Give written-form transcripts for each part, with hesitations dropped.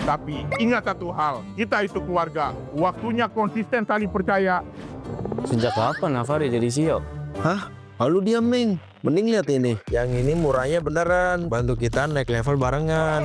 Tapi ingat satu hal, kita itu keluarga. Waktunya konsisten saling percaya. Sejak kapan Nafari jadi CEO? Hah? Lalu diam, Ming. Mending lihat ini. Yang ini murahnya beneran. Bantu kita naik level barengan.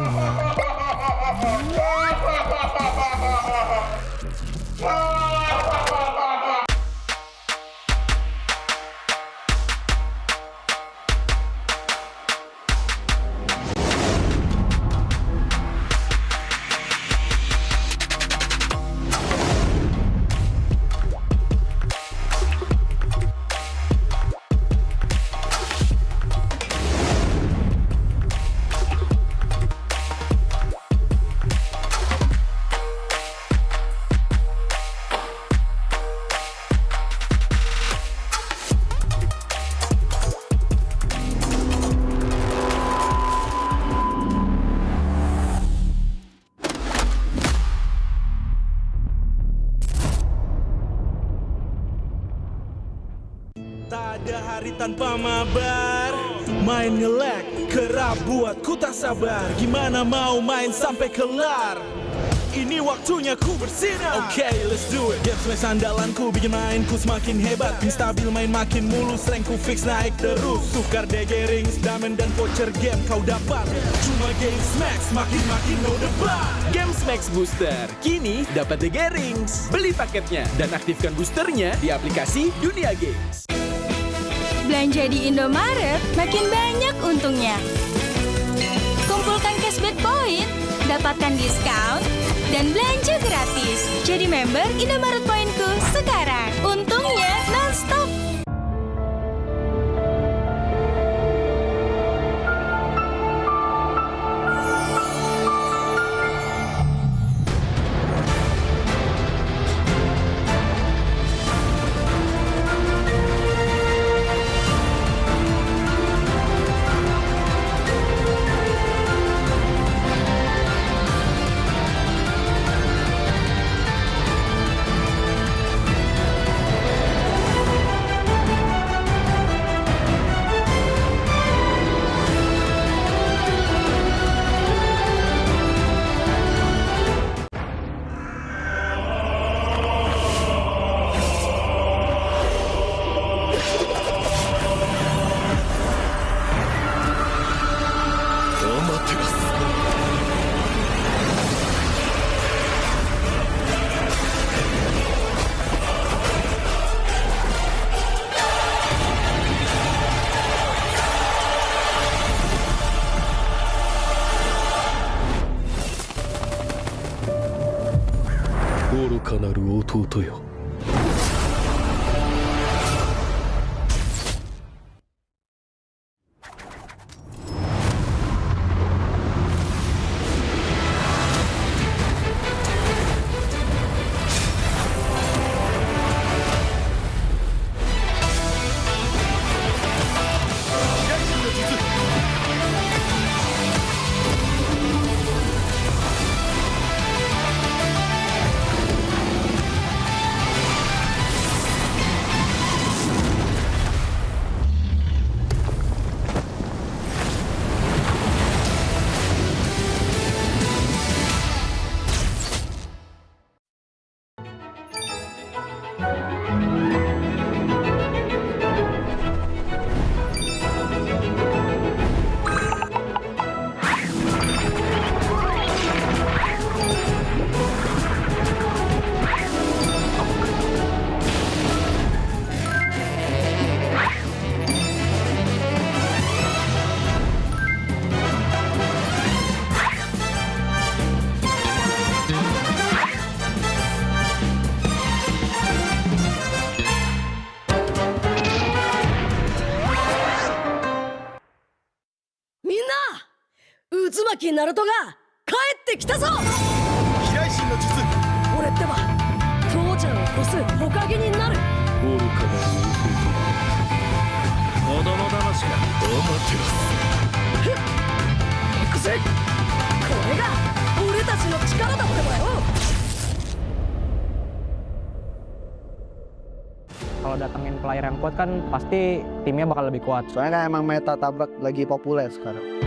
Tak ada hari tanpa mabar. Main nge-lag, kerap buat ku tak sabar. Gimana mau main sampai kelar? Ini waktunya ku bersinar. Oke, let's do it. Game smash andalanku bikin mainku semakin hebat. Pin stabil main makin mulus, rankku fix naik terus. Tukar DG rings, diamond dan voucher game kau dapat. Cuma game smash, makin no debat. Game Max Booster, kini dapat DG Rings. Beli paketnya dan aktifkan boosternya di aplikasi Dunia Games. Belanja di Indomaret makin banyak untungnya. Kumpulkan cashback point, dapatkan diskon, dan belanja gratis. Jadi member Indomaret Pointku sekarang. Untungnya non-stop. Uzumaki Naruto が帰ってきたぞ。飛来神の術。俺ってば父ちゃんを越す火影になる。愚かな子供騙しか。行くぜ。これが俺たちの力だってばよ。 Kalau datengin player yang kuat kan pasti timnya bakal lebih kuat. Soalnya kan emang meta tabrak lagi populer sekarang.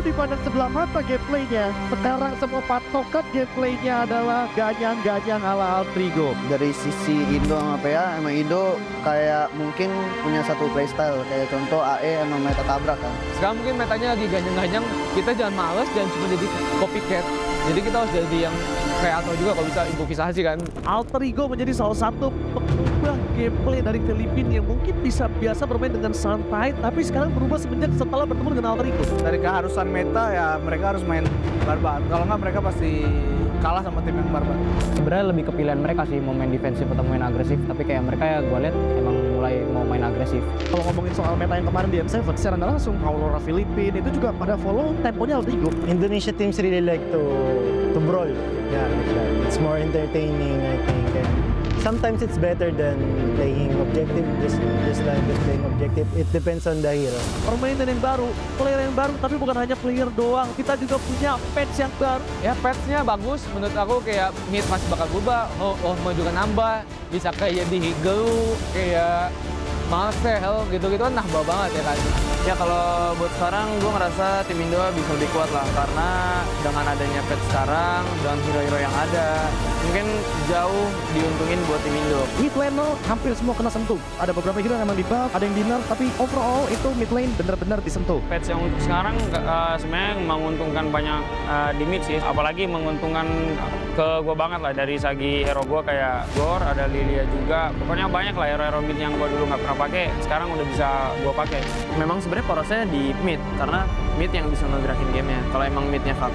dipandang sebelah mata gameplaynya. Sekarang semua patokan gameplaynya adalah ganyang-ganyang ala Altrigo. Dari sisi Indo sama PA, emang Indo kayak mungkin punya satu playstyle. Kayak contoh AE emang meta tabrak kan. Sekarang mungkin metanya lagi ganyang-ganyang, kita jangan males, jangan cuma jadi copycat. Jadi kita harus jadi yang kreator juga kalau bisa improvisasi kan. Altrigo menjadi salah satu pengubah gameplay dari Filipina yang mungkin bisa biasa bermain dengan santai, tapi sekarang berubah semenjak setelah bertemu dengan Altrigo. Dari keharusan meta ya mereka harus main barbar. Kalau nggak mereka pasti kalah sama tim yang barbar. Sebenarnya lebih ke pilihan mereka sih mau main defensif atau main agresif, tapi kayak mereka ya gue lihat emang mulai mau main agresif. Kalau ngomongin soal meta yang kemarin di M7, secara nggak langsung Aurora Filipina itu juga pada follow temponya Altrigo. Indonesia teams really like to brawl. Yeah, like that. It's more entertaining, I think. And sometimes it's better than playing objective, just playing objective. It depends on the hero. Permainan yang baru, player yang baru, tapi bukan hanya player doang. Kita juga punya patch yang baru. Ya patchnya bagus, menurut aku kayak mid masih bakal berubah, mau juga nambah, bisa kayak di Higelu, kayak Marcel gitu-gitu kan nambah banget ya kan. Ya kalau buat sekarang gue ngerasa tim Indo bisa lebih kuat lah, karena dengan adanya patch sekarang, dengan hero-hero yang ada, mungkin jauh diuntungin buat tim Indo. Mid laner hampir semua kena sentuh. Ada beberapa hero yang emang di-buff, ada yang di-nerf, tapi overall itu mid lane benar-benar disentuh. Patch yang untuk sekarang sebenarnya menguntungkan banyak di mid sih, apalagi menguntungkan ke gue banget lah dari segi hero gue kayak Gor, ada Lilia juga. Pokoknya banyak lah hero-hero mid yang gue dulu nggak pernah pakai, sekarang udah bisa gue pakai. Memang sebenarnya porosnya di mid, karena mid yang bisa ngegerakin gamenya. Kalau emang midnya fuck,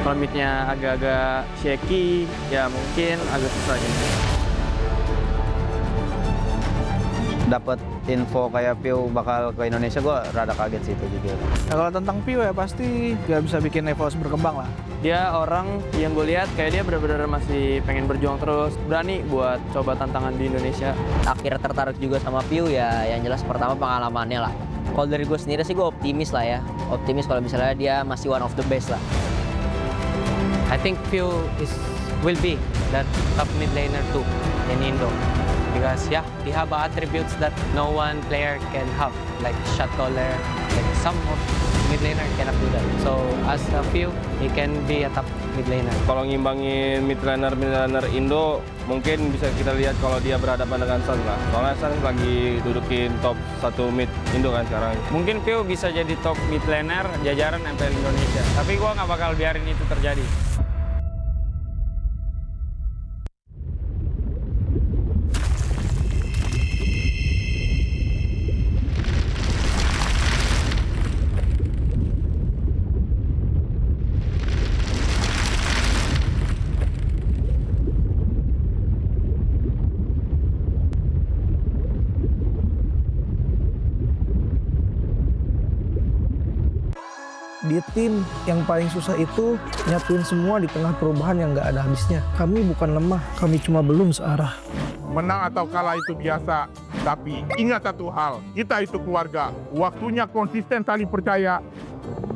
kalau midnya agak-agak shaky, ya mungkin agak susah gitu. Dapat info kayak Pio bakal ke Indonesia, gue rada kaget sih itu juga. Nah, kalau tentang Pio ya pasti gak bisa bikin Evo berkembang lah. Dia orang yang gue lihat kayak dia benar-benar masih pengen berjuang terus, berani buat coba tantangan di Indonesia. Akhirnya tertarik juga sama Pio ya, yang jelas pertama pengalamannya lah. Kalau dari gue sendiri sih gue optimis lah ya, optimis kalau misalnya dia masih one of the best lah. I think Pio will be that top mid laner too in Indo. Because yeah, he have attributes that no one player can have, like shot caller, like some of mid laner cannot do that. So as a few, he can be a top mid laner. Kalau ngimbangin mid laner Indo, mungkin bisa kita lihat kalau dia berhadapan dengan Sun lah. Soalnya Sun lagi dudukin top 1 mid Indo kan sekarang. Mungkin Pio bisa jadi top mid laner jajaran MPL Indonesia. Tapi gua nggak bakal biarin itu terjadi. Di tim yang paling susah itu nyatuin semua di tengah perubahan yang nggak ada habisnya. Kami bukan lemah, kami cuma belum searah. Menang atau kalah itu biasa, tapi ingat satu hal, kita itu keluarga. Waktunya konsisten saling percaya.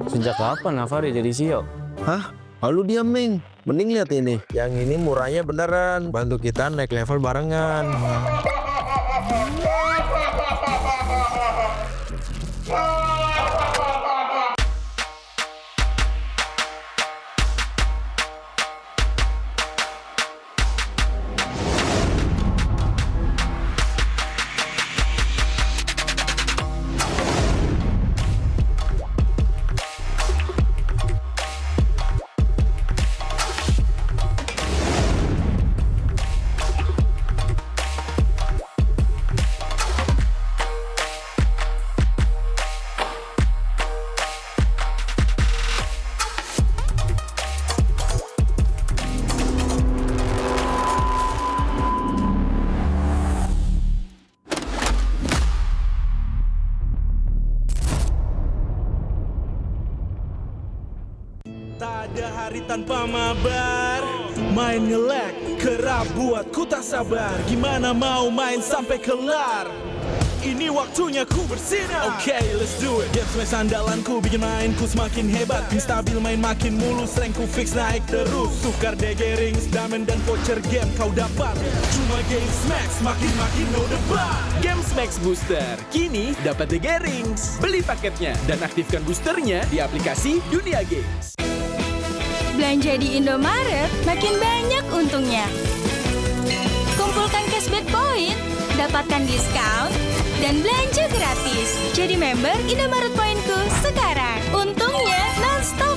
Sejak kapan Navari jadi CEO? Hah? Lalu diam, Ming. Mending lihat ini. Yang ini murahnya beneran. Bantu kita naik level barengan. Tak ada hari tanpa mabar, main nge-lag kerap buat ku tak sabar. Gimana mau main sampai kelar? Ini waktunya ku bersinar. Oke, let's do it. Game smash andalanku bikin mainku semakin hebat. Tim stabil main makin mulus, rankku fix naik terus. Tukar DG rings, diamond dan voucher game kau dapat. Cuma game smash makin no debat. Game Max Booster, kini dapat DG Rings. Beli paketnya dan aktifkan boosternya di aplikasi Dunia Games. Belanja di Indomaret makin banyak untungnya. Kumpulkan cashback point, dapatkan diskon, dan belanja gratis. Jadi member Indomaret Pointku sekarang. Untungnya non-stop.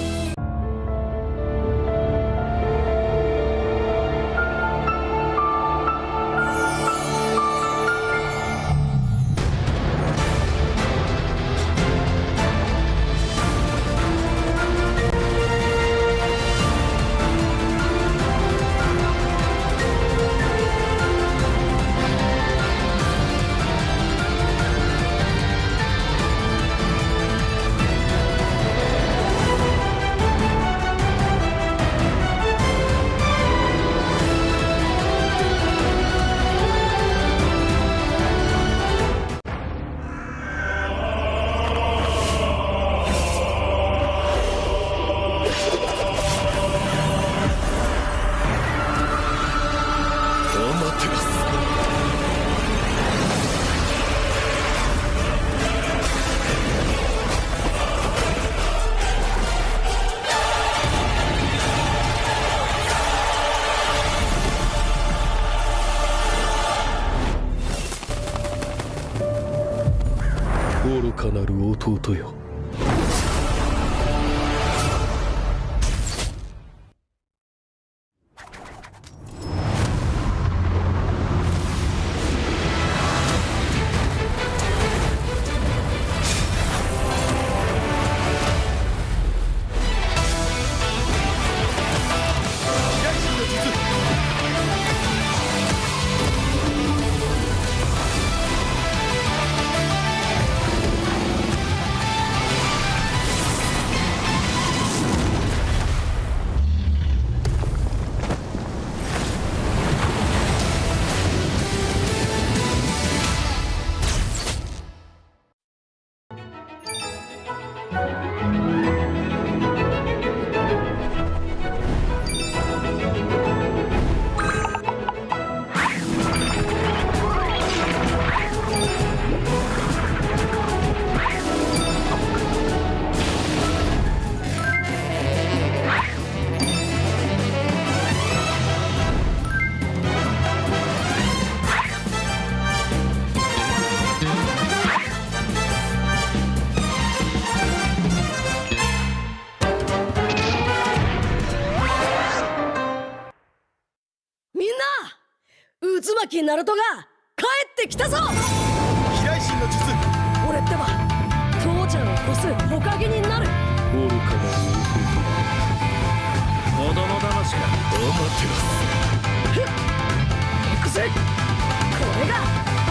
Uzumaki Naruto が帰ってきたぞ。飛来神の術。俺ってば父ちゃんを越す火影になる。愚かな子供騙しか。お待てろ。行くぜ。これが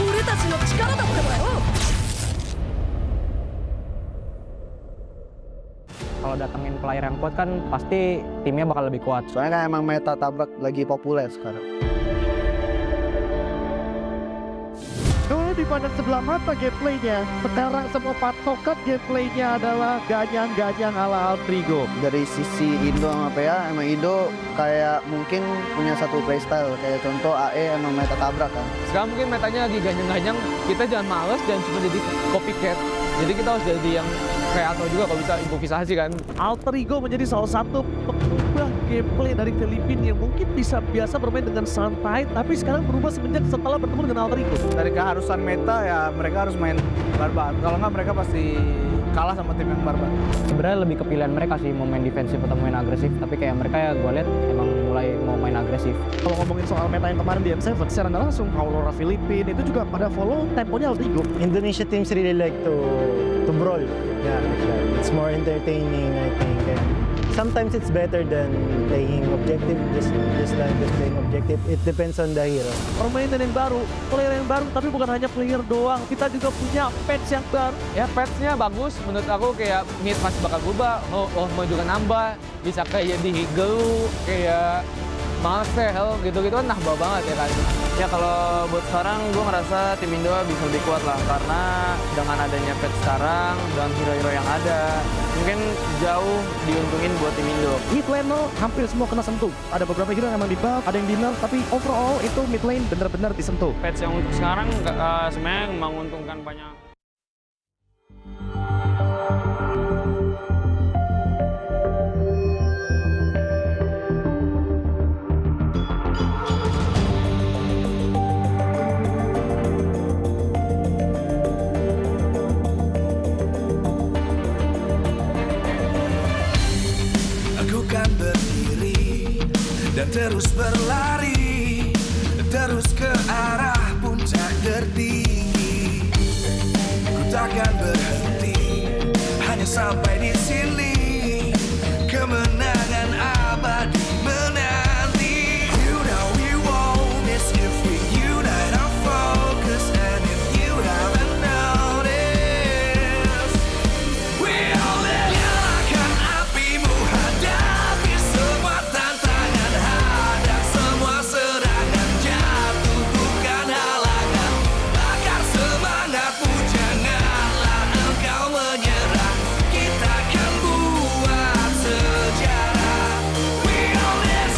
俺たちの力だってばよ。Kalau datengin player yang kuat kan pasti timnya bakal lebih kuat. Soalnya kan emang meta tabrak lagi populer sekarang. Kalau dipandang sebelah mata gameplaynya, sekarang semua patokan gameplaynya adalah ganyang-ganyang ala Altrigo. Dari sisi Indo sama PA, emang Indo kayak mungkin punya satu playstyle. Kayak contoh AE emang meta tabrak kan. Sekarang mungkin metanya lagi ganyang-ganyang, kita jangan males, jangan cuma jadi copycat. Jadi kita harus jadi yang kreator juga kalau bisa improvisasi kan. Altrigo menjadi salah satu pengubah gameplay dari Filipina yang mungkin bisa biasa bermain dengan santai, tapi sekarang berubah semenjak setelah bertemu dengan Altrigo. Dari keharusan meta ya mereka harus main barbar. Kalau nggak mereka pasti kalah sama tim yang barbar. Sebenarnya lebih ke pilihan mereka sih mau main defensif atau main agresif. Tapi kayak mereka ya gue lihat emang mulai mau main agresif. Kalau ngomongin soal meta yang kemarin di M7, secara nggak langsung Aurora Filipina itu juga pada follow temponya Altrigo. Indonesia teams really like to brawl. Yeah, like that. It's more entertaining, I think. And sometimes it's better than playing objective, just playing objective. It depends on the hero. Permainan yang baru, player yang baru, tapi bukan hanya player doang. Kita juga punya patch yang baru. Ya patch-nya bagus, menurut aku kayak mid masih bakal berubah, mau juga nambah, bisa kayak di Higelu, kayak Marcel gitu-gitu kan nahbah banget ya kan. Ya kalau buat sekarang gue ngerasa tim Indo bisa lebih kuat lah, karena dengan adanya patch sekarang, dengan hero-hero yang ada, mungkin jauh diuntungin buat tim Indo. Mid lane no, hampir semua kena sentuh. Ada beberapa hero yang emang di buff, ada yang di nerf, tapi overall itu mid lane benar-benar disentuh. Patch yang untuk sekarang sebenarnya menguntungkan banyak. Dan terus berlari, terus ke arah puncak tertinggi. Ku takkan berhenti, hanya sampai di sini. Kemenangan abadi menanti. You know we won't miss if we unite our focus. And if you haven't noticed, we all live. Nyalakan apimu, hadapi semua tantangan. Hadang semua serangan, jatuh bukan halangan. Bakar semangatmu, janganlah engkau menyerah. Kita akan buat sejarah. We all miss,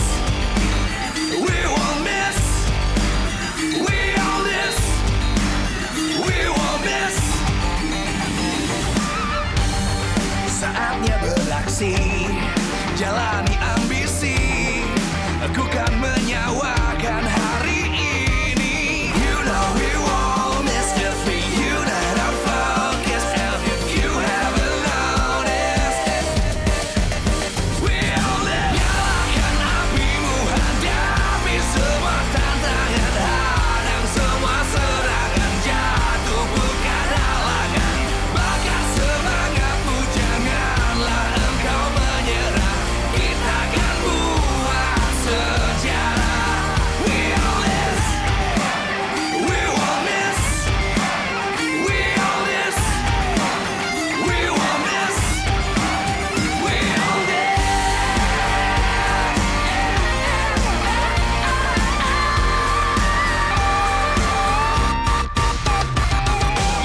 we won't miss. We all miss, we won't miss. Saatnya beraksi, jalani ambisi. Aku kan menyawakan hari ini. You know we won't miss if we unite our focus. And if you haven't noticed, we all live. Nyalakan apimu, hadapi semua tantangan. Hadang semua serangan, jatuh bukan halangan. Bakar semangatmu, janganlah engkau menyerah. Kita akan buat sejarah. We all miss, we won't miss. We all miss, we won't miss. We all miss.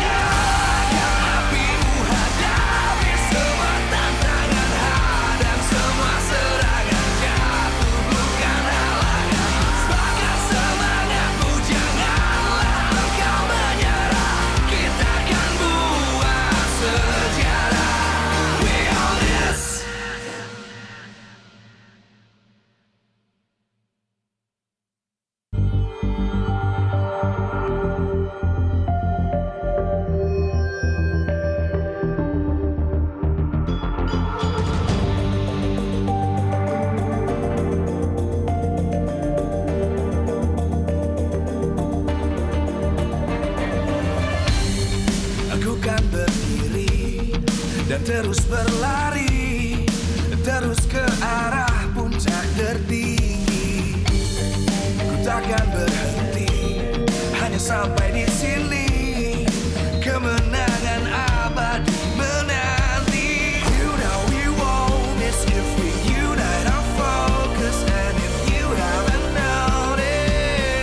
Nyalakan apimu, hadapi semua tantangan. Hadang semua serangan, jatuh bukan halangan. Bakar semangatmu, janganlah engkau menyerah. Kita akan buat sejarah. We all miss. Aku kan berdiri dan terus berlari, terus ke arah puncak tertinggi. Ku takkan berhenti, hanya sampai di sini. Kemenangan abadi menanti. You know we won't miss if we unite our focus. And if you haven't noticed,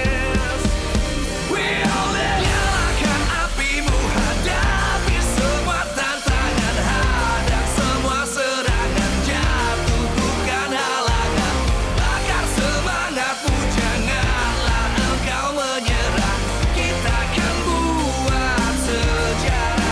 we all live. Nyalakan apimu, hadapi semua tantangan. Hadang semua serangan, jatuh bukan halangan. Bakar semangatmu, janganlah engkau menyerah. Kita akan buat sejarah.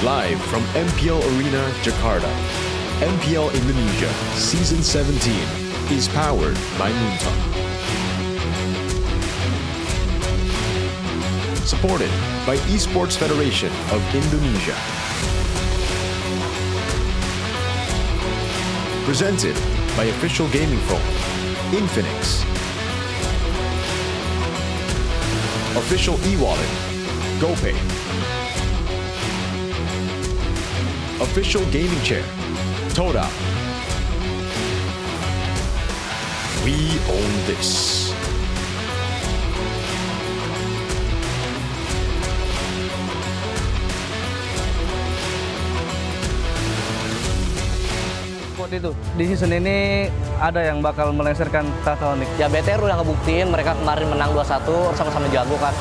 Live from MPL Arena, Jakarta. MPL Indonesia Season 17 is powered by Moontalk. Supported by Esports Federation of Indonesia. Presented by official gaming phone, Infinix. Official e-wallet, GoPay. Official gaming chair, Toda. We own this. Itu di season ini ada yang bakal melengsarkan tahta Onyx. Ya BTR udah ngebuktiin mereka kemarin menang 2-1 sama-sama jago kan.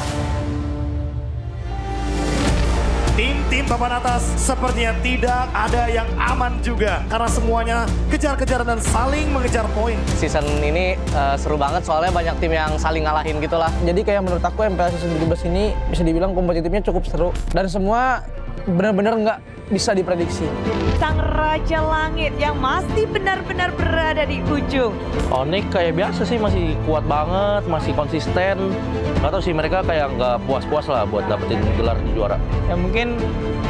Tim papan atas sepertinya tidak ada yang aman juga karena semuanya kejar-kejaran dan saling mengejar poin. Season ini seru banget soalnya banyak tim yang saling ngalahin gitu lah. Jadi kayak menurut aku MPL season 17 ini bisa dibilang kompetitifnya cukup seru dan semua benar-benar nggak bisa diprediksi. Sang Raja Langit yang masih benar-benar berada di ujung. Onyx kayak biasa sih, masih kuat banget, masih konsisten. Gak tau sih, mereka kayak nggak puas-puas lah buat dapetin gelar di juara. Ya mungkin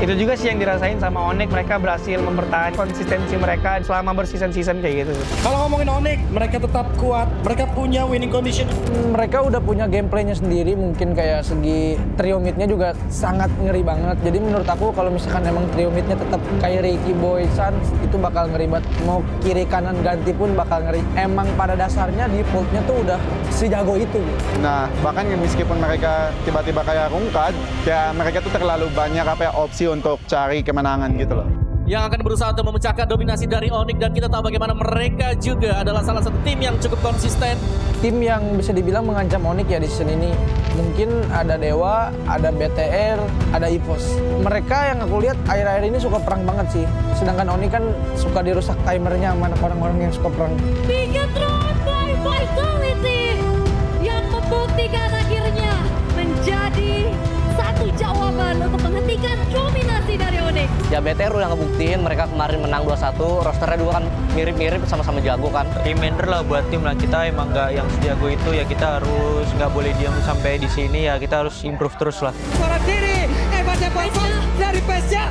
itu juga sih yang dirasain sama Onyx, mereka berhasil mempertahankan konsistensi mereka selama berseason-season kayak gitu. Kalau ngomongin Onyx, mereka tetap kuat, mereka punya winning condition. Mereka udah punya gameplaynya sendiri, mungkin kayak segi trio mid-nya juga sangat ngeri banget. Jadi menurut aku kalau misalkan emang trio mid-nya tetap kayak Ricky Boy Sans, itu bakal ngeri banget. Mau kiri kanan ganti pun bakal ngeri. Emang pada dasarnya default-nya tuh udah sejago itu. Nah, bahkan meskipun mereka tiba-tiba kayak rungkat, kayak mereka tuh terlalu banyak opsi untuk cari kemenangan gitu loh. Yang akan berusaha untuk memecahkan dominasi dari Onyx, dan kita tahu bagaimana mereka juga adalah salah satu tim yang cukup konsisten. Tim yang bisa dibilang mengancam Onyx ya di season ini. Mungkin ada Dewa, ada BTR, ada EVOS. Mereka yang aku lihat akhir-akhir ini suka perang banget sih. Sedangkan Onyx kan suka dirusak timernya sama orang-orang yang suka perang. Bigetron by Vitality yang membuktikan akhirnya menjadi satu jawaban untuk menghentikan dominasi dari Onyx. Ya BTR udah ngebuktiin mereka kemarin menang 2-1, rosternya juga kan mirip-mirip sama-sama jago kan. Reminder lah buat tim lah, kita emang nggak yang sejago itu ya, kita harus nggak boleh diam sampai di sini ya, kita harus improve terus lah. Suara diri, dari Pesya,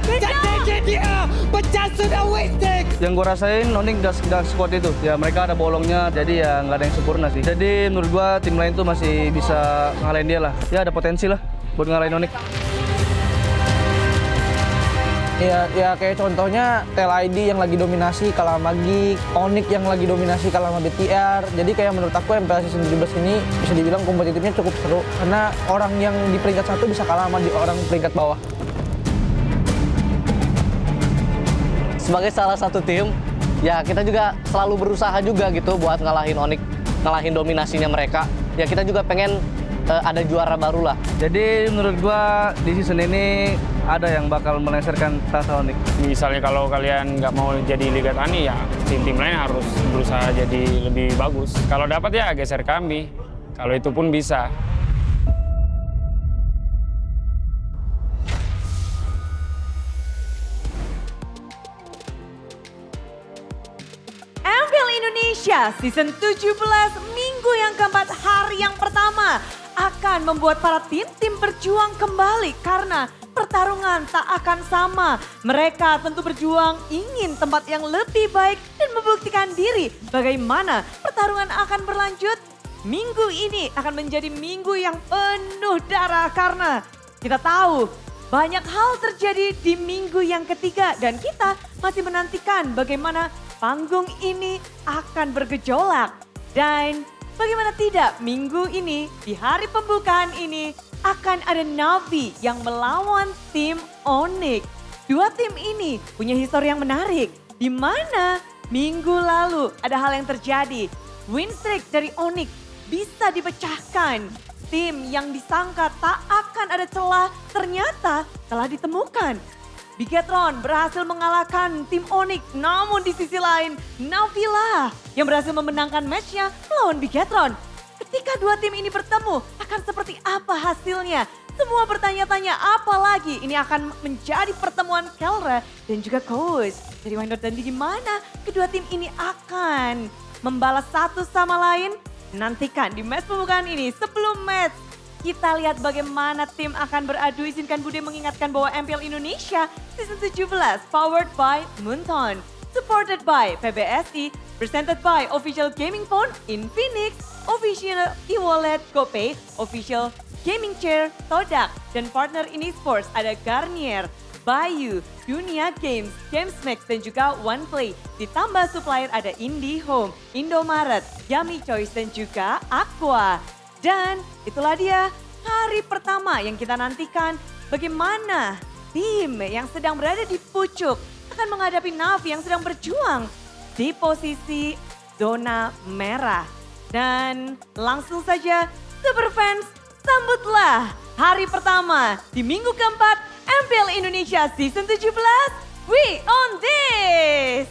dia pecah sudah wasting. Yang gue rasain Onyx udah squad itu, ya mereka ada bolongnya, jadi ya nggak ada yang sempurna sih. Jadi menurut gue tim lain tuh masih bisa ngalahin dia lah, ya ada potensi lah buat ngalahin Onyx. Ya kayak contohnya Tel ID yang lagi dominasi kalah sama Geek, Onyx yang lagi dominasi kalah sama BTR. Jadi kayak menurut aku MPL season 17 ini bisa dibilang kompetitifnya cukup seru karena orang yang di peringkat 1 bisa kalah sama orang peringkat bawah. Sebagai salah satu tim, ya kita juga selalu berusaha juga gitu buat ngalahin Onyx, ngalahin dominasinya mereka. Ya kita juga pengen ada juara baru lah. Jadi menurut gua di season ini ada yang bakal melengsarkan tahta Onyx. Misalnya kalau kalian nggak mau jadi Liga Tani, ya tim-tim lain harus berusaha jadi lebih bagus. Kalau dapat ya geser kami, kalau itu pun bisa. MPL Indonesia Season 17 minggu yang keempat, hari yang pertama akan membuat para tim berjuang kembali karena pertarungan tak akan sama. Mereka tentu berjuang ingin tempat yang lebih baik dan membuktikan diri. Bagaimana pertarungan akan berlanjut? Minggu ini akan menjadi minggu yang penuh darah karena kita tahu banyak hal terjadi di minggu yang ketiga dan kita masih menantikan bagaimana panggung ini akan bergejolak. Dan bagaimana tidak, minggu ini di hari pembukaan ini akan ada Navi yang melawan tim Onyx. Dua tim ini punya histori yang menarik, di mana minggu lalu ada hal yang terjadi. Win streak dari Onyx bisa dipecahkan. Tim yang disangka tak akan ada celah ternyata telah ditemukan. Bigetron berhasil mengalahkan tim Onyx, namun di sisi lain Navi lah yang berhasil memenangkan matchnya melawan Bigetron. Ketika dua tim ini bertemu, akan seperti apa hasilnya? semua bertanya-tanya apalagi ini akan menjadi pertemuan Kelra dan juga coach dari Wonder dan di mana kedua tim ini akan membalas satu sama lain. Nantikan di match pembukaan ini. Sebelum match kita lihat bagaimana tim akan beradu. Izinkan Bude mengingatkan bahwa MPL Indonesia Season 17 powered by Moonton, supported by PBSI, presented by official gaming phone Infinix, official e-wallet GoPay, official gaming chair Todak, dan partner ini sports ada Garnier, Bayu, Dunia Games, Gamesmax, dan juga OnePlay. Ditambah supplier ada IndiHome, Indomaret, Yummy Choice, dan juga Aqua. Dan itulah dia hari pertama yang kita nantikan bagaimana tim yang sedang berada di pucuk akan menghadapi Navi yang sedang berjuang di posisi zona merah. Dan langsung saja Superfans, sambutlah hari pertama di minggu keempat MPL Indonesia Season 17. We on this!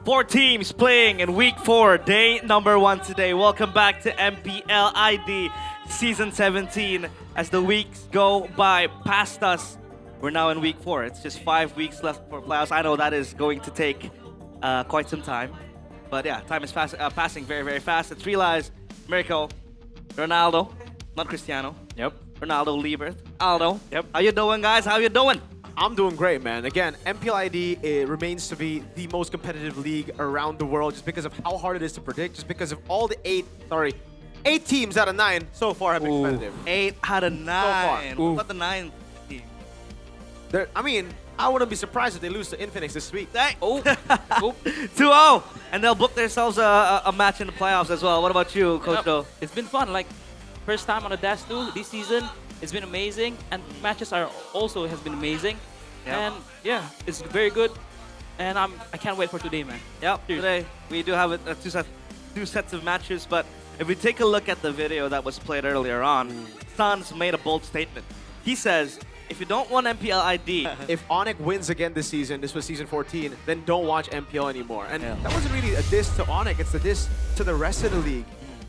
Four teams playing in week 4, day number 1 today. Welcome back to MPL ID Season 17. As the weeks go by past us, we're now in week 4. It's just 5 weeks left for playoffs. I know that is going to take quite some time. But yeah, time is passing very, very fast. It's realized Mirko, Ronaldo, not Cristiano. Yep. Ronaldo, Liebert, Aldo. Yep. How you doing, guys? How you doing? I'm doing great, man. Again, MPL ID it remains to be the most competitive league around the world just because of how hard it is to predict, just because of all the 8 teams out of 9 so far have been competitive. 8 out of 9. So far. What about the 9th team? I mean, I wouldn't be surprised if they lose to Infinix this week. Hey. 2-0. And they'll book themselves a match in the playoffs as well. What about you, Coach Do? It's been fun. Like, first time on a Dash 2 this season. It's been amazing. And matches has been amazing. Yep. And yeah, it's very good. And I can't wait for today, man. Yep, today we do have two sets of matches, but if we take a look at the video that was played earlier on, Sans made a bold statement. He says, if you don't want MPL ID... If Onyx wins again this season, this was season 14, then don't watch MPL anymore. And that wasn't really a diss to Onyx, it's a diss to the rest of the league.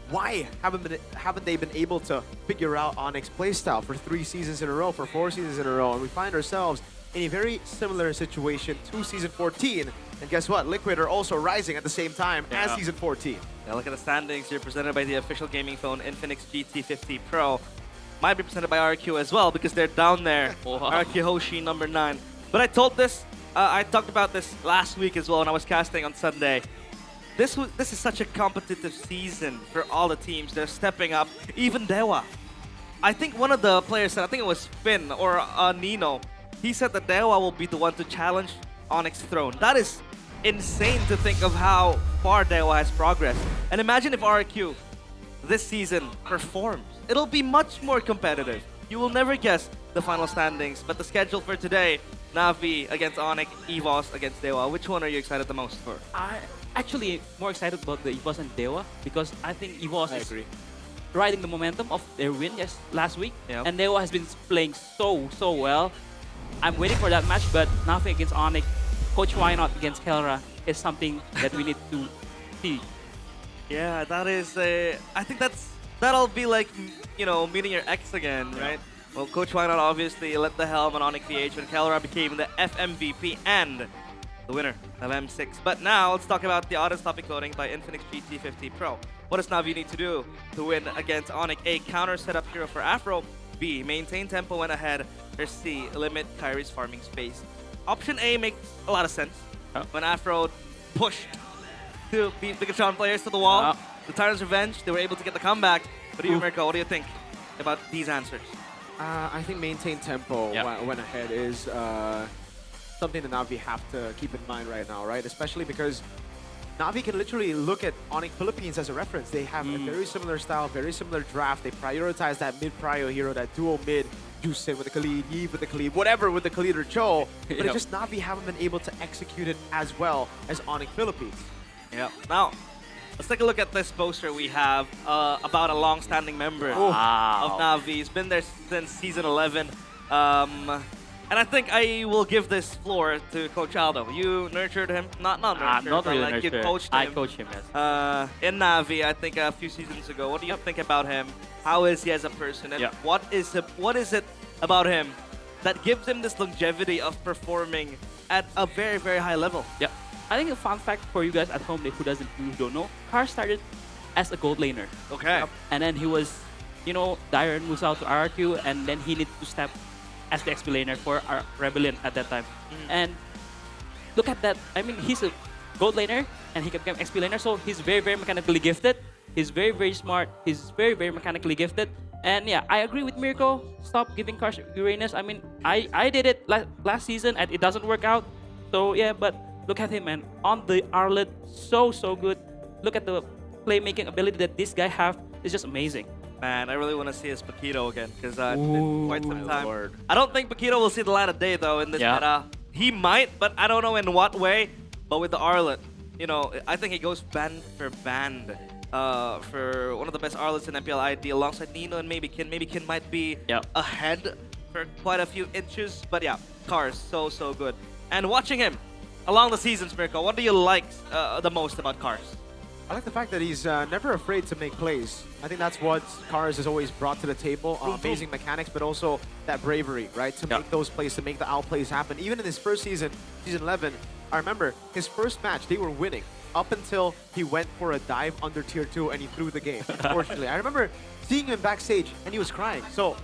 Why haven't they been able to figure out Onyx playstyle for 3 seasons in a row, for 4 seasons in a row? And we find ourselves in a very similar situation to season 14. And guess what? Liquid are also rising at the same time as season 14. Yeah, look at the standings here presented by the official gaming phone Infinix GT50 Pro. Might be presented by RQ as well because they're down there. RQ Hoshi number 9. But I talked about this last week as well when I was casting on Sunday. This is such a competitive season for all the teams. They're stepping up. Even Dewa. I think one of the players said, I think it was Finn or Nino, he said that Dewa will be the one to challenge Onyx throne. That is insane to think of how far Dewa has progressed. And imagine if RQ this season performs. It'll be much more competitive. You will never guess the final standings, but the schedule for today, Navi against Onyx, EVOS against Dewa. Which one are you excited the most for? I actually more excited about the EVOS and Dewa because I think EVOS is riding the momentum of their win last week. Yep. And Dewa has been playing so well. I'm waiting for that match, but Navi against Onyx, Coach Why Not against Kelra is something that we need to see. Yeah, that is I think that'll be like, you know, meeting your ex again, right? Well, Coach Why Not obviously let the helm on Onyx VH when Kelra became the FMVP and the winner of M6. But now let's talk about the audience topic voting by Infinix GT50 Pro. What does Navi need to do to win against Onyx? A, counter setup hero for Afro. B, maintain tempo when ahead. Or C, limit Kyrie's farming space. Option A makes a lot of sense. When Afro pushed to beat Bigatron players to the wall, the Tyrant's Revenge, they were able to get the comeback. But you, Mirko, what do you think about these answers? I think maintain tempo when ahead is something that Navi have to keep in mind right now, right? Especially because Navi can literally look at Onyx Philippines as a reference. They have a very similar style, very similar draft. They prioritize that mid-prio hero, that dual mid, Jusin with the Khalid, Yves with the Khalid, whatever with the Khalid or Cho. But it's just Navi haven't been able to execute it as well as Onyx Philippines. Yeah. Now, let's take a look at this poster we have about a long-standing member of Navi. He's been there since season 11. And I think I will give this floor to Coach Aldo. You nurtured him, not nurtured, Not but really like you nurtured. coached him. I coached him, yes. In Navi, I think a few seasons ago. What do you think about him? How is he as a person? And what is it about him that gives him this longevity of performing at a very, very high level? Yeah. I think a fun fact for you guys at home who don't know, Car started as a gold laner. Okay. And then he was, Dairon moves out to RRQ, and then he needed to step as the XP laner for our Rebellion at that time. And look at that. I mean, he's a gold laner, and he became XP laner, so he's very, very mechanically gifted. He's very, very smart. He's very, very mechanically gifted. And yeah, I agree with Mirko. Stop giving Cars Uranus. I mean, I did it last season, and it doesn't work out. So yeah, but look at him, man. On the Arlet, so good. Look at the playmaking ability that this guy have. It's just amazing. Man, I really want to see his Paquito again, because it's been quite some time. I don't think Paquito will see the light of day, though, in this meta. He might, but I don't know in what way. But with the Arlet, I think he goes band for band for one of the best Arlets in MPL ID, alongside Nino and maybe Kin. Maybe Kin might be ahead for quite a few inches. But yeah, Cars, so good. And watching him along the seasons, Mirko, what do you like the most about Cars? I like the fact that he's never afraid to make plays. I think that's what Cars has always brought to the table. Amazing mechanics, but also that bravery, right? To make those plays, to make the outplays happen. Even in his first season, Season 11, I remember his first match, they were winning up until he went for a dive under Tier 2 and he threw the game, unfortunately. I remember seeing him backstage and he was crying. So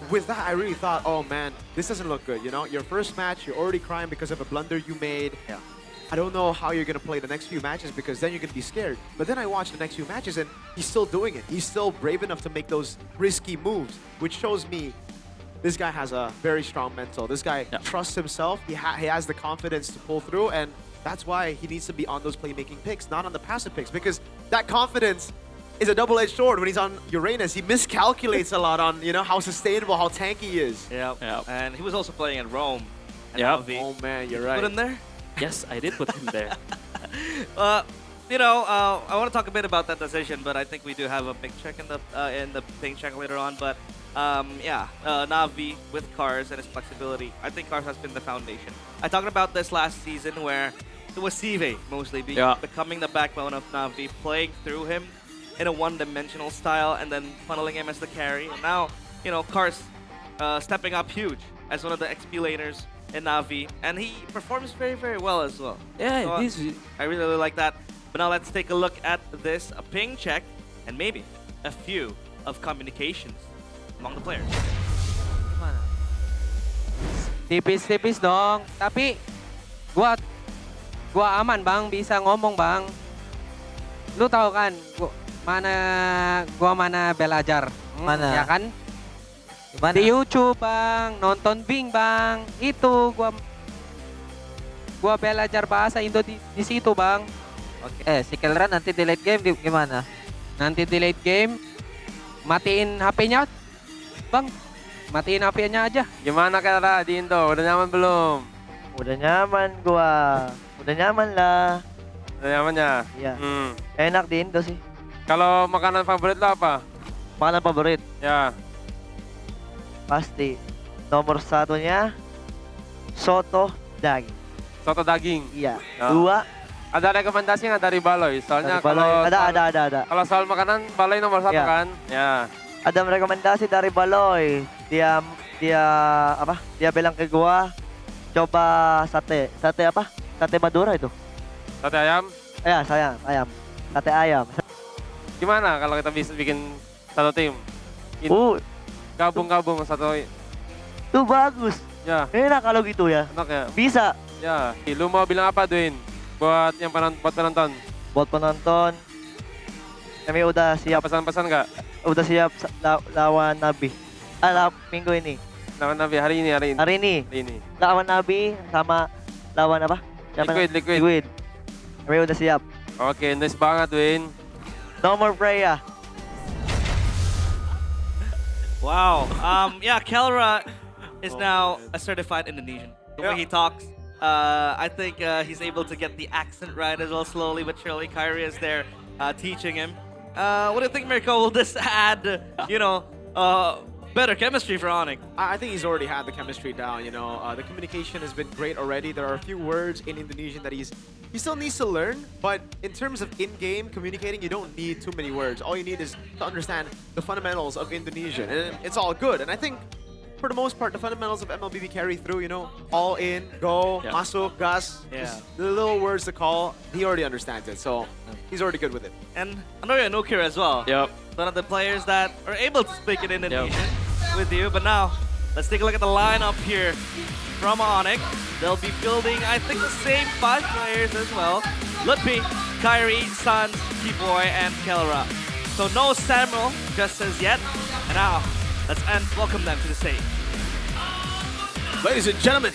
with that, I really thought, oh man, this doesn't look good. Your first match, you're already crying because of a blunder you made. I don't know how you're going to play the next few matches, because then you're going to be scared. But then I watched the next few matches and he's still doing it. He's still brave enough to make those risky moves, which shows me this guy has a very strong mental. This guy trusts himself. He has the confidence to pull through, and that's why he needs to be on those playmaking picks, not on the passive picks, because that confidence is a double-edged sword. When he's on Uranus, he miscalculates a lot on how sustainable, how tanky he is. And he was also playing at Rome. Oh man, you're right. Put him there? Yes, I did put him there. I want to talk a bit about that decision, but I think we do have a big check in the ping check later on. But Navi with Cars and his flexibility, I think Cars has been the foundation. I talked about this last season where it was Sive mostly becoming the backbone of Navi, playing through him in a one-dimensional style and then funneling him as the carry. And now, Cars stepping up huge as one of the XP laners in Navi, and he performs very, very well as well. Yeah, so, I really like that. But now let's take a look at this ping check and maybe a few of communications among the players. Tipis-tipis dong. Tapi gua aman bang, bisa ngomong bang. Lu tahu kan gua mana belajar? Mana? Ya kan? Gimana? Di YouTube bang, nonton Bing bang. Itu gua belajar bahasa Indo di situ bang. Oke. Si Kelra nanti di late game gimana? Nanti di late game matiin HP-nya bang. Matiin HP-nya aja. Gimana Kelra di Indo? Udah nyaman belum? Udah nyaman gua. Udah nyaman lah. Udah nyaman ya? Iya. Enak di Indo sih. Kalau makanan favorit lo apa? Makanan favorit? Ya. Pasti nomor satunya soto daging. Soto daging? Iya. Oh. 2. Ada rekomendasi nggak dari Baloy? Soalnya dari Baloy. Ada. Kalau soal makanan, Baloy nomor 1 kan? Ya. Ada rekomendasi dari Baloy. Dia bilang ke gua, coba sate. Sate apa? Sate Madura itu. Sate ayam? Ya, ayam. Sate ayam. Gimana kalau kita bisa bikin satu tim? Gabung-gabung satu. Itu bagus. Ya. Enak kalau gitu ya. Enak ya? Bisa. Ya. Lu mau bilang apa, Dwayne? Buat penonton? Buat penonton. Kami udah siap. Pesan-pesan nggak? Udah siap lawan Nabi. Minggu ini. Lawan Nabi hari ini. Lawan Nabi sama lawan apa? Liquid. Kami udah siap. Oke, nice banget, Dwayne. No more prayer. Wow. Kelra is now a certified Indonesian. The way he talks, I think he's able to get the accent right as well, slowly but surely. Kyrie is there teaching him. What do you think, Mirko? Will this add, better chemistry for Onyx. I think he's already had the chemistry down, you know. The communication has been great already. There are a few words in Indonesian that he still needs to learn, but in terms of in-game communicating, you don't need too many words. All you need is to understand the fundamentals of Indonesian, and it's all good. And I think, for the most part, the fundamentals of MLBB carry through, you know, all in, go, masuk, gas, just the little words to call. He already understands it, so he's already good with it. And Anoya Nukir as well. One of the players that are able to speak in Indonesian with you. But now, let's take a look at the lineup here from Onyx. They'll be fielding, I think, the same 5 players as well. Lutfi, Kyrie, Sans, T-Boy, and Kelra. So no Samuel just as yet. And now, let's welcome them to the stage. Ladies and gentlemen,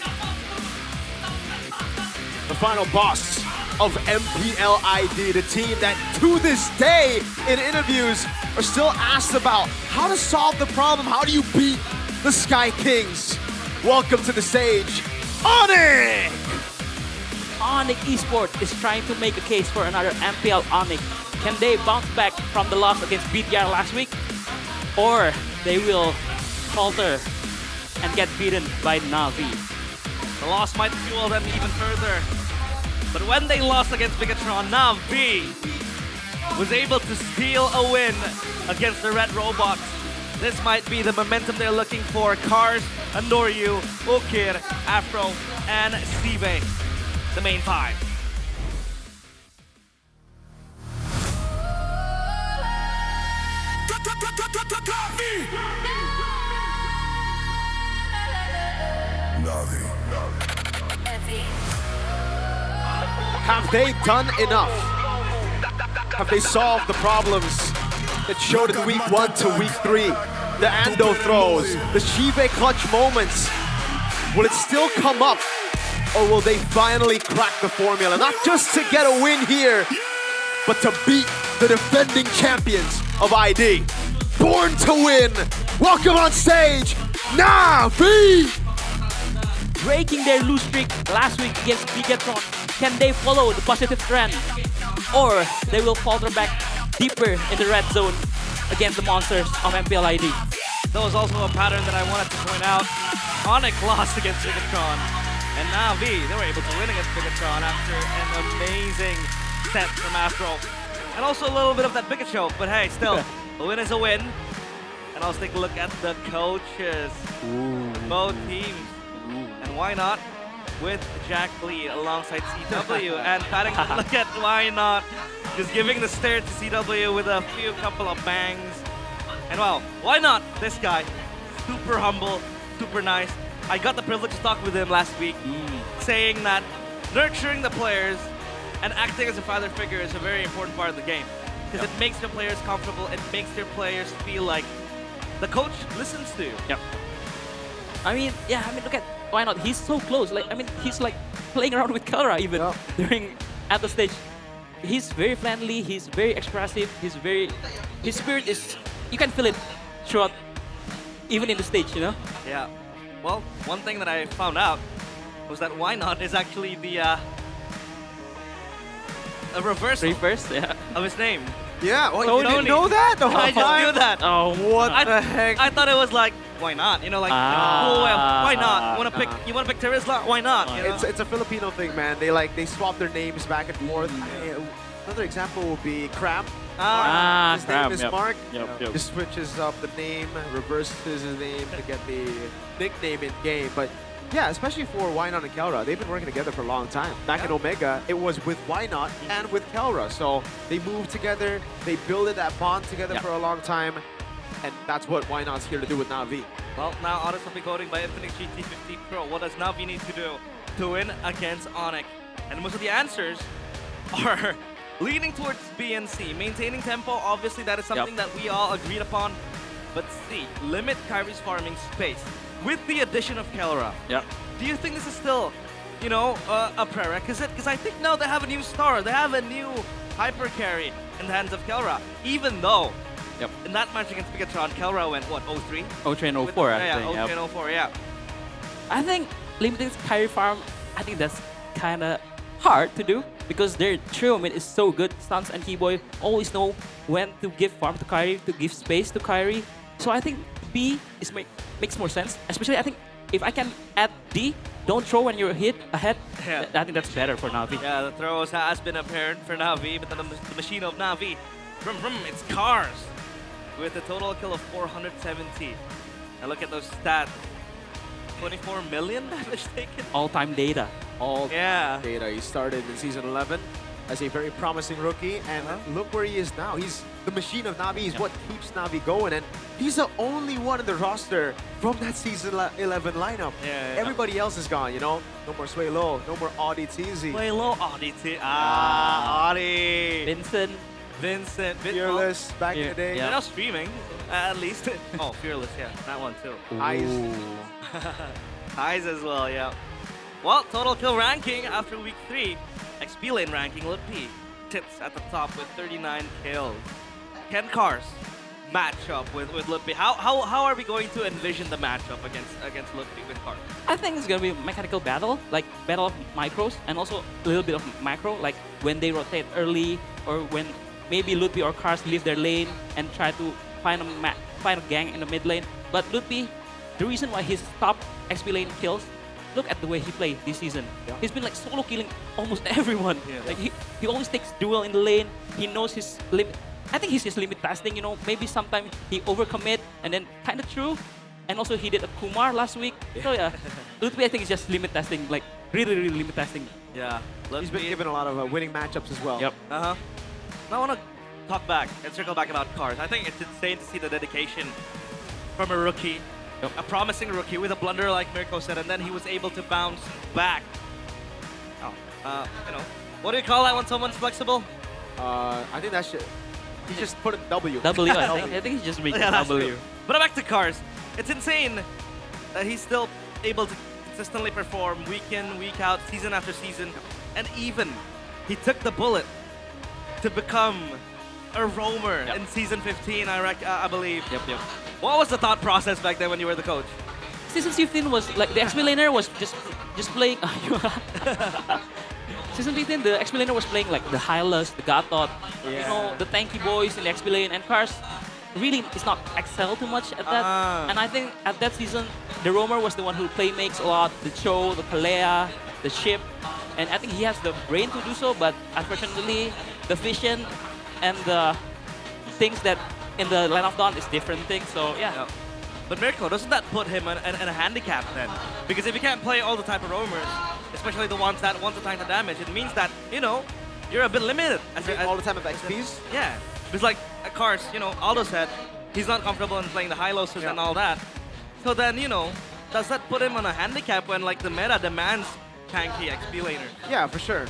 the final boss of MPL ID, the team that to this day in interviews are still asked about how to solve the problem. How do you beat the Sky Kings? Welcome to the stage, Onyx! Onyx Esports is trying to make a case for another MPL Onyx. Can they bounce back from the loss against BTR last week? Or they will falter and get beaten by Na'Vi? The loss might fuel them even further. But when they lost against Bigatron, Na'Vi was able to steal a win against the Red Robots. This might be the momentum they're looking for. Cars, Anoryu, Ukir, Afro, and Steve, the main 5. Have they done enough? Have they solved the problems that showed in week 1 to week 3? The Ando throws, the Shive clutch moments. Will it still come up? Or will they finally crack the formula? Not just to get a win here, but to beat the defending champions of ID. Born to win. Welcome on stage, Na'Vi! Breaking their lose streak last week against Bigatron. Can they follow the positive trend? Or they will falter back deeper in the red zone against the monsters of MPL ID? That was also a pattern that I wanted to point out. Onyx lost against Bigatron, and Na'Vi, they were able to win against Bigatron after an amazing set from Astro. And also a little bit of that Bigat show, but hey, still, a win is a win. And let's take a look at the coaches. Both teams. And why not with Jack Lee alongside CW and patting a look at why not. Just giving the stare to CW with a couple of bangs. And wow, why not this guy? Super humble, super nice. I got the privilege to talk with him last week, saying that nurturing the players and acting as a father figure is a very important part of the game. Because it makes the players comfortable, it makes their players feel like the coach listens to you. I mean, look at why not? He's so close. Like, I mean, he's like playing around with Kelra even during at the stage. He's very friendly. He's very expressive. His spirit is, you can feel it throughout, even in the stage, you know. Yeah. Well, one thing that I found out was that Why Not is actually the a reversal of his name. Yeah, well, you didn't know that? The whole I just time? knew that. Oh, what the heck? I thought it was like, why not? You know, like, cool, why not? You wanna pick Terizla? Why not? You know? It's a Filipino thing, man. They swap their names back and forth. Another example would be Cram. His Cram, name is Mark. Yep. Just switches up the name, reverses his name to get the nickname in game. But yeah, especially for Why Not and Kelra, they've been working together for a long time. Back in Omega, it was with Why Not and with Kelra. So they moved together, they built that bond together for a long time. And that's what Why Not's here to do with Na'Vi. Well, now Onyx will be voting by Infinix GT50 Pro. What does Na'Vi need to do to win against Onyx? And most of the answers are leaning towards BNC. Maintaining tempo, obviously that is something that we all agreed upon. But C, limit Kyrie's farming space. With the addition of Kelra, do you think this is still, you know, a prerequisite? Because I think now they have a new star. They have a new hyper carry in the hands of Kelra. Even though in that match against Bigatron, Kelra went, what, 0-3? 0-3 and 0-4, I think. 0-3 and 0-4, yeah. I think limiting Kyrie farm, I think that's kind of hard to do because their trio mid is so good. Stans and Keyboy always know when to give farm to Kyrie, to give space to Kyrie. So I think B makes more sense. Especially, I think if I can add D, don't throw when you're hit ahead. Yeah. I think that's better for Na'Vi. Yeah, the throws has been apparent for Na'Vi, but the machine of Na'Vi, it's Cars with a total kill of 470. And look at those stats. 24 million damage taken. All-time data. Data. He started in Season 11 as a very promising rookie, and look where he is now. He's the machine of Na'Vi. He's what keeps Na'Vi going, and he's the only one in the roster from that Season 11 lineup. Everybody else is gone, you know? No more Sway Low, no more Audi TZ. Sway Low, Audi TZ. Audi. Vincent. Fearless, back in the day. They're now streaming, at least. Oh, Fearless, yeah, that one too. Eyes as well, yeah. Well, total kill ranking after week 3. XP lane ranking, Lutpi tips at the top with 39 kills. Ken Cars matchup with Lutpi. How are we going to envision the matchup against Lutpi with Cars? I think it's gonna be a mechanical battle, like battle of micros, and also a little bit of macro, like when they rotate early, or when maybe Lutpi or Cars leave their lane and try to find a gang in the mid lane. But Lutpi, the reason why he's top XP lane kills, look at the way he played this season. He's been like solo killing almost everyone. Like he always takes duel in the lane. He knows his limit. I think he's just limit testing, you know. Maybe sometimes he overcommit and then kind of true. And also he did a Kumar last week. So yeah, Lutpi I think is just limit testing, like really limit testing. Yeah. He's been given a lot of winning matchups as well. Yep. Now I want to talk back and circle back about Cars. I think it's insane to see the dedication from a rookie. A promising rookie with a blunder like Mirko said, and then he was able to bounce back. You know, what do you call that when someone's flexible? I think that should. He just put a W. W, I think he just made W. True. But back to Cars. It's insane that he's still able to consistently perform week in, week out, season after season, and even he took the bullet to become a roamer in season 15, I believe. Yep. What was the thought process back then when you were the coach? Season 15 was like the XP laner was just playing. Season 15, the XP laner was playing like the Hylas, the Gatot, you know, the tanky boys in the XP lane, and Cars really is not excel too much at that. And I think at that season, the roamer was the one who play makes a lot, the Cho, the Kalea, the Ship, and I think he has the brain to do so, but unfortunately, the vision and the things that in the Line of Dawn is different things, so yeah. But Mirko, doesn't that put him in a handicap then? Because if he can't play all the type of roamers, especially the ones that want to tank the damage, it means that, you know, you're a bit limited. All the time of XPs? Yeah. Because like, Cars, you know, Aldo said, he's not comfortable in playing the high losses and all that. So then, you know, does that put him on a handicap when like the meta demands tanky XP laner? Yeah, for sure.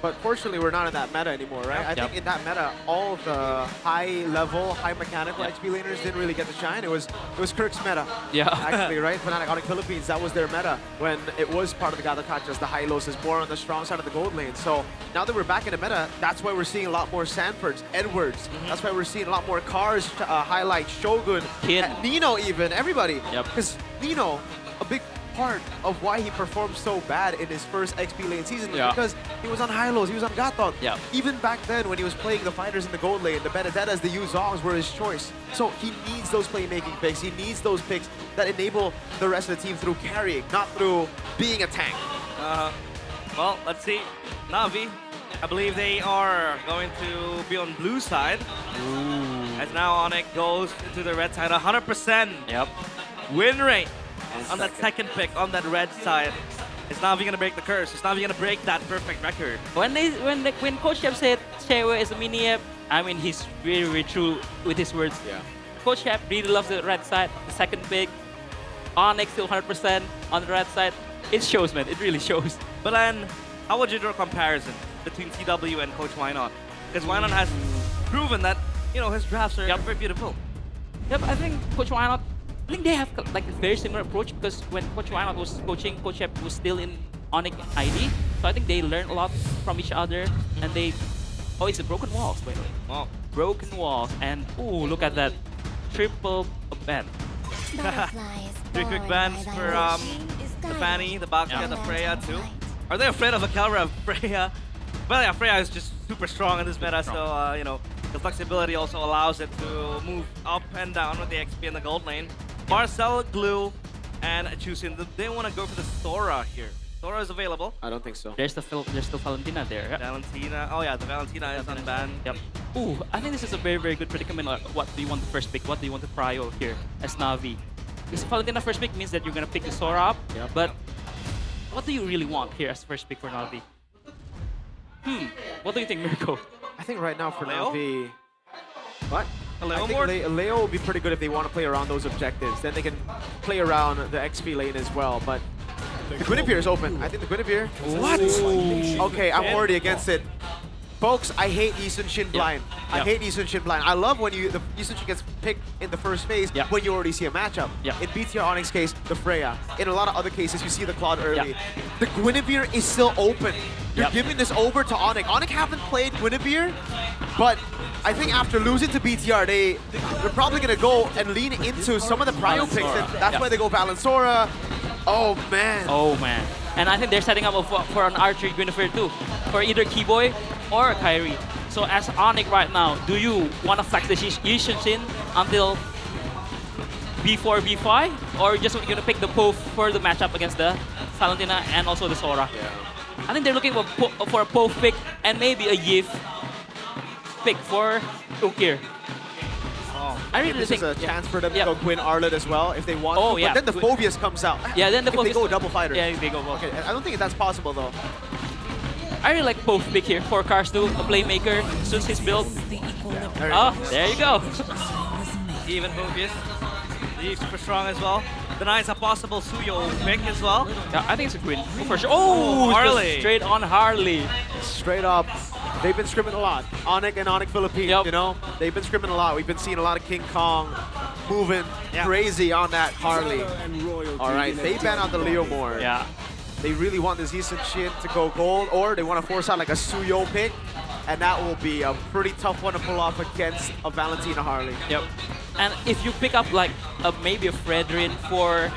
But fortunately, we're not in that meta anymore, right? I think in that meta, all the high-level, high-mechanical XP laners didn't really get to shine. It was Kirk's meta. Actually, right? Fnatic out in Philippines, that was their meta when it was part of the Gato-Kachas. The high-lows is more on the strong side of the gold lane. So now that we're back in the meta, that's why we're seeing a lot more Sanfords, Edwards. That's why we're seeing a lot more Cars highlight, Shogun, Nino even, everybody. Because Nino, a big part of why he performed so bad in his first XP lane season was because he was on high-lows, he was on Gatot. Even back then when he was playing the fighters in the gold lane, the Benedettas, the Yuzongs were his choice. So he needs those playmaking picks, he needs those picks that enable the rest of the team through carrying, not through being a tank. Well, let's see. Na'Vi, I believe they are going to be on blue side. As now Onyx goes into the red side, 100% win rate. On that second pick, on that red side, is Na'Vi gonna break the curse? Is Na'Vi gonna break that perfect record? When Coach Shep said Chewe is a mini-app, I mean he's very true with his words. Coach Shep really loves the red side. The second pick, Onyx still 100% on the red side. It shows, man. It really shows. But then, how would you draw a comparison between TW and Coach Wynot? Because Wynot has proven that, you know, his drafts are very beautiful. Yep, I think Coach Wynot, I think they have like a very similar approach because when Coach Wynot was coaching, Coach Shep was still in Onyx ID. So I think they learned a lot from each other and they... Oh, it's a broken walls, by the way. Oh. Broken walls. And, ooh, look at that. Triple ban. 3 quick bans for the Fanny, the Baxia, the Freya too. Are they afraid of a Calra of Freya? Well, yeah, Freya is just super strong in this meta, so, you know, the flexibility also allows it to move up and down with the XP in the gold lane. Marcel, Glue, and Chusin. They want to go for the Sora here. Sora is available. I don't think so. There's still Valentina there. Yep. Valentina. Oh yeah, the Valentina is unbanned. Yep. Ooh, I think this is a very, very good predicament. What do you want to first pick? What do you want to prio here as Na'Vi? Because Valentina first pick means that you're gonna pick the Sora up. Yep. But what do you really want here as first pick for Na'Vi? What do you think, Mirko? I think right now for Leo? Na'Vi... What? Leo I think Leo will be pretty good if they want to play around those objectives. Then they can play around the XP lane as well. But the Guinevere is open. I think the Guinevere... What? Okay, I'm already against it. Folks, I hate Yi Sun-shin blind. I hate Yi Sun-shin blind. I love when the Yi Sun-shin gets picked in the first phase when you already see a matchup. In BTR Onyx case, the Freya. In a lot of other cases, you see the Claude early. The Guinevere is still open. You're giving this over to Onyx. Onyx haven't played Guinevere, but I think after losing to BTR, they're probably going to go and lean into some of the prio picks. And that's why they go Balansora. Oh, man. Oh, man. And I think they're setting up for an archery Guinevere too, for either Keyboy or Kyrie. So as Onyx right now, do you want to flex the Yi Sun-shin until B4, B5? Or just going to pick the Pove for the matchup against the Valentina and also the Sora? I think they're looking for a Pove pick and maybe a Yif pick for Ukir. I really this think is a chance for them to go Gwyn Arlet as well if they want to. yeah. But then the Phobius comes out. Yeah, then the if they Phobius- go double fighter. Yeah, they go Okay, I don't think that's possible though. I really like Pove pick here for Karstu, a playmaker, suits his build. There you go. Even Mobius. He's super strong as well. Denies a possible Suyo pick as well. Yeah, I think it's a Gwyn for sure. Oh, Harley. Straight on Harley. Straight up. They've been scrimming a lot. Onyx and Onyx Philippines, you know? They've been scrimming a lot. We've been seeing a lot of King Kong moving crazy on that Harley. All right, they ban out the Leo more. Yeah. They really want this Yi Sun-shin to go gold, or they want to force out like a Suyo pick, and that will be a pretty tough one to pull off against a Valentina Harley. Yep. And if you pick up like maybe a Fredrin for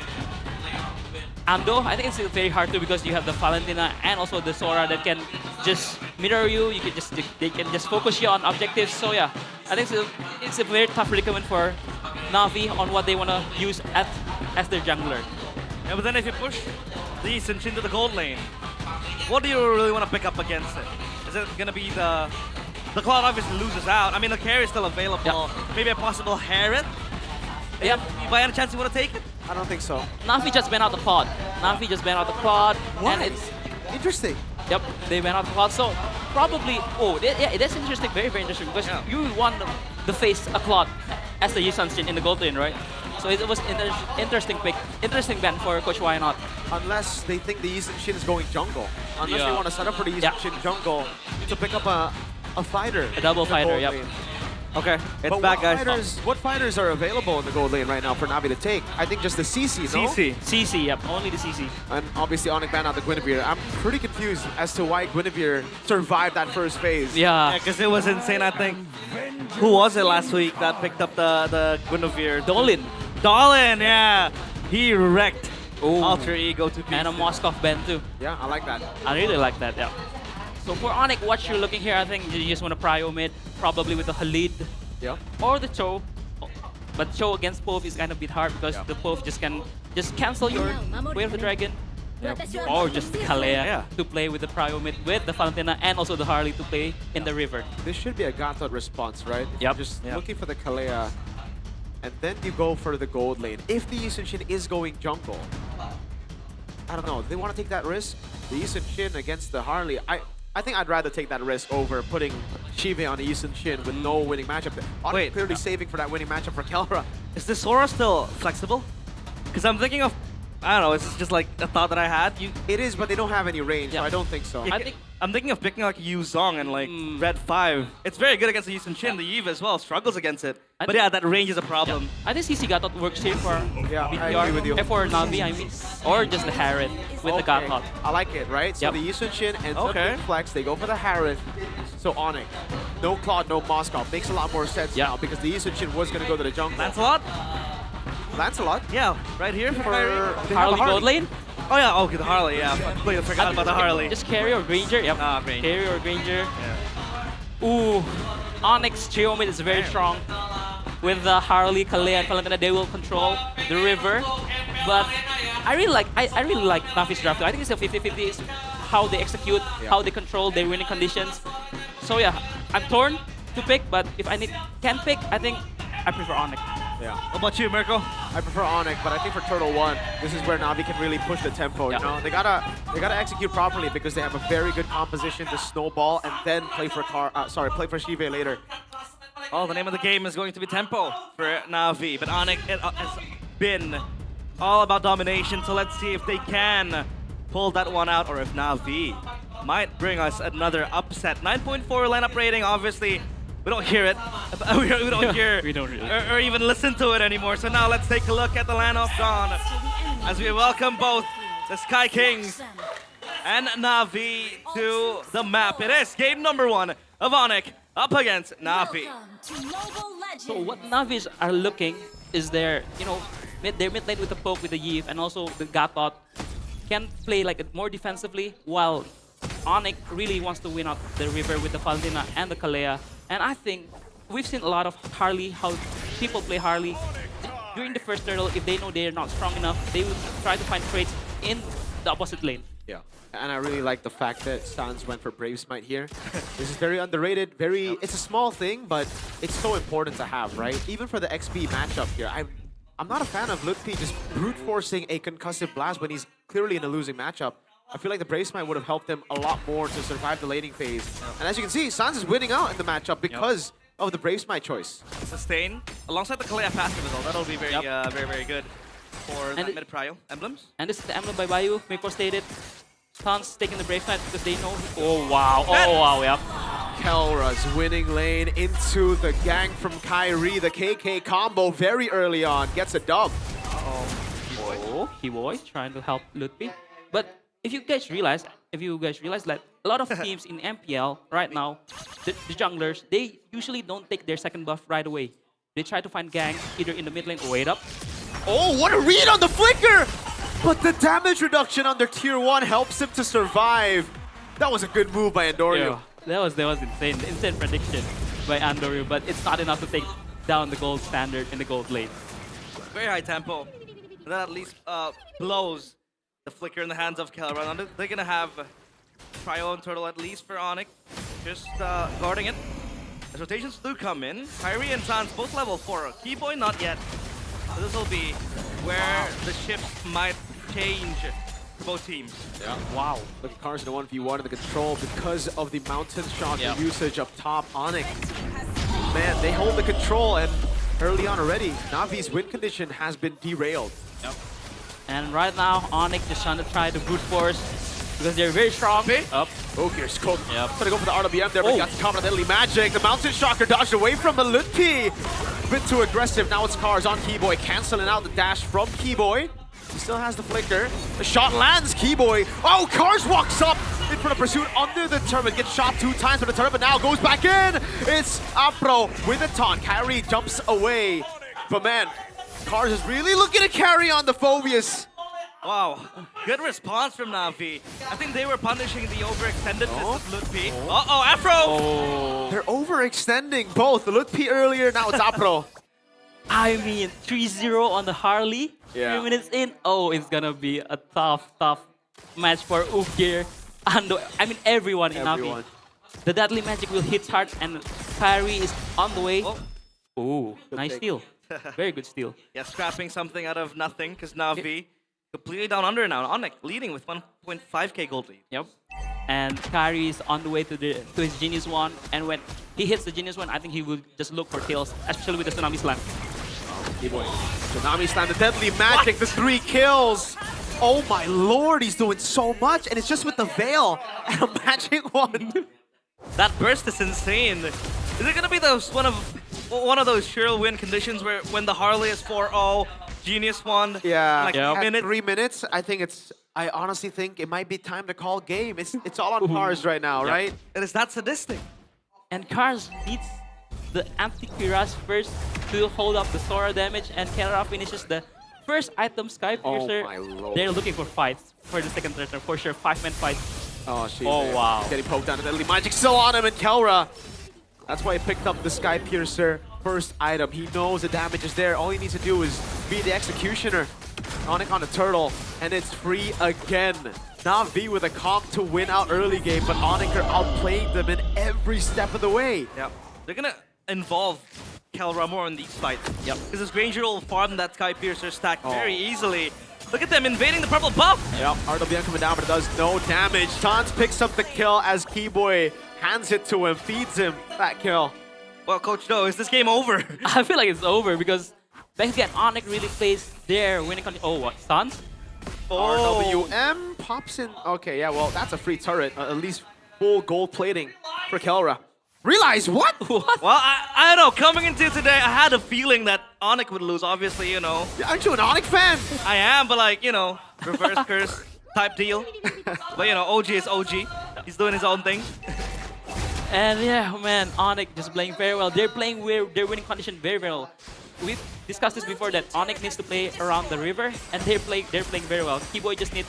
Ando, I think it's very hard to because you have the Valentina and also the Sora that can just mirror you. You can just they can just focus you on objectives. So yeah, I think it's a very tough predicament for Na'Vi on what they want to use as their jungler. Yeah, but then if you push the Yi Sun-shin to the gold lane, what do you really want to pick up against it? Is it going to be the Cloud obviously loses out. I mean, the carry is still available. Maybe a possible Herod? Yep. By any chance you want to take it? I don't think so. Na'Vi just banned out the pod. Na'Vi just banned out the pod. What? And it's interesting. Yep, they banned out the pod. So probably, that's interesting. Very, very interesting because you want to face a Claude as the Yi Sun-shin in the gold lane, right? So it was interesting pick, interesting ban for Coach Why Not. Unless they think the Yi Sun-shin is going jungle. Unless they want to set up for the Yi Sun-shin jungle to pick up a fighter. A double in the fighter, gold yep. lane. Okay, it's But back, guys. what fighters are available in the gold lane right now for Na'Vi to take? I think just the CC, no? CC, yep, only the CC. And obviously Onyx banned out the Guinevere. I'm pretty confused as to why Guinevere survived that first phase. Yeah. Because it was insane, I think. Who was it last week that picked up the Guinevere? Dolin. Dolin, yeah. He wrecked Alter Ego to pieces. And a Moskov ban too. Yeah, I like that. I really like that, yeah. So for Onyx, what you're looking here, I think you just want to prio mid, probably with the Khalid. Yeah. Or the Cho. But Cho against Pove is kind of a bit hard because the Pove just can cancel your Way of the Dragon. Or just Kalea to play with the prio mid with the Valentina and also the Harley to play in the river. This should be a Gatot response, right? Yep. Just looking for the Kalea, and then you go for the gold lane. If the Yi Sun-shin is going jungle, I don't know. Do they want to take that risk? The Yi Sun-shin against the Harley. I think I'd rather take that risk over putting Shive on the Yi Sun-shin with no winning matchup. Onyx clearly saving for that winning matchup for Kelra. Is the Sora still flexible? Because I'm thinking of, I don't know, it's just like a thought that I had. It is, but they don't have any range, so I don't think so. I'm thinking of picking like Yu Zong and like Red 5. It's very good against the Yi Sun-shin. The Eve as well struggles against it. But yeah, that range is a problem. I think CC Gatot works here for I agree with you. For Na'Vi, I mean. Or just the Harrod with the Gatot. I like it, right? So the Yi Sun-shin ends up being flex. They go for the Harrod. So Onyx. No Claude, no Moscow. Makes a lot more sense now because the Yi Sun-shin was going to go to the jungle. Lancelot? Lancelot? Yeah, right here for Harley gold lane? Oh yeah, okay, the Harley, yeah. I forgot about the Harley. Just carry or Granger? Yep. Granger. Carry or Granger. Ooh, Onyx Trio mid is very strong. with the Harley, Kalea, and Valentina, they will control the river. But I really like Navi's draft. I think it's a 50-50. It's how they execute, how they control their winning conditions. So yeah, I'm torn to pick, but if I can pick, I think I prefer Onyx. Yeah. What about you, Mirko? I prefer Onyx, but I think for Turtle 1, this is where Na'Vi can really push the tempo. You know, they gotta execute properly because they have a very good composition to snowball and then play for Shive later. Oh, the name of the game is going to be tempo for Na'Vi, but Onyx has been all about domination. So let's see if they can pull that one out, or if Na'Vi might bring us another upset. 9.4 lineup rating, obviously. We don't hear it. We don't hear we don't really. or even listen to it anymore. So now let's take a look at the Land of Dawn as we welcome both the Sky Kings and Na'Vi to the map. It is game number 1 of Onyx up against Na'Vi. So what Na'Vis are looking is their, their mid lane with the poke, with the Yve, and also the Gatot can play like more defensively, while Onyx really wants to win out the river with the Valentina and the Kalea. And I think we've seen a lot of Harley, how people play Harley. During the first turtle, if they know they're not strong enough, they will try to find trades in the opposite lane. Yeah, and I really like the fact that Sans went for Brave Smite here. This is very underrated, it's a small thing, but it's so important to have, right? Even for the XP matchup here, I'm not a fan of Lutfi just brute forcing a concussive blast when he's clearly in a losing matchup. I feel like the Brave Smite would have helped him a lot more to survive the laning phase. And as you can see, Sans is winning out in the matchup because of the Brave Smite choice. Sustain alongside the Kalea passive as well. That'll be very, very good for the mid-prio emblems. And this is the emblem by Bayu. Mirko stated, Sans taking the Brave Smite because they know. Oh wow, yep. Kelra's winning lane into the gang from Kyrie. The KK combo very early on gets a dub. Keyboy trying to help Lutfi. But if you guys realize that a lot of teams in MPL right now, the junglers, they usually don't take their second buff right away. They try to find ganks either in the mid lane or wait up. Oh, what a read on the flicker! But the damage reduction on their tier 1 helps him to survive. That was a good move by Andoryu. Yeah, that was insane prediction by Andoryu, but it's not enough to take down the gold standard in the gold lane. Very high tempo. That at least blows the flicker in the hands of Kelra. They're gonna have Cryo and Turtle at least for Onyx, just guarding it. As rotations do come in, Kyrie and Sans both level 4. Keyboy not yet. So this will be where the shifts might change for both teams. Yeah. Wow. Look at Cars in the 1v1 in the control because of the mountain shock usage up top. Onyx, man, they hold the control, and early on already, Navi's win condition has been derailed. Yep. And right now, Onyx is trying to try to brute force because they're very strong. Up. Oh, here's Cook. Yep. Gonna go for the RWM there, but he got the counter deadly magic. The Mountain Shocker dodged away from the Lutfi. A bit too aggressive. Now it's Cars on Keyboy, canceling out the dash from Keyboy. He still has the flicker. The shot lands, Keyboy. Oh, Cars walks up in front of pursuit under the turret. Gets shot 2 times for the turret, but now goes back in. It's Afro with a taunt. Kyrie jumps away. But man, Cars is really looking to carry on the Phobius. Wow, good response from Na'Vi. I think they were punishing the overextendedness of Lutfi. Uh-oh, Afro! They're overextending both. Lutfi earlier, now it's Afro. I mean, 3-0 on the Harley. 3 minutes in. Oh, it's gonna be a tough match for Ufgir. And I mean, everyone in Na'Vi. The Deadly Magic will hit hard, and Kyrie is on the way. Oh, nice steal. Very good steal. Yeah, scrapping something out of nothing, because Na'Vi completely down under now. Onyx leading with 1.5k gold lead. Yep. And Kyrie is on the way to his Genius One, and when he hits the Genius One, I think he will just look for kills, especially with the Tsunami Slam. Tsunami Slam, the Deadly Magic, the 3 kills. Oh my lord, he's doing so much, and it's just with the Veil and a Magic One. That burst is insane. Is it gonna be one of those sure win conditions where when the Harley is 4-0, Genius One? Yeah, like at 3 minutes, I honestly think it might be time to call game. It's all on Cars right now, right? It is that sadistic. And Cars needs the anti-Cuirass first to hold up the Sora damage, and Kelra finishes the first item, Sky Piercer. Oh my lord. They're looking for fights for the second turn, for sure. 5-man fight. Oh, wow. Getting poked down. The Deadly Magic still on him, and Kelra. That's why he picked up the Sky Piercer. first item. He knows the damage is there. All he needs to do is be the executioner. Onyx on the turtle, and it's free again. Na'Vi with a comp to win out early game, but Onyx are outplaying them in every step of the way. Yeah, they're gonna involve Kelra more in these fights. Yep. Because this Granger will farm that Sky Piercer stack very easily. Look at them invading the purple buff. Yep, RWM coming down, but it does no damage. Sans picks up the kill as Keyboy hands it to him, feeds him that kill. Well, Coach Do, is this game over? I feel like it's over because back again, Onyx really plays their winning condition. Oh, what? Stuns? RWM pops in. Okay, yeah, well, that's a free turret. At least full gold plating for Kelra. Realize what? What? Well, I don't know. Coming into today, I had a feeling that Onyx would lose, obviously, you know. Aren't you an Onyx fan? I am, but like, you know, reverse curse type deal. But you know, OG is OG. He's doing his own thing. And yeah, man, Onyx just playing very well. They're playing their winning condition very well. We've discussed this before that Onyx needs to play around the river, and they're playing very well. Keyboy just needs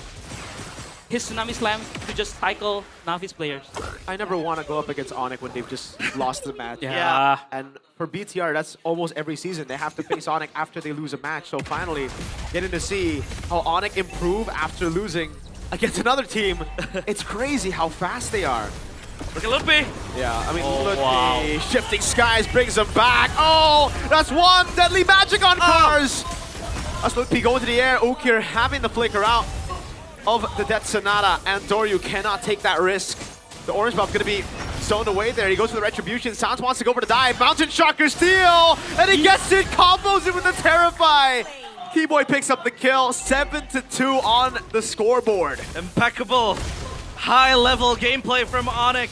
his Tsunami Slam to just cycle Navi's players. I never want to go up against Onyx when they've just lost the match. Yeah. And for BTR, that's almost every season. They have to face Onyx after they lose a match. So finally, getting to see how Onyx improve after losing against another team. It's crazy how fast they are. Look at Lupi. Yeah, I mean, Oh, Lupi, wow. Shifting Skies brings him back. Oh, that's one deadly magic on cars. That's Lupi going to the air. Ukir having the flicker out of the Death Sonata, and Doryu cannot take that risk. The orange buff going to be zoned away there. He goes for the Retribution. Sounds wants to go for the dive. Mountain Shocker steal, and he gets it. Combos it with the Terrify. Keyboy picks up the kill. 7-2 on the scoreboard. Impeccable. High-level gameplay from Onyx.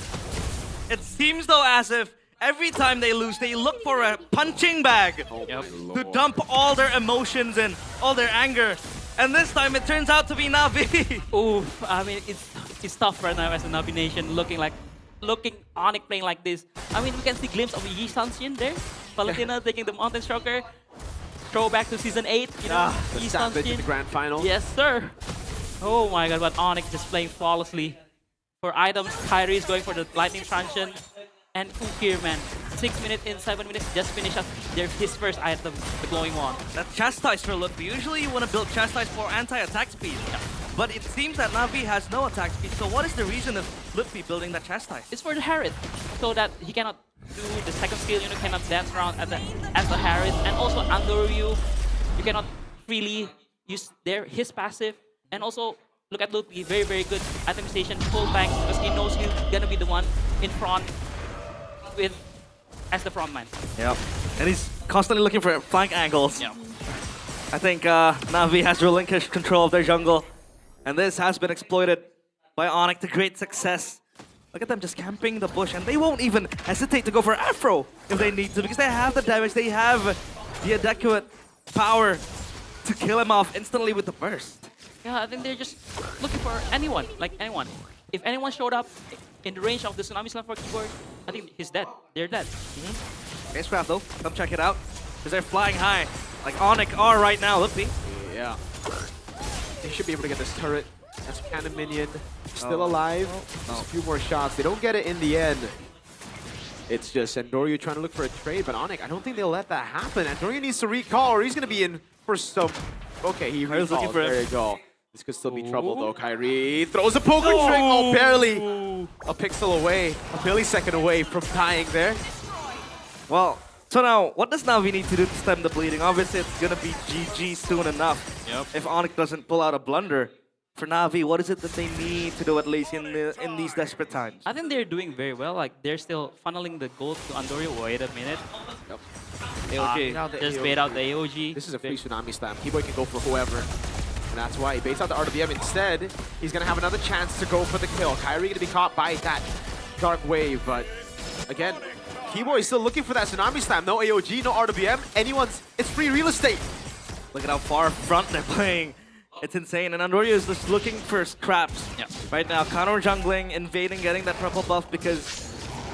It seems though as if every time they lose, they look for a punching bag to dump all their emotions in, all their anger. And this time it turns out to be Na'Vi. Oof, I mean, it's tough right now as a Na'Vi Nation looking Onyx playing like this. I mean, we can see a glimpse of Yi Sanshin there. Valentina taking the Mountain Stroker. Throw back to Season 8, you know, The Yi Savage in Sanshin. the grand final. Yes, sir. Oh my god, but Onyx just playing flawlessly. For items, Kyrie is going for the Lightning Truncheon. And Ukir, man, 6 minutes in 7 minutes, just finished up his first item, the Glowing Wand. That's Chastise for Lupi. Usually you want to build Chastise for anti-attack speed. But it seems that Na'Vi has no attack speed. So what is the reason of Lupi building that Chastise? It's for the Harriet, so that he cannot do the second skill, you know, cannot dance around as the Harriet. And also Andoryu, you cannot freely use his passive. And also, look at Lupi, very, very good itemization, full bank, because he knows he's gonna be the one in front as the front man. Yep. And he's constantly looking for flank angles. Yeah. I think Na'Vi has relinquished control of their jungle. And this has been exploited by Onyx to great success. Look at them just camping the bush, and they won't even hesitate to go for Afro if they need to, because they have the damage, they have the adequate power to kill him off instantly with the burst. Yeah, I think they're just looking for anyone, like anyone. If anyone showed up in the range of the Tsunami Slam for Keyboard, I think he's dead. They're dead. Spacecraft though, come check it out, because they're flying high, like Onyx are right now, Lupi. Yeah. They should be able to get this turret. That's Cannon Minion. Still alive. Just a few more shots. They don't get it in the end. It's just Andoryu trying to look for a trade, but Onyx, I don't think they'll let that happen. Andoryu needs to recall, or he's going to be in for some... Okay, he recalls. looking for him. There you go. This could still be trouble, though. Kyrie throws a poker trick. Oh, barely. A pixel away. A millisecond away from dying there. Well, so now, what does Na'Vi need to do to stem the bleeding? Obviously, it's going to be GG soon enough. If Onyx doesn't pull out a blunder. For Na'Vi, what is it that they need to do at least in these desperate times? I think they're doing very well. Like, they're still funneling the gold to Andoryu. Wait a minute. Yep. AOG. Just bait out the AOG. This is a free Tsunami Slam. Keyboy can go for whoever. And that's why he baits out the RWM. Instead, he's going to have another chance to go for the kill. Kyrie going to be caught by that Dark Wave. But again, Keyboy is still looking for that Tsunami Slam. No AOG, no RWM. It's free real estate. Look at how far front they're playing. It's insane, and Andoryu is just looking for scraps right now. Counter jungling, invading, getting that purple buff because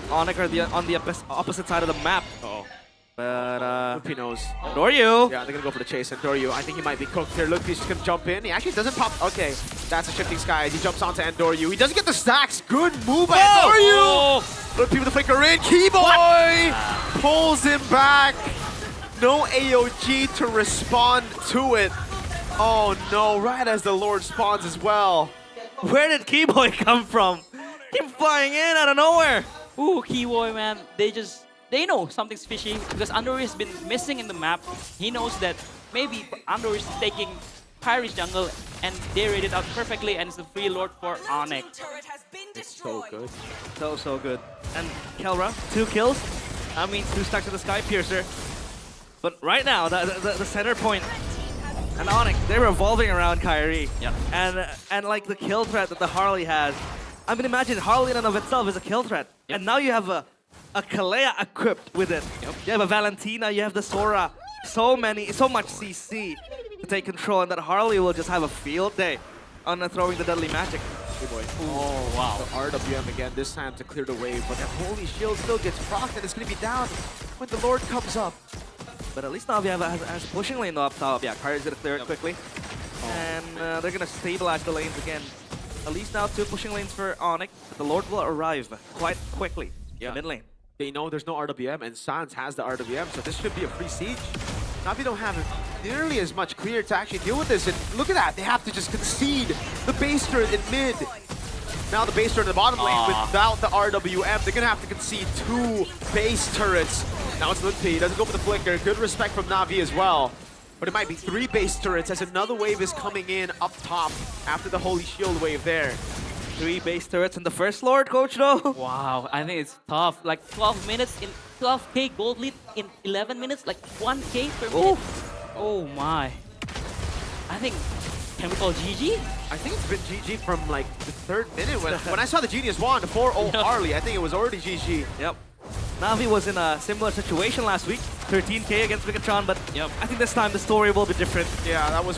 Onyx are on the opposite side of the map. But Lupi knows. Andoryu! Yeah, they're gonna go for the chase. Andoryu, I think he might be cooked here. Lupi's just gonna jump in. He actually doesn't pop. Okay, that's a Shifting Skies. He jumps onto Andoryu. He doesn't get the stacks. Good move by Andoryu! Lupi with the flicker in. Keyboy pulls him back. No AOG to respond to it. Oh no, right as the Lord spawns as well. Where did Keyboy come from? Came flying in out of nowhere. Ooh, Keyboy, man. They know something's fishy because Andor has been missing in the map. He knows that maybe Andor is taking Kyrie's jungle and they read it out perfectly and it's the free lord for Onyx. It's so good. So good. And Kelra, 2 kills. That means 2 stacks of the Sky Piercer. But right now, the center point and Onyx, they're revolving around Kyrie. Yep. And like the kill threat that the Harley has. I mean, imagine Harley in and of itself is a kill threat. Yep. And now you have a Kalea equipped with it. Yep. You have a Valentina, you have the Sora. So much CC to take control, and that Harley will just have a field day on throwing the deadly magic. Hey boy. Oh, wow. The RWM again, this time to clear the wave, but that Holy Shield still gets procced and it's going to be down when the Lord comes up. But at least Navi has a pushing lane up top. Yeah, Kyrie's going to clear it quickly. And they're going to stabilize the lanes again. At least now 2 pushing lanes for Onyx. But the Lord will arrive quite quickly in the mid lane. They know there's no RWM and Sans has the RWM, so this should be a free siege. Navi don't have nearly as much clear to actually deal with this, and look at that, they have to just concede the base turret in mid. Now the base turret in the bottom lane without the RWM, they're gonna have to concede 2 base turrets. Now it's Lutpi, doesn't go for the flicker, good respect from Navi as well. But it might be 3 base turrets as another wave is coming in up top after the Holy Shield wave there. 3 base turrets in the first Lord, Coach No. Wow, I think it's tough. Like 12 minutes in 12k gold lead in 11 minutes, like 1k per minute. Oh my. I think, can we call GG? I think it's been GG from like the 3rd minute. When I saw the Genius Wand, the 4-0 Harley, I think it was already GG. Yep. Navi was in a similar situation last week, 13k against Bigatron, but I think this time the story will be different. Yeah, that was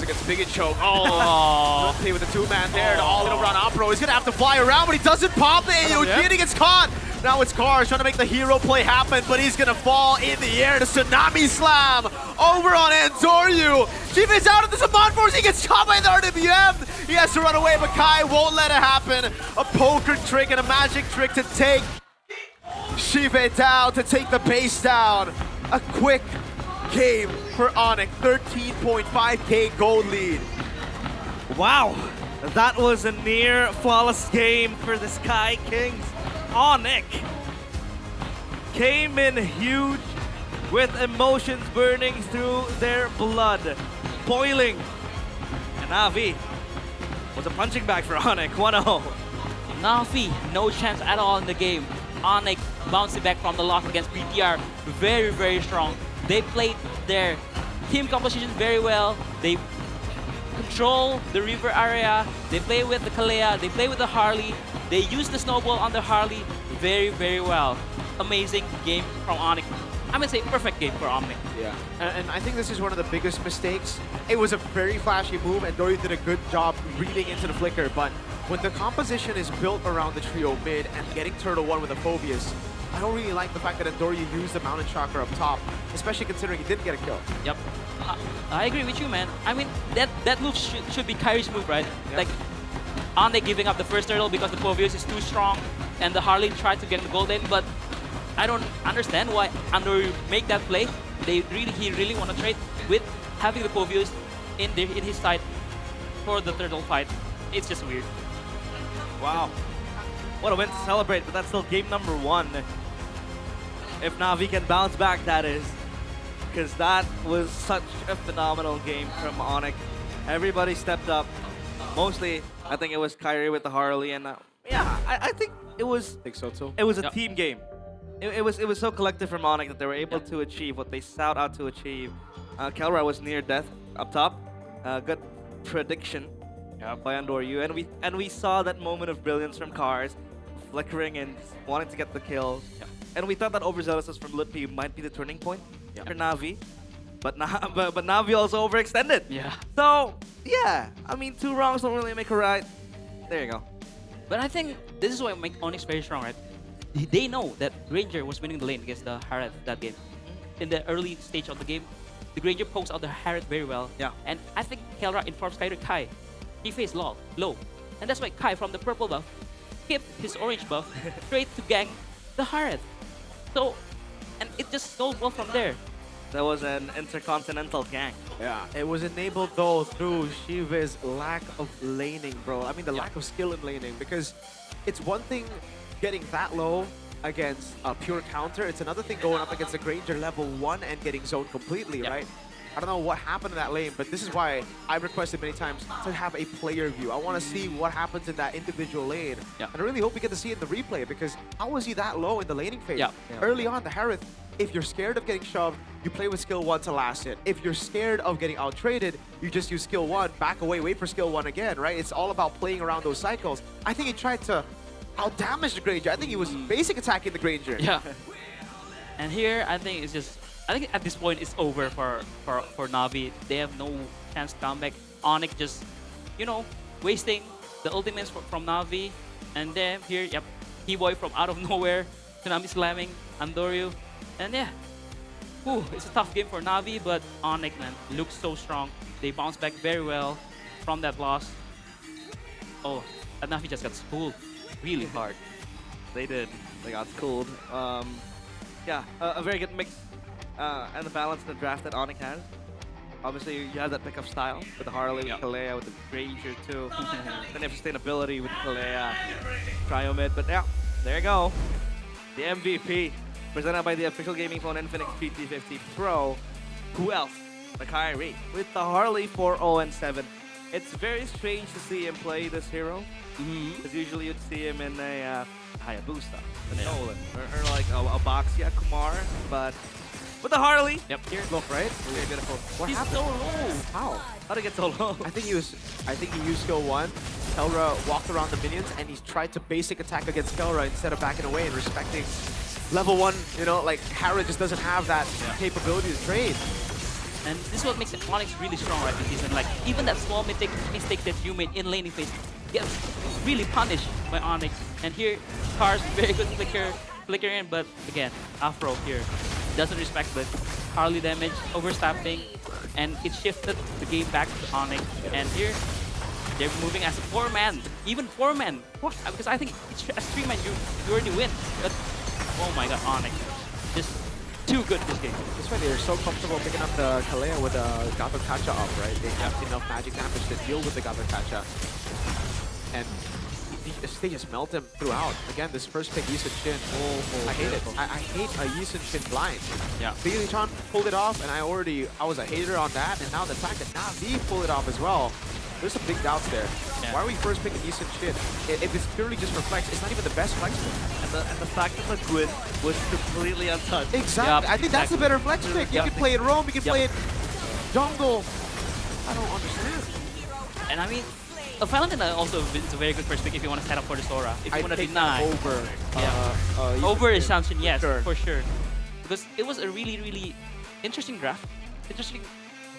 against Bigot Choke. Oh, Lutpi with the 2-man there to all in around Opro. He's gonna have to fly around, but he doesn't pop the AOG and he gets caught. Now it's Cars trying to make the hero play happen, but he's gonna fall in the air. The Tsunami Slam over on Andoryu. Chief out of the Saman Force. He gets caught by the RWM. He has to run away, but Kai won't let it happen. A poker trick and a magic trick to take Shive down, to take the base down. A quick game for Onyx. 13.5k gold lead. Wow, that was a near flawless game for the Sky Kings. Onyx came in huge with emotions burning through their blood, boiling. And Navi was a punching bag for Onyx, 1-0. Navi, no chance at all in the game. Onyx bouncing back from the loss against BTR, very, very strong. They played their team composition very well. They control the river area. They play with the Kalea. They play with the Harley. They use the snowball on the Harley very, very well. Amazing game from Onyx. I'm gonna say perfect game for Onyx. Yeah, and I think this is one of the biggest mistakes. It was a very flashy move, and Dory did a good job reading into the flicker, but when the composition is built around the trio mid and getting Turtle 1 with a Phobius, I don't really like the fact that Andoryu used the Mountain Chakra up top, especially considering he didn't get a kill. Yep. I agree with you, man. I mean, that move should be Kyrie's move, right? Yep. Like, Onyx giving up the first turtle because the Phobius is too strong, and the Harley tried to get in the gold lane, but I don't understand why Andoryu make that play. He really want to trade with having the Phobius in his side for the turtle fight. It's just weird. Wow. What a win to celebrate, but that's still game number 1. If Navi can bounce back, that is. Because that was such a phenomenal game from Onyx. Everybody stepped up. Mostly, I think it was Kyrie with the Harley, and yeah, I think it was. I think so too. It was a team game. It was so collective from Onyx that they were able to achieve what they set out to achieve. Kelra was near death up top. Good prediction by Andoryu, and we saw that moment of brilliance from Cars, flickering and wanting to get the kills. And we thought that overzealousness from Lutpi might be the turning point for Navi, but Navi also overextended. Yeah. So yeah, I mean, 2 wrongs don't really make a right. There you go. But I think this is what makes Onyx very strong, right? They know that Granger was winning the lane against the Harriet that game. In the early stage of the game, the Granger pokes out the Harriet very well. Yeah. And I think Kelra informs Kai. He faced low. And that's why Kai from the purple buff skipped his orange buff straight to gang the Harriet. So and it just snowballed from there. That was an intercontinental gank. Yeah, it was enabled though through Shiva's lack of laning, bro. I mean, the lack of skill in laning, because it's one thing getting that low against a pure counter. It's another thing going up against a Granger level 1 and getting zoned completely, right? I don't know what happened in that lane, but this is why I've requested many times to have a player view. I want to see what happens in that individual lane. And I really hope we get to see it in the replay, because how was he that low in the laning phase? Early on, the Harith, if you're scared of getting shoved, you play with skill 1 to last hit. If you're scared of getting out-traded, you just use skill 1, back away, wait for skill 1 again, right? It's all about playing around those cycles. I think he tried to out-damage the Granger. I think he was basic attacking the Granger. Yeah. And here, I think at this point it's over for Na'Vi. They have no chance to come back. Onyx just, you know, wasting the ultimates from Na'Vi. And then here, yep, Keyboy from out of nowhere, Tsunami slamming Andoryu. And yeah, whew, it's a tough game for Na'Vi, but Onyx, man, looks so strong. They bounce back very well from that loss. Oh, and Na'Vi just got schooled really hard. They did. They got schooled. Yeah, a very good mix and the balance in the draft that Onyx has. Obviously, you have that pickup style with the Harley, with Kalea, with the Granger too. Then you have sustainability with Kalea, Cryo mid. But yeah, there you go. The MVP, presented by the official gaming phone Infinix GT50 Pro. Who else? The Kyrie with the Harley 4-0-7. It's very strange to see him play this hero, because usually you'd see him in a Hayabusa, a Nolan, or like a Boxia Kumar, but with the Harley. Yep. Here, look, right? Very beautiful. What He's happened? so low. How? How'd it get so low? I think he used skill 1. Kelra walked around the minions and he's tried to basic attack against Kelra instead of backing away and respecting level 1. You know, like Hara just doesn't have that capability to trade. And this is what makes Onyx really strong right this season. Like, even that small mistake that you made in laning phase gets really punished by Onyx. And here, Cars, very good flicker in, but again, Afro here doesn't respect the Harley damage, overstepping, and it shifted the game back to Onyx. And here, they're moving as a 4-man, even 4-man. Because I think as 3-man, you already win. But, oh my god, Onyx. Just too good this game. That's why they're so comfortable picking up the Kalea with the Gato Kacha up, right? They have enough magic damage to deal with the Gato Kacha. And they just melt him throughout. Again, this first pick, Yisun Shin. I hate it. I hate a Yisun Shin blind. Yeah. Chan pulled it off, and I was a hater on that. And now the fact that Na'Vi pulled it off as well, there's some big doubts there. Yeah. Why are we first picking Yisun Shin? If it's purely just for flex, it's not even the best flex pick. And the fact that the Gwyn was completely untouched. Exactly. I think that's a better flex pick. You can play it roam, you can play it jungle. I don't understand. And I mean, Valentine also is a very good first pick if you want to set up for the Sora. If you want to deny. Over. Over Assumption, yes, for sure. Because it was a really, really interesting draft. Interesting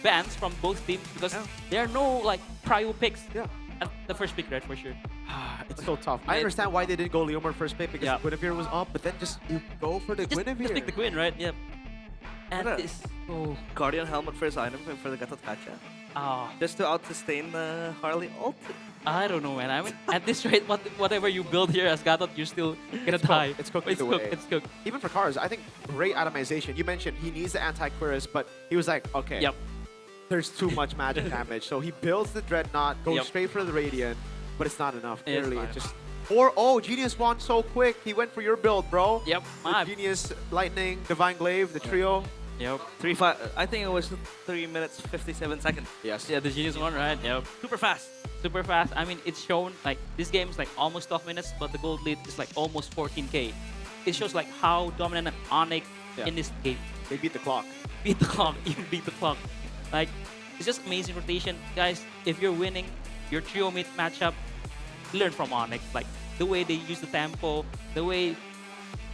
bans from both teams, because there are no like prio picks at the first pick, right? For sure. It's so tough. I understand why they didn't go Leomar first pick, because Guinevere was up, but then you go for the Guinevere. Just pick the Gwyn, right? Yep. And this. Guardian Helmet first item for the Gatot Kacha. Just to out-sustain the Harley ult. I don't know, man. I mean, at this rate, whatever you build here as Gatot, you're still gonna die. It's cooked either way. It's cooked. Even for Cars, I think great atomization. You mentioned he needs the anti-Quirus, but he was like, okay, there's too much magic damage. So he builds the Dreadnought, goes straight for the Radiant, but it's not enough. Clearly, it just... Genius won so quick. He went for your build, bro. Yep. Genius, Lightning, Divine Glaive, the trio. Yep. 3-5. I think it was 3 minutes 57 seconds. Yes. Yeah, the Genius one, right? Yep. Super fast. Super fast. I mean, it's shown like this game is like almost 12 minutes, but the gold lead is like almost 14k. It shows like how dominant Onyx in this game. They beat the clock. Beat the clock. Even beat the clock. Like, it's just amazing rotation, guys. If you're winning your trio mid matchup, learn from Onyx. Like the way they use the tempo, the way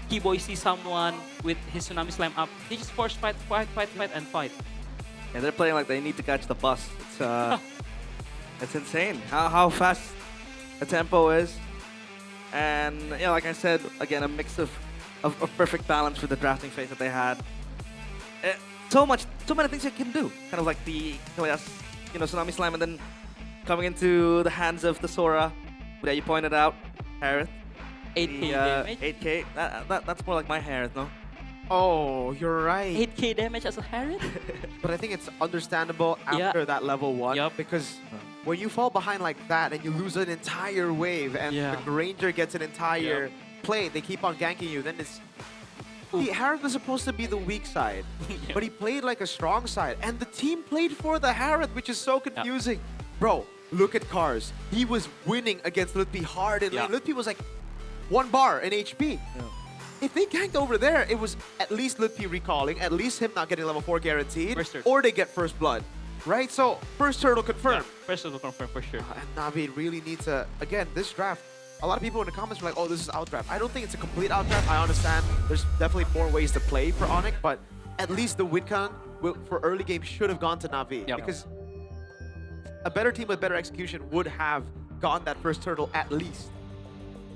Keyboy sees someone with his Tsunami Slam up, they just force fight, and fight. And they're playing like they need to catch the bus. It's it's insane how fast the tempo is. And yeah, like I said, again, a mix of perfect balance with the drafting phase that they had. So many things you can do. Kind of like the Tsunami Slam, and then coming into the hands of the Sora. Yeah, you pointed out, Harith. 8k damage. 8k. That's more like my Harith, no? Oh, you're right. 8k damage as a Harriet? But I think it's understandable after that level 1 because when you fall behind like that and you lose an entire wave and the Granger gets an entire play, they keep on ganking you, then it's... See, Harriet was supposed to be the weak side, but he played like a strong side. And the team played for the Harriet, which is so confusing. Bro, look at Cars. He was winning against Lutpi hard in lane. Lutpi was like 1 bar in HP. If they ganked over there, it was at least Lutpi recalling, at least him not getting level 4 guaranteed, or they get first blood, right? So, first turtle confirmed. First turtle confirmed for sure. And Navi really needs to, again, this draft, a lot of people in the comments were like, oh, this is out draft. I don't think it's a complete out draft. I understand there's definitely more ways to play for Onyx, but at least the win count for early game should have gone to Navi. Because a better team with better execution would have gotten that first turtle at least.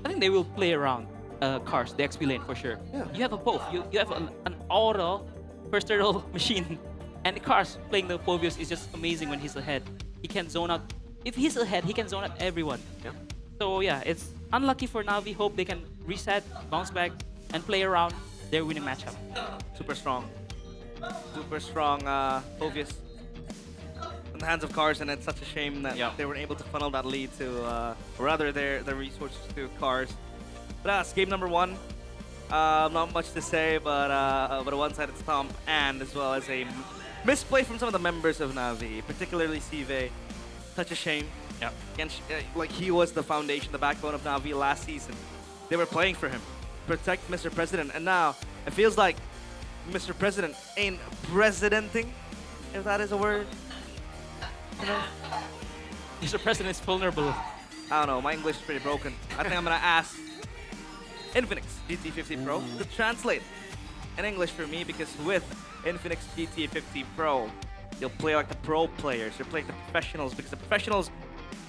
I think they will play around Cars, the XP lane for sure. You have a both. You have an auto first turtle machine, and Cars playing the Povius is just amazing when he's ahead. He can zone out. If he's ahead, he can zone out everyone. So yeah, it's unlucky for Navi. Hope they can reset, bounce back, and play around their winning matchup. Super strong. Super strong Povius in the hands of Cars, and it's such a shame that they weren't able to funnel that lead to, or rather their resources to Cars. But that's game number 1. Not much to say, but a one-sided stomp, and as well as a misplay from some of the members of Navi, particularly Sive. Such a shame. Like, he was the foundation, the backbone of Navi last season. They were playing for him. Protect Mr. President, and now it feels like Mr. President ain't presidenting, if that is a word. You know? Mr. President is vulnerable. I don't know, my English is pretty broken. I think I'm gonna ask Infinix GT50 Pro to translate in English for me, because with Infinix GT50 Pro, you'll play like the pro players, you'll play like the professionals, because the professionals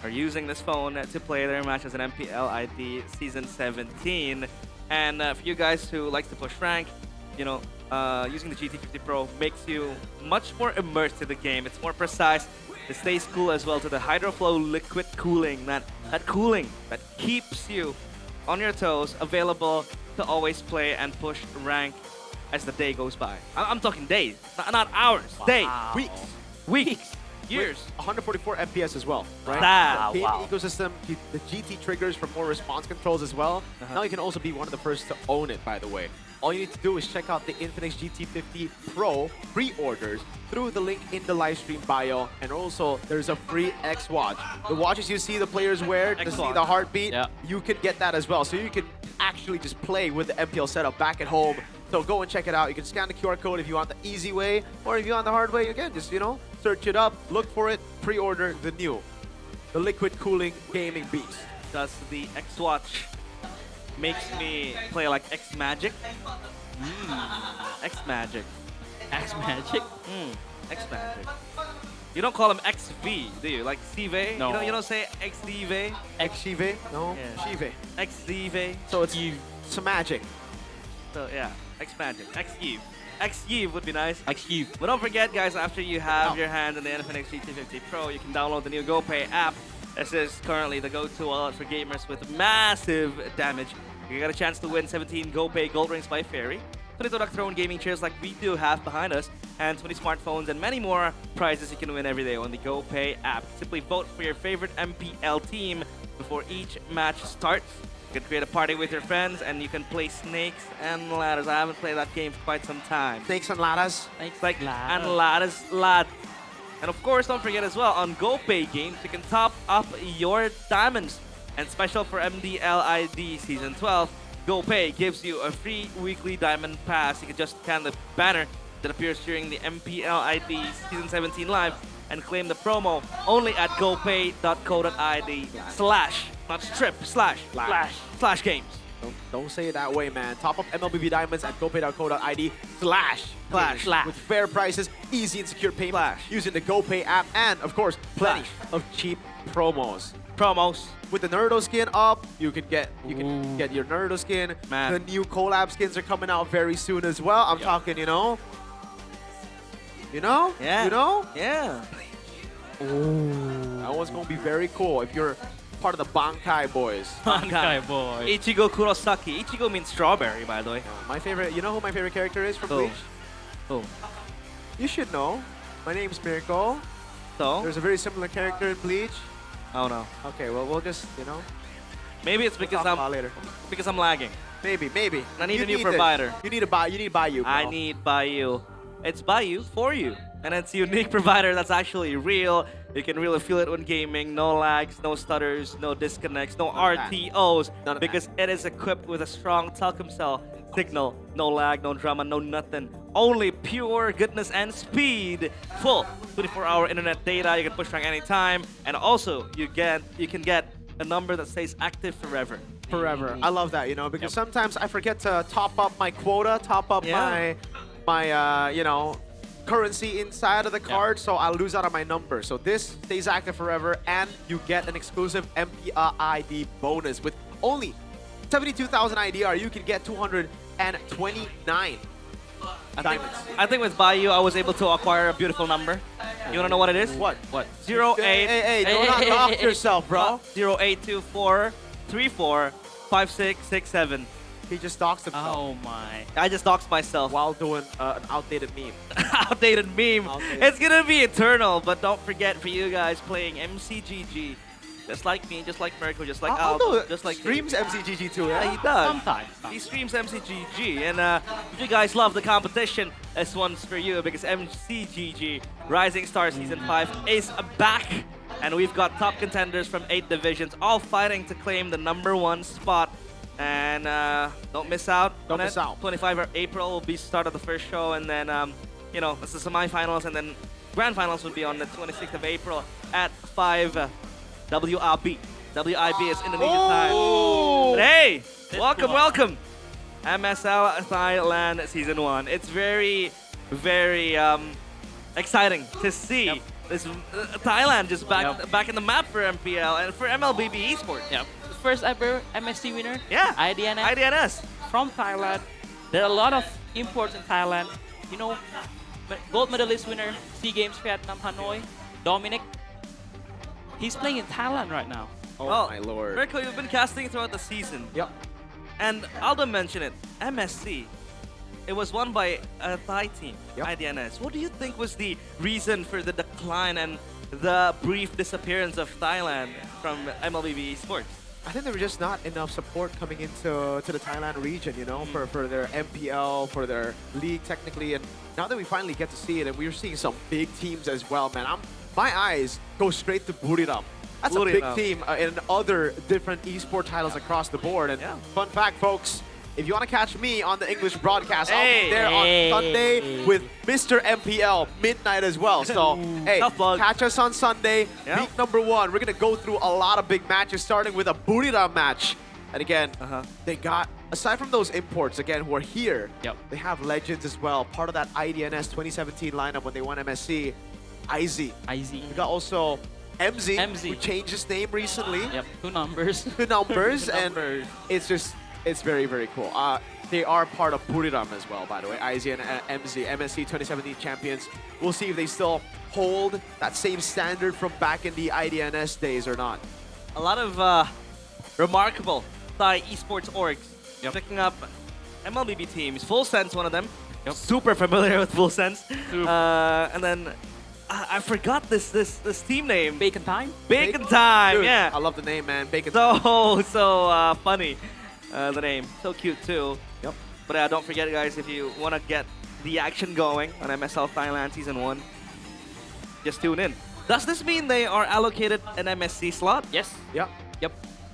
are using this phone to play their matches in MPL ID Season 17. And for you guys who likes to push rank, you know, using the GT50 Pro makes you much more immersed in the game. It's more precise. It stays cool as well to the Hydroflow liquid cooling, that cooling that keeps you on your toes, available to always play and push rank as the day goes by. I'm talking days, not hours, days, weeks, years. With 144 FPS as well, right? The ecosystem, the GT triggers for more response controls as well. Now you can also be one of the first to own it, by the way. All you need to do is check out the Infinix GT50 Pro pre-orders through the link in the live stream bio. And also, there's a free X watch. The watches you see the players wear to see the heartbeat, you can get that as well. So you can actually just play with the MPL setup back at home. So go and check it out. You can scan the QR code if you want the easy way, or if you want the hard way, again, just, you know, search it up, look for it, pre-order the liquid cooling gaming beast. Does the X watch makes me play like X Magic? X Magic. X Magic? X Magic. You don't call him XV, do you? Like Sive? No. You don't say XDV? X-Shive? No, Shive. XDV. So it's magic. So yeah, X Magic. X-Eve. X-Eve would be nice. X-Eve. But don't forget, guys, after you have your hand in the Infinix GT50 Pro, you can download the new GoPay app. This is currently the go-to wallet for gamers with massive damage. You got a chance to win 17 GoPay Gold Rings by Fairy, 22 Throne gaming chairs like we do have behind us, and 20 smartphones and many more prizes you can win every day on the GoPay app. Simply vote for your favorite MPL team before each match starts. You can create a party with your friends, and you can play Snakes and Ladders. I haven't played that game for quite some time. Snakes and Ladders? Snakes and Ladders, lad. And of course, don't forget as well, on GoPay games, you can top up your diamonds. And special for MDL ID Season 12, GoPay gives you a free weekly diamond pass. You can just scan the banner that appears during the MPL ID Season 17 live and claim the promo only at gopay.co.id /not strip/games. Don't say it that way, man. Top up MLBB diamonds at gopay.co.id /. With fair prices, easy and secure payment using the GoPay app, and of course, plenty of cheap promos. With the Nerdo skin up, you can get your Nerdo skin. The new collab skins are coming out very soon as well. I'm talking, you know. Yeah. You know? Yeah. That one's gonna be very cool. If you're part of the Bankai boys. Bankai boy. Ichigo Kurosaki. Ichigo means strawberry, by the way. My favorite, you know who my favorite character is from Bleach? Oh. You should know. My name's Miracle. So? There's a very similar character in Bleach. Oh no. Okay, well we'll just, you know. Maybe it's because I'm lagging. Maybe. I need a new provider. You need to buy you. I need Bayou. It's Bayou for you. And it's a unique provider that's actually real. You can really feel it when gaming. No lags, no stutters, no disconnects, no RTOs. Because it is equipped with a strong Telkomsel signal. No lag, no drama, no nothing. Only pure goodness and speed. Full 24-hour internet data. You can push rank anytime. And also, you can get a number that stays active forever. Forever. I love that, you know, because sometimes I forget to top up my quota, top up my you know, currency inside of the card, so I'll lose out on my number. So this stays active forever, and you get an exclusive MPL ID bonus with only 72,000 IDR. You can get 229 diamonds. I think with Bayou, I was able to acquire a beautiful number. You wanna know what it is? What? 08. Hey, do not knock yourself, bro. 0824345667. He just doxed himself. Oh my. I just doxed myself. While doing an outdated meme. Outdated meme. It's gonna be eternal, but don't forget for you guys playing MCGG. Just like me, just like Miracle, just like Aldo, just like streams MCGG too, yeah, he does. Sometimes. He streams MCGG, and if you guys love the competition, this one's for you because MCGG Rising Star Season 5 is back, and we've got top contenders from 8 divisions, all fighting to claim the #1 spot. And don't miss out. Don't miss out. 25 April will be start of the first show, and then you know, this is the semifinals, and then grand finals will be on the 26th of April at 5 WIB. WIB is Indonesian time. But hey, welcome. MSL Thailand Season 1. It's very, very exciting to see this Thailand just back in the map for MPL and for MLBB Esports. Yep. First ever MSC winner. Yeah. IDNS. From Thailand. There are a lot of imports in Thailand. You know, gold medalist winner, SEA Games Vietnam Hanoi, Dominic. He's playing in Thailand right now. Oh my lord. Miracle, you've been casting throughout the season. Yep. And Aldo mentioned it, MSC. It was won by a Thai team, IDNS. What do you think was the reason for the decline and the brief disappearance of Thailand from MLBB Esports? I think there was just not enough support coming into the Thailand region, you know, for their MPL, for their league technically. And now that we finally get to see it, and we're seeing some big teams as well, man. My eyes go straight to Buriram. That's a big team in other different esport titles across the board. And fun fact, folks, if you want to catch me on the English broadcast, I'll be there on Sunday with Mr. MPL midnight as well. So, hey, catch us on Sunday, week #1. We're going to go through a lot of big matches, starting with a Buriram match. And again, they got, aside from those imports, again, who are here, they have legends as well. Part of that IDNS 2017 lineup when they won MSC. IZ. We got also MZ, who changed his name recently. Yep, 2 numbers. 2 numbers, and it's very, very cool. They are part of Buriram as well, by the way. IZ and MZ, MSC 2017 champions. We'll see if they still hold that same standard from back in the IDNS days or not. A lot of remarkable Thai esports orgs picking up MLBB teams. Full Sense, one of them. Super familiar with Full Sense. And then I forgot this team name. Bacon Time? Bacon Time, Dude, yeah. I love the name, man. Bacon Time. So funny, the name. So cute, too. Yep. But don't forget, guys, if you want to get the action going on MSL Thailand Season 1, just tune in. Does this mean they are allocated an MSC slot? Yes. Yep.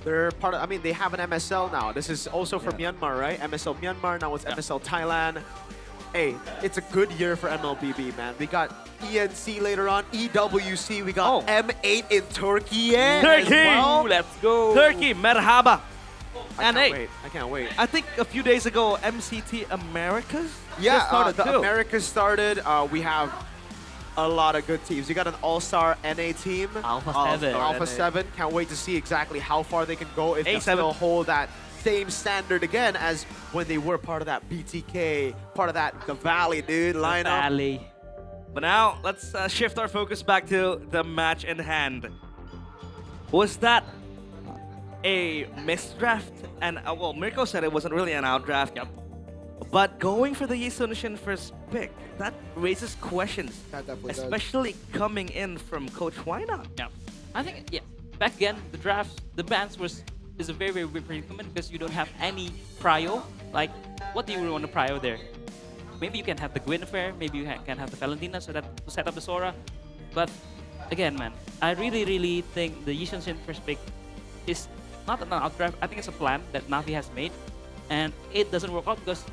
They're part of, I mean, they have an MSL now. This is also from Myanmar, right? MSL Myanmar, now it's MSL Thailand. Hey, it's a good year for MLBB, man. We got ENC later on, EWC. We got M8 in Turkey. Let's go. Turkey, merhaba. I can't wait. I think a few days ago, MCT Americas started too. Americas started. We have a lot of good teams. We got an all-star NA team. Alpha 7. Alpha 7. Can't wait to see exactly how far they can go if they still hold that same standard again as when they were part of that BTK, part of that The Valley, dude, lineup. Valley. But now, let's shift our focus back to the match in hand. Was that a misdraft, and well, Mirko said it wasn't really an outdraft. But going for the Yi Sun-shin first pick, that raises questions, That definitely does. especially coming in from Coach Whyna. Yeah, I think back again the drafts, the bans is a very weird predicament because you don't have any prio. Like, what do you really want to prio there? Maybe you can have the Guinevere, maybe you can have the Valentina so that to set up the Sora. But again, man, I really think the Yi Sun-shin first pick is not an outdraft. I think it's a plan that Navi has made, and it doesn't work out because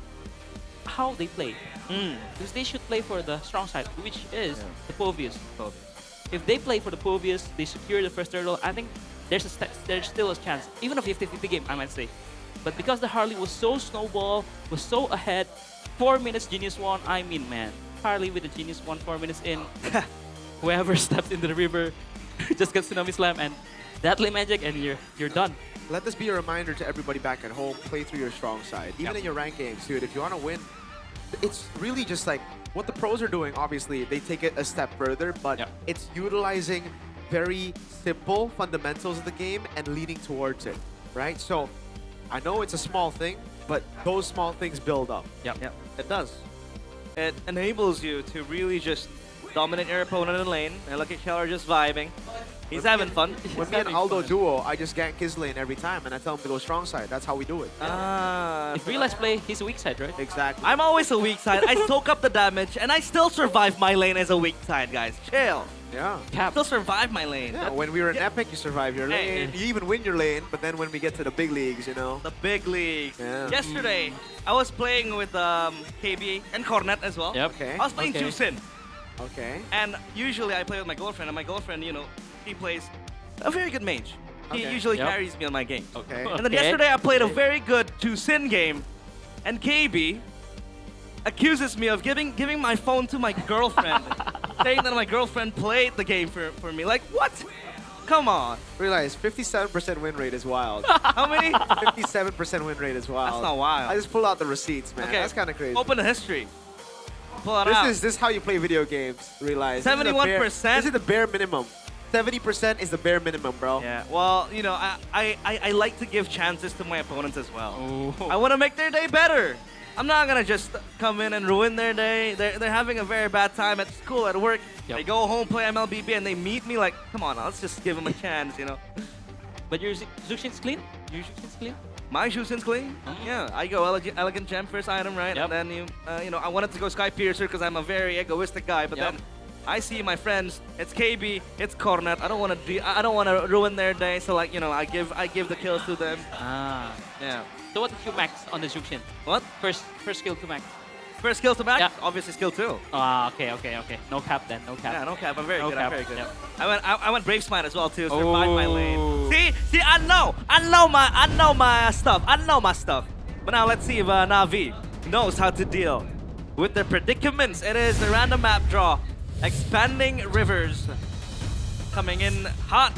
how they play. Because they should play for the strong side, which is the Povius. If they play for the Povius, they secure the first turtle. I think there's still a chance, even a 50-50 game, I might say. But because the Harley was so snowball, was so ahead, 4 minutes Genius 1, I mean, man, Harley with the Genius 1, 4 minutes in, whoever steps into the river just gets Tsunami Slam and Deadly Magic and you're done. Let this be a reminder to everybody back at home, play through your strong side. Even in your rank games, dude, if you want to win, it's really just like what the pros are doing. Obviously, they take it a step further, but it's utilizing very simple fundamentals of the game and leading towards it, right? So I know it's a small thing, but those small things build up. It does. It enables you to really just dominate your opponent in the lane, and look at Keller just vibing. He's having fun. When me and Aldo duo, I just gank his lane every time, and I tell him to go strong side. That's how we do it. If Realize play, he's a weak side, right? Exactly. I'm always a weak side. I soak up the damage, and I still survive my lane as a weak side, guys. Chill. Yeah. Still survive my lane. Yeah, when we were in Epic, you survive your lane. You even win your lane, but then when we get to the big leagues, you know. The big leagues. Yeah. Yesterday, I was playing with KB and Cornet as well. Okay. I was playing Jusin. Okay. And usually I play with my girlfriend, and my girlfriend, you know, he plays a very good mage. He Okay. usually carries me on my games. Okay. And then yesterday I played a very good Jusin game, and KB accuses me of giving my phone to my girlfriend, saying that my girlfriend played the game for me. Like, what? Come on. Realize 57% win rate is wild. How many? 57% win rate is wild. That's not wild. I just pull out the receipts, man. Okay. That's kind of crazy. Open the history. Pull it out. This is how you play video games. Realize 71%. This is the bare minimum. 70% is the bare minimum, bro. Yeah, well, you know, I like to give chances to my opponents as well. I want to make their day better. I'm not gonna just come in and ruin their day. They're having a very bad time at school, at work. They go home, play MLBB, and they meet me like, come on, let's just give them a chance, you know. But your Zuxin's clean? Your Zuxin's clean? My Jusin's clean. Yeah, I go Elegant Gem first item, right? And then you know, I wanted to go Sky Piercer because I'm a very egoistic guy, but then I see my friends. It's KB, it's Cornet. I don't want to ruin their day, so like, you know, I give the kills to them. Ah. Yeah. So what did you max on the Zuxin? What? First skill to max. First skill to max? Yeah. Obviously skill 2. Ah, okay. No cap then, no cap. Yeah, no cap. I'm very No good. cap. I'm very good. Yeah. I went Brave Smite as well to survive my lane. See, I know my stuff. I know my stuff. But now let's see if Navi knows how to deal with the predicaments. It is the random map draw, expanding rivers, coming in hot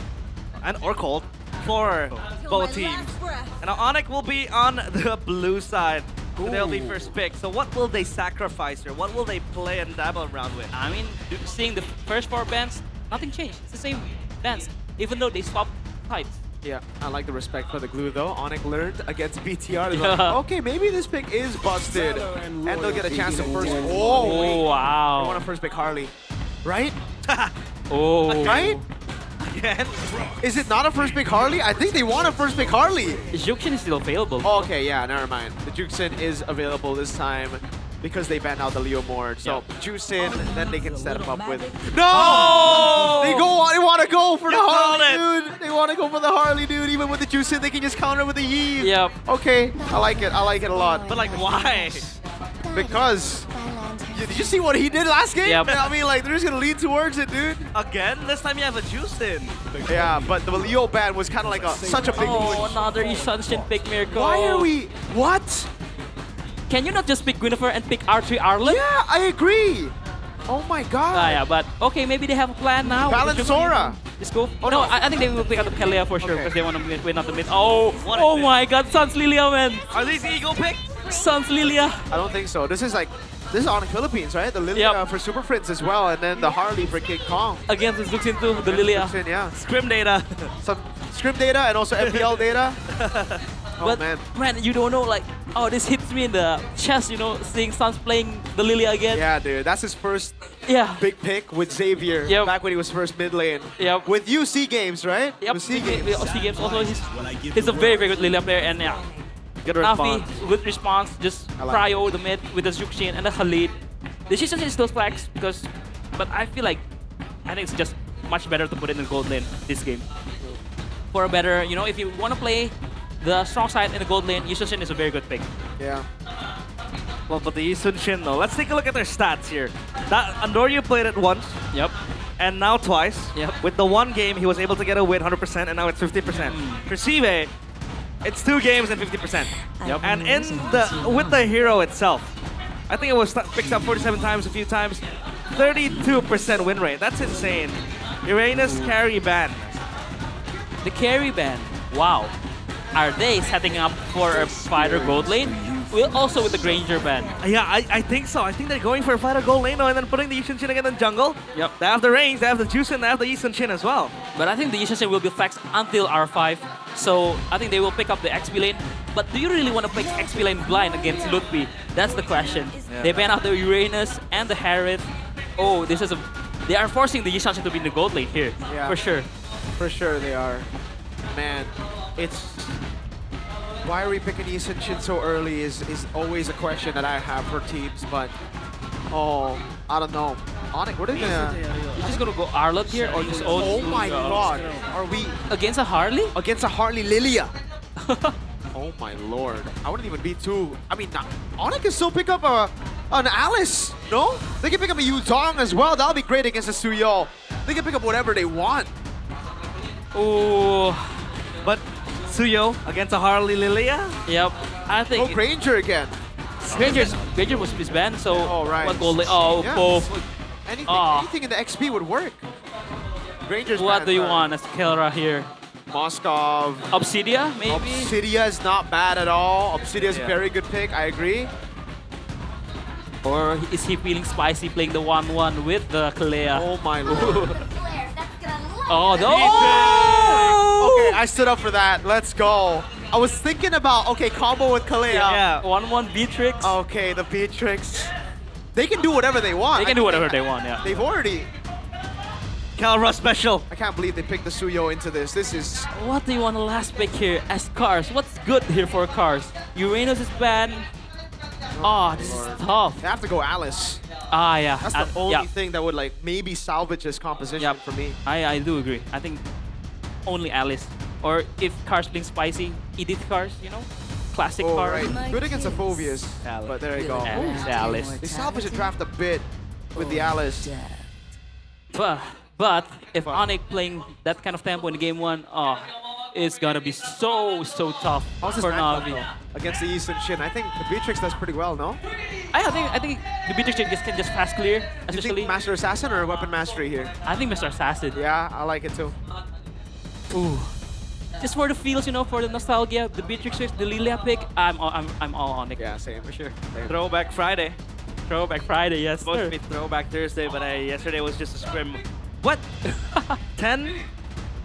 and or cold for both teams. And now Onyx will be on the blue side. So they'll be first pick. So what will they sacrifice here? What will they play and dabble around with? I mean, seeing the first 4 bands, nothing changed. It's the same bands, even though they swapped types. Yeah, I like the respect for the glue though. Onyx learned against BTR. They're like, okay, maybe this pick is busted. And they'll get a chance to first. Oh, wow. They want to first pick Harley. Right? Oh. Right? Again? Is it not a first pick Harley? I think they want a first pick Harley. Juxin is still available. Oh, okay, yeah, never mind. The Juxin is available this time because they banned out the Leo Mord. So Juxin, then they can set him up with. No! Oh! They want to go for the Harley, dude. They want to go for the Harley, dude. Even with the Juxin, they can just counter with the Yi. Yep. Okay, I like it. I like it a lot. But like, why? Because. Did you see what he did last game? Yep. I mean, like, they're just gonna lean towards it, dude. Again? This time you have a Jusin. Yeah, but the Leo ban was kind of like such a big push. Another Yi Sun-shin pick miracle. Why are we? What? Can you not just pick Guinevere and pick R3 Arlen? Yeah, I agree. Oh my god. Yeah, but okay, maybe they have a plan now. Balance Sora. Let's go. Oh no, I think they will pick out the Kalia for sure because they want to win out the mid. Oh my god, Sans Lilia, man. Are these Eagle picks? Sans Lilia. I don't think so. This is Onyx Philippines, right? The Lilia for Super Prince as well, and then the Harley for King Kong. Against the Zuxin too, the Lilia. Zuxin, yeah. Scrim data. Some scrim data and also MPL data. But man, you don't know, like, oh, this hits me in the chest, you know, seeing Suns playing the Lilia again. Yeah, dude, that's his first big pick with Xavier back when he was first mid lane. Yep. With UC Games, right? Yep. With C Games. C Games also, he's a very, very good Lilia player, and yeah. Good Navi, response. good response, just prio the mid with the Zuxin and the Khalid. The decision is still flags because, but I think it's just much better to put it in the gold lane this game. For a better, you know, if you want to play the strong side in the gold lane, Yushin is a very good pick. Yeah. Well, but the Yushin though, let's take a look at their stats here. That Andoryu played it once. Yep. And now twice. Yep. With the one game, he was able to get a win 100%, and now it's 50%. For Sive, it's 2 games and 50%. Yep. And with the hero itself, I think it was picked up 47 times a few times. 32% win rate. That's insane. Uranus carry ban. The carry ban. Wow. Are they setting up for a fighter gold lane? Well, also with the Granger ban. Yeah, I think so. I think they're going for a fighter gold lane and then putting the Yushin again in jungle. Yep. They have the range, they have the juice, and they have the Yushin as well. But I think the Yushin will be flexed until R5. So I think they will pick up the XP lane. But do you really want to pick XP lane blind against Lutfi? That's the question. Yeah. They ban out the Uranus and the Harith. Oh, they are forcing the Yushin to be in the gold lane here. Yeah. For sure. For sure they are. Man, it's... Why are we picking Yushin so early is always a question that I have for teams, but... Oh, I don't know. Onyx, what are they gonna... You're just gonna go Arlott here or just Oh my god. Are we... Against a Harley? Against a Harley Lilia. Oh my lord. I wouldn't even be too... I mean, Onyx can still pick up an Alice, no? They can pick up a Yuzong as well. That'll be great against a Suyo. They can pick up whatever they want. Ooh. But Suyo against a Harley Lilia? Yep. I think... Oh, Granger again. Granger was banned, so... Oh, right. What gold lane? Oh, Yeah. both. Anything in the XP would work. Granger's What banned, do you but want as Kelra here? Moskov. Obsidia, maybe? Obsidia is not bad at all. Obsidia is a Yeah. very good pick, I agree. Or is he feeling spicy playing the 1-1 with the Kalea? Oh my lord. Oh, no! Okay, I stood up for that. Let's go. I was thinking about, okay, combo with Kalea. Yeah. 1-1 Beatrix. Okay, the Beatrix. They can do whatever they want. They can do whatever they want, yeah. They've already... Calra special. I can't believe they picked the Suyo into this. This is... What do you want the last pick here as Cars? What's good here for Cars? Uranus is banned. Oh, this is tough. They have to go Alice. Ah, yeah. That's the only yeah. thing that would like maybe salvage this composition for me. I do agree. I think only Alice. Or if Cars playing spicy, Edith Cars, you know? Classic Oh, Cars. right. Good against the Phobias. But there you go. Alice. They salvage the draft a bit with the Alice. But if Onyx playing that kind of tempo in game 1, it's gonna be so tough How's this for matchup, Navi. though, against the Eastern Shin? I think the Beatrix does pretty well, no? I think the Beatrix can just fast clear, Do you especially. think Master Assassin or Weapon Mastery here? I think Mr. Assassin. Yeah, I like it too. Ooh. Just for the feels, you know, for the nostalgia, the Beatrix pick, the Lilia pick, I'm all on it. Yeah, same. For sure. Throwback Friday. Throwback Friday, yes, Supposed sir. to be Throwback Thursday, but yesterday was just a scrim. What? 10.0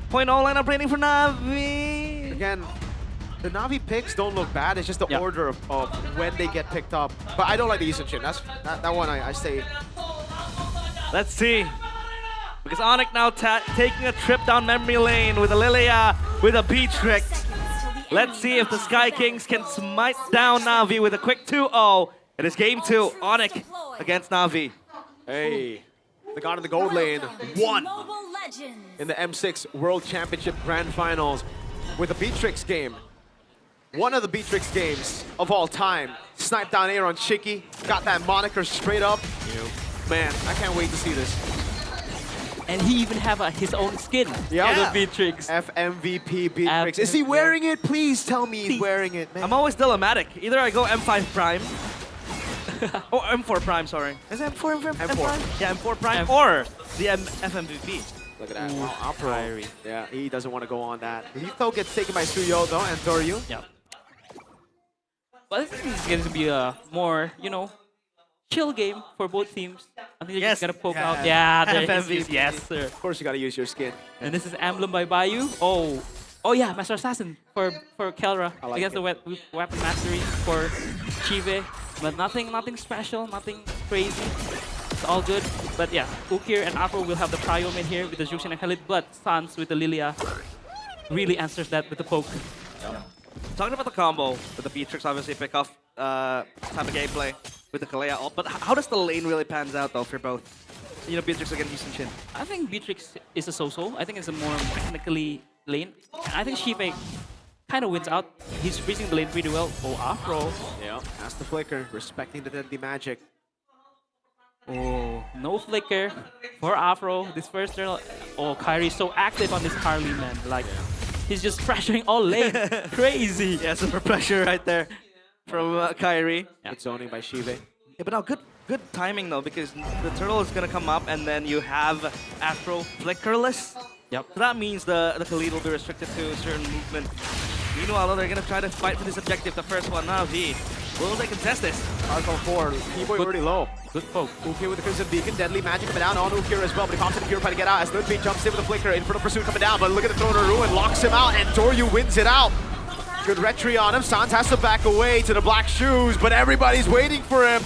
lineup rating for Navi. Again, the Navi picks don't look bad. It's just the order of when they get picked up. But I don't like the Eastern Shin. That one I say. Let's see. Because Onyx now taking a trip down memory lane with a Lilia, with a Beatrix. Let's see if the Sky Kings can smite down Navi with a quick 2-0. It is game 2, Onyx against Navi. Hey, the God in the Gold Lane won in the M6 World Championship Grand Finals with a Beatrix game. One of the Beatrix games of all time. Sniped down air on Chicky, got that moniker straight up. Man, I can't wait to see this. And he even have his own skin for the Beatrix. FMVP Beatrix. Is he wearing it? Please tell me he's wearing it, man. I'm always dilemmatic. Either I go M5 Prime. Oh, M4 Prime, sorry. Is it M4 M4. Yeah, M4 Prime or the FMVP. Look at that. Wow, Alpro. Yeah, he doesn't want to go on that. Lethal gets taken by Suyo though, and Doryu. Yeah. But I think it's going to be a more, you know, chill game for both teams. I think they're just going to poke out. Yeah, there FMVP. is. Yes, sir. Of course you got to use your skin. And this is Emblem by Bayou. Oh yeah, Master Assassin for Kelra against the weapon mastery for Chive. But nothing special, nothing crazy. It's all good. But yeah, Ukir and Afro will have the prio mid here with the Jushin and Khalid, but Sans with the Lilia really answers that with the poke. Talking about the combo with the Beatrix, obviously pick off type of gameplay with the Kalea ult, but how does the lane really pans out though for both? You know, Beatrix against Jushin Shin. I think Beatrix is a so-so. I think it's a more mechanically lane. And I think Shive kind of wins out. He's reaching the lane pretty well. Oh, Afro. Yeah, that's the flicker, respecting the deadly magic. Oh, no flicker for Afro. This first turn. Oh, Kyrie's so active on this Harley, man. Like, he's just pressuring all lane. Crazy. Yeah, super pressure right there from Kyrie. Good zoning by Shive. Yeah, but now good timing though, because the turtle is gonna come up and then you have Afro flickerless. Yep. So that means the Khalid will be restricted to a certain movement. Meanwhile, they're gonna try to fight for this objective. The first one now, V. Will they contest this? Arcon 4, P-Boy already low. Good poke. Ukir with the Crimson Beacon, deadly magic coming down on Ukir as well, but he pops in the Purify to get out as Ludwig jumps in with the flicker. Infernal Pursuit coming down, but look at the Throne of Ruin, locks him out, and Doryu wins it out. Good retry on him. Sans has to back away to the Black Shoes, but everybody's waiting for him.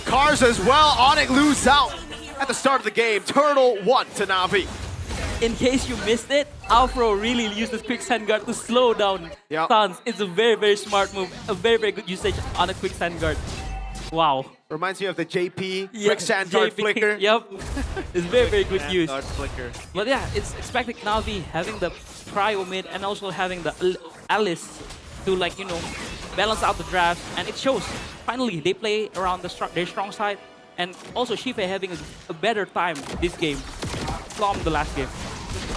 Cars as well. Onyx lose out at the start of the game. Turtle 1 to Na'Vi. In case you missed it, Afro really used the quicksand guard to slow down Sans. It's a very, very smart move. A very, very good usage on a quicksand guard. Wow. Reminds me of the JP quicksand guard flicker. Yep. It's very, very good use. Flicker. But yeah, it's expecting Na'Vi having the prio mid and also having the Alice to, like, you know, balance out the draft. And it shows. Finally, they play around their strong side. And also Shive having a better time this game from the last game.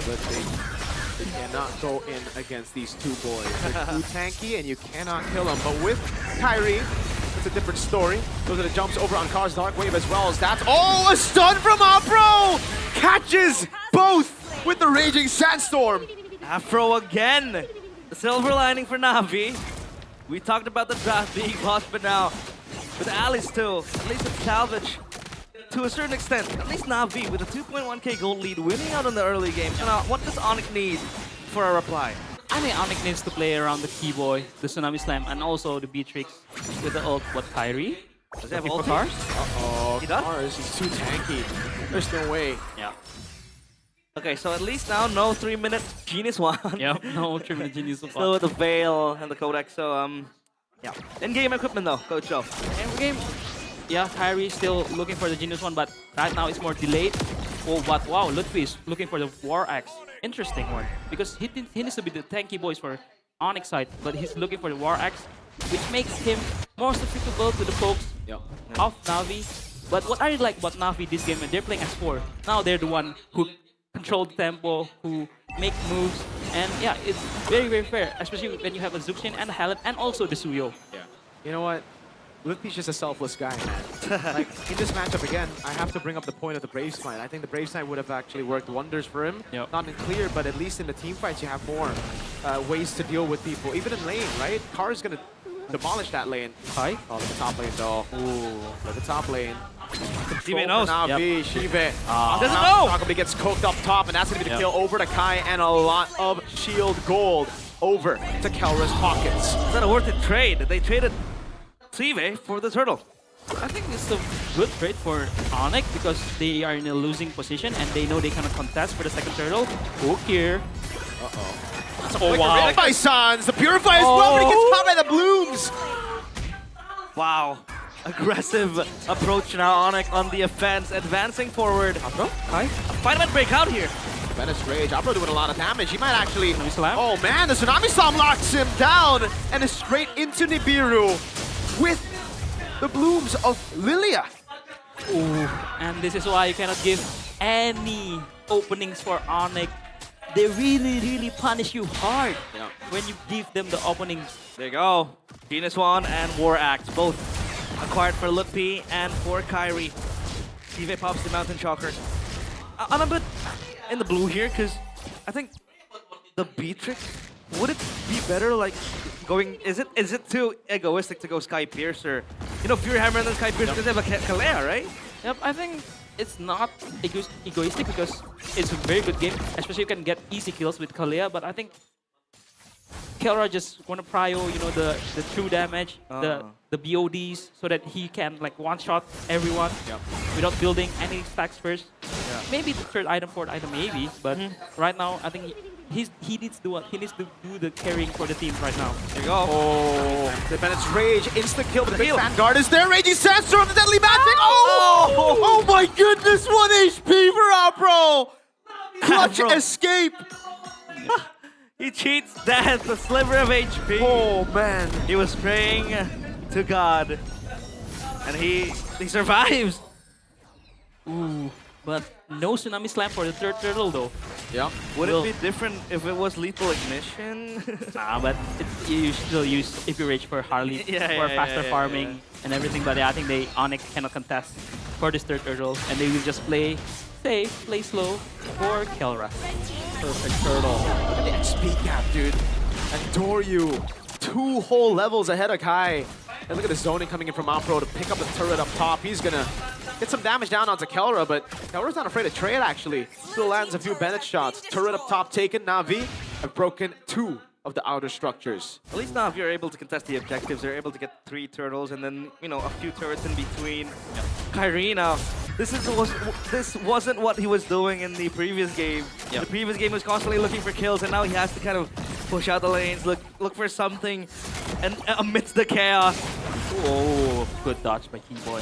Good thing. You cannot go in against these two boys. They're too tanky and you cannot kill them. But with Kyrie, it's a different story. Those are the jumps over on Car's Dark Wave as well as that. Oh, a stun from Afro! Catches both with the Raging Sandstorm. Afro again. The silver lining for Na'Vi. We talked about the draft being lost, but now with Alice too, at least it's salvage. To a certain extent, at least Na'Vi with a 2.1k gold lead winning out in the early game. So now, what does Onyx need for a reply? I mean, Onyx needs to play around the Keyboy, the Tsunami Slam, and also the Beatrix with the ult. What, Kyrie? Does he have for ulti? Cars? Uh-oh, He does? Cars is too tanky. There's no way. Yeah. Okay, so at least now no 3-minute Genius one. Yep, no 3-minute Genius one. Still with the Veil and the Codex, so yeah. In-game equipment though, Coach Joe. In-game, yeah, Kyrie still looking for the Genius one, but right now it's more delayed. Oh, but wow, Ludwig is looking for the War Axe. Interesting one, because he needs to be the tanky boys for Onyx side, but he's looking for the War Axe, which makes him more susceptible to the pokes of Na'Vi. But what I really like about Na'Vi this game, they're playing as 4. Now they're the one who control the tempo, who make moves, and yeah, it's very, very fair, especially when you have a Zuxin and a Halid and also the Suyo. Yeah. You know what? Ludwig's just a selfless guy, man. Like, in this matchup again, I have to bring up the point of the Brave Smite. I think the Brave Smite would have actually worked wonders for him. Not in clear, but at least in the team fights, you have more ways to deal with people. Even in lane, right? Car's gonna demolish that lane. Hi. Oh, look at top lane, though. Ooh, look at top lane. Shive knows. Na'Vi, Shive. Doesn't know. Probably gets coked up top, and that's going to be the kill over to Kai, and a lot of shield gold over to Kelra's pockets. Is that a worth it trade? They traded Shive for the turtle. I think it's a good trade for Onyx because they are in a losing position and they know they cannot contest for the second turtle. Hook here. Uh-oh. Oh, wow. By Sans, the Purify as well, but he gets caught by the blooms. Wow. Aggressive approach now, Onyx on the offense, advancing forward. Afro? Hi. A fight might break out here. Venice Rage, Afro doing a lot of damage. He might actually... Tsunami Slam. Oh man, the Tsunami Slam locks him down and is straight into Nibiru with the blooms of Lilia. Ooh. And this is why you cannot give any openings for Onyx. They really, really punish you hard when you give them the openings. There you go. Genius One and War Axe, both acquired for Lupi and for Kyrie. Shive pops the Mountain Chalkers. I'm a bit in the blue here because I think the Beatrix, would it be better like going, is it too egoistic to go Sky Piercer? You know, Fury Hammer and then Sky Piercer because they have a Kalea, right? Yep, I think it's not egoistic because it's a very good game, especially you can get easy kills with Kalea, but I think Kelra just want to prio, you know, the true damage, the BODs, so that he can like one-shot everyone without building any stacks first. Maybe the third item, fourth item, maybe. But right now, I think he needs to do the carrying for the team right now. There you go. Oh, the Bennett's Rage, instant kill, but the big Vanguard is there. Raging Sandstorm, the deadly magic. Oh my goodness, 1 HP for Apro. Clutch escape. He cheats death, a sliver of HP. Oh man. He was praying to God. And he survives. Ooh, but no Tsunami Slam for the third turtle though. Yeah. Would it be different if it was Lethal Ignition? Nah, but you still use if you rage for Harley for faster farming and everything. But yeah, I think Onyx cannot contest for this third turtle, and they will just play safe, play slow for Kelra. Perfect turtle. And the XP cap, dude. Adore you. 2 whole levels ahead of Kai. And look at the zoning coming in from Apro to pick up the turret up top. He's gonna get some damage down onto Kelra, but Kelra's not afraid to trade actually. Still lands a few Bennett shots. Turret up top taken. Navi have broken 2 of the outer structures. At least now if you're able to contest the objectives, you're able to get 3 turtles and then, you know, a few turrets in between. Kyrie now, this wasn't what he was doing in the previous game. The previous game was constantly looking for kills, and now he has to kind of push out the lanes, look for something, and amidst the chaos. Oh, good dodge by Keyboy.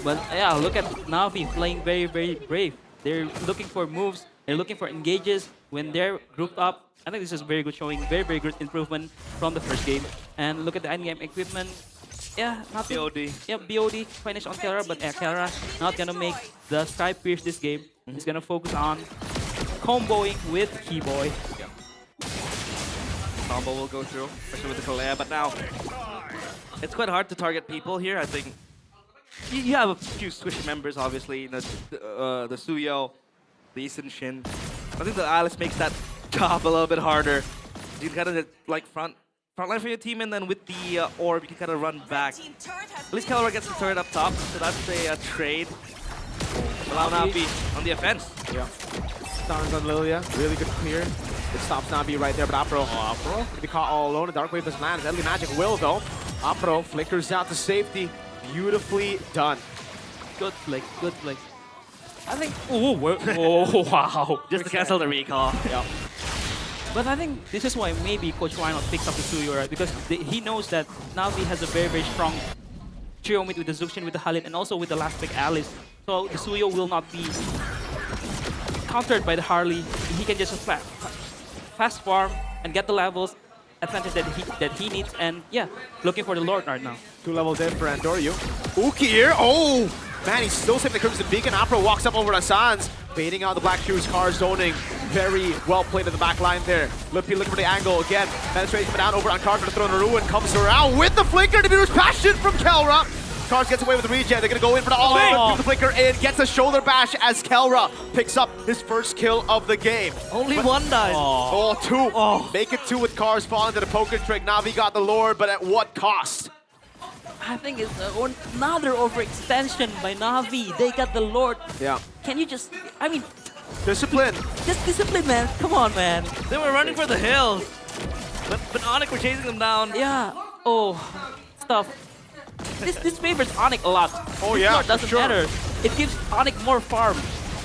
But yeah, look at Navi playing very, very brave. They're looking for moves, they're looking for engages when they're grouped up. I think this is very good showing, very, very good improvement from the first game. And look at the endgame equipment. Yeah, nothing. BOD. Yeah, BOD finish on Kelra, but Kelra not gonna make the Sky Pierce this game. He's gonna focus on comboing with Keyboy. Combo will go through, especially with the Kalea, but now it's quite hard to target people here. I think you have a few squishy members, obviously, the Suyo, the Isin Shin. I think the Alice makes that job a little bit harder. You can kind of like front line for your team, and then with the orb, you can kind of run back. At least Kelra gets the turret up top, so that's a trade. Allow Navi on the offense. Yeah. Stars on Lilia, really good clear. It stops Navi right there, but Apro gonna be caught all alone. The Dark Wave doesn't land. Deadly Magic will though. Apro flickers out to safety. Beautifully done. Good flick, good flick. I think. Oh wow! Just to cancel the recall. Yeah. But I think this is why maybe Coach Reinhardt picks up the Suyo, right? Because he knows that Navi has a very, very strong trio mid with the Zuxin, with the Halid, and also with the last pick Alice. So the Suyo will not be countered by the Harley. He can just fast farm and get the levels advantage that he needs. And yeah, looking for the Lord right now. 2 levels in for Andoryu. Ukir, oh! Man, he's still saving the Crimson Beacon. Apro walks up over to Sans, baiting out the Black Shoes, car zoning. Very well played in the back line there. Lippy looking for the angle again. Penetration coming down over on Cars for the throne of Ruin. Comes around with the flicker. The Beater's Passion from Kelra. Cars gets away with the regen. They're going to go in for the all-in. Through the flicker in. Gets a shoulder bash as Kelra picks up his first kill of the game. Only one dies. Oh, 2. Make it 2 with Cars falling to the poker trick. Navi got the Lord, but at what cost? I think it's another overextension by Navi. They got the Lord. Yeah. Can you just, I mean... Discipline. Just discipline, man. Come on, man. They were running for the hills. But Onyx were chasing them down. Yeah. Oh, stuff. This favors Onyx a lot. Oh, this yeah, Lord doesn't matter. It gives Onyx more farm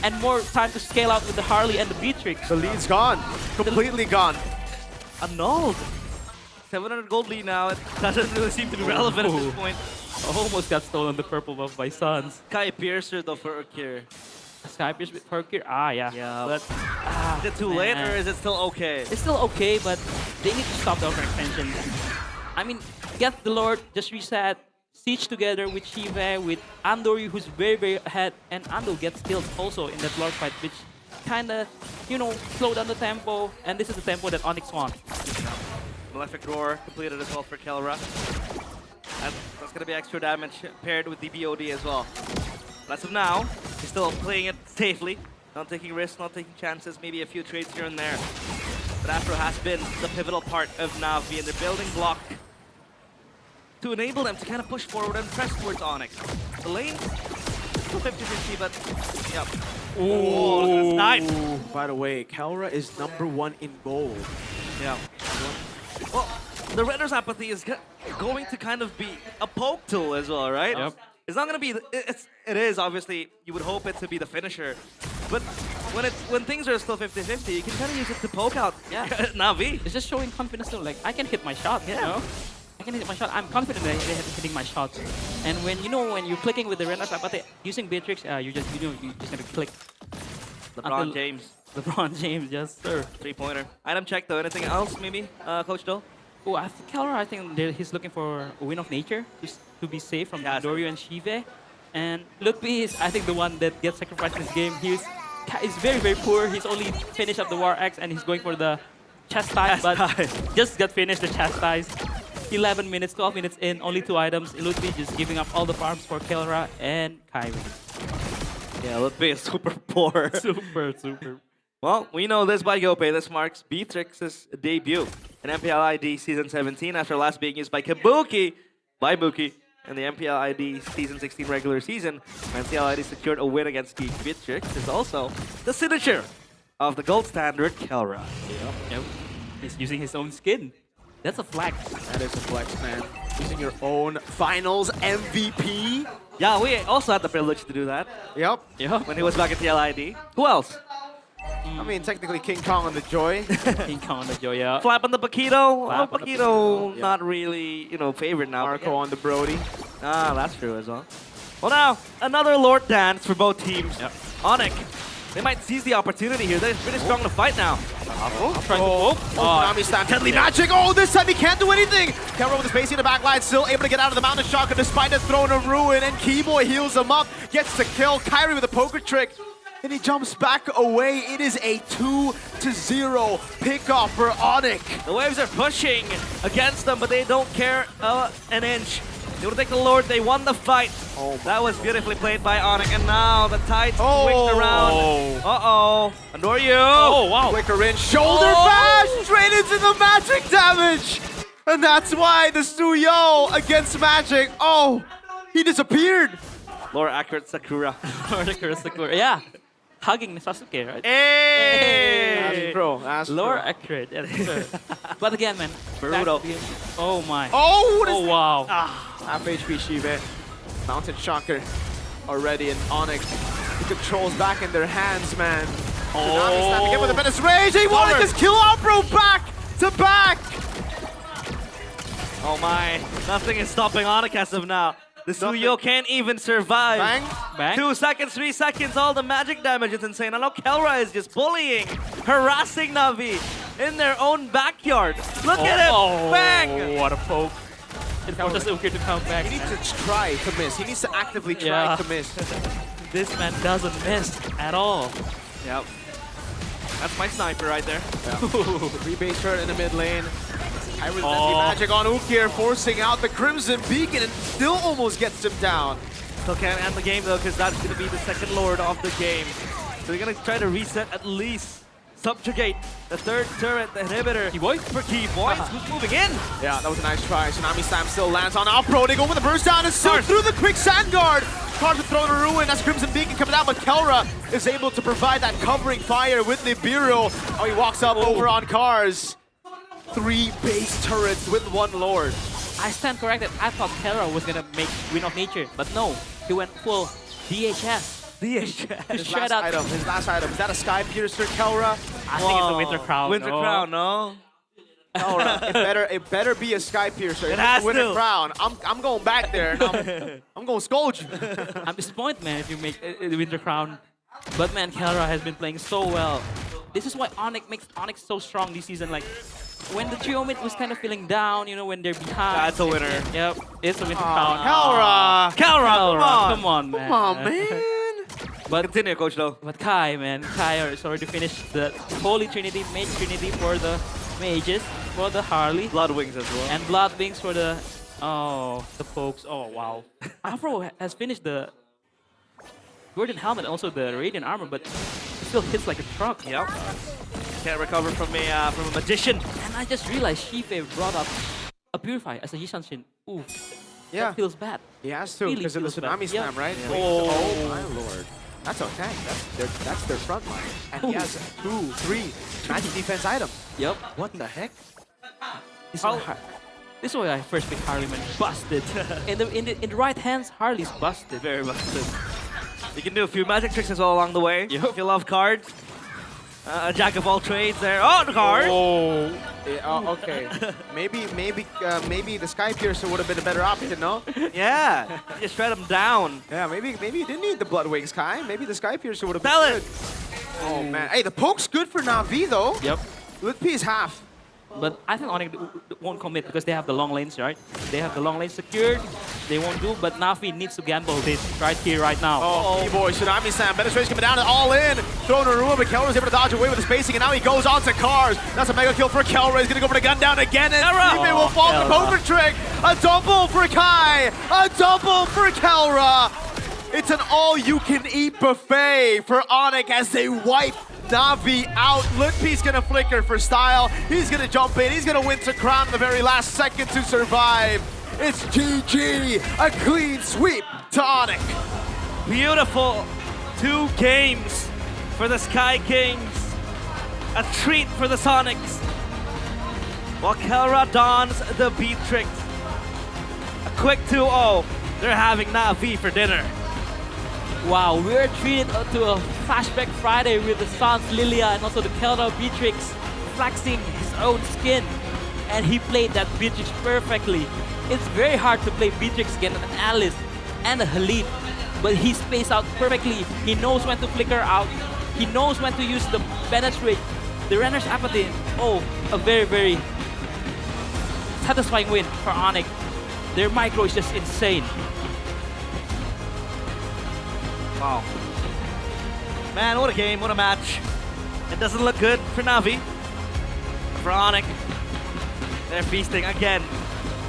and more time to scale out with the Harley and the Beatrix. The lead's gone. Completely gone. Annulled. 700 gold lead now. It doesn't really seem to be relevant at this point. Almost got stolen the purple buff by Sans. Sky Piercer though for Urkir. Sky Piercer with Urkir? Ah, yeah. But is it too late or is it still okay? It's still okay, but they need to stop the overextension. I mean, get the Lord, just reset, siege together with Shiva, with Andoryu, who's very, very ahead, and Andor gets killed also in that Lord fight, which kind of, you know, slow down the tempo, and this is the tempo that Onyx wants. Malefic Roar completed as well for Kelra. And that's going to be extra damage paired with the BOD as well. But as of now, he's still playing it safely. Not taking risks, not taking chances, maybe a few trades here and there. But Afro has been the pivotal part of Navi and their building block to enable them to kind of push forward and press towards Onyx. The lanes, still 50-50, but yeah. Oh, look at that snipe. By the way, Kelra is #1 in gold. Yeah. Well, the Renner's apathy is going to kind of be a poke tool as well, right? Yep. It's not going to be. It is obviously. You would hope it to be the finisher, but when things are still 50-50, you can kind of use it to poke out. Yeah. Navi. It's just showing confidence too. Like, I can hit my shot, you know? I can hit my shot. I'm confident that I'm hitting my shots. And when you're clicking with the Renner's apathy, using Beatrix, you just gonna click. LeBron James. LeBron James, yes sir. 3-pointer. Item check though. Anything else maybe, Coach Dole? Oh, I think he's looking for a win of nature to be safe from Dorio and Shive. And Lutfi is, I think, the one that gets sacrificed in this game. He's very, very poor. He's only finished up the War Axe and he's going for the chastise, but just got finished the chastise. 11 minutes, 12 minutes in, only 2 items. Lutfi just giving up all the farms for Kelra and Kyrie. Yeah, Lutfi is super poor. super. Well, we know this by GoPay. This marks Beatrix's debut in MPL ID Season 17 after last being used by Kabuki, in the MPL ID Season 16 regular season. MPL ID secured a win against Beatrix. Is also the signature of the gold standard Kelra. Yep. He's using his own skin. That's a flex. That is a flex, man. Using your own finals MVP. Yeah, we also had the privilege to do that. Yep. When he was back at TLID. Who else? I mean, technically King Kong on the Joy. King Kong on the Joy, yeah. Flap on the Paquito. Flap on the Paquito, Paquito, not really, favorite now. Marco on the Brody. Ah, that's true as well. Well, now, another Lord dance for both teams. Yep. Onyx, they might seize the opportunity here. They're pretty strong to fight now. Trying to poke. Konami stand deadly magic. Oh, this time he can't do anything. Camera with the spacing in the back line, still able to get out of the mountain shocker despite the throne of ruin. And Keyboy heals him up, gets the kill. Kyrie with a poker trick. And he jumps back away. It is a 2-0 pickoff for Onyx. The waves are pushing against them, but they don't care an inch. They will take the Lord. They won the fight. That was beautifully played by Onyx. And now the Tides swings around. Uh-oh. Andoryu. Oh, wow. Flicker in, shoulder bash, straight into the magic damage. And that's why the Suyo against magic. Oh, he disappeared. Lore accurate Sakura. Sakura, yeah. Hugging Sasuke, right? Hey! Lore accurate, yes, sir. But again, man. Naruto. Oh my. Oh, what is oh wow. Half HP Shive. Mountain Shocker already in Onyx. The controls back in their hands, man. Konami stand again with a Menace Rage. He wanted this kill Opro back to back. Oh my. Nothing is stopping Onyx as of now. The Suyo can't even survive. Bang. 2 seconds, 3 seconds, all the magic damage is insane. I know Kelra is just bullying, harassing Navi in their own backyard. Look at him! Bang! What a poke. It forces Uki to come back. He needs to try to miss. He needs to actively try to miss. This man doesn't miss at all. Yep. That's my sniper right there. Rebase turret in the mid lane. I was magic on Ukir, forcing out the Crimson Beacon and still almost gets him down. Still can't end the game though, because that's going to be the second Lord of the game. So they're going to try to reset at least. Subjugate the third turret, the inhibitor. Keyboy? For Keyboy, who's moving in? Yeah, that was a nice try. Tsunami Slam still lands on Opro. They go with the burst down and still through the quick sand guard. Cars with Throne of Ruin as Crimson Beacon coming out, but Kelra is able to provide that covering fire with Nibiru. Oh, he walks up over on Cars. 3 base turrets with 1 Lord. I stand corrected. I thought Kelra was gonna make Win of Nature, but no. He went full DHS. His last item. Is that a Sky Piercer, Kelra? I think it's a Winter Crown. Winter Crown, no? Kelra, it better be a Sky Piercer. It has Winter to. Crown. I'm going back there and I'm going to scold you. I'm disappointed, man, if you make the Winter Crown. But man, Kelra has been playing so well. This is why Onyx makes Onyx so strong this season. Like, when the trio mid was kind of feeling down, when they're behind. That's a winner. Yep, it's a Winter Crown. Kelra! Come on, man. Come on, man. But continue, Coach, though. But Kai has already finished the Holy Trinity, Mage Trinity for the Mages, for the Harley. Blood Wings as well. And Blood Wings for the folks. Oh, wow. Afro has finished the Gordon Helmet, also the Radiant Armor, but it still hits like a truck. Yep. Can't recover from a Magician. And I just realized Shife brought up a Purify as a Yishanshin. Ooh. Yeah. That feels bad. He has to, Really because of the feels bad. Tsunami Slam, right? Yeah. Oh my lord. That's okay. That's their front line. And he has 2, 3 magic defense items. Yep. What the heck? This is why I first picked Harley, man. Busted. in the right hands, Harley's busted. Very busted. You can do a few magic tricks as well along the way. If you love cards. A jack of all trades there. Oh, the card! Oh. Yeah, okay. maybe the Sky Piercer would have been a better option, no? Yeah. You just shred him down. Yeah, maybe you didn't need the Blood Wings, Kai. Maybe the Sky Piercer would have been Sell good. it! Oh, man. Hey, the poke's good for Na'Vi, though. Yep. With P is half. But I think Onyx won't commit because they have the long lanes, right? They have the long lane secured. They won't do, but Na'Vi needs to gamble this right here, right now. Oh, B-Boy, Tsunami-san, penetration coming down and all in. Throwing a Rua, but Kelra's able to dodge away with the spacing, and now he goes on to Cars. That's a mega kill for Kelra. He's gonna go for the gun down again, and Teammate will fall for the poker trick. A double for Kai, a double for Kelra. It's an all-you-can-eat buffet for Onyx as they wipe Na'Vi out. Litpi's gonna flicker for style. He's gonna jump in. He's gonna win to crown in the very last second to survive. It's GG. A clean sweep to Onyx. Beautiful 2 games for the Sky Kings. A treat for the Sonics. While Kelra dons the beat tricks. A quick 2-0. They're having Na'Vi for dinner. Wow, we're treated to a Flashback Friday with the Sans Lilia and also the Kelra Beatrix flexing his own skin. And he played that Beatrix perfectly. It's very hard to play Beatrix against an Alice and a Halid, but he spaced out perfectly. He knows when to flicker out. He knows when to use the penetrate, the Renner's Apathy. Oh, a very, very satisfying win for Onyx. Their micro is just insane. Wow. Man, what a game, what a match. It doesn't look good for Na'Vi. For Onyx, they're feasting again.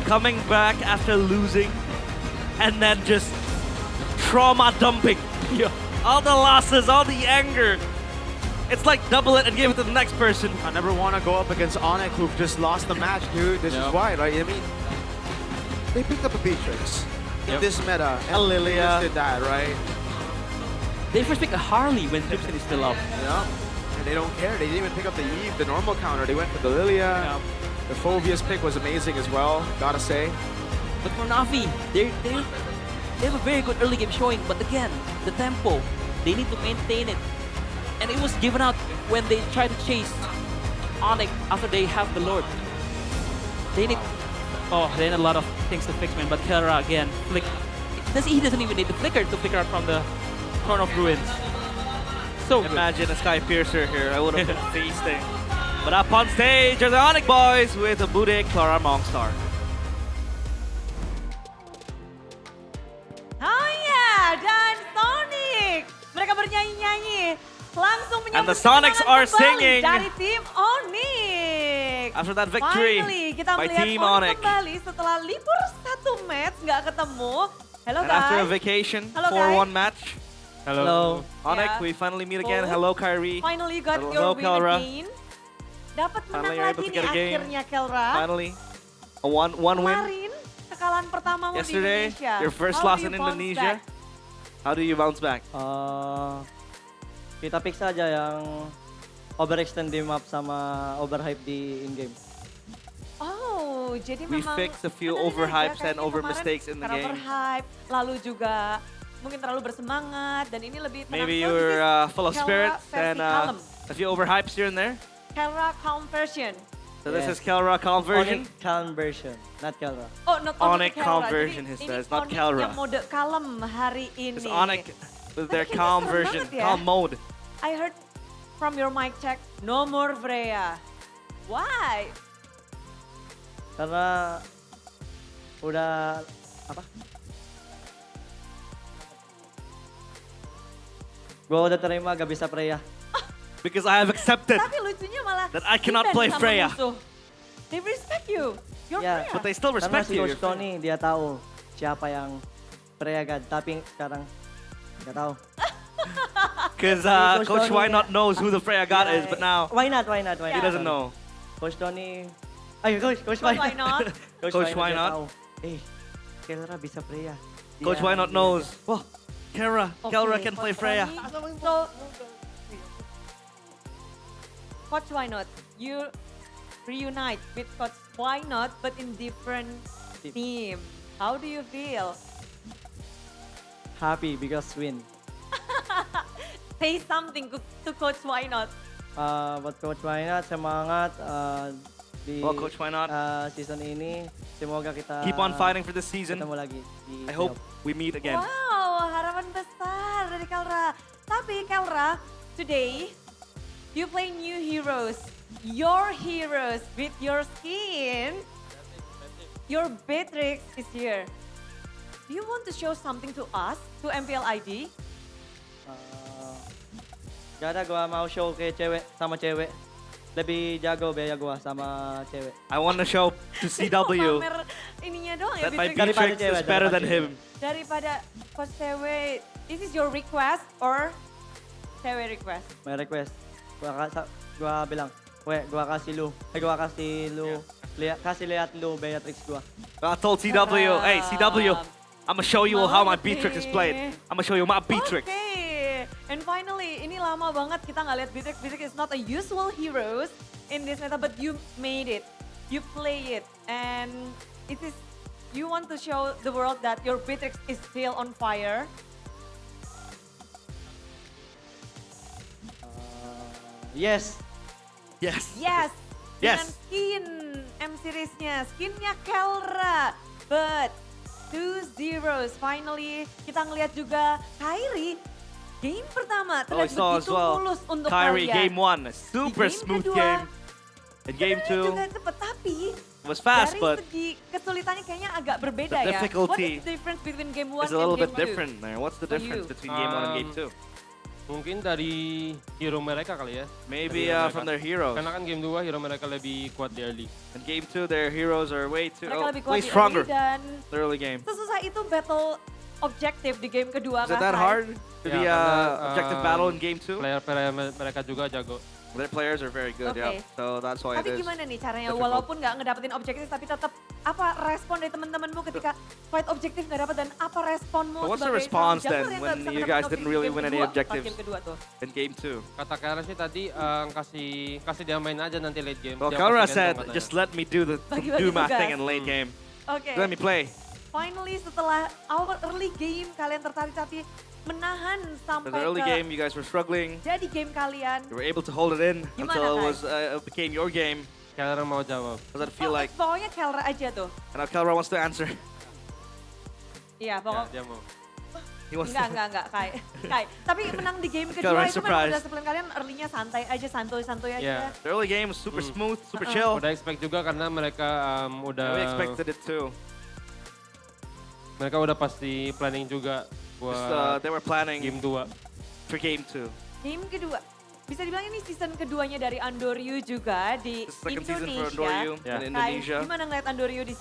Coming back after losing and then just trauma dumping. Yeah. All the losses, all the anger. It's like double it and give it to the next person. I never want to go up against Onyx who've just lost the match, dude. This is why, right? I mean, they picked up a Beatrix in this meta. And Lilia did that, right? They first picked a Harley when Gibson is still up. Yeah. And they don't care. They didn't even pick up the Eve, the normal counter. They went for the Lilia. Yeah. The Phobia's pick was amazing as well, gotta say. But for Na'Vi, they have a very good early game showing, but again, the tempo, they need to maintain it. And it was given out when they try to chase Onyx after they have the Lord. They need a lot of things to fix, man. But Kelra again, he doesn't even need the flicker to flicker out from the Throne of Ruins. So imagine a Sky Piercer here. I would have been feasting. But up on stage are the Onyx boys with a Bude Clara Mongstar. Oh yeah, dan Sonic. Mereka bernyanyi-nyanyi. Langsung And the menyambut Sonics kemenangan are kembali singing. dari tim Onyx. After that victory Finally, kita by melihat Team Onyx Onyx. kembali setelah libur 1 match nggak ketemu. Hello And after a guys. vacation Hello, for guys. 1 match. Hello. Onyx, Yeah. we finally meet again. Oh. Hello, Kyrie. Finally you got Hello, your win Kelra. again. Dapat menang Finally, you're able lagi to nih get a game. akhirnya Kelra. Finally, a one win. Kemarin kekalahan pertamamu di Yesterday, Indonesia. your first How loss do in you bounce Indonesia. back? How do you bounce back? Kita pick saja yang overextend di map sama overhype di in-game. Oh, jadi We memang fixed a few benar overhypes ya, and kayaknya over kemarin mistakes in the karena game. overhype, lalu juga mungkin terlalu bersemangat dan ini lebih tenang. Maybe So you this were is full of Kelra spirits versi and kalem. a few overhypes here and there. Kelra calm version. So this is Kelra calm version. Onyx calm version, not Kelra. Oh, not Onyx Kelra. calm Jadi version, he ini says, not Onyx Kelra. yang mode kalem hari ini. It's Onyx with their Tapi kayaknya calm serem version, banget ya. calm mode. I heard from your mic check, no more Freya. Why? Karena udah apa? Gua udah terima gak bisa Freya. Because I have accepted Tapi lucunya malah that I cannot defend play sama Freya. musuh. They respect you. You're Ya, Freya. But they still respect karena si you. Coach Tony dia tahu siapa yang Freya God, tapi sekarang gak tahu. Because Coach Coach Tony, Why Not knows who the Freya God Yeah, is, but now Why not? he doesn't know. Coach Tony, ayo Coach Why not? Coach Why dia Not? tahu. Kelra bisa Freya. Coach Dia- Why Not dia- knows. Well, Kelra Okay, can play Coach Freya. Tony. So, Coach Why Not? You reunite with Coach why not, but in different team. How do you feel? Happy because win. Say something to Coach Why Not. Buat Coach Why Not, semangat di Well, Coach Why Not, season ini. Semoga kita keep on fighting for this season. ketemu lagi di I hope we meet again. Wow, harapan besar dari Kelra. Tapi Kelra, today you play new heroes. Your heroes with your skin. Your Beatrix is here. Do you want to show something to us, to MPL ID? Gak ada gua mau show ke cewek sama cewek. Lebih jago biaya gua sama cewek. I want to show to CW Pamer ininya doang ya, that my Beatrix. Beatrix is better than him. Daripada Coach cewek, is this your request or cewek request? My request. Gua bilang, gua kasih lu. Kasih lihat lu Beatrix gua. I told CW, hey CW, I'm gonna show you how my Beatrix is played. I'm gonna show you my Beatrix. Okay. And finally, ini lama banget kita nggak lihat Beatrix. Beatrix is not a usual heroes in this meta, but you made it. You play it, and it is. You want to show the world that your Beatrix is still on fire. Yes. Yes. Yes. Yes. Dengan skin M series-nya, skinnya Kelra. But 2-0, finally kita ngelihat juga Kyrie. Game pertama Oh, I terlihat saw as begitu well. mulus untuk Kyrie kalian. game 1, a super Di game smooth kedua, game. In game sebenarnya 2, juga cepet, tapi was fast, dari but segi kesulitannya kayaknya agak berbeda the ya. What difficulty is the difference between game 1 it's a and little game bit 2? different there. What's the For difference you? between game 1 and game 2? Mungkin dari hero mereka kali ya. Maybe Dari hero from mereka. their heroes. Karena kan game 2 hero mereka lebih kuat di early. In game 2, their heroes are way too Mereka lebih kuat way di stronger. early dan The early game. sesusah itu battle objektif di game kedua Is it that Kai? hard to be karena, objective battle in game 2? Player mereka juga jago. Their players are very good, Okay. yeah. So that's why Tapi it is. gimana nih caranya, difficult. walaupun nggak ngedapetin objektif, tapi tetap apa respon dari teman-temanmu ketika fight objektif nggak dapat dan apa responmu So what's the sebagai response seorang then jungler yang when nggak bisa you mendapatkan guys didn't objektif really game win any kedua, pas objectives game kedua tuh? in game 2? Kata Kara sih tadi kasih dia main aja nanti late game. Well, Dia Kara pasti said, gantung katanya. just let me do Bagi-bagi my tugas. thing in late game. Oke. Let me play. Finally setelah our early game kalian tertatih-tatih menahan In sampai the early ke game, you guys were struggling. jadi game kalian. You were able to hold it in Gimana, until it Kai? was became your game. Kara mau jawab. What does it feel like? Pokoknya Kelra aja tuh. And now Kelra wants to answer. Iya, pokok. Dia mau. He wants Enggak, Kai. Tapi menang di game kedua Kelra itu memang surprised. udah sebelum kalian early-nya santai aja, santuy-santuy aja. Yeah. The early game was super smooth, super chill. Udah expect juga karena mereka udah. We expected it too. Mereka udah pasti planning juga buat They were planning game 2. for game 2. Game kedua. Bisa dibilang ini season keduanya dari Andoryu juga di The second season for Indonesia. Andoryu Yeah. in Kai, Indonesia. gimana ngeliat Andoryu di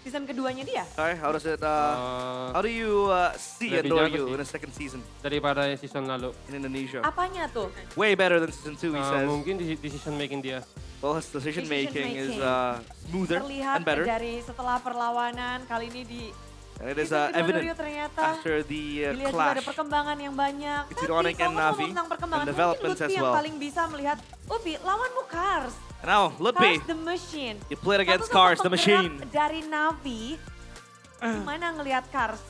season keduanya dia? Kai, how does it? How do you see lebih jago Andoryu sih. in the second season Daripada season lalu. in Indonesia? Apanya tuh? Way better than season 2, he says. Mungkin decision making dia. Well, his decision making is Decision-making. smoother Terlihat and better. dari setelah perlawanan kali ini di And it is season kedua evident Andoryu ternyata after the dilihat juga ada clash. perkembangan yang banyak. between Tapi Onyx kalau and ngomong Navi tentang perkembangan, and mungkin developments Lutfi as yang well. paling bisa melihat, Upi, lawanmu Cars. Now, Lutfi, Cars the Machine. you played against Satu-satu Cars, the penggerak machine. Dari Navi, gimana ngelihat Cars?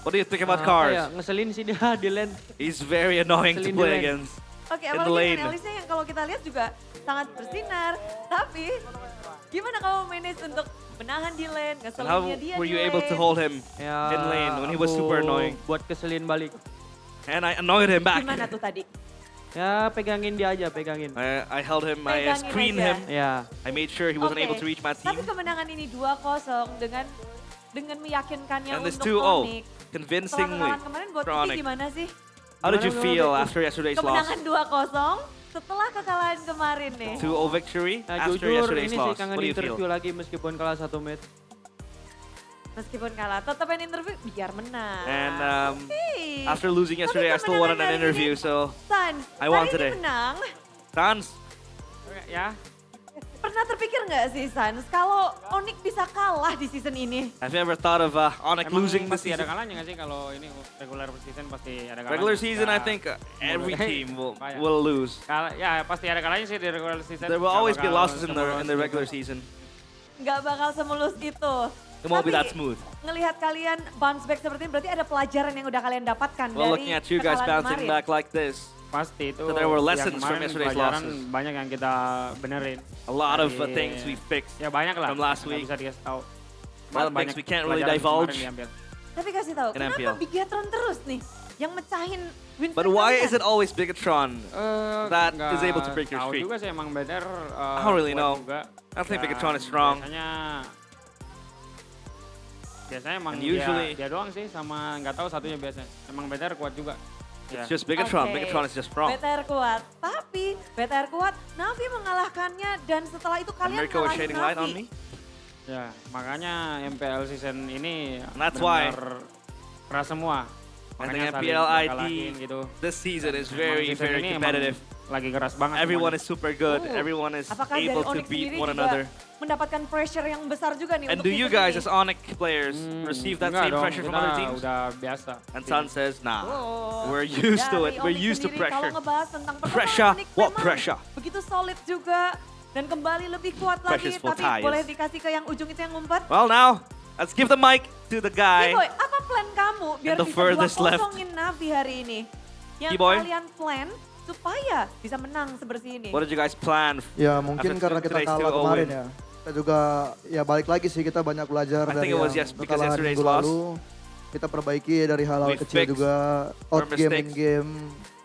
What do you think about Cars? Ya, ngeselin sih dia di lane. He's very annoying to Ngeselin di play lane. against. Oke, in the apalagi lane. dengan Elisnya yang kalau kita lihat juga sangat bersinar. Tapi, gimana kamu manage untuk menahan di lane, And how ngeselinnya dia were di you lane? able to hold him Ya, in lane when he was super aku annoying? Buat keselin balik. And I annoyed him back. Gimana tuh tadi? Ya, pegangin dia aja, pegangin. I held him, I Pegangin screened aja. him. Ya. I made sure he wasn't Oke, able to reach my Tapi team. kemenangan ini 2-0 dengan meyakinkannya And this untuk 2-0, Onyx. Setelah convincingly kekalahan kemarin buat for Upi Onyx. gimana sih? How did you Gimana feel menurut after yesterday's loss? Kemenangan 2-0 setelah kekalahan kemarin nih. 2-0 victory Nah, after jujur yesterday's ini sih loss. kangen What do you interview feel? lagi meskipun kalah 1 match. Meskipun kalah, tetap pengen interview biar menang. And Hey, after losing yesterday, I still wanted an interview, so Sans, I won hari today. ini menang. Sans, Ya. Pernah Pernah terpikir nggak sih Sans, kalau Onyx bisa kalah di season ini? Have you ever thought of Onyx losing this pasti ada season? kalahnya nggak sih kalau ini regular season pasti ada kalahnya. Regular season, I think every team will lose. Ya pasti ada kalahnya sih di regular season. There will always be losses in the regular season. Nggak bakal semulus itu. It won't be Tapi, that smooth. ngelihat kalian bounce back seperti ini berarti ada pelajaran yang udah kalian dapatkan Well, dari looking at you guys kekalahan bouncing kemarin. back like this. Pasti itu. So there were yang lessons from kemarin yesterday's pelajaran losses. banyak yang kita benerin. A lot of Dari- things we fixed Ya banyak lah. from last nggak week. bisa dikasih tahu. A lot of things we can't really pelajaran kemarin divulge. diambil. Tapi kasih tahu, In kenapa MPL. Bigatron terus nih yang mecahin win But streak why kalian? is it always Bigatron that Nggak is able to break your tahu streak? juga sih emang better. I don't really kuat know. juga. I think Dan Bigatron is strong. Biasanya emang And usually- dia doang sih sama nggak tahu satunya biasanya. Emang better kuat juga. It's just Bigatron. Oke. Bigatron is just strong. BTR kuat, tapi BTR kuat, Navi mengalahkannya dan setelah itu kalian America was ngalahin shading light on Navi. me. Ya, makanya MPL season ini That's why. benar keras semua. I think Makanya saling MPL ID kalahin gitu. this season is Emang very, season very ini emang competitive. Lagi keras banget. Everyone semuanya. is super good. Everyone is Apakah dari able to Onyx beat sendiri one juga another. mendapatkan pressure yang besar juga nih And untuk do you season guys ini? as Onyx players receive that Enggak same dong, pressure from kita other teams? Udah biasa. And Sun says, nah, Oh, we're used to it. dari We're Onyx used to sendiri, pressure. Kalau ngebahas tentang performa Pressure, Onyx what memang pressure? begitu solid juga dan kembali lebih kuat Precious lagi. for Tapi tires. boleh dikasih ke yang ujung itu yang ngumpet? Well, now, let's give the mic to the guy. Boy, apa plan kamu biar the bisa furthest left. 2-0-in Navi hari ini? Yang Keyboy. kalian plan supaya bisa menang sebersih ini. What did you guys plan? Ya mungkin after karena kita today's kalah 2-0 kemarin win? ya. Kita juga ya balik lagi sih kita banyak belajar I dari think it was yang because kekalahan yesterday's minggu loss. lalu. Kita perbaiki dari hal-hal We kecil fixed juga, our out game in mistakes game.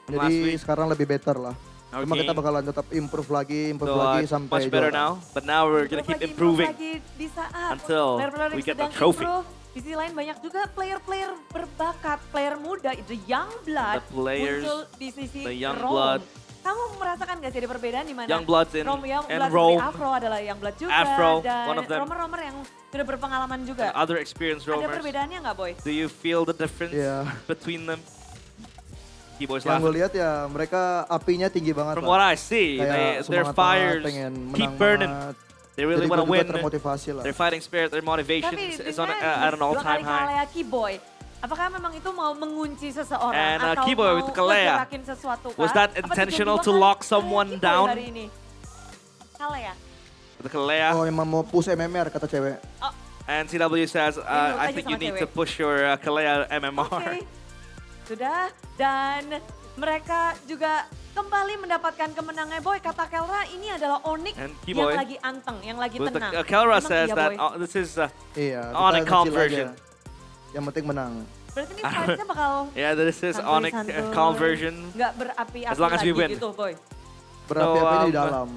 from last Jadi week. sekarang lebih better lah. Cuma Okay. kita bakalan tetap improve lagi So, sampai much better juara. now. But now we're gonna keep improving Lagi di saat until player-player we yang get the sedang trophy. improve. Di sisi lain banyak juga player-player berbakat, player muda, the young blood The players, muncul di sisi the young Rome. blood. Kamu merasakan gak sih ada perbedaan di mana? Young bloods in- Young and blood Rome. seperti Afro adalah young blood juga Afro, dan one of them. romer-romer yang sudah berpengalaman juga. Other experienced Ada roamers. perbedaannya nggak, Boy? Do you feel the difference Yeah. between them? Keyboys Yang gue laughing. lihat ya mereka apinya tinggi banget. From lah. what I see, Kayak their semangat fires banget, pengen keep menang burning. banget. They really Jadi want to gua win. juga termotivasi lah. Their fighting spirit, their motivation Tapi is on dengan at an all-time dua kali high. kalah Keyboy, apakah memang itu mau mengunci seseorang And, atau Keyboy mau with the Kalea. ngegerakin sesuatu Was kah? that Apa intentional tujuan to dua lock kali someone Keyboy down? hari ini? Kalea. The Kalea. Oh emang mau push MMR kata cewek. And CW says, nurut I aja think sama you need cewek. to push your Kalea MMR. Oke, sudah. Dan mereka juga kembali mendapatkan kemenangan. Boy, kata Kelra ini adalah Onyx And yang Keyboy. lagi anteng, yang lagi But tenang. Kelra Emang says iya, that Boy? this is Iya, Onyx kita calm chill aja. version. Yang penting menang. Berarti ini fight-nya bakal Yeah, this is Onyx santuy-santuy, calm version. nggak berapi-api As long as we lagi win. gitu, Boy. Berapi-apinya di dalam.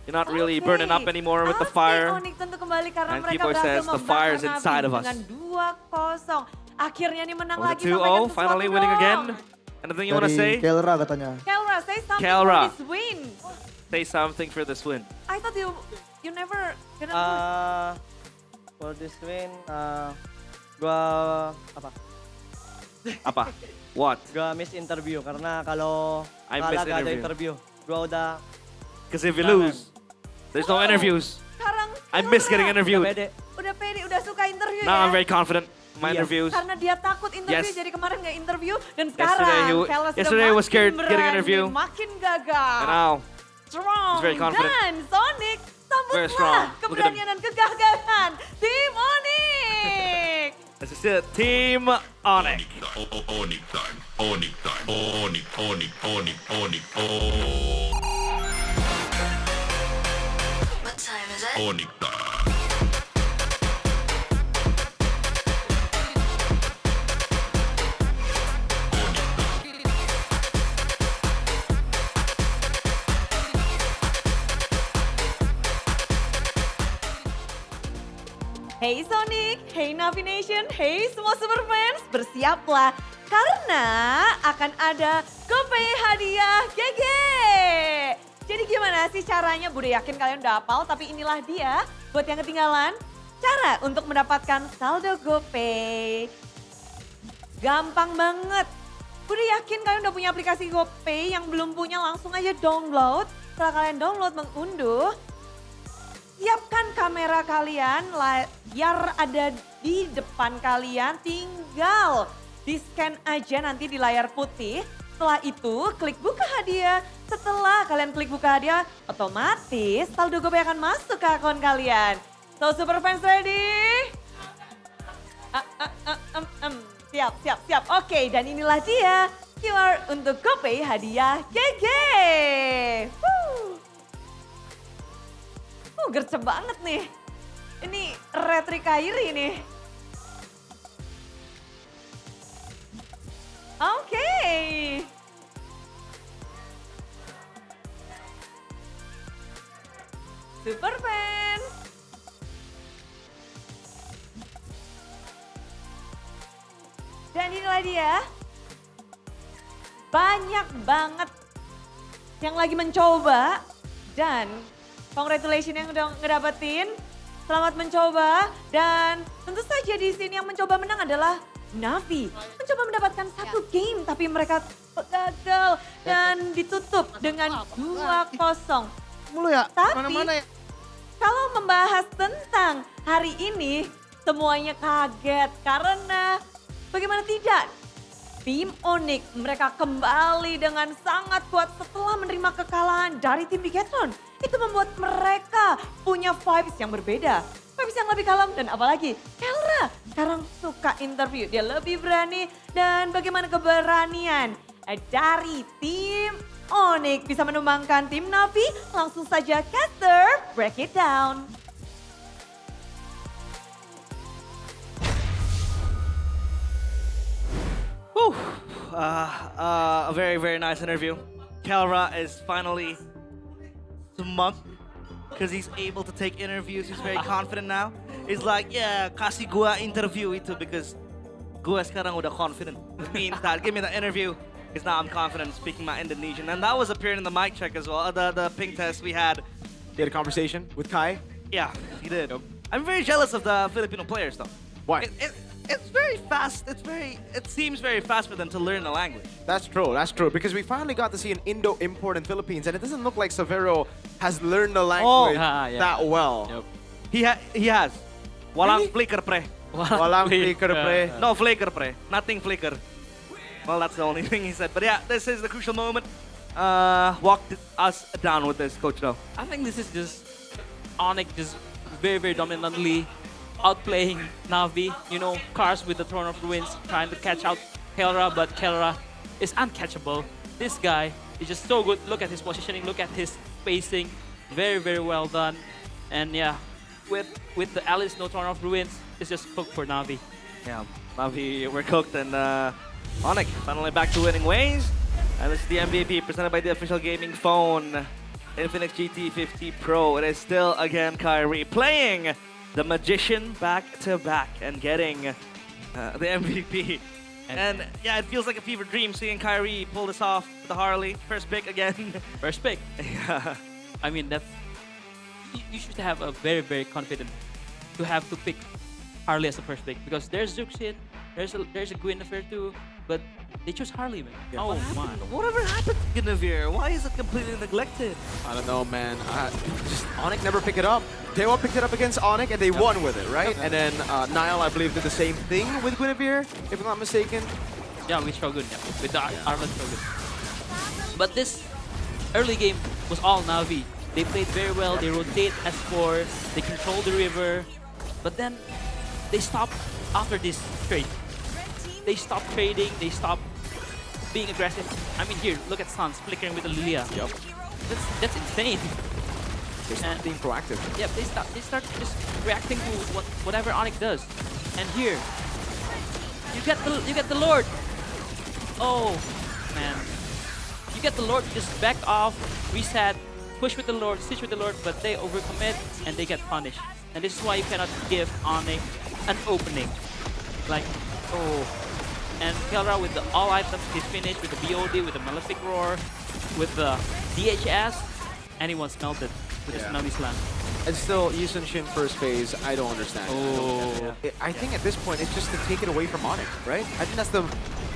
You're not really burning up anymore with the fire. Onyx tentu kembali karena And mereka Keyboy berhasil says the fire is membakar inside Navi of us. dengan 2-0. Akhirnya nih menang Was lagi it 2-0, sampaikan sesuatu finally winning dong. again? Anything you want to say? Dari Kelra katanya. Kelra, say something Kelra. for this win. Say something for this win. I thought you never gonna lose. For this win, gua apa? Apa? What? Gua miss interview karena kalau I kalah miss gak ada interview. interview. Gua udah Because if you Kangen. lose, there's no interviews. Sekarang I miss getting interviewed. udah pede, udah suka interview Now ya. I'm very confident in my Iya. interviews. Karena dia takut interview, Yes. jadi kemarin nggak interview. Dan Yesterday sekarang, he- Kelra sudah yesterday was makin scared berani, getting interview. makin gagah. And now, Strong. he's very confident. Dan Sonic, Very strong. sambutlah Look at keberanian dan kegagahan tim Onyx. this is it. Team Onyx. Onyx time. Onyx time. Onyx. Onyx. Onyx. Onyx. What time is it? Onyx time. Hey Sonic, hey Navi Nation, hey semua super fans, bersiaplah karena akan ada GoPay hadiah GG. Jadi gimana sih caranya? Bude yakin kalian udah hafal, tapi inilah dia buat yang ketinggalan. Cara untuk mendapatkan saldo GoPay. Gampang banget. Bude yakin kalian udah punya aplikasi GoPay, yang belum punya langsung aja download. Setelah kalian download, mengunduh, siapkan kamera kalian, layar ada di depan kalian, tinggal di-scan aja nanti di layar putih. Setelah itu klik buka hadiah. Setelah kalian klik buka hadiah, otomatis saldo GoPay akan masuk ke akun kalian. So super fans ready? Siap. Oke, dan inilah dia QR untuk GoPay hadiah GG. Gercep banget nih. Ini Retri Kairi nih. Oke. Super fan. Dan inilah dia. Banyak banget yang lagi mencoba dan congratulations yang udah ngedapetin. Selamat mencoba dan tentu saja di sini yang mencoba menang adalah Navi. Mencoba mendapatkan satu game tapi mereka gagal dan ditutup dengan 2-0. Mulu ya, Tapi mana-mana ya. kalau membahas tentang hari ini semuanya kaget karena bagaimana tidak? Tim Onyx mereka kembali dengan sangat kuat setelah menerima kekalahan dari tim Bigetron. Itu membuat mereka punya vibes yang berbeda. Vibes yang lebih kalem dan apalagi Kelra sekarang suka interview. Dia lebih berani dan bagaimana keberanian dari tim Onyx bisa menumbangkan tim Navi. Langsung saja caster break it down. A very, very nice interview. Kelra is finally smug because he's able to take interviews. He's very confident now. He's like, yeah, kasih gua interview itu because gua sekarang udah confident. It means that give me the interview because now I'm confident speaking my Indonesian. And that was appearing in the mic check as well. The ping test we had. You had a conversation with Kai? Yeah, he did. I'm very jealous of the Filipino players though. Why? It's very fast. It seems very fast for them to learn the language. That's true. Because we finally got to see an Indo import in Philippines, and it doesn't look like Severo has learned the language that well. Yep. He has. Walang flicker pre. Walang flicker pre. No flicker pre. Nothing flicker. Well, that's the only thing he said. But yeah, this is the crucial moment. Walk us down with this, Coach Do. I think this is just Onyx just very, very dominantly outplaying Navi. You know, Cars with the Throne of Ruins trying to catch out Kelra, but Kelra is uncatchable. This guy is just so good. Look at his positioning, look at his spacing. Very, very well done. And yeah, with the Alice no Throne of Ruins, it's just cooked for Navi. Yeah, Navi, we're cooked, and Onyx finally back to winning ways. And this is the MVP presented by the official gaming phone, Infinix GT50 Pro. It is still again Kyrie playing the Magician back to back and getting the MVP. And yeah, it feels like a fever dream seeing Kyrie pull this off with the Harley. First pick again. First pick. Yeah. I mean, that's you should have a very, very confident to have to pick Harley as the first pick because there's Zuxin, there's a Guinevere too, but they chose Harley, man. Yeah. Oh man. Whatever happened to Guinevere? Why is it completely neglected? I don't know, man. Just Onyx never picked it up. Tewa picked it up against Onyx and they won with it, right? And then Niall, I believe, did the same thing with Guinevere, if I'm not mistaken. Yeah, with Shogun, yeah. With the Armored Shogun. But this early game was all Navi. They played very well, they rotate S4, they control the river, but then they stopped after this trade. They stopped trading, they stopped being aggressive. I mean here, look at Sans flickering with the Lilia. Yep. That's insane. They're not being proactive. Yep, they start just reacting to whatever Onyx does. And here, you get the Lord. Oh man. You get the Lord, just back off, reset, push with the Lord, stitch with the Lord, but they overcommit and they get punished. And this is why you cannot give Onyx an opening. Like, oh. And Kelra with the all items, he's finished with the BOD, with the Malefic Roar, with the DHS, anyone's melted with the Tsunami Slam. And still, Yusun Shin first phase, I don't understand. Oh. I think at this point, it's just to take it away from Onyx, right? I think that's the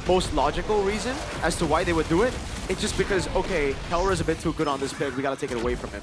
most logical reason as to why they would do it. It's just because, okay, Kelra's a bit too good on this pick, we gotta take it away from him.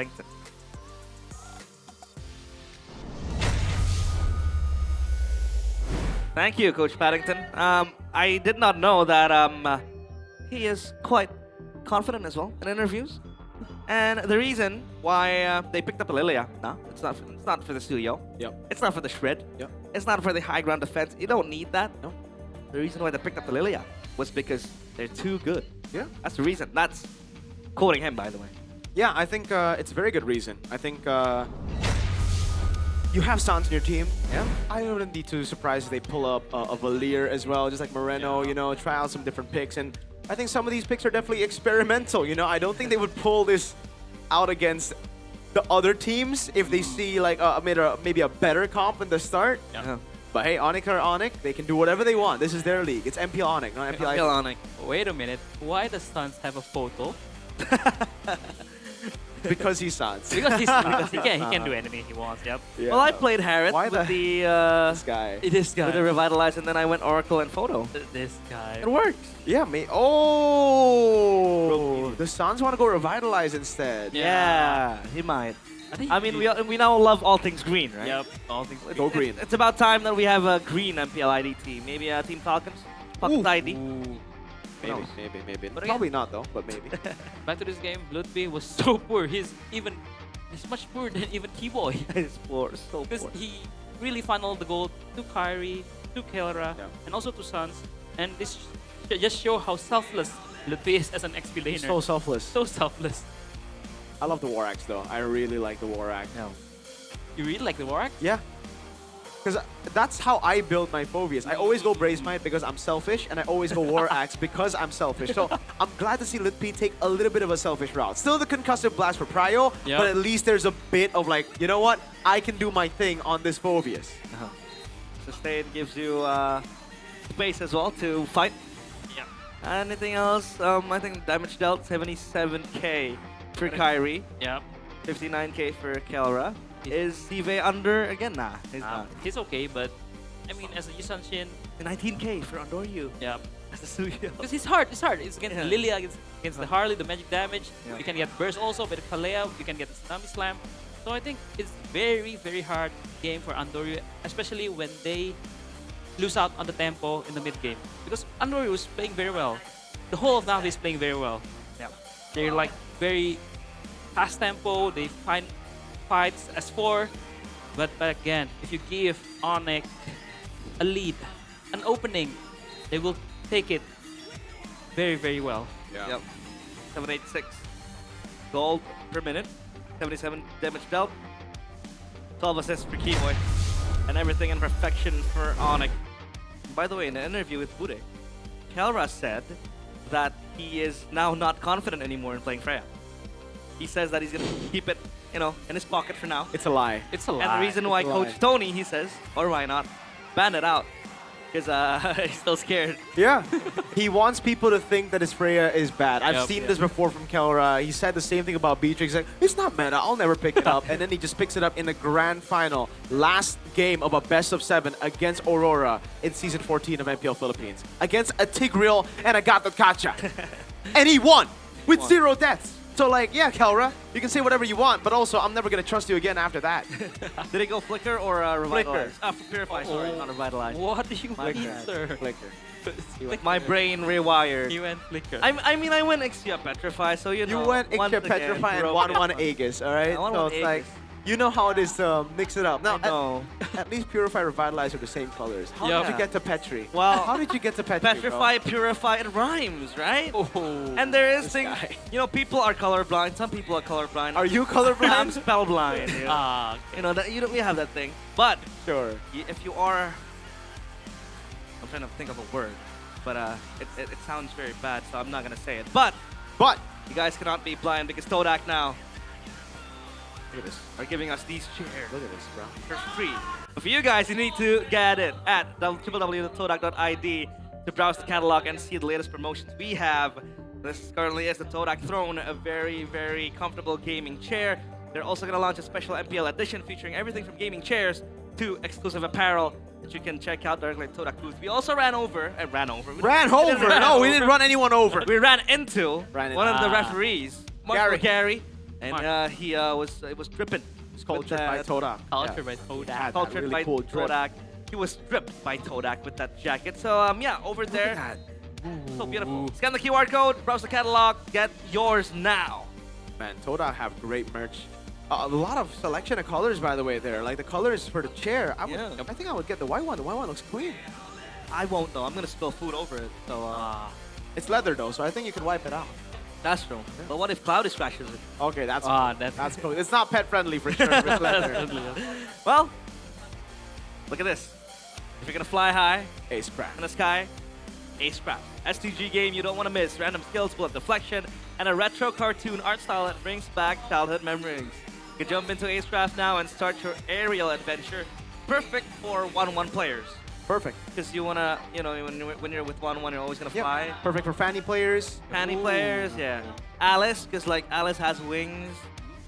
Paddington. Thank you, Coach Paddington. I did not know that he is quite confident as well in interviews. And the reason why they picked up Lilia, no, it's not for the studio. Yep. It's not for the shred. Yep. It's not for the high ground defense. You don't need that. No. The reason why they picked up Lilia was because they're too good. Yeah. That's the reason. That's quoting him, by the way. Yeah, I think it's a very good reason. I think you have Sans in your team. Yeah. I wouldn't be too surprised if they pull up a Valier as well, just like Moreno, you know, try out some different picks. And I think some of these picks are definitely experimental, you know. I don't think they would pull this out against the other teams if they see like maybe a better comp in the start. Yeah. But hey, Onyx are Onyx. They can do whatever they want. This is their league. It's MPL Onyx, not MPL ID. Onyx. Wait a minute. Why does Suns have a photo? Because he's Sans. Because he can do anything he wants. Yep. Yeah. Well, I played Harriet Why with this guy. This guy. with the Revitalize, and then I went Oracle and Photo. This guy. It worked. Yeah, mate. Oh, the Suns want to go Revitalize instead. Yeah, he might. I mean, we now love all things green, right? Yep, all things Go green. It's about time that we have a green MPL ID team. Maybe a Team Falcons? Falcons ID? Maybe. But Probably not though, but maybe. Back to this game, Ludwig was so poor. He's much poorer than even T-Boy. He's poor, so Because poor. he really funneled the goal to Kyrie, to Kelra, and also to Suns. And this just show how selfless Ludwig is as an XP laner. So selfless. So selfless. I love the War Axe though. I really like the War Axe. No. You really like the War Axe? Yeah. Because that's how I build my Phobias. I always go Braze Might because I'm selfish, and I always go War Axe because I'm selfish. So I'm glad to see Litpi take a little bit of a selfish route. Still the Concussive Blast for Prio, but at least there's a bit of like, you know what? I can do my thing on this Phobias. Sustain gives you space as well to fight. Yeah. Anything else? I think damage dealt 77k for Kyrie. Yep. 59k for Kelra. Is Sive under again? Nah, he's not. He's okay, but I mean, as a Yusanshin, 19k for Andoryu. yeah. As a Suyo. Because it's hard. It's hard. It's against Lilia, against the Harley, the magic damage. Yeah. You can get burst also by the Kalea. You can get the Tsunami Slam. So I think it's very, very hard game for Andoryu, especially when they lose out on the tempo in the mid game. Because Andoryu is playing very well. The whole of Navi is playing very well. Yeah. They're like very fast tempo. They find fights as 4. But again, if you give Onyx a lead, an opening, they will take it very, very well. Yeah. Yep. 786 gold per minute. 77 damage dealt. 12 assists for Keyboy. And everything in perfection for Onyx. By the way, in an interview with Bude, Kelra said that he is now not confident anymore in playing Freya. He says that he's going to keep it, you know, in his pocket for now. It's a lie. It's a lie. And the reason why Coach Tony, he says, or why not, banned it out. Because he's still scared. Yeah. He wants people to think that his Freya is bad. I've seen this before from Kelra. He said the same thing about Beatrix. Like, it's not meta. I'll never pick it up. And then he just picks it up in the grand final. Last game of a best of 7 against Aurora in Season 14 of MPL Philippines. Against a Tigreal and a Gato Kacha. And he won with 0 deaths. So like, yeah, Kelra, you can say whatever you want, but also I'm never going to trust you again after that. Did he go Flicker or Revitalize? Purify, sorry, not Revitalize. What do you mean, sir? Flicker. My brain rewired. You went Flicker. I mean, I went Ixia Petrify, so you know. You went Ixia Petrify and 1-1 Aegis, alright? So it's like, you know how it is to mix it up. Now, at least Purify, Revitalize are the same colors. How did you get to Petri? Well, how did you get to Petri, Petrify, Purify, it rhymes, right? Oh, and there is things, you know, people are colorblind. Some people are colorblind. Are you colorblind? I'm spellblind. You know, you know that we have that thing. But sure, if you are, I'm trying to think of a word, but it sounds very bad, so I'm not gonna say it. But you guys cannot be blind because Todak now. Look at this. Are giving us these chairs. Look at this, bro. For free. But for you guys, you need to get it at www.todak.id to browse the catalog and see the latest promotions we have. This currently is the Todak Throne, a very, very comfortable gaming chair. They're also going to launch a special MPL edition featuring everything from gaming chairs to exclusive apparel that you can check out directly at Todak booth. We also ran over. No, we didn't run anyone over. We ran into one of the referees, Gary. And he was tripping. It's cultured by Todak. Cultured by Todak. Cultured really by cool drip. Todak. He was stripped by Todak with that jacket. So yeah, over there. So beautiful. Scan the QR code, browse the catalog, get yours now. Man, Todak have great merch. A lot of selection of colors, by the way, there. Like the colors for the chair. I think I would get the white one. The white one looks clean. I won't though. I'm gonna spill food over it. So It's leather though, so I think you can wipe it out. That's true. But what if Cloudy splashes it? Okay, that's that's cool. It's not pet friendly for sure. With leather. Well, look at this. If you're gonna fly high, Ace Craft. in the sky, Ace Craft. STG game you don't want to miss. Random skills, bullet deflection, and a retro cartoon art style that brings back childhood memories. You can jump into Ace Craft now and start your aerial adventure. Perfect for 1-1 players. Perfect. Because you wanna, you know, when you're with 1-1, you're always gonna fly. Perfect for fanny players. Fanny players, yeah. Alice, because like Alice has wings.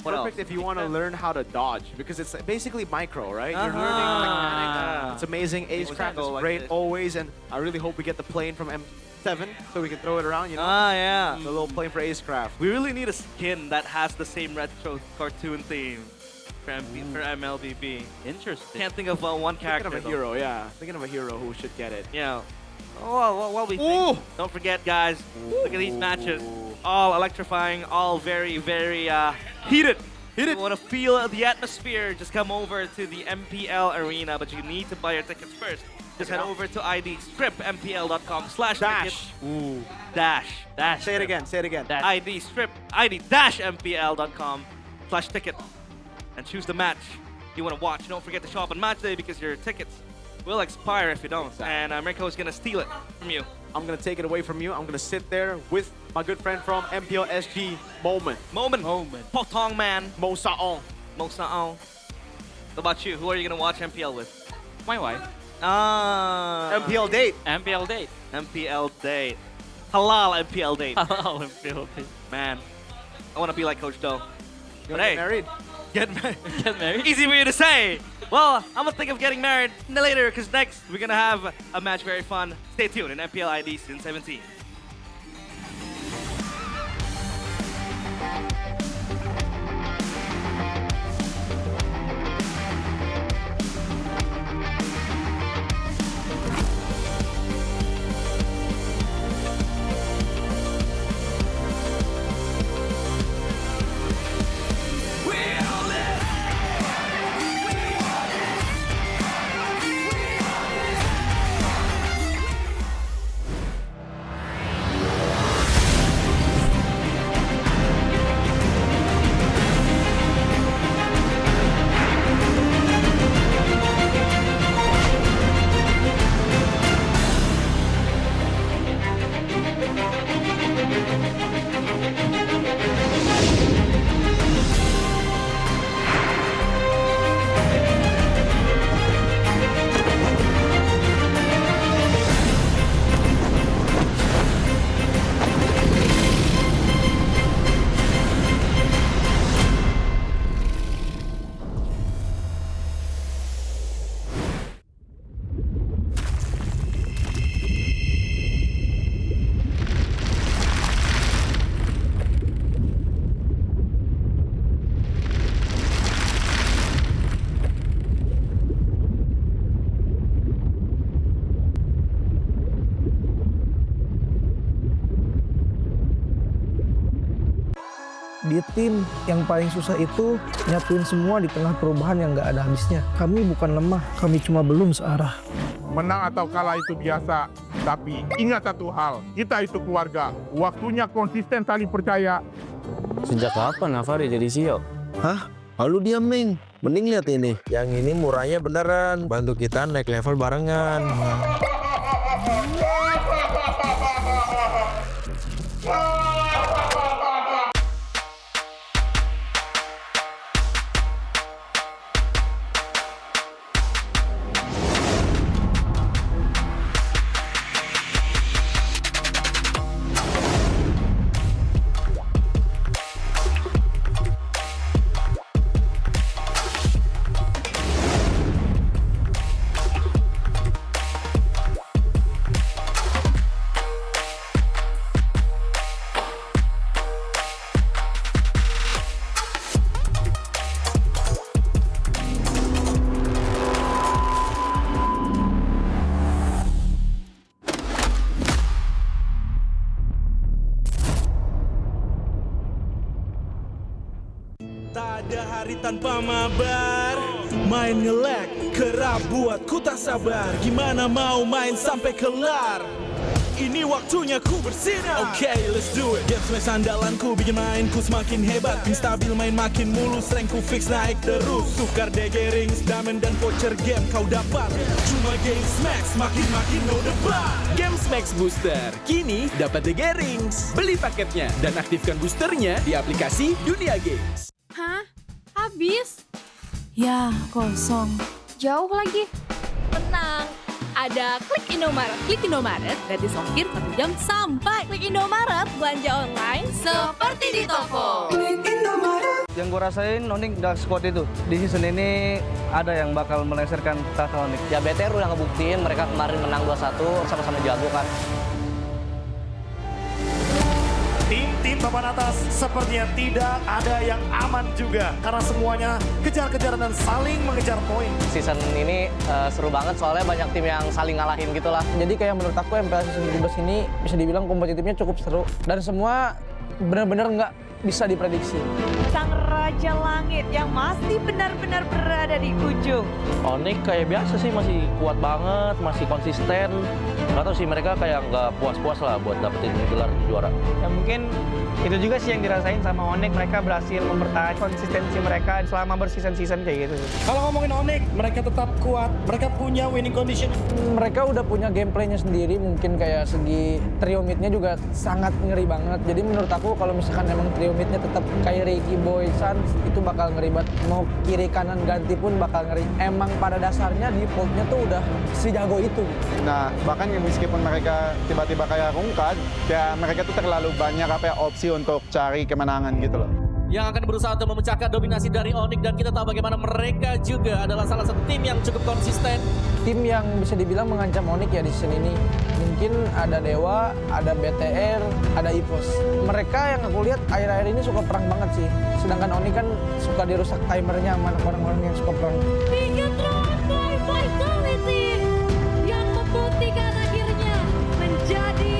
What Perfect else? if you want to learn how to dodge, because it's basically micro, right? You're learning mechanics. It's amazing. Ace Craft is great always, and I really hope we get the plane from M7 so we can throw it around, you know? Yeah. The little plane for Ace Craft. We really need a skin that has the same retro cartoon theme for MLBB. Interesting. Can't think of one character. Thinking of a hero, yeah. Thinking of a hero who should get it. Yeah. Oh, what we think. Don't forget, guys. Look at these matches. All electrifying, all very, very heated. If you want to feel the atmosphere, just come over to the MPL arena, but you need to buy your tickets first. Just head over to idstripmpl.com/tickets. Dash. Say it again. Say it again. ID-dash-mpl.com/ticket and choose the match you want to watch. Don't forget to show up on match day because your tickets will expire if you don't. And Mirko is going to steal it from you. I'm going to take it away from you. I'm going to sit there with my good friend from MPL SG, Moment. Potong Man. Mo Saong. What about you? Who are you going to watch MPL with? My wife. MPL date. MPL date. MPL date. Halal MPL date. Halal MPL date. Man, I want to be like Coach Doe. You want to get married? Get married. Get married? Easy for you to say. Well, I'm gonna think of getting married later because next we're gonna have a match very fun. Stay tuned in MPL ID Season 17. Di tim yang paling susah itu nyatuin semua di tengah perubahan yang nggak ada habisnya. Kami bukan lemah, kami cuma belum searah. Menang atau kalah itu biasa, tapi ingat satu hal, kita itu keluarga. Waktunya konsisten saling percaya. Sejak kapan Navari jadi CEO? Hah? Lalu diam, Ming. Mending lihat ini. Yang ini murahnya beneran. Bantu kita naik level barengan. Tak ada hari tanpa mabar. Main nge-lag, kerap buat ku tak sabar. Gimana mau main sampai kelar? Ini waktunya ku bersinar. Okay, let's do it. Game flash andalanku bikin mainku semakin hebat. Tim stabil main makin mulus, rankku fix naik terus. Tukar DG rings, diamond dan voucher game kau dapat. Cuma Games Max makin no debat. Games Max Booster kini dapat DG rings. Beli paketnya dan aktifkan boosternya di aplikasi Dunia Games. Hah? Habis? Ya, kosong. Jauh lagi. Tenang. Ada Klik Indomaret. Klik Indomaret, gratis ongkir 1 jam sampai. Klik Indomaret, belanja online seperti di toko. Yang gue rasain Onyx Dark Squad itu di season ini ada yang bakal melengsarkan tahta Onyx. Ya BTR udah ngebuktiin mereka kemarin menang 2-1 sama-sama jago kan. Tim papan atas sepertinya tidak ada yang aman juga karena semuanya kejar-kejaran dan saling mengejar poin. Season ini seru banget soalnya banyak tim yang saling ngalahin gitu lah. Jadi kayak menurut aku MPL season 17 ini bisa dibilang kompetitifnya cukup seru dan semua benar-benar nggak bisa diprediksi. Sang Raja Langit yang masih benar-benar berada di ujung. Onyx kayak biasa sih masih kuat banget, masih konsisten. Nggak tahu sih mereka kayak nggak puas-puas lah buat dapetin gelar juara. Ya mungkin itu juga sih yang dirasain sama Onyx, mereka berhasil mempertahankan konsistensi mereka selama berseason-season kayak gitu. Kalau ngomongin Onyx, mereka tetap kuat, mereka punya winning condition. Mereka udah punya gameplaynya sendiri, mungkin kayak segi trio midnya juga sangat ngeri banget. Jadi menurut aku kalau misalkan emang trio midnya tetap kayak Ricky Boy Sans itu bakal ngeri banget. Mau kiri kanan ganti pun bakal ngeri. Emang pada dasarnya defaultnya tuh udah sejago itu. Nah, bahkan meskipun mereka tiba-tiba kayak rungkat, ya mereka tuh terlalu banyak opsi untuk cari kemenangan gitu loh. Yang akan berusaha untuk memecahkan dominasi dari Onyx dan kita tahu bagaimana mereka juga adalah salah satu tim yang cukup konsisten. Tim yang bisa dibilang mengancam Onyx ya di season ini. Mungkin ada Dewa, ada BTR, ada EVOS. Mereka yang aku lihat akhir-akhir ini suka perang banget sih. Sedangkan Onyx kan suka dirusak timernya sama orang-orang yang suka perang. Bigatron by Vitality yang membuktikan akhirnya menjadi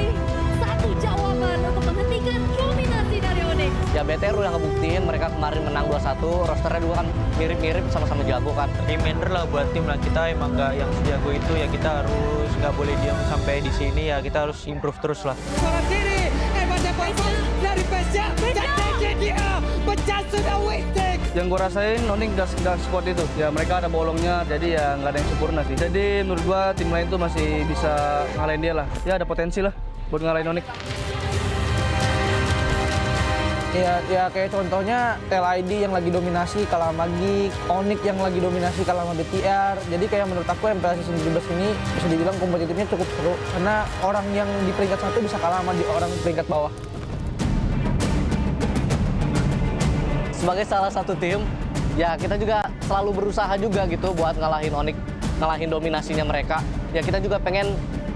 satu jawaban untuk menghentikan dominasi dari Onyx. Ya BTR udah ngebuktiin mereka kemarin menang 2-1, rosternya juga kan mirip-mirip sama-sama jago kan. Reminder lah buat tim lah, kita emang nggak yang sejago itu ya, kita harus nggak boleh diam sampai di sini ya, kita harus improve terus lah. Kanan kiri, dari Pesya, dia pecah sudah wasting. Yang gue rasain Onyx Dark Squad itu, ya mereka ada bolongnya, jadi ya nggak ada yang sempurna sih. Jadi menurut gue tim lain tuh masih bisa ngalahin dia lah, ya ada potensi lah buat ngalahin Onyx. Ya kayak contohnya MPL ID yang lagi dominasi kalah sama Geek, Onyx yang lagi dominasi kalah sama BTR. Jadi kayak menurut aku MPL season 17 ini bisa dibilang kompetitifnya cukup seru karena orang yang di peringkat 1 bisa kalah sama di orang peringkat bawah. Sebagai salah satu tim, ya kita juga selalu berusaha juga gitu buat ngalahin Onyx, ngalahin dominasinya mereka. Ya kita juga pengen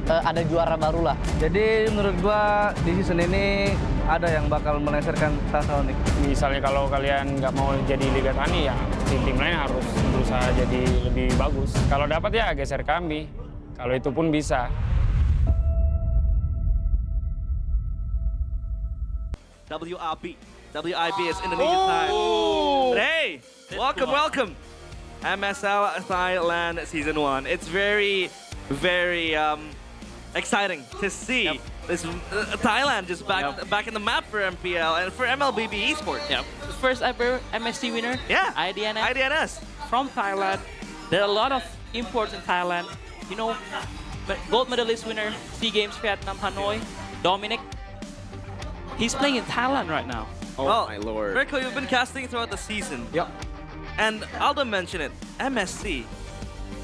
ada juara baru lah. Jadi menurut gua di season ini ada yang bakal melengsarkan tahta Onyx. Misalnya kalau kalian nggak mau jadi Liga Tani ya tim-tim lain harus berusaha jadi lebih bagus. Kalau dapat ya geser kami. Kalau itu pun bisa. WIB is Indonesia time. But hey, welcome. MSL Thailand Season 1. It's very exciting to see this Thailand just back in the map for MPL and for MLBB Esports. Yeah, first ever MSC winner. Yeah, IDNS from Thailand. There are a lot of imports in Thailand. You know, gold medalist winner, SEA Games Vietnam Hanoi, Dominic. He's playing in Thailand right now. Oh my lord. Mirko, you've been casting throughout the season. Yep. And Aldo mentioned it, MSC.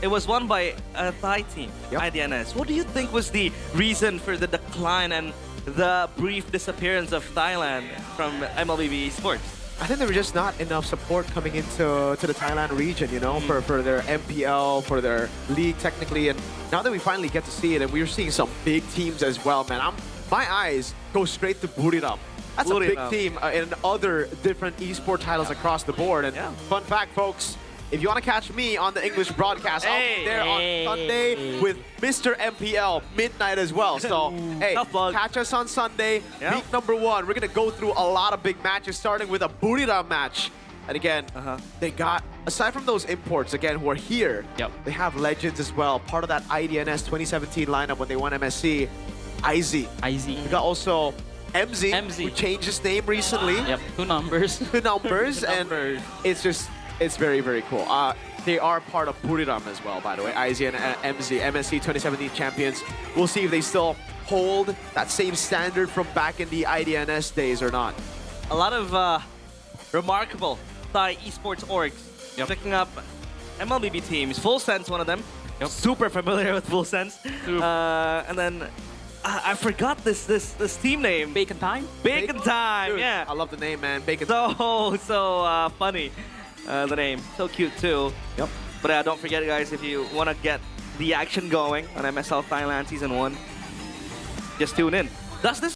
It was won by a Thai team, IDNS. What do you think was the reason for the decline and the brief disappearance of Thailand from MLBB Esports? I think there was just not enough support coming into the Thailand region, you know, for their MPL, for their league technically. And now that we finally get to see it, and we're seeing some big teams as well, man. My eyes go straight to Buriram. That's a big team in other different esport titles across the board. And fun fact, folks, if you want to catch me on the English broadcast, I'll be there on Sunday with Mr. MPL, midnight as well. So, hey, catch us on Sunday, week number 1. We're going to go through a lot of big matches, starting with a Buriram match. And again, they got, aside from those imports, again, who are here, they have legends as well. Part of that IDNS 2017 lineup when they won MSC. IZ. We got also MZ, who changed his name recently. Yep, 2 numbers. 2 numbers, and it's very, very cool. They are part of Buriram as well, by the way. IZ and MZ, MSC 2017 champions. We'll see if they still hold that same standard from back in the IDNS days or not. A lot of remarkable Thai esports orgs picking up MLBB teams. Full Sense, one of them. Super familiar with Full Sense. And then I forgot this team name. Bacon Time? Bacon Time, Dude, yeah. I love the name, man. Bacon So funny. The name. So cute too. Yep. But don't forget, guys, if you want to get the action going on MSL Thailand Season 1, just tune in. That's this.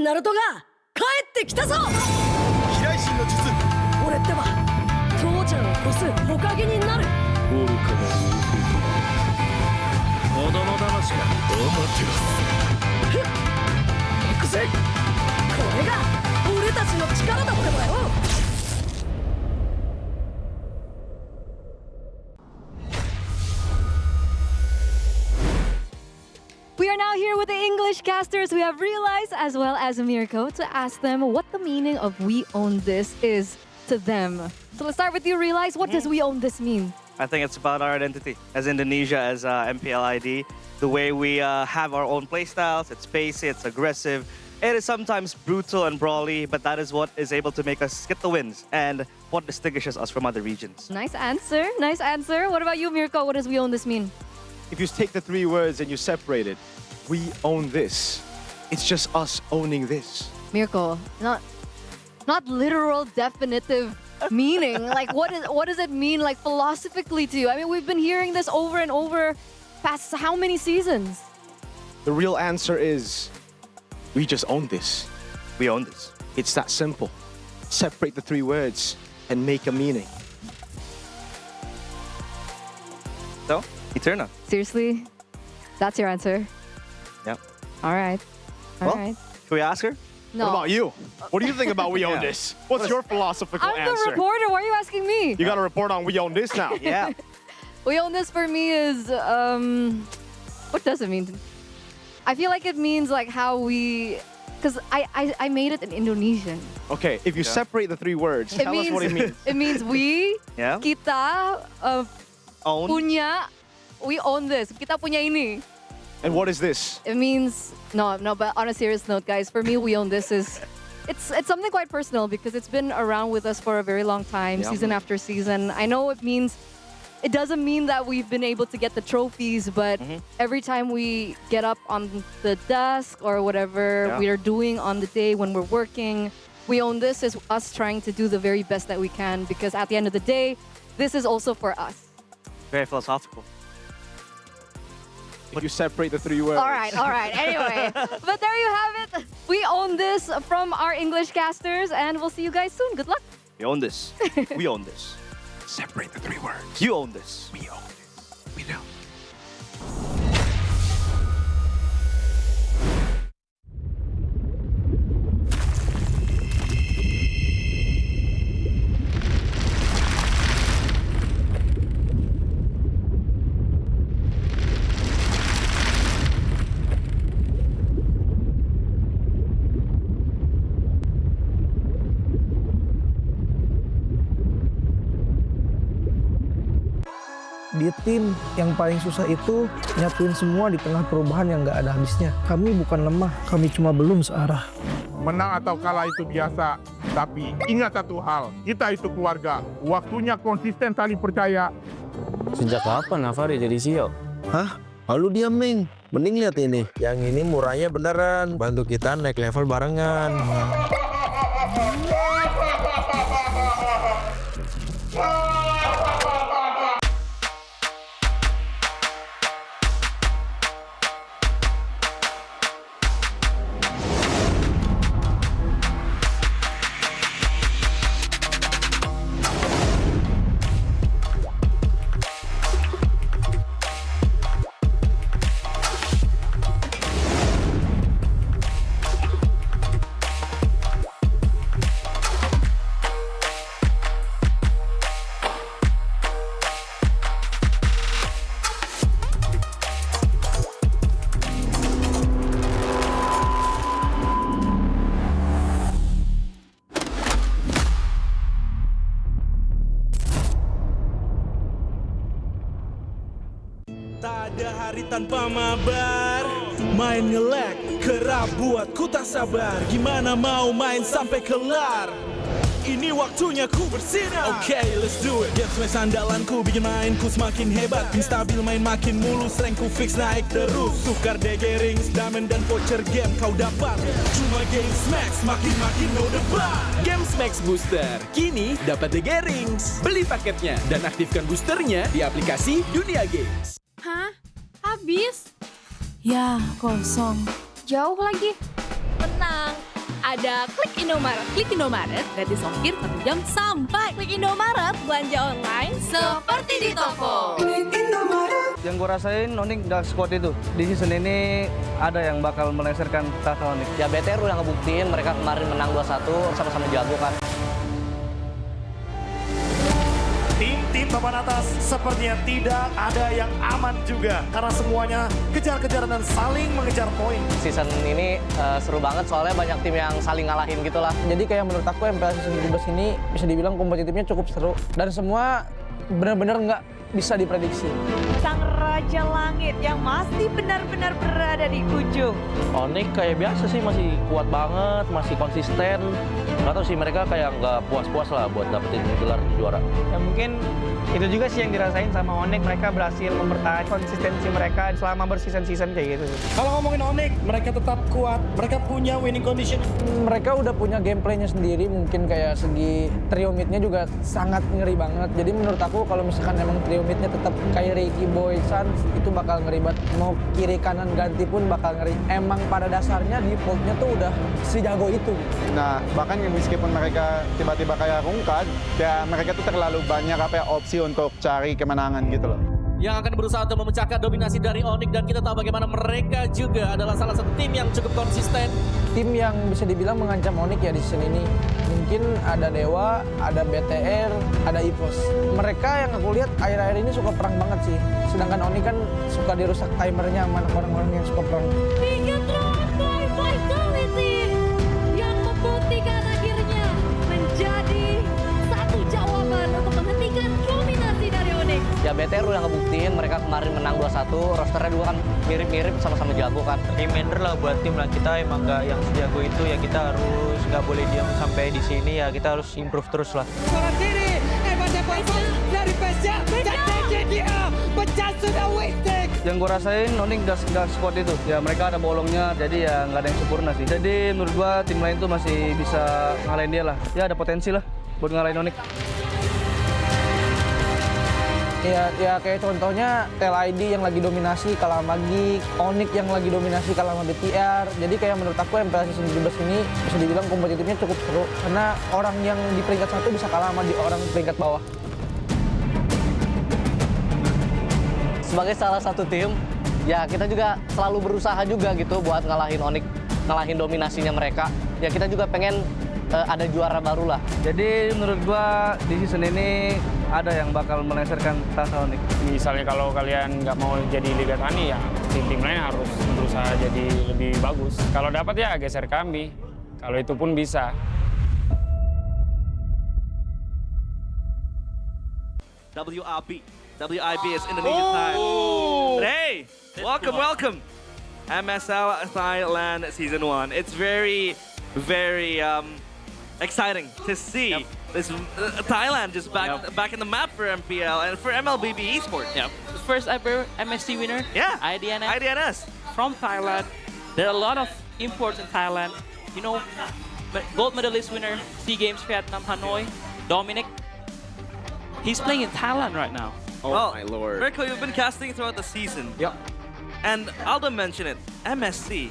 ナルトが帰ってきたぞ。飛来神の術。俺ってば父ちゃんを越す火影になる。愚かな弟。子供騙しか。行くぜ。これが俺たちの力だってばよ。We are now here with the English casters. We have Realize as well as Mirko to ask them what the meaning of We Own This is to them. So let's start with you, Realize. What does We Own This mean? I think it's about our identity as Indonesia, as MPL ID. The way we have our own playstyles. It's pacey, it's aggressive. It is sometimes brutal and brawly, but that is what is able to make us get the wins and what distinguishes us from other regions. Nice answer. Nice answer. What about you, Mirko? What does We Own This mean? If you take the three words and you separate it, we own this. It's just us owning this. Mirko, not literal definitive meaning. Like what does it mean like philosophically to you? I mean, we've been hearing this over and over past how many seasons? The real answer is we just own this. We own this. It's that simple. Separate the three words and make a meaning. So, Eterna. Seriously? That's your answer? Yep. All right. All right. Can we ask her? No. What about you? What do you think about We Own This? What's your philosophical I'm answer? the reporter. Why are you asking me? You got to report on We Own This now. Yeah. We own this for me is, what does it mean? I feel like it means like how we, because I made it in Indonesian. Okay, if you separate the 3 words, tell us what it means. It means we, Yeah? kita, Own. punya, we own this. Kita punya ini. And what is this? It means, no, but on a serious note, guys, for me, we own this is, it's something quite personal because it's been around with us for a very long time, Yeah. season after season. I know it doesn't mean that we've been able to get the trophies, but every time we get up on the desk or whatever Yeah. we are doing on the day when we're working, we own this as us trying to do the very best that we can because at the end of the day, this is also for us. Very philosophical. If you separate the 3 words. All right. Anyway, but there you have it. We own this from our English casters, and we'll see you guys soon. Good luck. We own this. We own this. Separate the 3 words. You own this. We own this. We know. Di tim yang paling susah itu nyatuin semua di tengah perubahan yang nggak ada habisnya. Kami bukan lemah, kami cuma belum searah. Menang atau kalah itu biasa, tapi ingat satu hal, kita itu keluarga. Waktunya konsisten saling percaya. Sejak kapan Navari jadi CEO? Hah? Lalu diam, Ming. Mending lihat ini. Yang ini murahnya beneran. Bantu kita naik level barengan. Tak ada hari tanpa mabar. Main nge-lag, kerap buat ku tak sabar. Gimana mau main sampai kelar? Ini waktunya ku bersinar. Okay, let's do it. Game smash andalanku bikin mainku semakin hebat. Tim stabil main makin mulus, rankku fix naik terus. Tukar DG rings, diamond dan voucher game kau dapat. Cuma game smash, makin no debat. Games Max Booster, kini dapat DG Rings. Beli paketnya dan aktifkan boosternya di aplikasi Dunia Games. Hah? Habis? Ya, kosong. Jauh lagi. Tenang. Ada Klik Indomaret. Klik Indomaret, gratis ongkir 1 jam sampai. Klik Indomaret, belanja online seperti di toko. Yang gue rasain Onyx Dark Squad itu di season ini ada yang bakal melengsarkan kakak Onyx. Ya BTR udah ngebuktiin mereka kemarin menang 2-1, sama-sama jago kan. Tim papan atas sepertinya tidak ada yang aman juga karena semuanya kejar-kejaran dan saling mengejar poin. Season ini seru banget soalnya banyak tim yang saling ngalahin gitu lah. Jadi kayak menurut aku MPL season 17 ini bisa dibilang kompetitifnya cukup seru dan semua benar-benar nggak bisa diprediksi. Sang Raja Langit yang masih benar-benar berada di ujung. Onyx kayak biasa sih masih kuat banget, masih konsisten. Nggak tahu sih mereka kayak nggak puas-puas lah buat dapetin gelar juara. Ya mungkin itu juga sih yang dirasain sama Onyx, mereka berhasil mempertahankan konsistensi mereka selama berseason-season kayak gitu. Kalau ngomongin Onyx, mereka tetap kuat, mereka punya winning condition. Mereka udah punya gameplaynya sendiri, mungkin kayak segi trio midnya juga sangat ngeri banget. Jadi menurut aku kalau misalkan emang trio midnya tetap kayak Ricky Boy Suns itu bakal ngeri banget. Mau kiri kanan ganti pun bakal ngeri. Emang pada dasarnya defaultnya tuh udah sejago itu. Nah, bahkan meskipun mereka tiba-tiba kayak rungkat, ya mereka tuh terlalu banyak opsi untuk cari kemenangan gitu loh. yang akan berusaha untuk memecahkan dominasi dari Onyx, dan kita tahu bagaimana mereka juga adalah salah satu tim yang cukup konsisten. Tim yang bisa dibilang mengancam Onyx ya di season ini. Mungkin ada Dewa, ada BTR, ada EVOS. Mereka yang aku lihat akhir-akhir ini suka perang banget sih. Sedangkan Onyx kan suka dirusak timernya sama orang-orang yang suka perang. Vitality yang membuktikan akhirnya menjadi satu jawaban untuk menghentikan dominasi dari Onyx. Ya BTR udah ngebuktiin mereka kemarin menang 2-1, rosternya juga kan mirip-mirip sama-sama jago kan. Reminder lah buat tim lah, kita emang nggak yang sejago itu ya, kita harus nggak boleh diam sampai di sini ya, kita harus improve terus lah. Seorang diri, dari Pesja, dia pecah sudah wasting. Yang gue rasain Onyx nggak squad itu, ya mereka ada bolongnya, jadi ya nggak ada yang sempurna sih. Jadi menurut gue tim lain tuh masih bisa ngalahin dia lah, ya ada potensi lah buat ngalahin Onyx. Ya kayak contohnya Tel ID yang lagi dominasi kalah sama Geek, Onyx yang lagi dominasi kalah sama BTR. Jadi kayak menurut aku MPL season 17 ini bisa dibilang kompetitifnya cukup seru, karena orang yang di peringkat 1 bisa kalah sama orang di peringkat bawah. Sebagai salah satu tim, ya kita juga selalu berusaha juga gitu buat ngalahin Onyx, ngalahin dominasinya mereka. Ya kita juga pengen ada juara baru lah. Jadi menurut gua di season ini ada yang bakal melengsarkan tasa Onyx. Misalnya kalau kalian nggak mau jadi Liga Tani ya tim-tim lain harus berusaha jadi lebih bagus. Kalau dapat ya geser kami. Kalau itu pun bisa. WIB is Indonesia time. Hey, welcome. MSL Thailand Season 1. It's very exciting to see this Thailand just back in the map for MPL and for MLBB Esports. Yeah, first ever MSC winner. Yeah, IDNS from Thailand. There are a lot of imports in Thailand. You know, gold medalist winner, SEA Games Vietnam Hanoi, Dominic. He's playing in Thailand right now. Oh my lord. Very cool. You've been casting throughout the season. Yep. And Aldo mentioned it. MSC.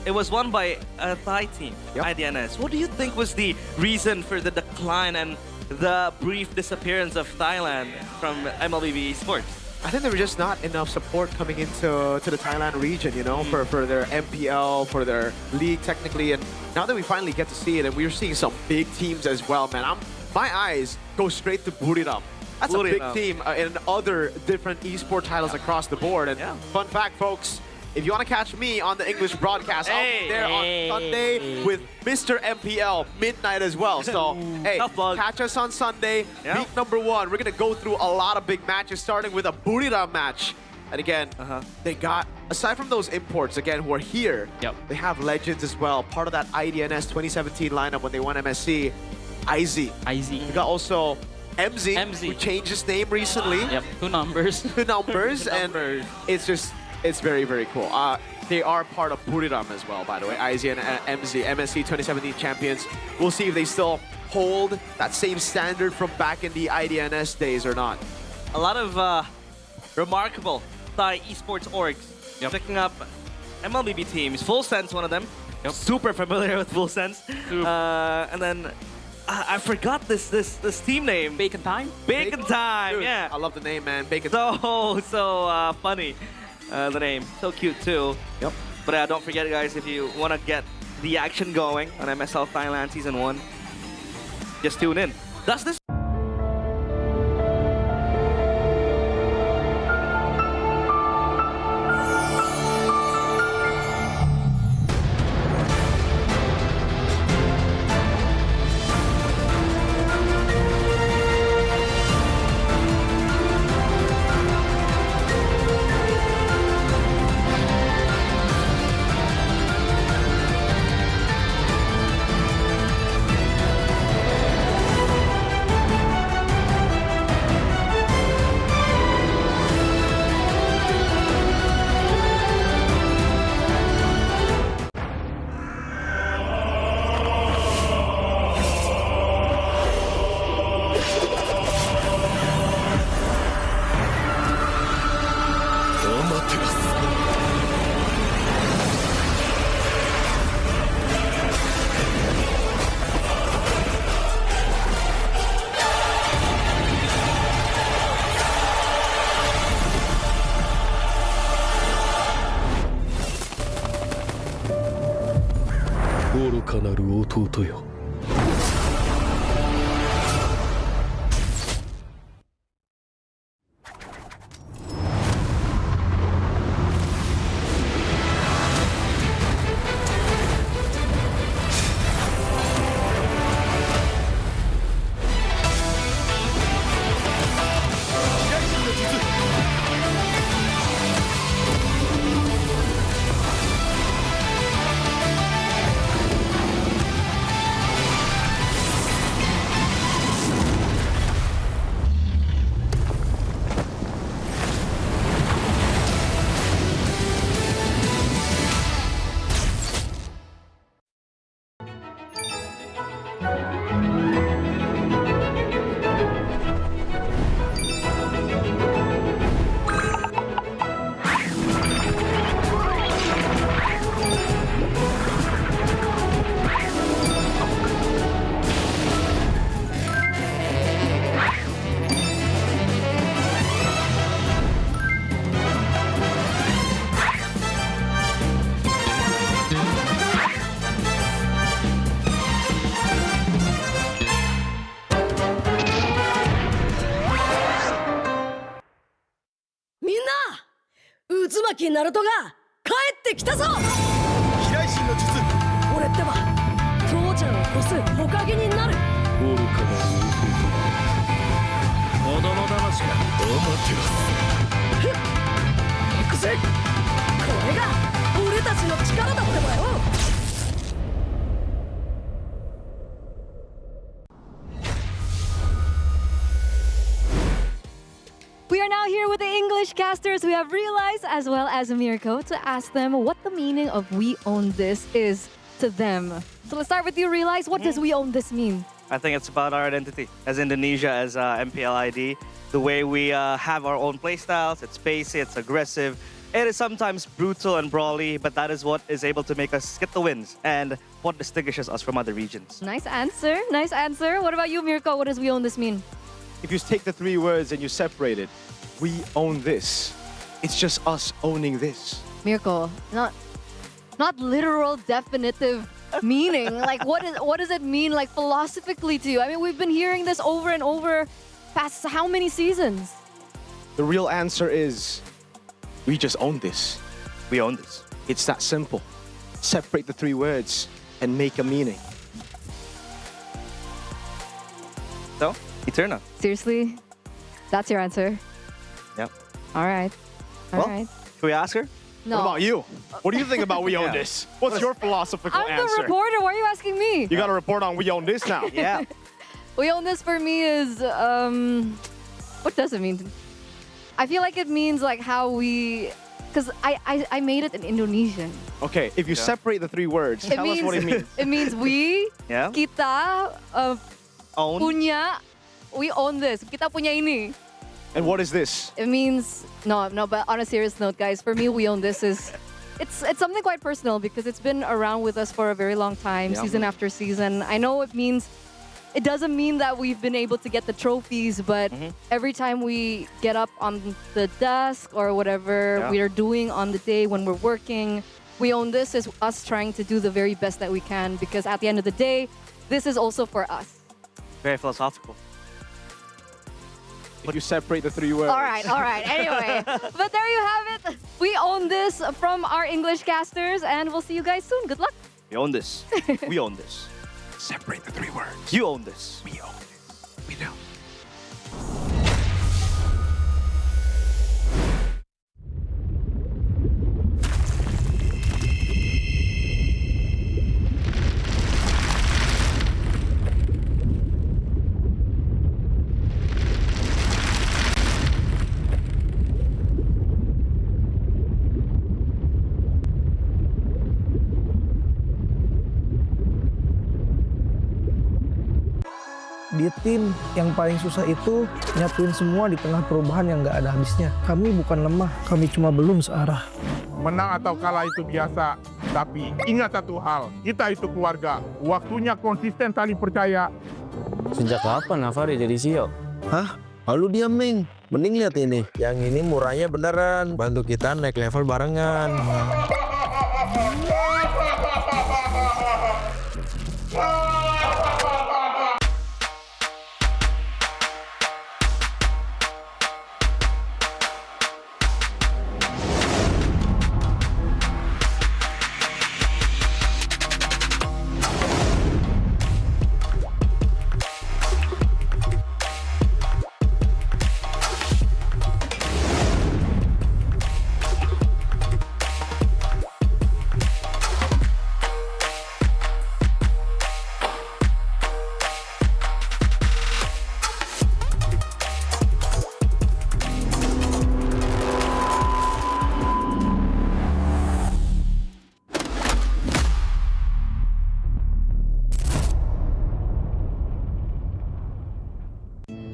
It was won by a Thai team, IDNS. What do you think was the reason for the decline and the brief disappearance of Thailand from MLBB Esports? I think there was just not enough support coming into the Thailand region, you know, for their MPL, for their league technically. And now that we finally get to see it, and we're seeing some big teams as well, man. My eyes go straight to Buriram. That's a big team in other different esport titles across the board. And fun fact, folks, if you want to catch me on the English broadcast, I'll be there on Sunday with Mr. MPL midnight as well. So, hey, catch us on Sunday, week number 1. We're going to go through a lot of big matches, starting with a Buriram match. And again, they got, aside from those imports, again, who are here, they have legends as well. Part of that IDNS 2017 lineup when they won MSC. IZ. We got also MZ, who changed his name recently. Yep, 2 numbers. 2 numbers, and it's very, very cool. They are part of Buriram as well, by the way. IZ and MZ, MSC 2017 champions. We'll see if they still hold that same standard from back in the IDNS days or not. A lot of remarkable Thai esports orgs picking up MLBB teams. Full Sense, one of them. Super familiar with Full Sense. And then I forgot this team name. Bacon Time? Bacon Time, Dude, yeah. I love the name, man. Bacon Time. So funny, the name. So cute, too. Yep. But don't forget, guys, if you want to get the action going on MSL Thailand Season 1, just tune in. Does this 弟よ。渦巻きナルトが帰ってきたぞ。飛来神の術。俺ってば父ちゃんを越すほかげになる。愚かな弟。子供騙しか。行くぜ。これが俺たちの力だってばよ。We are now here with the English casters. We have Realize as well as Mirko to ask them what the meaning of "We Own This" is to them. So let's start with you, Realize. What does "We Own This" mean? I think it's about our identity as Indonesia, as MPL ID. The way we have our own playstyles. It's pacey, it's aggressive. It is sometimes brutal and brawly, but that is what is able to make us get the wins and what distinguishes us from other regions. Nice answer. Nice answer. What about you, Mirko? What does "We Own This" mean? If you take the three words and you separate it, we own this. It's just us owning this. Mirko, not literal definitive meaning. Like what does it mean like philosophically to you? I mean, we've been hearing this over and over past how many seasons? The real answer is we just own this. We own this. It's that simple. Separate the three words and make a meaning. So, Eterna. Seriously? That's your answer? Yep. All right. All right. Should we ask her? No. What about you? What do you think about we own Yeah. this? What's your philosophical I'm answer? the reporter. Why are you asking me? You got to report on we own this now. Yeah. We Own This for me is, what does it mean? I feel like it means like how we, because I made it in Indonesian. Okay, if you separate the three words, tell us what it means. It means we, Yeah. kita, Own. punya, we own this. Kita punya ini. And what is this? It means, no, but on a serious note, guys, for me, we own this is, it's something quite personal because it's been around with us for a very long time, Yeah. season after season. I know it doesn't mean that we've been able to get the trophies, but every time we get up on the desk or whatever Yeah. we are doing on the day when we're working, we own this is us trying to do the very best that we can because at the end of the day, this is also for us. Very philosophical. If you separate the three words. All right. Anyway, but there you have it. We own this from our English casters, and we'll see you guys soon. Good luck. We own this. We own this. Separate the three words. You own this. We own this. We do. Di tim yang paling susah itu nyatuin semua di tengah perubahan yang nggak ada habisnya. Kami bukan lemah, kami cuma belum searah. Menang atau kalah itu biasa, tapi ingat satu hal, kita itu keluarga. Waktunya konsisten saling percaya. Sejak kapan Navari jadi CEO? Hah? Lalu dia Ming. Mending lihat ini. Yang ini murahnya beneran. Bantu kita naik level barengan.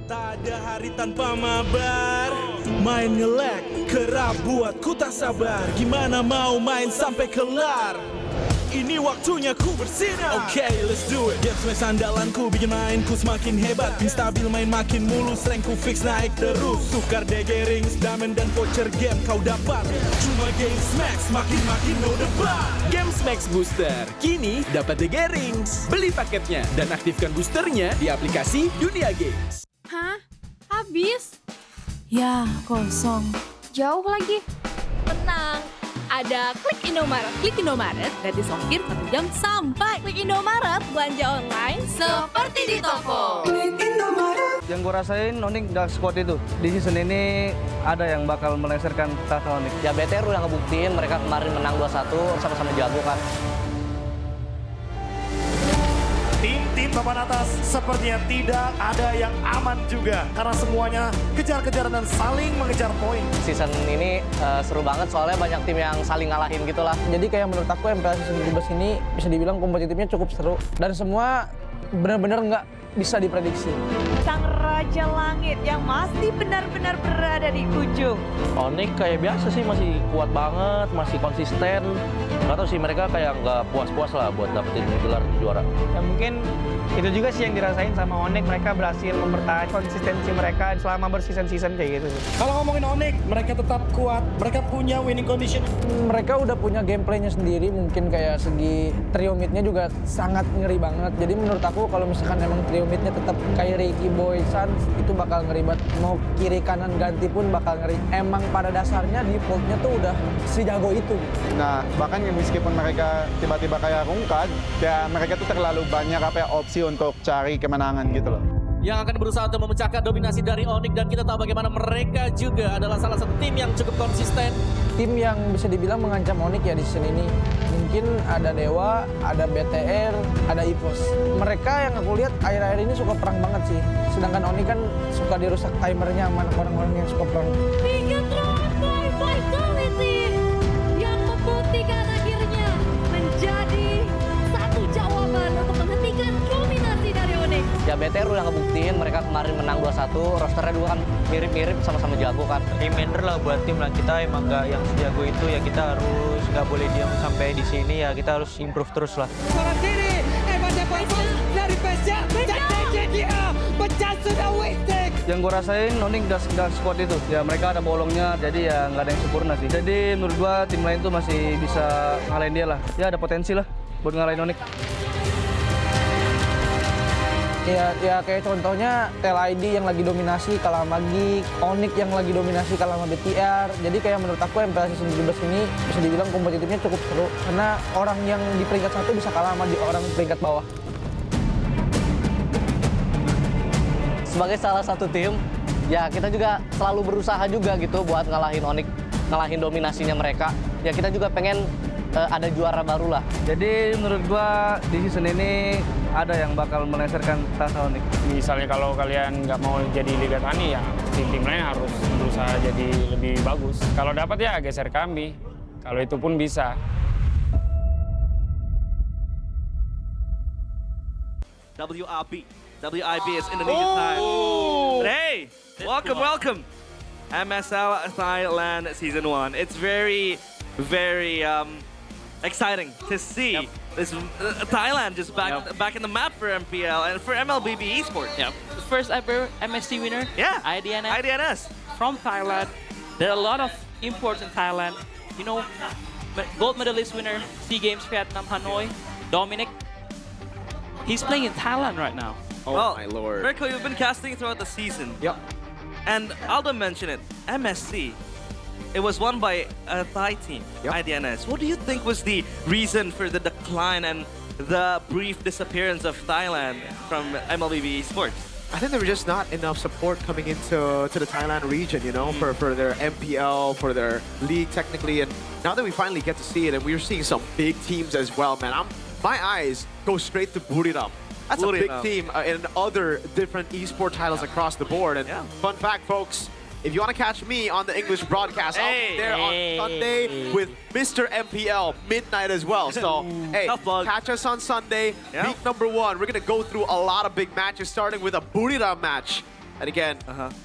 Tak ada hari tanpa mabar. Main nge-lag, kerap buatku tak sabar. Gimana mau main sampai kelar? Ini waktunya ku bersinar. Okay, let's do it. Game smash andalanku bikin mainku semakin hebat. Pin stabil main makin mulus, rankku fix naik terus. Tukar DG rings, diamond dan voucher game kau dapat. Cuma Game Smash makin no debat. Game Smash Booster kini dapat DG rings. Beli paketnya dan aktifkan boosternya di aplikasi Dunia Games. Hah? Habis? Ya, kosong. Jauh lagi. Tenang, ada Klik Indomaret. Klik Indomaret, gratis ongkir 1 jam sampai. Klik Indomaret, belanja online seperti di toko. Yang gue rasain Onyx Dark Squad itu di season ini ada yang bakal melengsarkan tahta Onyx. Ya BTR udah ngebuktiin mereka kemarin menang 2-1 sama-sama jago kan. Tim papan atas sepertinya tidak ada yang aman juga karena semuanya kejar-kejaran dan saling mengejar poin. Season ini seru banget soalnya banyak tim yang saling ngalahin gitu lah. Jadi kayak menurut aku MPL season 17 ini bisa dibilang kompetitifnya cukup seru dan semua benar-benar nggak bisa diprediksi. Sang Raja Langit yang masih benar-benar berada di ujung. Onyx kayak biasa sih masih kuat banget, masih konsisten. Nggak tahu sih mereka kayak nggak puas-puas lah buat dapetin gelar juara. Ya mungkin itu juga sih yang dirasain sama Onyx, mereka berhasil mempertahankan konsistensi mereka selama berseason-season kayak gitu. Kalau ngomongin Onyx, mereka tetap kuat, mereka punya winning condition. Mereka udah punya gameplaynya sendiri, mungkin kayak segi trio midnya juga sangat ngeri banget. Jadi menurut aku kalau misalkan emang trio midnya tetap kayak Ricky Boy Sans itu bakal ngeri banget. Mau kiri kanan ganti pun bakal ngeri. Emang pada dasarnya defaultnya tuh udah sejago itu. Nah, bahkan meskipun mereka tiba-tiba kayak rungkat, ya mereka tuh terlalu banyak opsi untuk cari kemenangan gitu loh. Yang akan berusaha untuk memecahkan dominasi dari Onyx dan kita tahu bagaimana mereka juga adalah salah satu tim yang cukup konsisten. Tim yang bisa dibilang mengancam Onyx ya di season ini. Mungkin ada Dewa, ada BTR, ada EVOS. Mereka yang aku lihat akhir-akhir ini suka perang banget sih. Sedangkan Onyx kan suka dirusak timernya sama orang-orang yang suka perang. Bigatron by Vitality yang membuktikan akhirnya menjadi satu jawaban untuk menghentikan dominasi dari Onyx. Ya BTR udah ngebuktiin mereka kemarin menang 2-1, rosternya dulu kan mirip-mirip sama-sama jago kan. Reminder lah buat tim lah, kita emang nggak yang sejago itu ya, kita harus nggak boleh diam sampai di sini ya, kita harus improve terus lah. Seorang diri, Evan dari Pesya, pecah sudah wasting. Yang gue rasain Onyx Dark Squad itu, ya mereka ada bolongnya, jadi ya nggak ada yang sempurna sih. Jadi menurut gue tim lain tuh masih bisa ngalahin dia lah, ya ada potensi lah buat ngalahin Onyx. Ya kayak contohnya MPL ID yang lagi dominasi kalah sama Geek, Onyx yang lagi dominasi kalah sama BTR. Jadi kayak menurut aku MPL season 17 ini bisa dibilang kompetitifnya cukup seru karena orang yang di peringkat 1 bisa kalah sama orang peringkat bawah. Sebagai salah satu tim, ya kita juga selalu berusaha juga gitu buat ngalahin Onyx, ngalahin dominasinya mereka. Ya kita juga pengen ada juara baru lah. Jadi menurut gua di season ini ada yang bakal melengsarkan tahta Onyx. Misalnya kalau kalian nggak mau jadi Liga Tani ya tim-tim lain harus berusaha jadi lebih bagus. Kalau dapat ya geser kami. Kalau itu pun bisa. WIB is Indonesian time. But hey, welcome. MSL Thailand Season 1. It's very exciting to see this Thailand just back in the map for MPL and for MLBB Esports. Yep. First ever MSC winner. Yeah. IDNS. From Thailand. There are a lot of imports in Thailand. You know, gold medalist winner, SEA Games Vietnam Hanoi, Dominic. He's playing in Thailand right now. Oh my lord. Mirko, you've been casting throughout the season. Yep. And Aldo mentioned it, MSC. It was won by a Thai team, IDNS. What do you think was the reason for the decline and the brief disappearance of Thailand from MLBB Esports? I think there was just not enough support coming into the Thailand region, you know, for their MPL, for their league technically. And now that we finally get to see it, and we're seeing some big teams as well, man. My eyes go straight to Buriram. That's a big team in other different esport titles across the board. And fun fact, folks, if you want to catch me on the English broadcast, I'll be there on Sunday with Mr. MPL, midnight as well. So, hey, catch us on Sunday, week number 1. We're going to go through a lot of big matches, starting with a Buriram match. And again,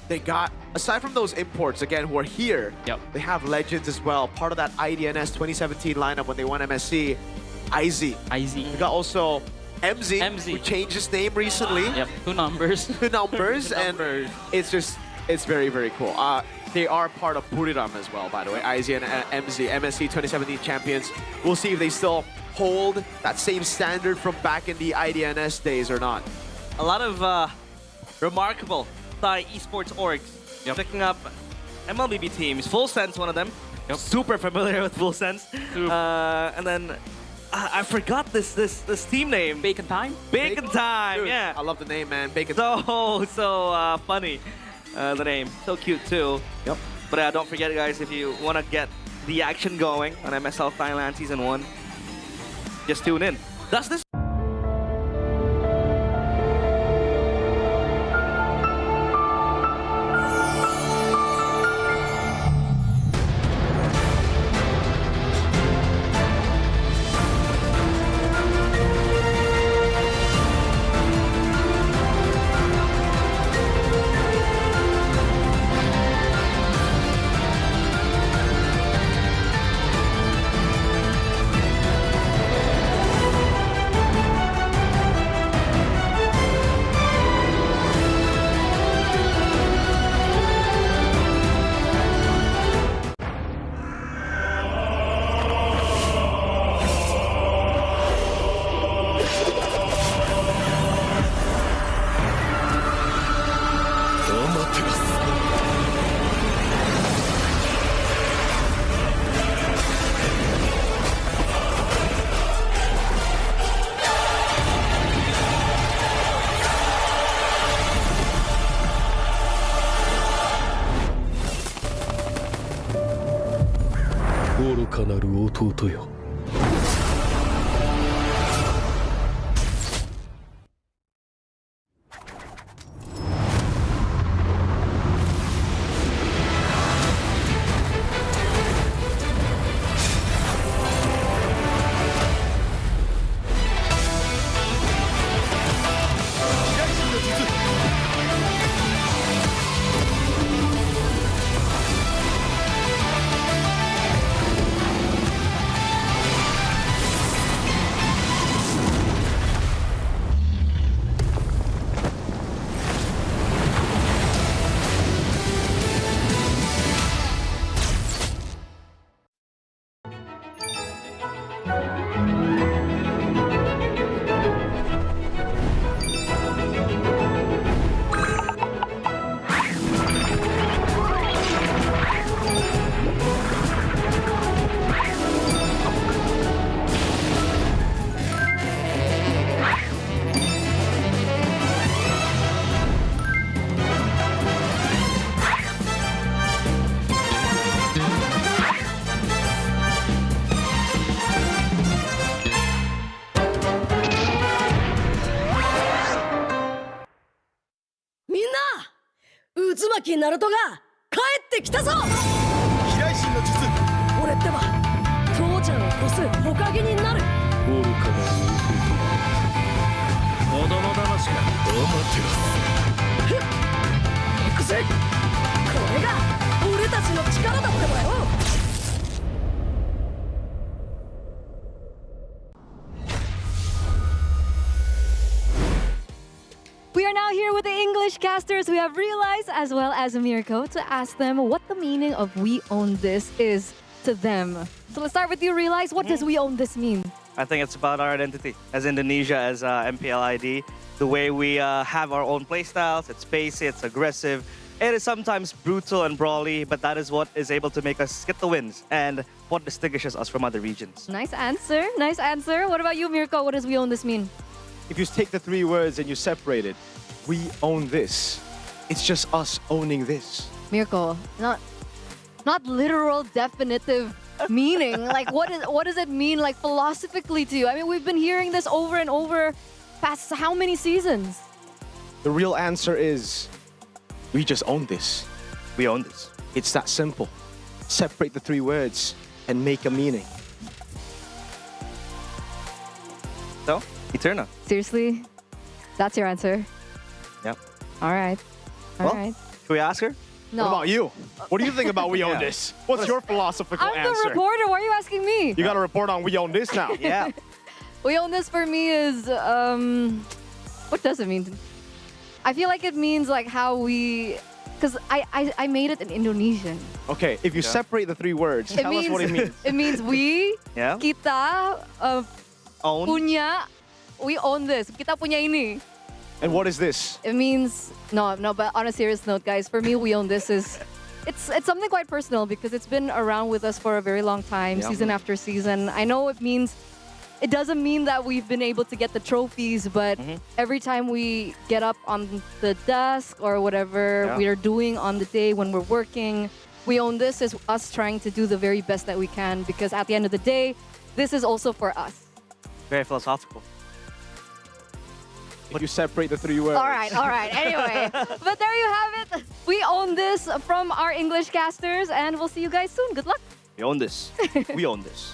they got, aside from those imports, again, who are here, they have legends as well. Part of that IDNS 2017 lineup when they won MSC, IZ. We got also MZ, who changed his name recently. Yep, 2 numbers. 2 numbers, and it's very, very cool. They are part of Buriram as well, by the way. IZ and MZ, MSC 2017 champions. We'll see if they still hold that same standard from back in the IDNS days or not. A lot of remarkable Thai esports orgs picking up MLBB teams. Full Sense, one of them. Super familiar with Full Sense. And then I forgot this team name. Bacon Time? Bacon Time, Dude, yeah. I love the name, man. Bacon So funny. The name. So cute, too. Yep. But don't forget, guys, if you want to get the action going on MSL Thailand Season 1, just tune in. That's this.ナルトが帰ってきたぞ。飛来神の術。俺ってば父ちゃんを越す火影になる。愚かな子供騙しか。ふっ行くぜ。これが俺たちの力だってばよ。We are now here with the English casters. We have Realize as well as Mirko to ask them what the meaning of "We Own This" is to them. So let's start with you, Realize. What does "We Own This" mean? I think it's about our identity as Indonesia, as MPL ID. The way we have our own playstyles, it's pacey, it's aggressive. It is sometimes brutal and brawly, but that is what is able to make us get the wins and what distinguishes us from other regions. Nice answer. Nice answer. What about you, Mirko? What does "we own this" mean? If you take the 3 words and you separate it, we own this. It's just us owning this. Mirko, not literal definitive meaning. Like what does it mean like philosophically to you? I mean, we've been hearing this over and over past how many seasons? The real answer is we just own this. We own this. It's that simple. Separate the 3 words and make a meaning. So, Eterna. Seriously? That's your answer? Yep. All right. All right. Should we ask her? No. What about you? What do you think about we own this? What's your philosophical I'm answer? the reporter. Why are you asking me? You got to report on we own this now. Yeah. We own this for me is, what does it mean? I feel like it means like how we, because I made it in Indonesian. Okay, if you separate the 3 words, tell us what it means. It means we, Yeah. kita, Own. punya, we own this. Kita punya ini. And what is this? It means, no, but on a serious note, guys, for me, we own this is, it's something quite personal because it's been around with us for a very long time, Yeah. season after season. I know it doesn't mean that we've been able to get the trophies, but every time we get up on the desk or whatever Yeah. we are doing on the day when we're working, we own this as us trying to do the very best that we can because at the end of the day, this is also for us. Very philosophical. If you separate the 3 words. All right. Anyway, but there you have it. We own this from our English casters, and we'll see you guys soon. Good luck. We own this. We own this.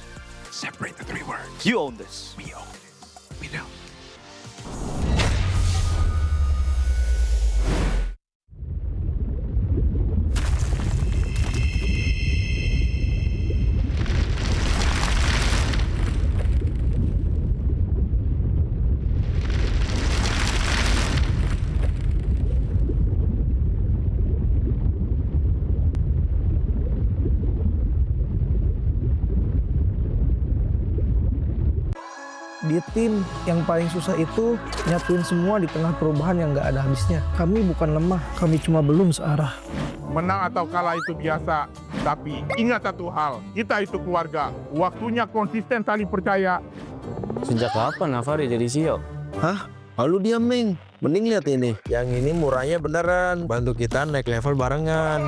Separate the 3 words. You own this. We own this. We don't. Di tim yang paling susah itu nyatuin semua di tengah perubahan yang nggak ada habisnya. Kami bukan lemah, kami cuma belum searah. Menang atau kalah itu biasa, tapi ingat satu hal, kita itu keluarga. Waktunya konsisten saling percaya. Sejak kapan Navari jadi CEO? Hah? Lalu diam, Ming. Mending lihat ini. Yang ini murahnya beneran. Bantu kita naik level barengan.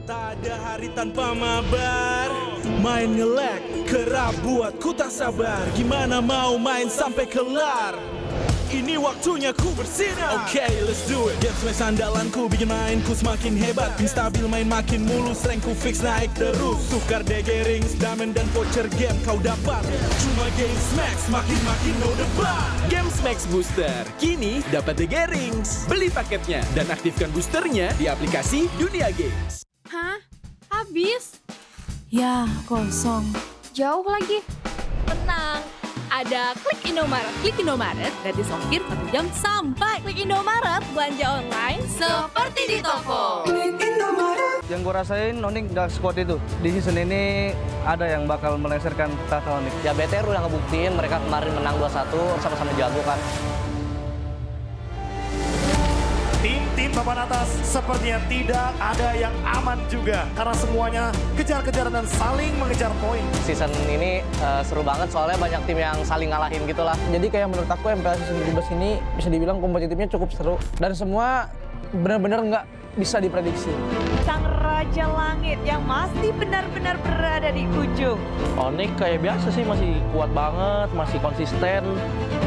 Tak ada hari tanpa mabar. Main nge-lag, kerap buat ku tak sabar. Gimana mau main sampai kelar? Ini waktunya ku bersinar. Okay, let's do it. Game smash andalanku bikin mainku semakin hebat. Pin stabil main makin mulus, rankku fix naik terus. Tukar DG rings, diamond dan voucher game kau dapat. Cuma game smash, makin no debat. Game Max Booster, kini dapat DG Rings. Beli paketnya dan aktifkan boosternya di aplikasi Dunia Games. Hah? Habis? Ya, kosong. Jauh lagi. Tenang. Ada Klik Indomaret. Klik Indomaret, gratis ongkir 1 jam sampai. Klik Indomaret, belanja online seperti di toko. Yang gue rasain, Onik Dark Squad itu. Di season ini ada yang bakal melengsarkan tahta Onik. Ya BTR udah ngebuktiin mereka kemarin menang 2-1, sama-sama jago kan. Tim papan atas sepertinya tidak ada yang aman juga. Karena semuanya kejar-kejaran dan saling mengejar poin. Season ini seru banget soalnya banyak tim yang saling ngalahin gitu lah. Jadi kayak menurut aku MPL season 17 ini bisa dibilang kompetitifnya cukup seru. Dan semua benar-benar nggak bisa diprediksi. Sang Raja Langit yang masih benar-benar berada di ujung. Onyx kayak biasa sih masih kuat banget, masih konsisten.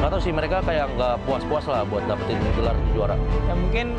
Nggak tahu sih mereka kayak nggak puas-puas lah buat dapetin gelar juara. Ya mungkin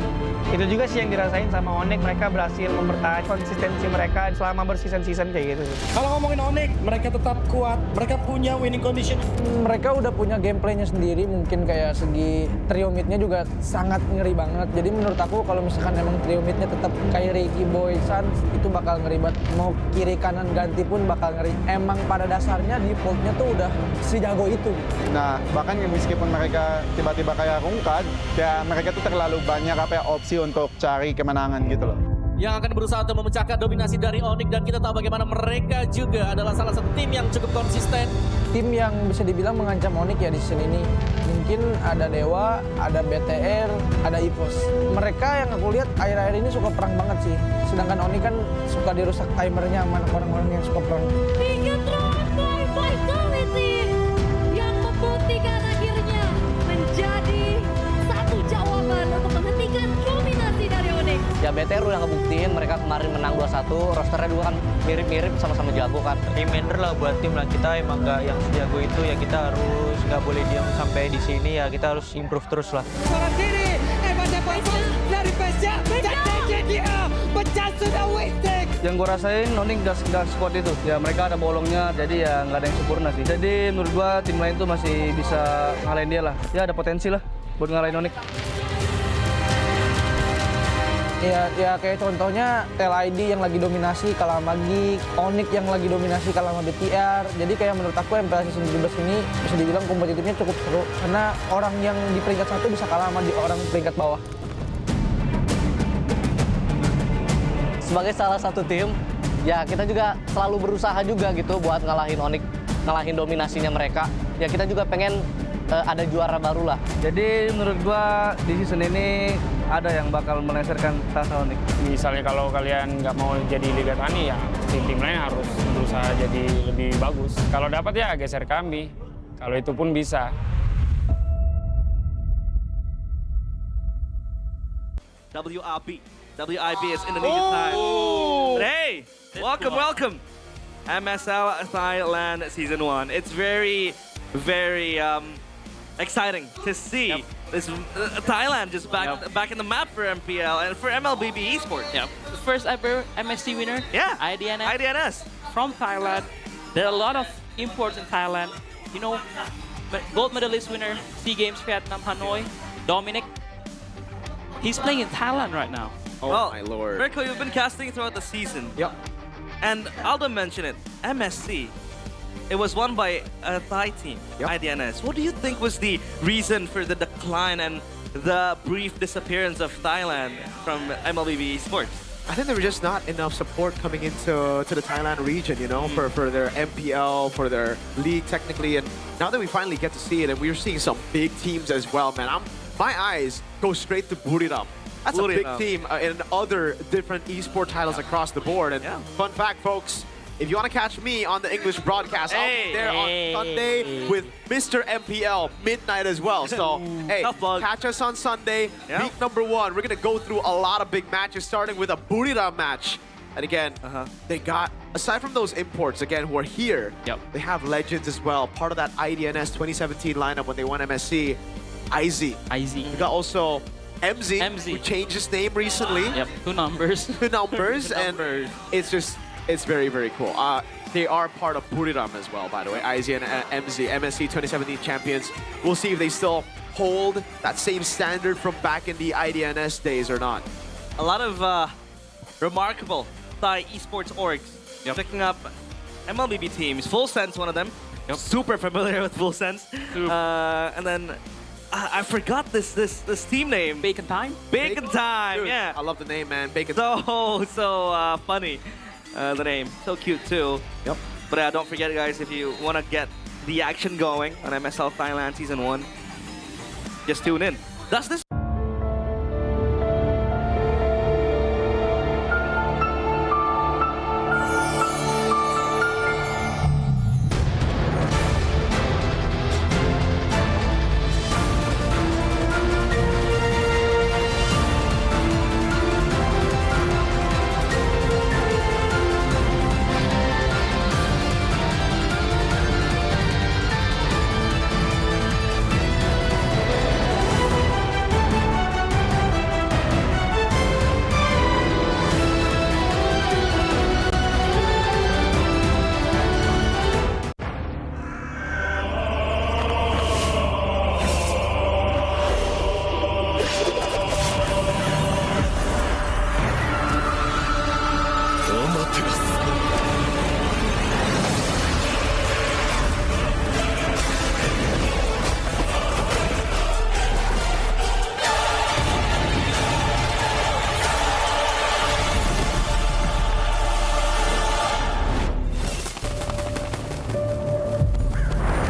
itu juga sih yang dirasain sama Onyx, mereka berhasil mempertahankan konsistensi mereka selama berseason-season kayak gitu. Kalau ngomongin Onyx, mereka tetap kuat, mereka punya winning condition. Mereka udah punya gameplaynya sendiri, mungkin kayak segi trio midnya juga sangat ngeri banget. Jadi menurut aku kalau misalkan emang trio midnya tetap kayak Ricky Boy Suns, itu bakal ngeri banget. Mau kiri kanan ganti pun bakal ngeri. Emang pada dasarnya defaultnya tuh udah sejago itu. Nah, bahkan meskipun mereka tiba-tiba kayak rungkat, ya mereka tuh terlalu banyak opsi untuk cari kemenangan gitu loh. Yang akan berusaha untuk memecahkan dominasi dari Onyx, dan kita tahu bagaimana mereka juga adalah salah satu tim yang cukup konsisten. Tim yang bisa dibilang mengancam Onyx ya di season ini. Mungkin ada Dewa, ada BTR, ada EVOS. Mereka yang aku lihat akhir-akhir ini suka perang banget sih. Sedangkan Onyx kan suka dirusak timernya sama orang-orang yang suka perang. Vitality yang membuktikan akhirnya menjadi satu jawaban untuk menghentikan dominasi dari Onyx. Ya BTR udah ngebuktiin, mereka kemarin menang 2-1, rosternya juga kan mirip-mirip, sama-sama jago kan. Reminder lah buat tim lah, kita emang nggak yang sejago itu ya, kita harus nggak boleh diam sampai di sini ya, kita harus improve terus lah. Seorang diri, dari Pesja, dia pecah sudah wasting. Yang gue rasain Onyx nggak squad itu, ya mereka ada bolongnya, jadi ya nggak ada yang sempurna sih. Jadi menurut gue tim lain tuh masih bisa ngalahin dia lah, ya ada potensi lah buat ngalahin Onyx. Ya kayak contohnya Tel ID yang lagi dominasi kalah sama Geek, Onyx yang lagi dominasi kalah sama BTR. Jadi kayak menurut aku MPL season 17 ini bisa dibilang kompetitifnya cukup seru, karena orang yang di peringkat 1 bisa kalah sama orang peringkat bawah. Sebagai salah satu tim, ya kita juga selalu berusaha juga gitu buat ngalahin Onyx, ngalahin dominasinya mereka. Ya kita juga pengen ada juara baru lah. Jadi menurut gua di season ini ada yang bakal melengsarkan Tasa Onyx. Misalnya kalau kalian nggak mau jadi Liga Tani, ya tim-tim lain harus berusaha jadi lebih bagus. Kalau dapat ya geser kami, kalau itu pun bisa. WIB is Indonesian time. But hey, welcome. MSL Thailand Season 1. It's very exciting to see this Thailand just back in the map for MPL and for MLBB Esports. Yeah, the first ever MSC winner. Yeah, IDNS from Thailand. There are a lot of imports in Thailand. You know, gold medalist winner, SEA Games Vietnam Hanoi, Dominic. He's playing in Thailand right now. Oh my lord. Mirko, you've been casting throughout the season. Yep. And Aldo mentioned it, MSC. It was won by a Thai team, IDNS. What do you think was the reason for the decline and the brief disappearance of Thailand from MLBB Esports? I think there was just not enough support coming into the Thailand region, you know, for their MPL, for their league technically. And now that we finally get to see it, and we're seeing some big teams as well, man. My eyes go straight to Buriram. That's a big team in other different esport titles across the board. And fun fact, folks, if you want to catch me on the English broadcast, I'll be there on Sunday with Mr. MPL midnight as well. So, hey, catch us on Sunday, week number 1. We're going to go through a lot of big matches, starting with a Buriram match. And again, they got, aside from those imports, again, who are here, they have legends as well. Part of that IDNS 2017 lineup when they won MSC, IZ. We got also MZ, who changed his name recently. Yep, 2 numbers. 2 numbers, and it's very, very cool. They are part of Buriram as well, by the way. IZ and MZ, MSC 2017 champions. We'll see if they still hold that same standard from back in the IDNS days or not. A lot of remarkable Thai esports orgs picking up MLBB teams. Full Sense, one of them. Super familiar with Full Sense. And then I forgot this team name. Bacon Time? Bacon Time, Dude, yeah. I love the name, man. Bacon So funny, the name. So cute, too. Yep. But don't forget, guys, if you want to get the action going on MSL Thailand Season 1, just tune in. Does this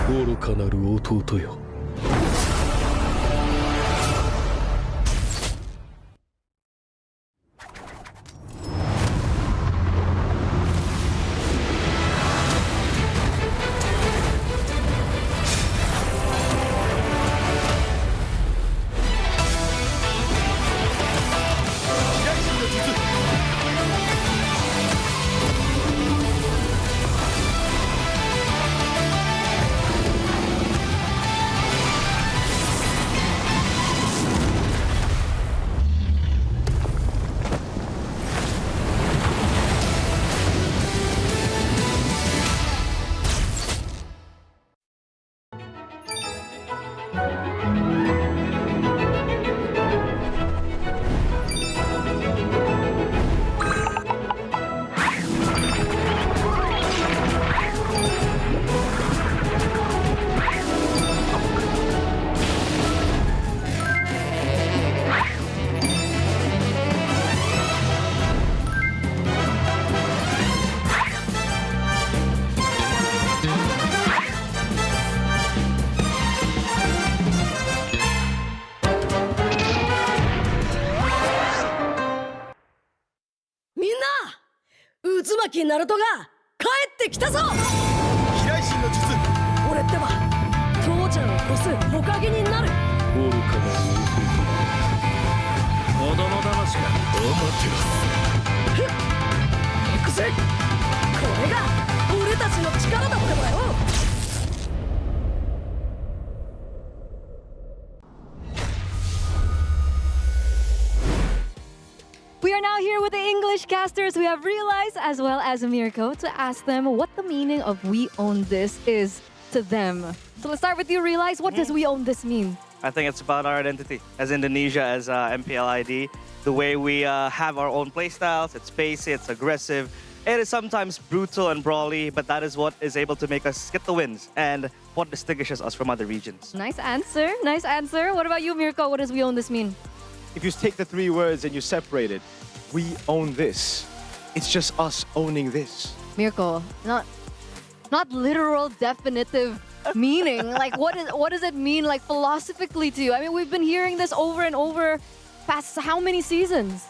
愚かなる弟よ。渦巻きナルトが帰ってきたぞ。飛来神の術。俺ってば父ちゃんを越す火影になる。愚かな弟。子供騙しか。アマテラス。行くぜ。これが俺たちの力だってばよ。We are now here with the English casters. We have Realize as well as Mirko to ask them what the meaning of "We Own This" is to them. So let's start with you, Realize. What does "We Own This" mean? I think it's about our identity as Indonesia, as MPL ID. The way we have our own playstyles. It's pacey, it's aggressive. It is sometimes brutal and brawly, but that is what is able to make us get the wins and what distinguishes us from other regions. Nice answer. Nice answer. What about you, Mirko? What does "We Own This" mean? If you take the three words and you separate it, we own this. It's just us owning this. Mirko, not literal definitive meaning. Like what does it mean like philosophically to you? I mean, we've been hearing this over and over past how many seasons?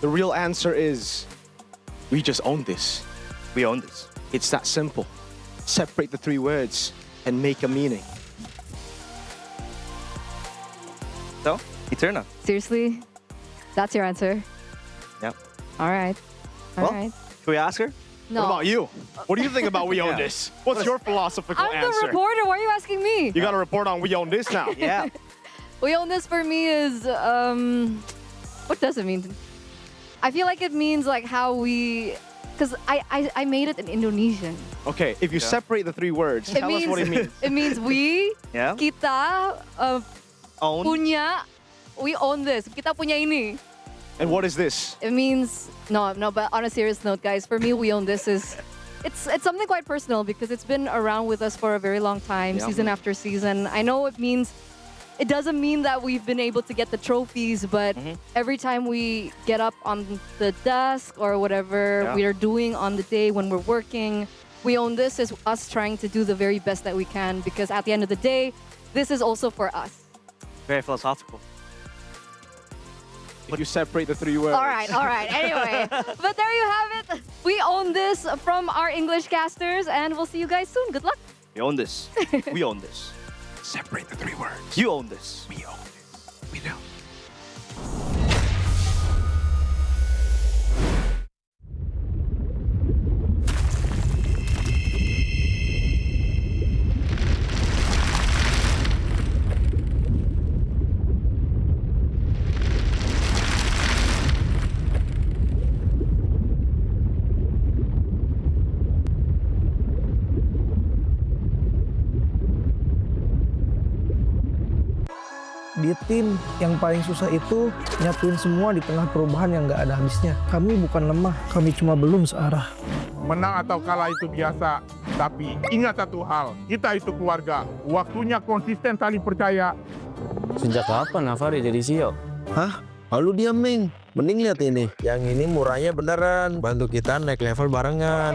The real answer is we just own this. We own this. It's that simple. Separate the three words and make a meaning. So, Eterna. Seriously? That's your answer? Yeah. All right. All right. Should we ask her? No. What about you? What do you think about we own this? What's your philosophical I'm answer? the reporter. Why are you asking me? You got to report on we own this now. Yeah. We own this for me is what does it mean? I feel like it means like how we, because I made it in Indonesian. Okay, if you separate the three words, tell us what it means. It means we, Yeah. kita, Own. punya, we own this. Kita punya ini. And what is this? It means no, but on a serious note, guys, for me, we own this is it's something quite personal because it's been around with us for a very long time, Yeah. season after season. I know it doesn't mean that we've been able to get the trophies, but every time we get up on the desk or whatever we are doing on the day when we're working, we own this as us trying to do the very best that we can because at the end of the day, this is also for us. Very philosophical. If you separate the three words. All right. Anyway, but there you have it. We own this from our English casters, and we'll see you guys soon. Good luck. We own this. We own this. Separate the three words. You own this. We own this. We do. Di tim yang paling susah itu nyatuin semua di tengah perubahan yang nggak ada habisnya. Kami bukan lemah, kami cuma belum searah. Menang atau kalah itu biasa, tapi ingat satu hal, kita itu keluarga. Waktunya konsisten saling percaya. Sejak kapan Navari jadi CEO? Hah? Lalu diam, Ming. Mending lihat ini. Yang ini murahnya beneran. Bantu kita naik level barengan.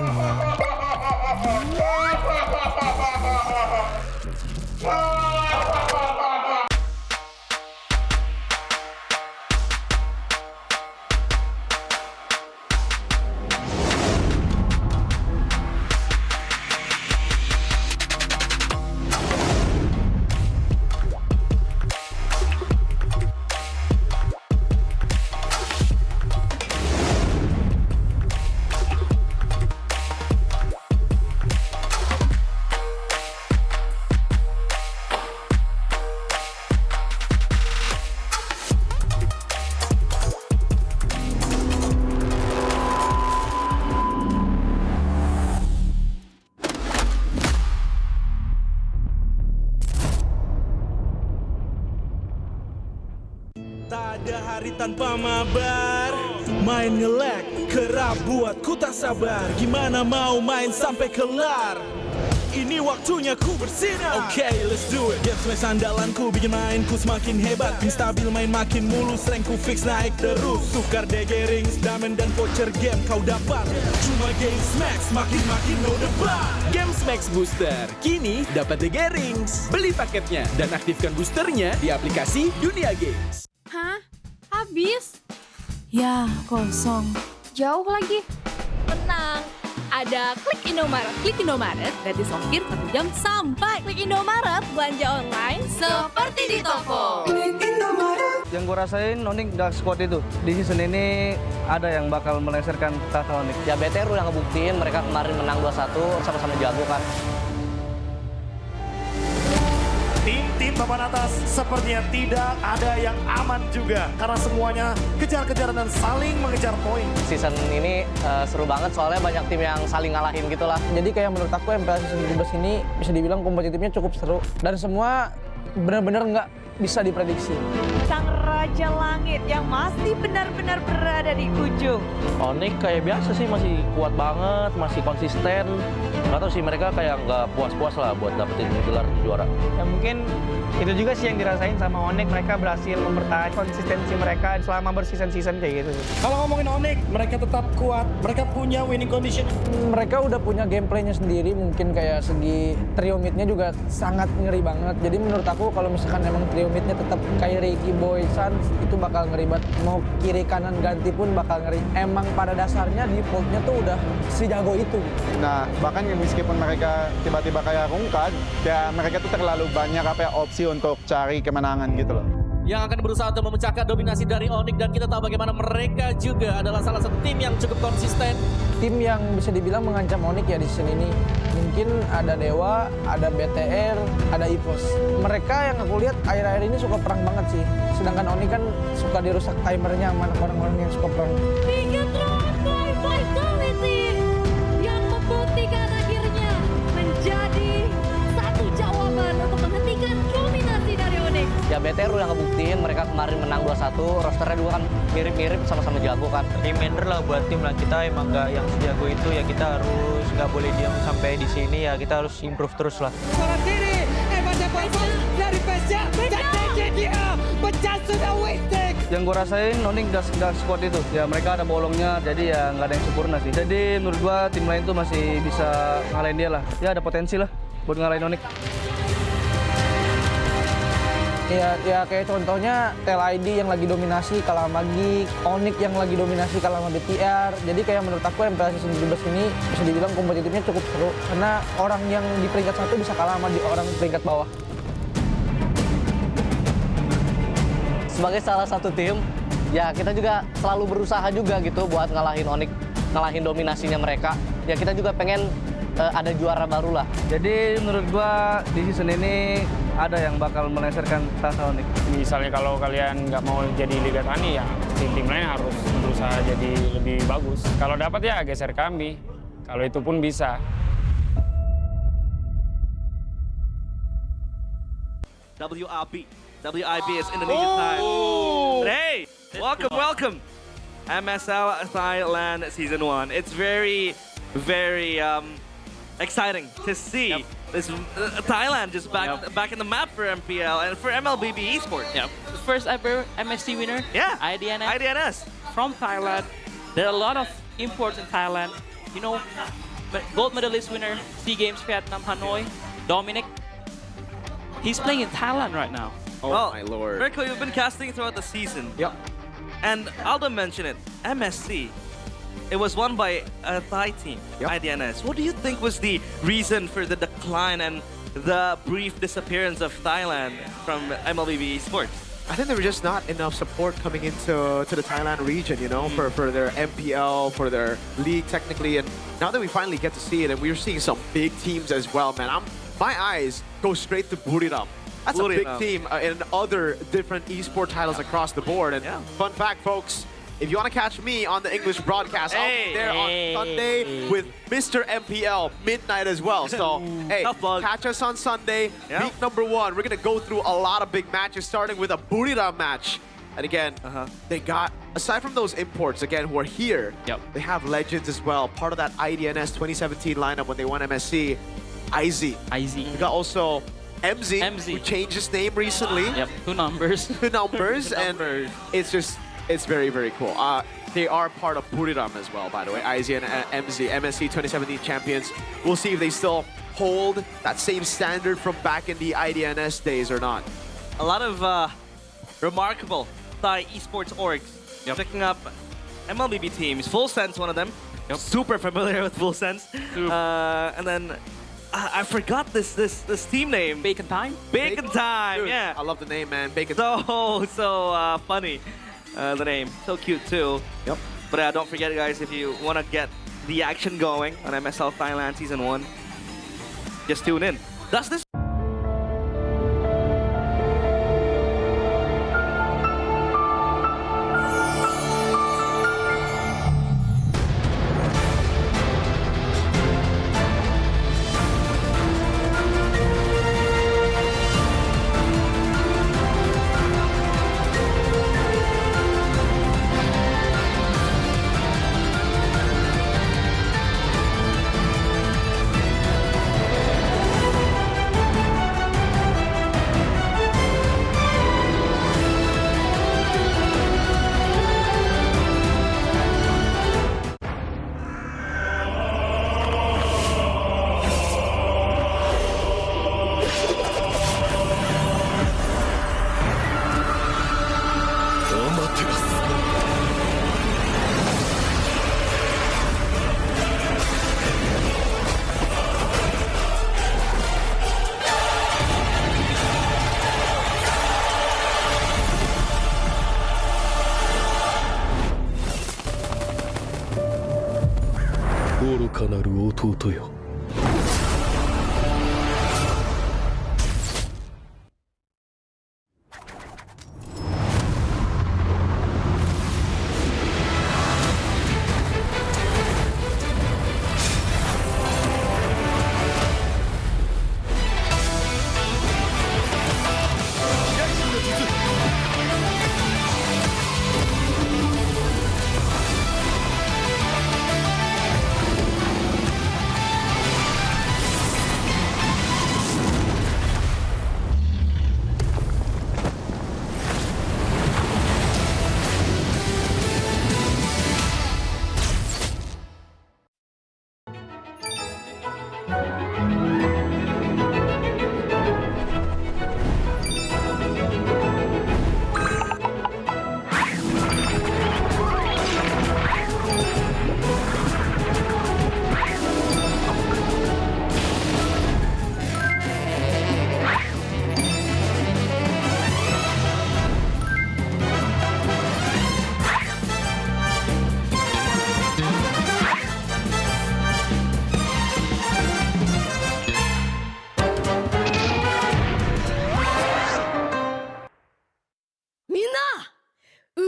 Ada hari tanpa mabar, main nge-lag, kerap buat ku tak sabar. Gimana mau main sampai kelar? Ini waktunya ku bersinar. Okay, let's do it. Game smash andalanku bikin mainku semakin hebat. Pin stabil main makin mulus, rankku fix naik terus. Tukar DG rings, diamond dan voucher game kau dapat. Cuma game smash makin no debat. Games Max Booster, kini dapat DG Rings. Beli paketnya dan aktifkan boosternya di aplikasi Dunia Games. Hah? Habis? Ya, kosong. Jauh lagi. Tenang. Ada Klik Indomaret. Klik Indomaret gratis ongkir 1 jam sampai. Klik Indomaret, belanja online seperti di toko. Yang gue rasain Onyx Dark Squad itu di season ini ada yang bakal melengsarkan tahta Onyx. Ya BTR udah ngebuktiin mereka kemarin menang 2-1 sama-sama jago kan. Tim papan atas sepertinya tidak ada yang aman juga karena semuanya kejar-kejaran dan saling mengejar poin. Season ini seru banget soalnya banyak tim yang saling ngalahin gitu lah. Jadi kayak menurut aku MPL season 17 ini bisa dibilang kompetitifnya cukup seru dan semua benar-benar nggak bisa diprediksi. Sang Raja Langit yang masih benar-benar berada di ujung. Onyx kayak biasa sih masih kuat banget, masih konsisten. Nggak tahu sih mereka kayak nggak puas-puas lah buat dapetin gelar juara. Ya mungkin itu juga sih yang dirasain sama Onyx, mereka berhasil mempertahankan konsistensi mereka selama berseason-season kayak gitu. Kalau ngomongin Onyx, mereka tetap kuat, mereka punya winning condition. Mereka udah punya gameplaynya sendiri, mungkin kayak segi trio midnya juga sangat ngeri banget. Jadi menurut aku kalau misalkan emang trio midnya tetap kayak Ricky Boy Suns itu bakal ngeri banget. Mau kiri kanan ganti pun bakal ngeri. Emang pada dasarnya defaultnya tuh udah sejago itu. Nah, bahkan meskipun mereka tiba-tiba kayak rungkat, ya mereka tuh terlalu banyak opsi untuk cari kemenangan gitu loh. Yang akan berusaha untuk memecahkan dominasi dari Onyx, dan kita tahu bagaimana mereka juga adalah salah satu tim yang cukup konsisten. Tim yang bisa dibilang mengancam Onyx ya di season ini. Mungkin ada Dewa, ada BTR, ada EVOS. Mereka yang aku lihat akhir-akhir ini suka perang banget sih. Sedangkan Onyx kan suka dirusak timernya sama orang-orang yang suka perang. Vitality yang membuktikan akhirnya menjadi satu jawaban untuk menghentikan dominasi dari Onyx. Ya BTR udah ngebuktiin mereka kemarin menang 2-1, rosternya juga kan mirip-mirip sama-sama jago kan. Reminder lah buat tim lah, kita emang nggak yang sejago itu ya, kita harus nggak boleh diam sampai di sini ya, kita harus improve terus lah. Seorang diri, baca poin dari Pesya, dia pecah sudah wasting. Yang gue rasain Onyx Dark Squad itu, ya mereka ada bolongnya, jadi ya nggak ada yang sempurna sih. Jadi menurut gue tim lain tuh masih bisa ngalahin dia lah, ya ada potensi lah buat ngalahin Onyx. Ya kayak contohnya Tel ID yang lagi dominasi kalah sama Geek, Onyx yang lagi dominasi kalah sama BTR. Jadi kayak menurut aku MPL season 17 ini bisa dibilang kompetitifnya cukup seru karena orang yang di peringkat 1 bisa kalah sama orang peringkat bawah. Sebagai salah satu tim, ya kita juga selalu berusaha juga gitu buat ngalahin Onyx, ngalahin dominasinya mereka. Ya kita juga pengen ada juara baru lah. Jadi menurut gua di season ini ada yang bakal melengsarkan tahta Onyx. Misalnya kalau kalian nggak mau jadi Liga Tani ya tim-tim lain harus berusaha jadi lebih bagus. Kalau dapat ya geser kami. Kalau itu pun bisa. WIB is Indonesian time. But hey, welcome. MSL Thailand Season 1. It's very exciting to see this Thailand just back in the map for MPL and for MLBB Esports. Yeah, first ever MSC winner. Yeah, IDNS from Thailand. There are a lot of imports in Thailand. You know, gold medalist winner, SEA Games Vietnam Hanoi, Dominic. He's playing in Thailand right now. Oh my lord. Mirko, you've been casting throughout the season. Yep. And Aldo mentioned it, MSC. It was won by a Thai team, IDNS. What do you think was the reason for the decline and the brief disappearance of Thailand from MLBB Esports? I think there was just not enough support coming into the Thailand region, you know, for their MPL, for their league technically. And now that we finally get to see it, and we're seeing some big teams as well, man. My eyes go straight to Buriram. That's a big team in other different esport titles across the board. And fun fact, folks, if you want to catch me on the English broadcast, I'll be there on Sunday with Mr. MPL, midnight as well. So, hey, catch us on Sunday, week number 1. We're going to go through a lot of big matches, starting with a Buriram match And again, they got, aside from those imports, again, who are here, they have legends as well. Part of that IDNS 2017 lineup when they won MSC, IZ. We got also MZ, who changed his name recently. Yep, 2 numbers. 2 numbers, and it's just, it's very, very cool. They are part of Buriram as well, by the way. IZ and MZ, MSC 2017 champions. We'll see if they still hold that same standard from back in the IDNS days or not. A lot of remarkable Thai esports orgs picking up MLBB teams. Full Sense, one of them. Super familiar with Full Sense. And then I forgot this team name. Bacon Time? Bacon Time, Dude, yeah. I love the name, man. Bacon So funny. The name. So cute, too. Yep. But don't forget, guys, if you want to get the action going on MSL Thailand Season 1, just tune in. That's this.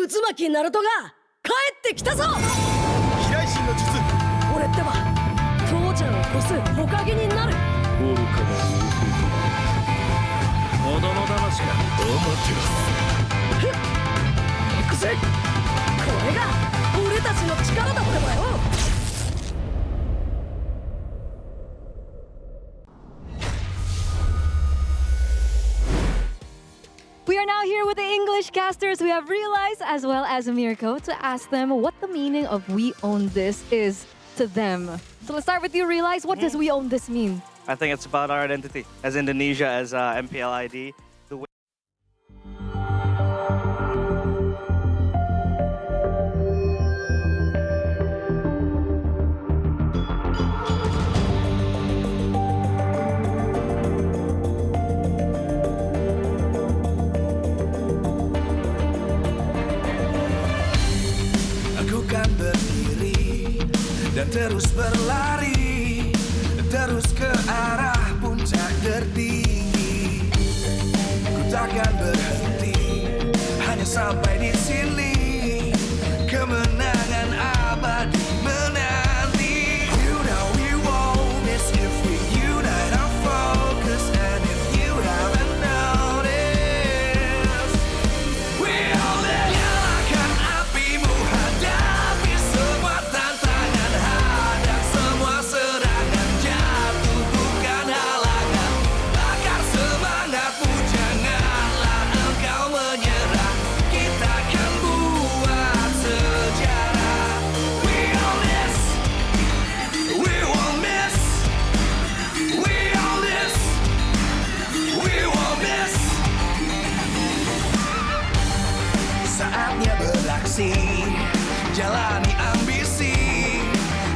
Uzumaki Naruto が帰ってきたぞ。飛来神の術。俺ってば父ちゃんを越す火影になる。愚かな弟。子供騙しが。アマテラス。行くぜ。これが俺たちの力だってばよ。We are now here with the English casters. We have Realize as well as Mirko to ask them what the meaning of We Own This is to them. So let's start with you, Realize. What does We Own This mean? I think it's about our identity as Indonesia, as MPL ID. Dan terus berlari, terus ke arah puncak tertinggi. Ku takkan berhenti, hanya sampai di sini. Kemenangan abadi menanti. You know we won't miss if we unite our focus. And if you haven't noticed, we all beraksi, jalani ambisi.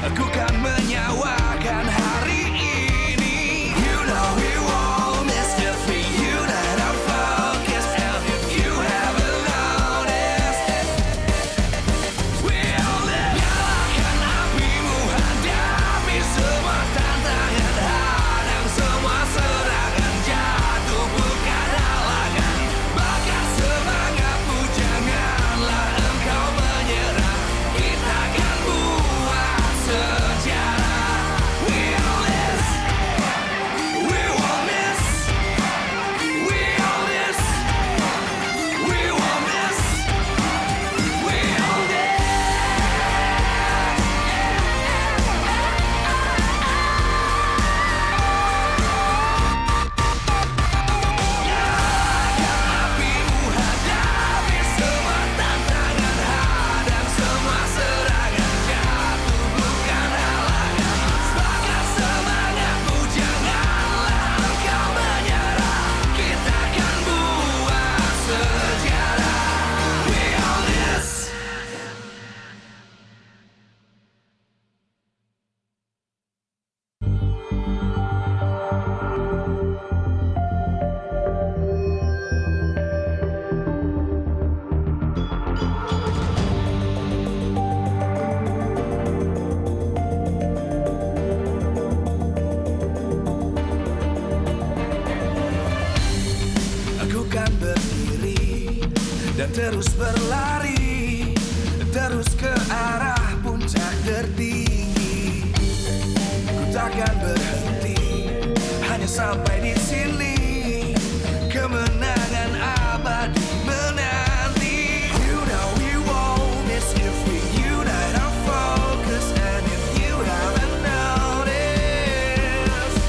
Aku kan menyawakan hari ini. You know we won't miss if we unite our focus. And if you haven't noticed, we'll live. Nyalakan apimu, hadapi semua tantangan, hadang semua serangan, jatuh bukan halangan. Bakar semangatmu, janganlah engkau menyerah. Kita akan buat sejarah. We all this, we won't miss. We all this, we won't miss. We all this. Apimu, hadapi semua tantangan, hadang semua serangan, jatuh bukan halangan. Bakar semangatmu, janganlah engkau menyerah. Kita akan buat sejarah. We all this. Aku kan berdiri dan terus berlari, terus ke arah puncak tertinggi. Ku takkan berhenti, hanya sampai di sini. Kemenangan abadi menanti. You know we won't miss if we unite our focus. And if you haven't noticed,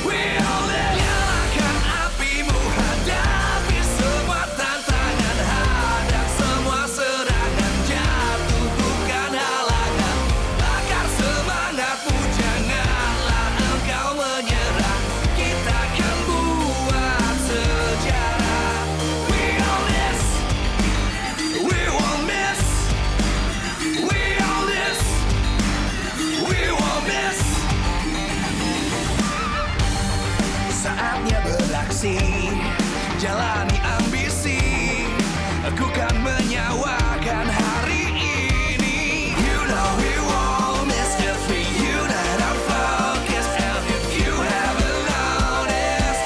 we all live. Nyalakan apimu, hadapi semua tantangan, hadang semua serangan, jatuh bukan halangan. Bakar semangatmu, janganlah engkau menyerah. Kita akan buat sejarah. We all this, we won't miss. We all this, we won't miss. Saatnya beraksi, jalani ambisi. Aku kan menyawakan hari ini. You know we won't miss if we unite our focus. And if you haven't noticed,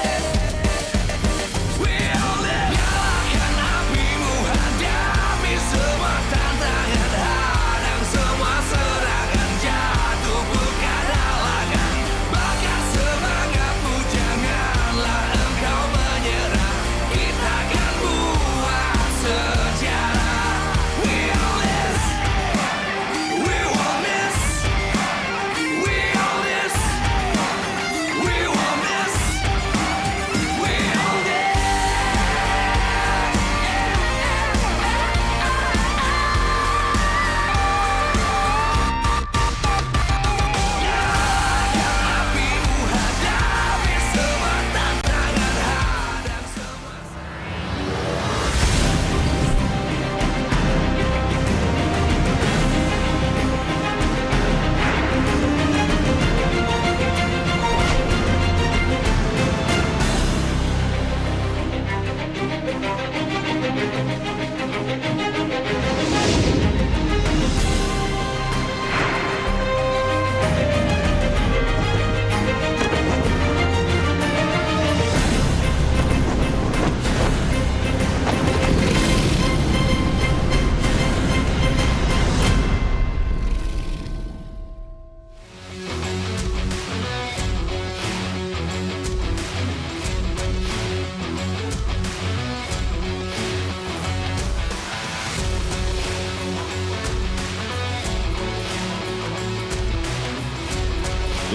we all live. Nyalakan apimu, hadapi semua tantangan, hadang semua serangan, jatuh bukan halangan. Bakar semangatmu, janganlah engkau menyerah. Kita akan buat sejarah. We all this, we won't miss. We all this, we won't miss. We all this. Nyalakan apimu, hadapi semua tantangan, hadang semua.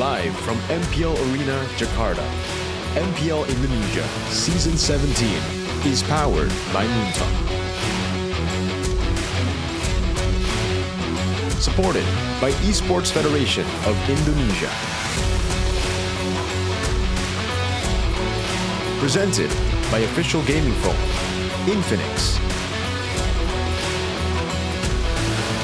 Live from MPL Arena, Jakarta, MPL Indonesia Season 17 is powered by Moontalk. Supported by Esports Federation of Indonesia. Presented by official gaming phone, Infinix.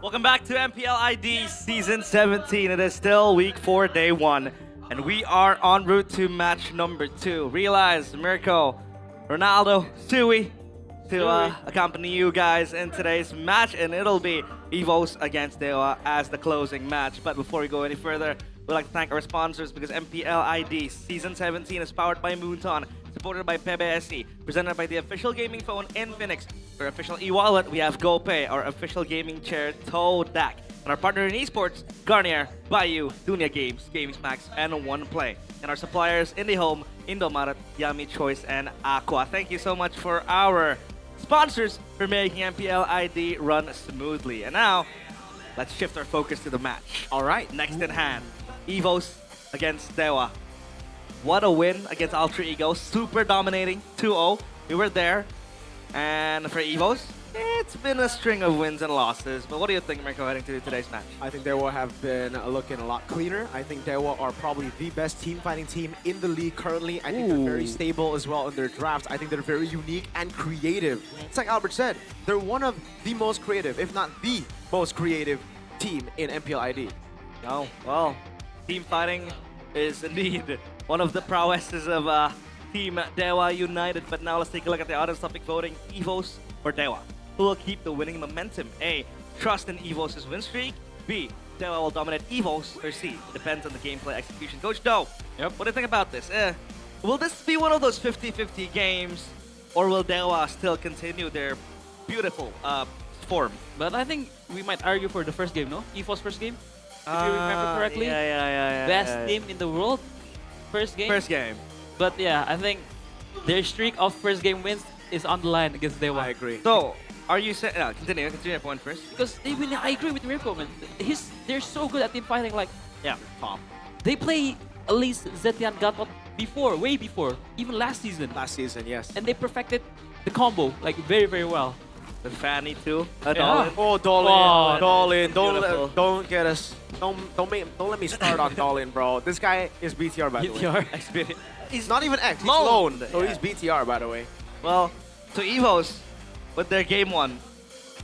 Welcome back to MPL ID Season 17. It is still week 4, day 1. And we are en route to match number 2. Realize, Mirko, Ronaldo, Sui to accompany you guys in today's match. And it'll be EVOS against Dewa as the closing match. But before we go any further, we'd like to thank our sponsors because MPL ID Season 17 is powered by Moonton, supported by PBSE, presented by the official gaming phone Infinix. For official e-wallet, we have GoPay, our official gaming chair Todak, and our partner in esports, Garnier, Bayou, Dunia Games, GamesMax, and OnePlay. And our suppliers, IndiHome, Indomaret, Yummy Choice, and Aqua. Thank you so much for our sponsors for making MPL ID run smoothly. And now, let's shift our focus to the match. All right, next in hand, EVOS against Dewa. What a win against Ultra Ego. Super dominating, 2-0. We were there. And for EVOS, it's been a string of wins and losses. But what do you think, Mirko, heading to today's match? I think Dewa have been looking a lot cleaner. I think Dewa are probably the best team fighting team in the league currently. I think they're very stable as well in their drafts. I think they're very unique and creative. It's like Albert said, they're one of the most creative, if not the most creative team in MPL ID. Oh, well, team fighting is indeed one of the prowesses of Team Dewa United. But now let's take a look at the audience topic voting. EVOS or Dewa? Who will keep the winning momentum? A, trust in EVOS' win streak. B, Dewa will dominate EVOS. Or C, depends on the gameplay execution. Coach Doe, what do you think about this? Will this be one of those 50-50 games, or will Dewa still continue their beautiful form? But I think we might argue for the first game, no? EVOS first game? If you remember correctly? Yeah. Best team in the world, first game? First game. But yeah, I think their streak of first game wins is on the line against Dewa. I agree. So, are you saying... continue your point first. Because they win, I agree with Mirko, man. They're so good at team fighting, like... Yeah, top. They play at least Zetian Gatot before, way before, even last season. Last season, yes. And they perfected the combo, like, very, very well. The Fanny too. Yeah. Dolin. Don't get us. Don't let me start on Dolin, bro. This guy is BTR, by the way. BTR. He's not even X. He's loaned. So he's BTR, by the way. Well, to EVOS, with their game one,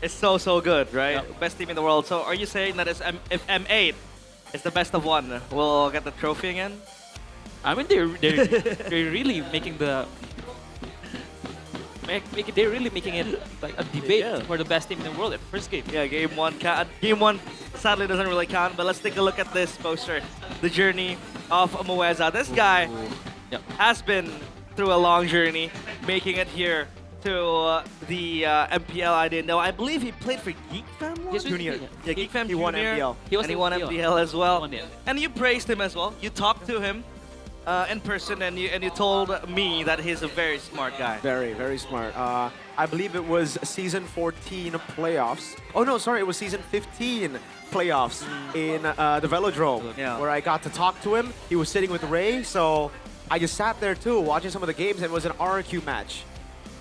it's so good, right? Yep. Best team in the world. So are you saying that if M8 is the best of one, we'll get the trophy again? I mean, they're really making the... They're really making it like a debate for the best team in the world at first game. Yeah, game one sadly doesn't really count, but let's take a look at this poster. The journey of Mueza. This guy has been through a long journey, making it here to the MPL ID. No, I believe he played for Geek Fam Junior. Yeah, Geek Fam Junior. He won MPL. He won MPL as well. And you praised him as well. You talked to him in person, and you told me that he's a very smart guy. Very smart. I believe it was season 14 playoffs. Oh no, sorry, it was season 15 playoffs in the Velodrome, where I got to talk to him. He was sitting with Ray, so I just sat there too, watching some of the games, and it was an RQ match.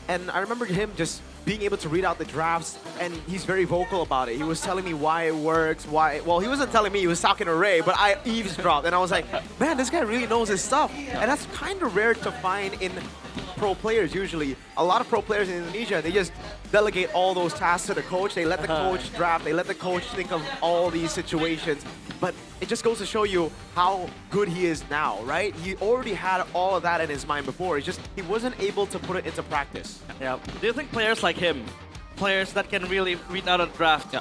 And I remember him just being able to read out the drafts, and he's very vocal about it. He was telling me why it works, well, he wasn't telling me, he was talking to Ray, but I eavesdropped, and I was like, man, this guy really knows his stuff. And that's kind of rare to find in pro players usually. A lot of pro players in Indonesia, they just delegate all those tasks to the coach. They let the coach draft, they let the coach think of all these situations. But it just goes to show you how good he is now, right? He already had all of that in his mind before. It's just he wasn't able to put it into practice. Yeah. Do you think players like him, players that can really read out a draft,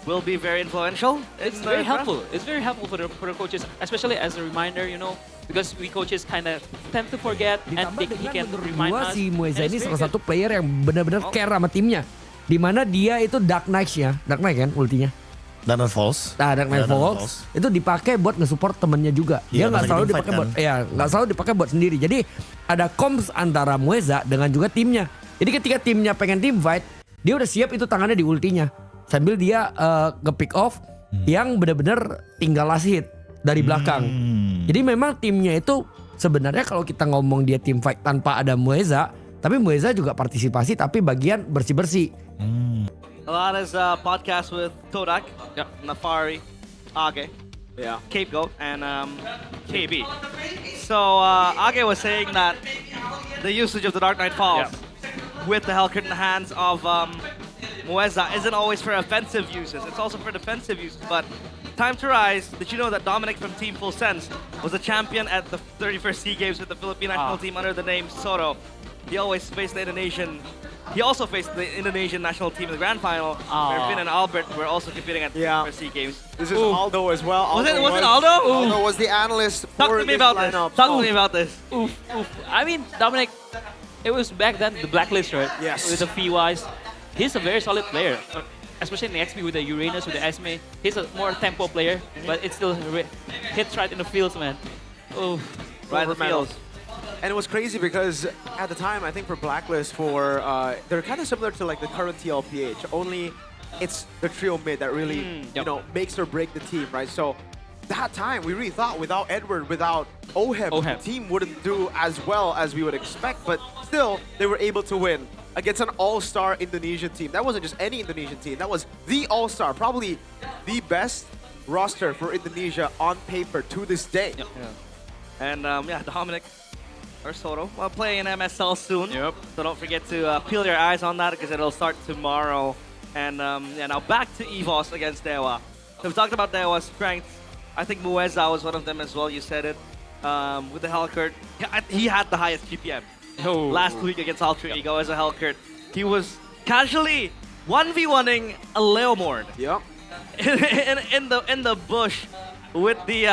will be very influential? It's very helpful. It's very helpful for the coaches, especially as a reminder, you know, because we coaches kind of tend to forget, and he can remind us. Si Mueza ini salah satu player yang benar-benar care sama timnya. Dimana dia itu Dark Knight ya, Dark Knight kan ultinya. Dark Knight Falls. Nah, Dark Knight Falls itu dipakai buat nge-support temennya juga. Dia nggak selalu dipakai buat, nggak selalu dipakai buat sendiri. Jadi ada comms antara Mueza dengan juga timnya. Jadi ketika timnya pengen team fight, dia udah siap itu tangannya di ultinya. Sambil dia nge-pick off yang benar-benar tinggal last hit dari belakang. Jadi memang timnya itu sebenarnya kalau kita ngomong dia team fight tanpa ada Mueza, tapi Mueza juga partisipasi tapi bagian bersih-bersih. A lot is podcast with Todak, Nafari, Age, Cape Goat, and KB. So Age was saying that the usage of the Dark Knight Falls with the Hellcrit in the hands of Mueza isn't always for offensive uses, it's also for defensive uses. But time to rise, did you know that Dominic from Team Full Sense was a champion at the 31st SEA Games with the Philippine national team under the name Soto? He always faced the Indonesian he also faced the Indonesian national team in the grand final, where Finn and Albert were also competing at the SEA Games. This is Aldo as well. Was it Aldo? Aldo was the analyst Talk for to me this about lineup. this. Talk to me about this. Oof. I mean, Dominic, it was back then the blacklist, right? Yes. With the fee-wise, he's a very solid player. Especially in the XP with the Uranus, with the Esme. He's a more tempo player, but it still hits right in the fields, man. Oh, Right in the fields. And it was crazy because at the time, I think for Blacklist, they're kind of similar to like the current TLPH. Only it's the trio mid that really, you know, makes or break the team, right? So that time, we really thought without Edward, without Oheb, the team wouldn't do as well as we would expect. But still, they were able to win against an all-star Indonesian team. That wasn't just any Indonesian team. That was the all-star, probably the best roster for Indonesia on paper to this day. And yeah, Dominic or Soto will play in MSL soon. So don't forget to peel your eyes on that because it'll start tomorrow. And yeah, now back to EVOS against Dewa. So we talked about Dewa's strengths. I think Mueza was one of them as well. You said it. With the Hellcurt, he had the highest GPM. Last week against Ultra Ego as a Hellcurt. He was casually 1v1ing a Leomord. in the bush with the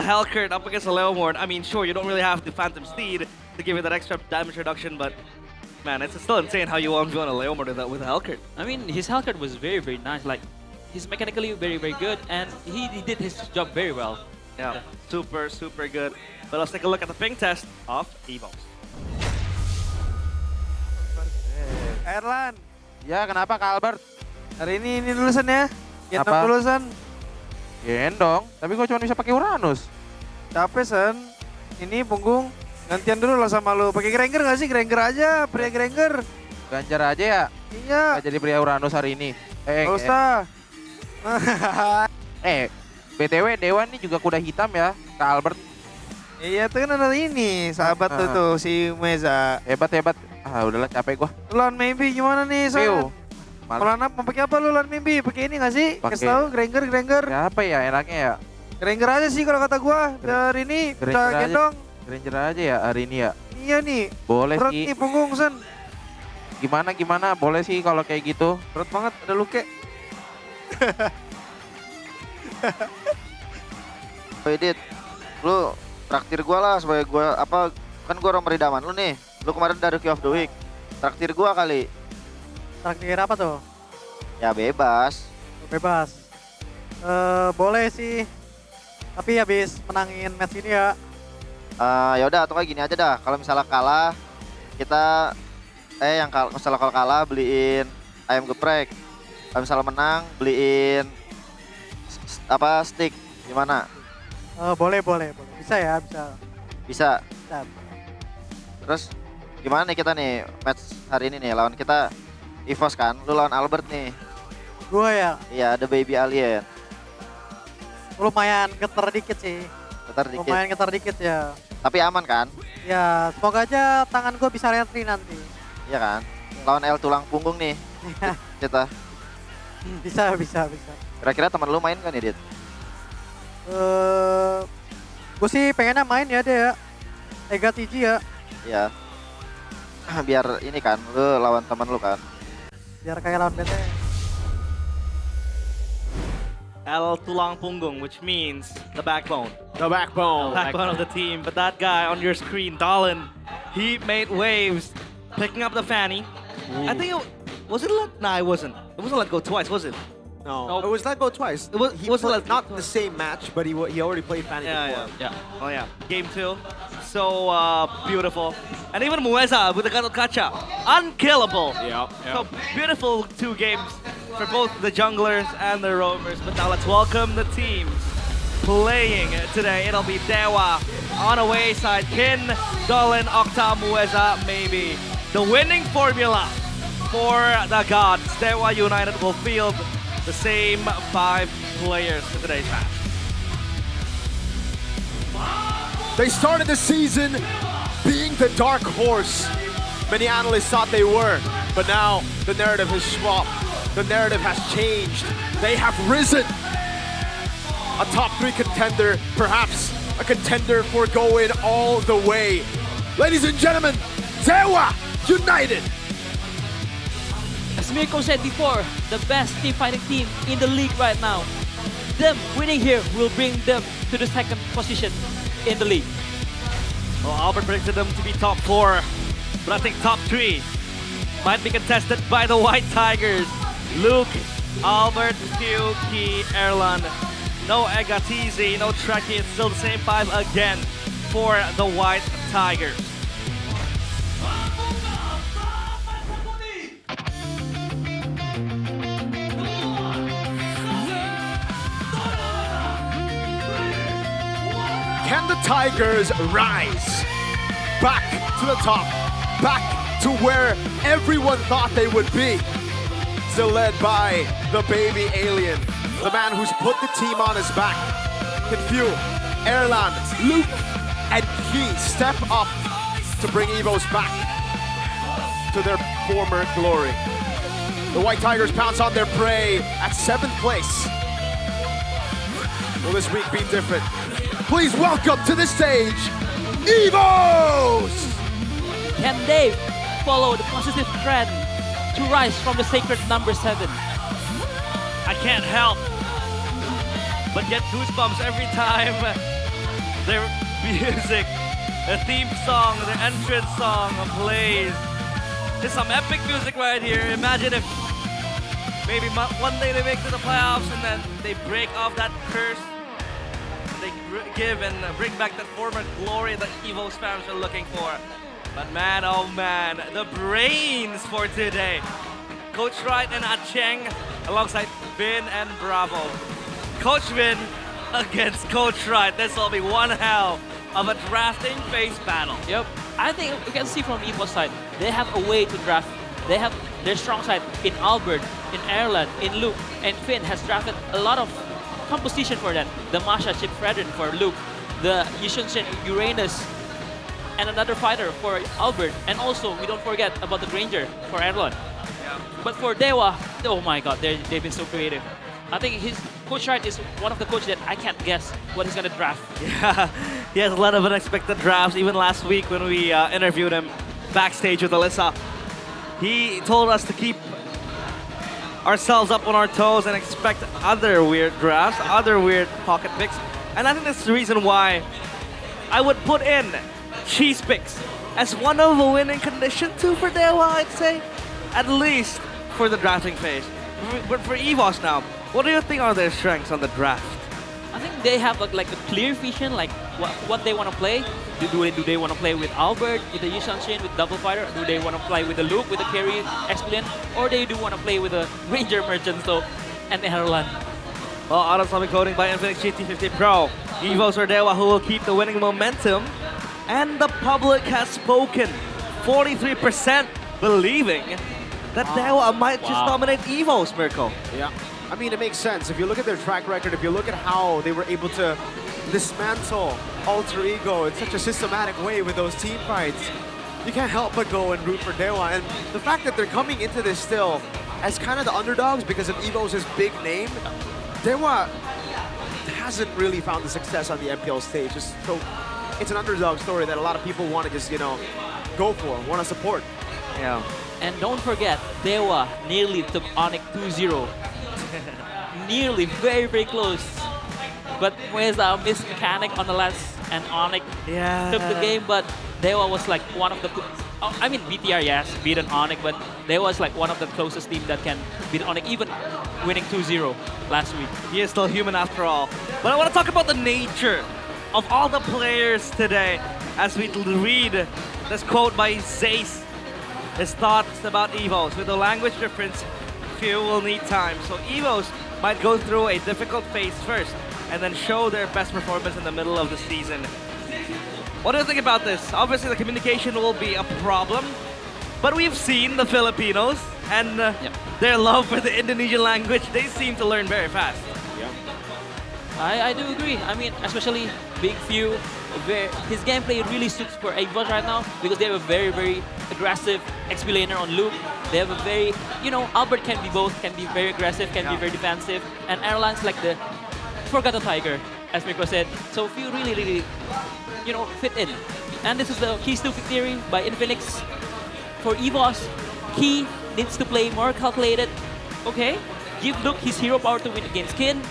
Hellcurt up against a Leomord. I mean, sure, you don't really have the Phantom Steed to give it that extra damage reduction, but man, it's still insane how you 1v1 a Leomord with a Hellcurt. I mean, his Hellcurt was very, very nice. Like, he's mechanically very, very good, and he did his job very well. Yeah, super, super good. But let's take a look at the ping test of EVOS. Erlan. Ya, kenapa Kak Albert? Hari ini lulusan ya? Apa? Lulusan. Gendong, tapi gue cuma bisa pakai Uranus. Capek, Sen. Ini punggung. Gantian dulu lah sama lu. Pakai Granger nggak sih? Granger aja, pria Granger. Ganjar aja ya? Iya. Gak jadi pria Uranus hari ini. Gak usah. BTW Dewa nih juga kuda hitam ya, Kak Albert. Iya, tuh kan ada ini, sahabat tuh si Meza. Hebat. Ah, udahlah capek gua. Lawan Mimpi gimana nih, San? Malah mau pakai apa lu lawan Mimpi? Pakai ini nggak sih? Kasih tahu, Granger. Ya, apa ya enaknya ya? Granger aja sih kalau kata gua. Hari ini bisa gendong. Granger aja ya hari ini ya? Iya nih. Boleh berat sih. Berat nih punggung, San. Gimana? Boleh sih kalau kayak gitu. Berat banget, ada luke. Edit, lu traktir gua lah supaya gua kan gua orang peridaman lu nih. Lu kemarin dari Rookie of the Week. Traktir gua kali. Traktir apa tuh? Ya bebas. Bebas. Boleh sih. Tapi habis menangin match ini ya. Ya udah atau kayak gini aja dah. Kalau misalnya kalah kita misalnya kalau kalah beliin ayam geprek. Kalau misalnya menang beliin stick. Gimana? Boleh. Bisa ya, bisa. Terus gimana nih kita nih match hari ini nih lawan kita EVOS kan? Lu lawan Albert nih. Gua ya? Iya, ada Baby Alien. Lumayan getar dikit sih. Lumayan getar dikit ya. Tapi aman kan? Ya, semoga aja tangan gua bisa retri nanti. Iya kan? Lawan L tulang punggung nih. Kita. Bisa. Kira-kira teman lu main kan, Edit? Gue sih pengennya main ya dia ya. Ega TG ya. Iya. Biar ini kan, lu lawan teman lu kan. Biar kayak lawan BT. L tulang punggung, which means the backbone. The backbone. The backbone of the team. But that guy on your screen, Dallin, he made waves, picking up the fanny. I think was it nah, it wasn't. It wasn't let go twice, was it? No, it was let go twice. It wasn't not the same match, but he already played Fanny before. Yeah. Oh yeah, game 2. So beautiful. And even Mueza with the Gatot Kacha. Unkillable. Yeah. So beautiful 2 games for both the junglers and the roamers. But now let's welcome the teams playing today. It'll be Dewa on away side. Kin, Dolan, Octa, Mueza, maybe. The winning formula for the gods. Dewa United will field the same 5 players for today's match. They started the season being the dark horse. Many analysts thought they were, but now the narrative has swapped. The narrative has changed. They have risen. A top 3 contender, perhaps a contender for going all the way. Ladies and gentlemen, Dewa United. As Mirko said before, the best team fighting team in the league right now. Them winning here will bring them to the second position in the league. Well, Albert predicted them to be top 4, but I think top 3 might be contested by the White Tigers. Luke, Albert, Q, Key, Erlan. No Egatizi, no Trekkie, it's still the same 5 again for the White Tigers. Can the Tigers rise back to the top, back to where everyone thought they would be? Still led by the baby alien, the man who's put the team on his back. Can Few, Erlan, Luke, and Key step up to bring Evos back to their former glory? The White Tigers pounce on their prey at 7th place. Will this week be different? Please welcome to the stage, Evos! Can they follow the positive trend to rise from the sacred number 7? I can't help but get goosebumps every time their music, the theme song, the entrance song plays. There's some epic music right here. Imagine if maybe one day they make it to the playoffs and then they break off that curse. They give and bring back that former glory that Evos fans are looking for. But man, oh man, the brains for today. Coach Wright and Acheng alongside Vin and Bravo. Coach Vin against Coach Wright. This will be one hell of a drafting phase battle. Yep. I think we can see from Evos side, they have a way to draft. They have their strong side in Albert, in Erlan, in Luke, and Finn has drafted a lot of composition for that. The Masha Chip Fredrin for Luke, the Yishunshin Uranus, and another fighter for Albert. And also, we don't forget about the Granger for Erlan. Yeah. But for Dewa, oh my god, they've been so creative. I think his Coach Wright is one of the coaches that I can't guess what he's going to draft. Yeah, he has a lot of unexpected drafts. Even last week when we interviewed him backstage with Alyssa, he told us to keep ourselves up on our toes and expect other weird drafts, other weird pocket picks. And I think that's the reason why I would put in cheese picks as one of a winning condition too for Dewa, I'd say. At least for the drafting phase. But for Evos now, what do you think are their strengths on the draft? I think they have like a clear vision, like what they want to play. Do they want to play with Albert, with the Yishanshin, with Double Fighter? Do they want to play with the Luke, with the Carry Expedient? Or they do want to play with the Ranger Merchant, so, and Erlan? Well, auto-atomic voting by Infinix GT50 Pro. Evos or Dewa who will keep the winning momentum. And the public has spoken. 43% believing that Dewa might just dominate Evos, Mirko. Yeah. I mean, it makes sense. If you look at their track record, if you look at how they were able to dismantle Alter Ego in such a systematic way with those team fights, you can't help but go and root for Dewa. And the fact that they're coming into this still as kind of the underdogs because of Evos' big name, Dewa hasn't really found the success on the MPL stage. So it's an underdog story that a lot of people want to just, go for, want to support. Yeah. And don't forget, Dewa nearly took Onyx 2-0. Nearly, very, very close. But Mueza missed mechanic on the last, and Onyx took the game, but Dewa was like one of the... I mean, BTR, yes, beaten Onyx, but Dewa was like one of the closest team that can beat Onyx, even winning 2-0 last week. He is still human after all. But I want to talk about the nature of all the players today as we read this quote by Zace. His thoughts about Evos. With the language difference, few will need time. So Evos might go through a difficult phase first and then show their best performance in the middle of the season. What do you think about this? Obviously, the communication will be a problem, but we've seen the Filipinos and their love for the Indonesian language. They seem to learn very fast. I do agree. I mean, especially Big Few, his gameplay really suits for Evos right now because they have a very, very aggressive XP laner on Luke. They have a very, Albert can be both, can be very aggressive, can be very defensive, and Erlan's like the forgotten tiger, as Mirko said. So Few really, really, fit in. And this is the Keys to Victory by Infinix. For Evos, Key needs to play more calculated. Okay, give Luke his hero power to win against Kin.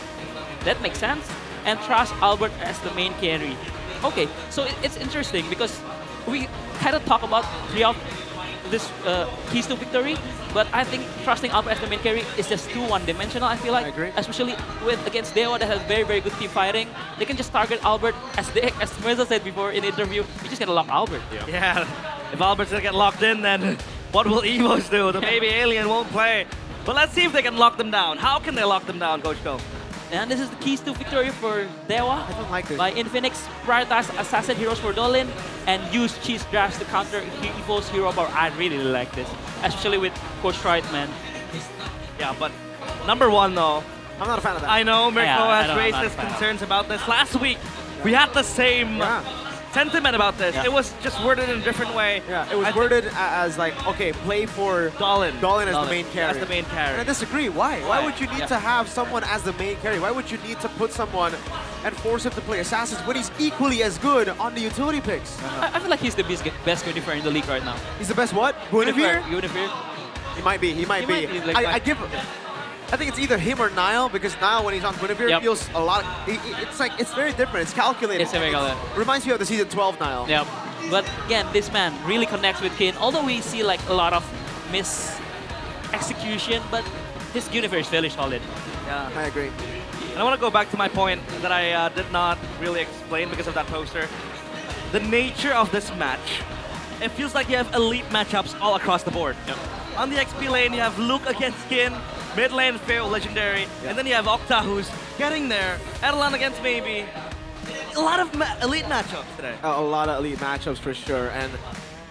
That makes sense. And trust Albert as the main carry. Okay, so it's interesting because we kind of talk about 3 of this keys to victory, but I think trusting Albert as the main carry is just too one-dimensional. I feel like, especially against Dewa that has very good team fighting, they can just target Albert as Meza said before in the interview. You just gotta lock Albert. Yeah. If Albert's gonna get locked in, then what will Evos do? The baby alien won't play. But let's see if they can lock them down. How can they lock them down, Coach Ko? And this is the keys to victory for Dewa. I don't like this. By Infinix, prioritize assassin heroes for Dolin and use cheese drafts to counter Evo's hero power. I really like this, especially with Coach Reitman. Yeah, but number one though, I'm not a fan of that. I know Mirko I has raised his concerns about this. Last week, we had the same sentiment about this. Yeah. It was just worded in a different way. Yeah, it was worded as like, okay, play for Dolin. Dolin as the main carry. As the main carry. And I disagree. Why? Why would you need to have someone as the main carry? Why would you need to put someone and force him to play assassins when he's equally as good on the utility picks? I feel like he's the best Guinevere in the league right now. He's the best what? Guinevere? Guinevere. He might be. He might be. I think it's either him or Niall, because Niall, when he's on Guinevere, feels a lot. It's very different. It's calculated. It's very calculated. Reminds you of the season 12 Niall. Yep. But again, this man really connects with Kin. Although we see like a lot of execution, but his Guinevere is very solid. Yeah, I agree. And I want to go back to my point that I did not really explain because of that poster. The nature of this match, it feels like you have elite matchups all across the board. Yep. On the XP lane, you have Luke against Kin, mid lane Phil, legendary, and then you have Octa who's getting there, Erlan against maybe. A lot of elite matchups today. A lot of elite matchups for sure, and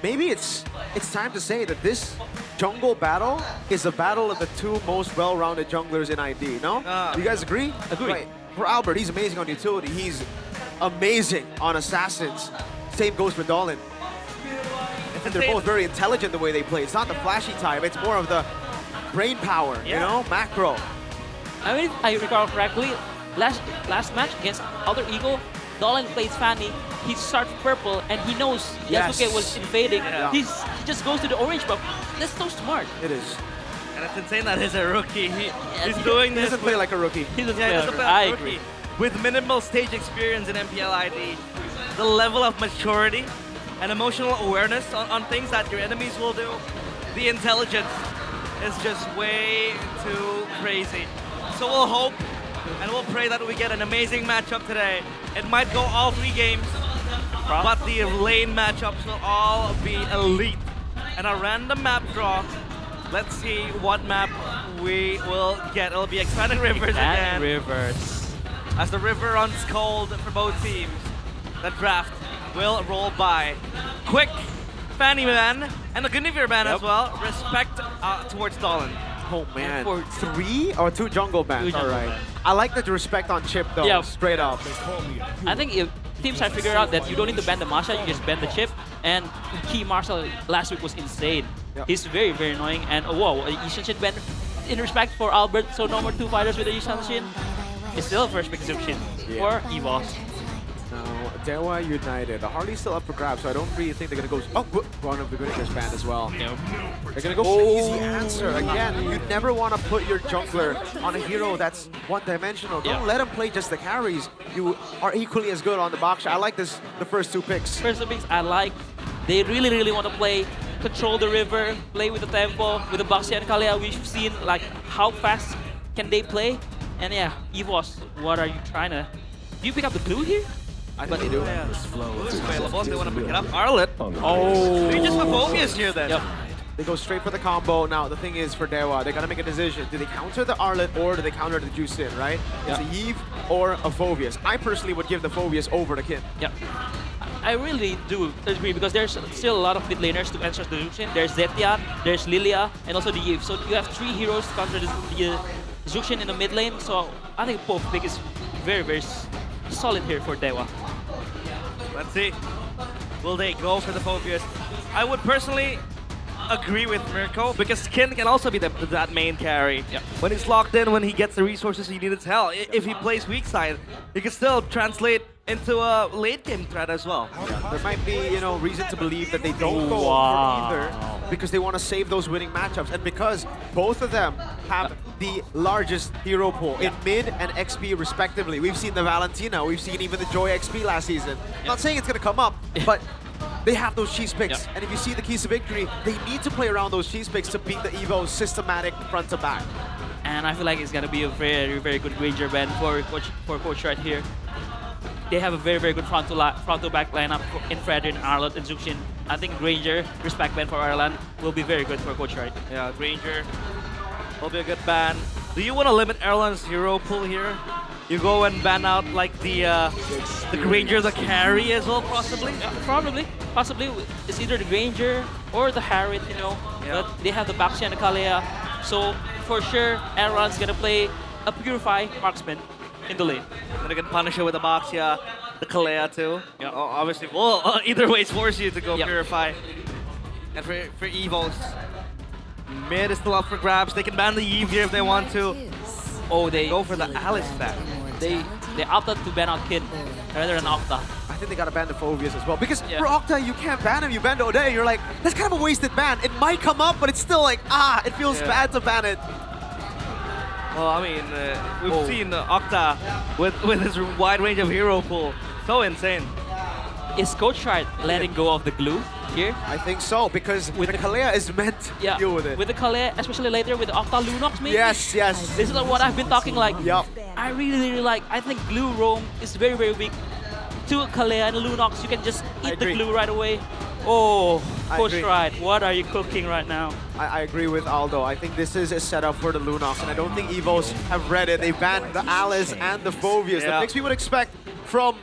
maybe it's time to say that this jungle battle is a battle of the two most well-rounded junglers in ID, no? Do you guys agree? Agree. Right. For Albert, he's amazing on utility. He's amazing on assassins. Same goes for Dolin. And they're both very intelligent the way they play. It's not the flashy type, it's more of the brain power, you know? Macro. I mean, if I recall correctly, last match against Alter Ego, Dolin plays Fanny, he starts purple, and he knows Yasuke was invading. Yeah. He just goes to the orange buff. That's so smart. It is. And it's insane that he's a rookie. He's doing this. He doesn't play like a rookie. He doesn't He doesn't play I like a agree. rookie. With minimal stage experience in MPL ID, the level of maturity and emotional awareness on things that your enemies will do, the intelligence is just way too crazy. So we'll hope and we'll pray that we get an amazing matchup today. It might go all 3 games, but the lane matchups will all be elite. And a random map draw. Let's see what map we will get. It'll be Expanding Rivers again. Rivers. As the river runs cold for both teams, the draft will roll by. Quick Fanny man and the Guinevere man as well. Respect towards Dolin. Oh man, 3 or 2 jungle bans. All right. I like the respect on Chip though. Yeah. Straight up. I think if teams have figured out that you don't need to ban the Masha, you just ban the chip. And Key Marshall last week was insane. Yep. He's very annoying. And whoa, Yishanshin ban. In respect for Albert, so no more 2 fighters with the Yishanshin. It's still first pick Zuxin for EVOS. Now, Dewa United. Harley's still up for grabs, so I don't really think they're going to go... Oh, one of the Guinevere banned as well. Nope. They're going to go for the easy answer. Again, you never want to put your jungler on a hero that's one-dimensional. Don't let him play just the carries. You are equally as good on the box. I like this, the first 2 picks. First 2 picks I like. They really want to play, control the river, play with the tempo, with the Baxi and Kalia. We've seen like how fast can they play. And yeah, EVOS, what are you trying to... Do you pick up the blue here? I think they do. Yeah. Blue's available. They want to pick it up. Arlet. Oh. They just have Phobius here then. Yep. They go straight for the combo. Now, the thing is for Dewa, they got to make a decision. Do they counter the Arlet or do they counter the Juicin, right? It's a Yve or a Phobius. I personally would give the Phobius over the Kin. Yep. I really do agree because there's still a lot of mid laners to answer the Zuxin. There's Zetian, there's Lilia, and also the Yve. So you have 3 heroes to counter the Zuxin in the mid lane. So I think both pick is very solid here for Dewa. Let's see. Will they go for the Phobius? I would personally agree with Mirko because Kin can also be that main carry. When he's locked in, when he gets the resources he needs, hell, if he plays weak side, he can still translate into a late game threat as well. There might be, reason to believe that they don't go for either because they want to save those winning matchups, and because both of them have the largest hero pool in mid and XP respectively. We've seen the Valentina, we've seen even the Joy XP last season. I'm not saying it's going to come up, but they have those cheese picks, and if you see the keys to victory, they need to play around those cheese picks to beat the Evo's systematic front to back. And I feel like it's gonna be a very, very good Ranger band for Coach right here. They have a very, very good front to back lineup in Fredrin, Arlott, and Zuxin. I think Ranger, respect band for Ireland, will be very good for Coach right. Yeah, Ranger will be a good ban. Do you want to limit Ireland's hero pool here? You go and ban out like the Granger, the carry as well, possibly? Yeah, possibly. It's either the Granger or the Harriet, But they have the Baxi and the Kalea. So for sure, Ireland's gonna play a Purify marksman in the lane. And they can punish it with the Baxia, the Kalea too. Yeah. Obviously, well, either way, it's force you to go Purify. And for Evos, mid is still up for grabs. They can ban the Eve here if they want to. Oh, they go for the Alice ban. They opted to ban out Kid rather than Octa. I think they gotta ban the Phobias as well, because for Octa you can't ban him. You ban O'Day, you're like, that's kind of a wasted ban. It might come up, but it's still like, it feels bad to ban it. Well, I mean, we've seen Octa with his wide range of hero pool. So insane. Is Coach Right letting go of the glue here? I think so, because with the Kalea is meant to deal with it. With the Kalea, especially later with the Octa Lunox maybe? Yes. This is what I've been talking like. I really like, I think glue roam is very, very weak. To Kalea and Lunox, you can just eat the glue right away. Oh, Coach Right, what are you cooking right now? I agree with Aldo. I think this is a setup for the Lunox, and I don't think Evos have read it. They banned the Alice and the Phobias. The picks we would expect from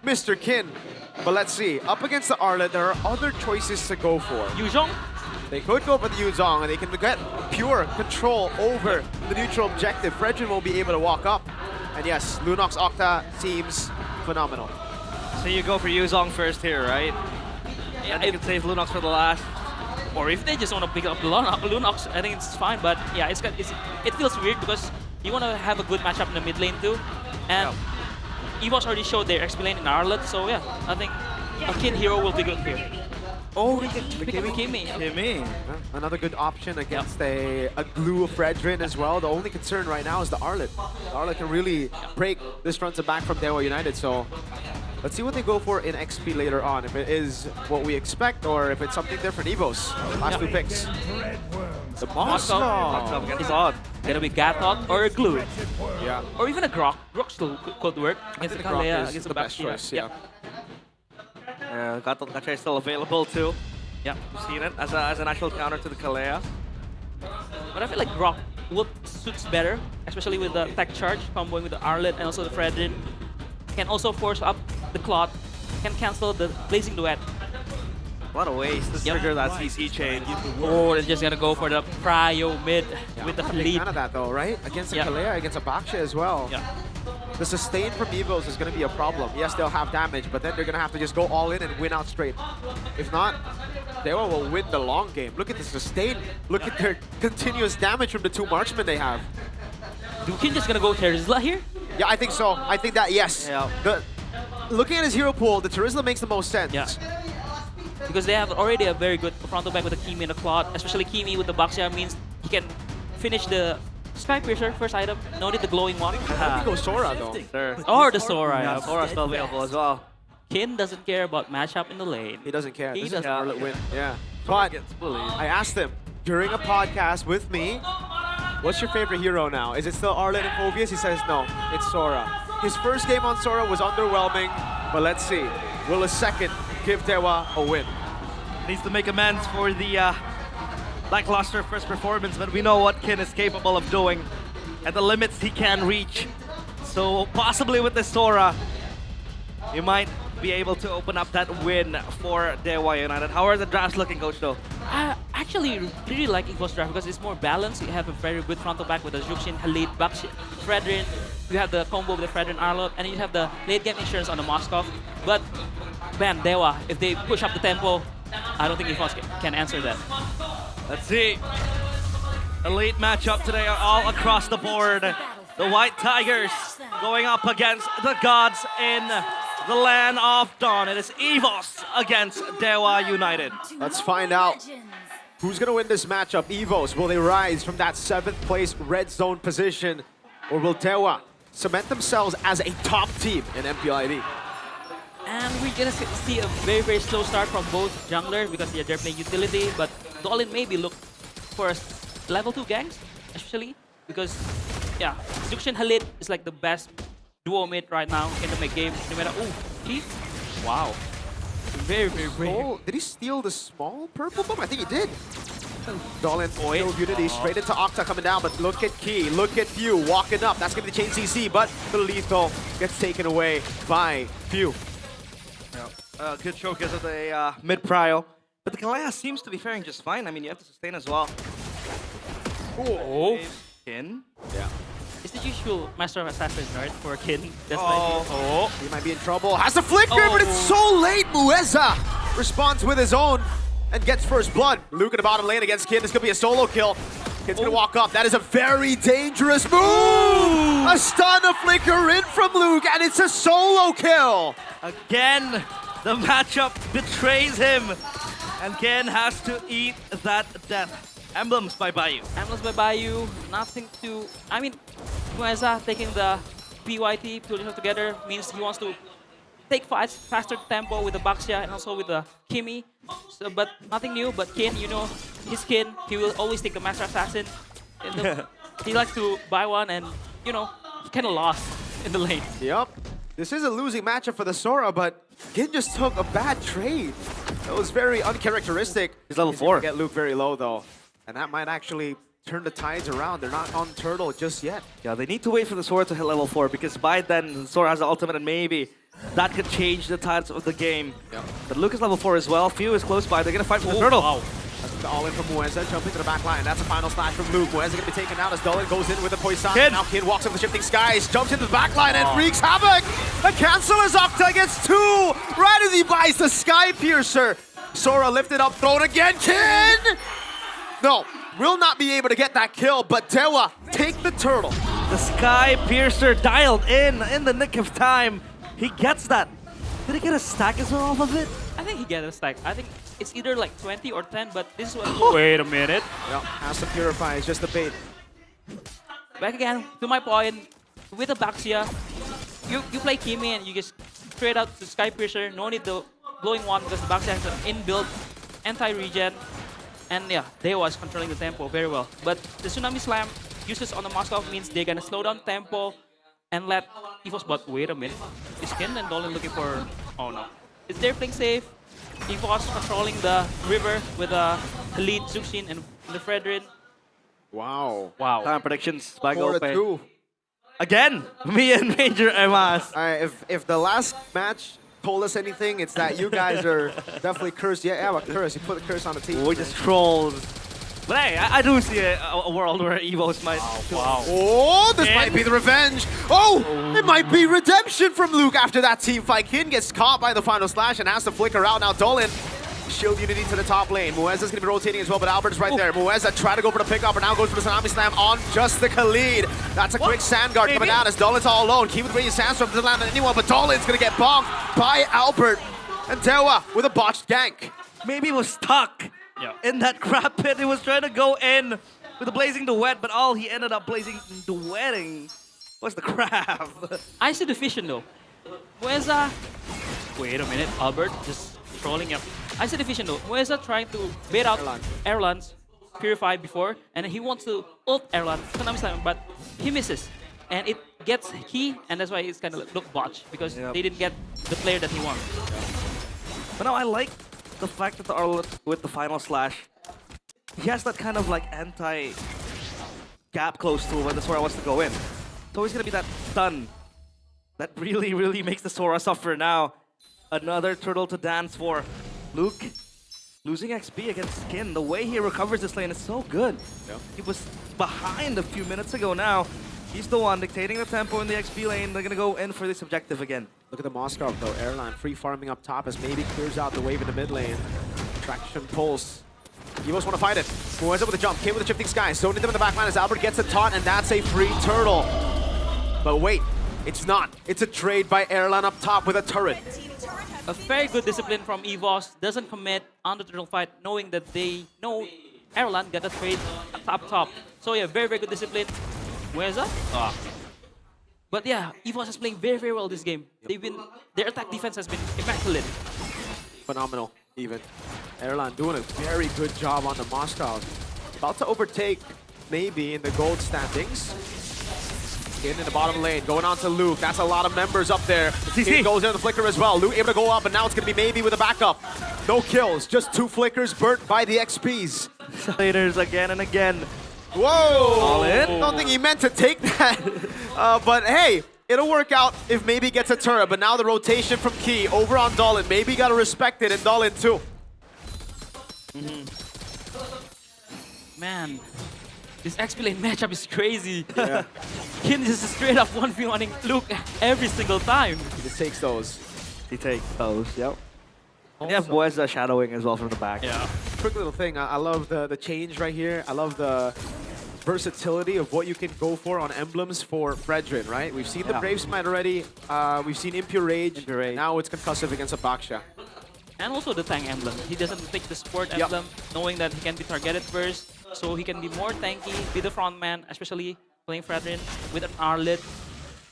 Mr. Kin. But let's see. Up against the Arlott, there are other choices to go for. Yuzhong? They could go for the Yuzhong, and they can get pure control over the neutral objective. Fredrin will be able to walk up. And yes, Lunox Octa seems phenomenal. So you go for Yuzhong first here, right? Yeah, and you can save Lunox for the last. Or if they just want to pick up Lunox, I think it's fine. But yeah, it feels weird because you want to have a good matchup in the mid lane too. And Evos already showed their XP lane in Arlott, so yeah, I think a Kin hero will be good here. Oh, we can pick up Kimmy. Another good option against a glue Fredrin as well. The only concern right now is the Arlott. The Arlott can really break this front to back from Dewa United, so let's see what they go for in XP later on. If it is what we expect or if it's something different. Evos, last two picks. The Moskov is odd. Gonna be Gatot or a glue. Yeah. Or even a Grok. Grok still could work. Against the Grok is the best choice, yeah. Gatot is still available too. Yeah, you've seen it as an actual counter to the Kalea. But I feel like Grok suits better, especially with the tech charge comboing with the Arlott and also the Fredrin. Can also force up the Clot, can cancel the Blazing Duet. A lot of ways to trigger that CC change. Oh, they're just gonna go for the Prio mid with the lead. Kind of that though, right? Against the Kalea, against a Baksha as well. Yeah. The sustain from Evos is going to be a problem. Yes, they'll have damage, but then they're going to have to just go all in and win out straight. If not, Dewa will win the long game. Look at the sustain. Look at their continuous damage from the two marksmen they have. Dukin just going to go Terizla here? Yeah, I think so. I think that, yes. Yeah. Looking at his hero pool, the Terizla makes the most sense. Yeah. Because they have already a very good frontal back with the Kimi and the Clot. Especially Kimi with the Baxia means he can finish the Sky Piercer, first item. No need the glowing one. I think go Sora though. Or the Sora. Yeah, Sora's still available as well. Kin doesn't care about matchup in the lane. He doesn't care. He doesn't Arlott win. Yeah. But I asked him during a podcast with me, what's your favorite hero now? Is it still Arlott and Phobias? He says no, it's Sora. His first game on Sora was underwhelming, but let's see. Will a second give Dewa a win? Needs to make amends for the lackluster first performance, but we know what Kin is capable of doing at the limits he can reach. So possibly with the Sora, you might be able to open up that win for Dewa United. How are the drafts looking, Coach, though? I actually really like Evo's draft because it's more balanced. You have a very good frontal back with the Zuxin, Halid, Bakshi, Fredrin. You have the combo with the Fredrin Arlott, and you have the late game insurance on the Moskov. But man, Dewa, if they push up the tempo, I don't think Evo's can answer that. Let's see. Elite matchup today all across the board. The White Tigers going up against the gods in the land of Dawn. It is EVOS against Dewa United. Let's find out who's going to win this matchup. EVOS, will they rise from that 7th place red zone position? Or will Dewa cement themselves as a top team in MPL ID? And we're gonna see a very, very slow start from both junglers because they're playing utility, but Dolin maybe look for a level 2 ganks, especially because, yeah, Zuxian Halid is like the best duo mid right now in the mid game. No matter, he, wow, very, very brave. Oh, did he steal the small purple bomb? I think he did. Dolin, oil unity straight into Octa coming down, but look at Key, look at Few walking up. That's gonna be the chain CC, but the lethal gets taken away by Few. Good showcase of the mid prio. But the Kalea seems to be faring just fine. I mean, you have to sustain as well. Oh. Kin. Yeah. It's the usual Master of Assassins, right? For Kin. That's He might be in trouble. Has the flicker, but it's so late. Mueza responds with his own and gets first blood. Luke in the bottom lane against Kin. This could be a solo kill. Kin's gonna walk up. That is a very dangerous move. A stun, a flicker in from Luke, and it's a solo kill. Again, the matchup betrays him. And Ken has to eat that death. Emblems by Bayou. Emblems by Bayou, nothing to... I mean, Mueza taking the PYT, putting them together, means he wants to take fights faster tempo with the Baxia and also with the Kimi. So, but nothing new, but Ken, you know, his Ken, he will always take the Master Assassin. He likes to buy one and, you know, he kind of lost in the lane. Yep. This is a losing matchup for the Sora, but Kin just took a bad trade. That was very uncharacteristic. He's level 4. Get Luke very low, though. And that might actually turn the tides around. They're not on Turtle just yet. Yeah, they need to wait for the Sora to hit level 4 because by then, Sora has the ultimate and maybe that could change the tides of the game. Yep. But Luke is level 4 as well. Few is close by. They're going to fight for the Turtle. Wow. That's the all-in from Mueza, jumping to the back line. That's a final slash from Luke. Mueza going to be taken out as Dolin goes in with the Poison. Now Kid walks up the shifting skies, jumps into the back line and wreaks havoc. A cancel as Octa gets 2 right as he buys the Sky Piercer. Sora lifted up, thrown again. Kid! No, will not be able to get that kill, but Dewa take the turtle. The Sky Piercer dialed in the nick of time. He gets that. Did he get a stack as well off of it? I think he gets a stack. I think it's either like 20 or 10, but this is what... Wait a minute. Well, has to purify, it's just a bait. Back again, to my point, with the Baxia, you play Kimi and you just straight out to Sky Piercer, no need the blowing one because the Baxia has an inbuilt anti-regen. And yeah, they was controlling the tempo very well. But the Tsunami Slam uses on the Moskov means they're gonna slow down tempo and let EVOS, but wait a minute. Is Ken and Dolin looking for... Oh no. Is they're playing safe. EVOS controlling the river with Khalid, Zuxin, and the Fredrin. Wow. Wow. Time predictions by 4-2. Gope. Again, me and Major Emas. If the last match told us anything, it's that you guys are definitely cursed. Yeah, what curse? You put the curse on the team. We're just trolls. But hey, I do see a world where EVOS might... Wow. Oh, this might be the revenge. Oh, it might be redemption from Luke after that team fight. Kin gets caught by the final slash and has to flicker out. Now Dolin, shield unity to the top lane. Mueza's going to be rotating as well, but Albert's right there. Mueza tried to go for the pickup, but now goes for the Tsunami Slam on just the Khalid. That's a quick sand guard coming down as Dolin's all alone. Keep with Radiant Sandstorm doesn't land on anyone, but Dolin's going to get bonked by Albert. And Dewa with a botched gank. Maybe he was stuck. Yeah. In that crab pit, he was trying to go in with the Blazing Duet, but all he ended up Blazing Duetting was the crab. I see the vision though. Mueza... Wait a minute, Albert just trolling him. I see the vision though. Mueza trying to bait out Erlan's Purify before, and he wants to ult Erlan, Tsunami Slam, but he misses. And it gets Key, and that's why it's kind of look botched, because they didn't get the player that he wants. But now I like the fact that the Arlet with the final slash, he has that kind of like anti-gap close to when the Sora wants to go in. It's always going to be that stun that really, really makes the Sora suffer now. Another turtle to dance for. Luke losing XP against Skin. The way he recovers this lane is so good. He was behind a few minutes ago now. He's the one dictating the tempo in the XP lane. They're going to go in for this objective again. Look at the Moskov though, Airline free farming up top as maybe clears out the wave in the mid lane. Traction pulse Evos want to fight it. Mueza with a jump, Kane with a shifting skies, zoning them in the back line as Albert gets a taunt, and that's a free turtle. But wait, it's not. It's a trade by Airline up top with a turret. A very good discipline from EVOS. Doesn't commit on the turtle fight, knowing that they know Airline got a trade up top. So yeah, very good discipline. Mueza? But yeah, EVOS is playing very well this game. Their attack defense has been immaculate. Phenomenal, even. Airline doing a very good job on the Moscows. About to overtake, maybe, in the gold standings. In the bottom lane, going on to Luke. That's a lot of members up there. He goes in the flicker as well. Luke able to go up, and now it's going to be maybe with a backup. No kills, just 2 flickers burnt by the XPs. Leaders again and again. Whoa! All in? Don't think he meant to take that. But hey, it'll work out if maybe gets a turret. But now the rotation from Key over on Dolan. Maybe got to respect it, and Dolan too. Man, this XP lane matchup is crazy. Yeah. Kin is just straight up 1v1ing Luke every single time. He just takes those. He takes those, yep. And you have Mueza shadowing as well from the back. Yeah. Quick little thing, I love the change right here. I love the versatility of what you can go for on emblems for Fredrin, right? We've seen the Brave Smite already. We've seen Impure Rage. Now it's concussive against a Baksha. And also the tank emblem. He doesn't take the support emblem, knowing that he can be targeted first, so he can be more tanky, be the front man, especially playing Fredrin with an Arlet.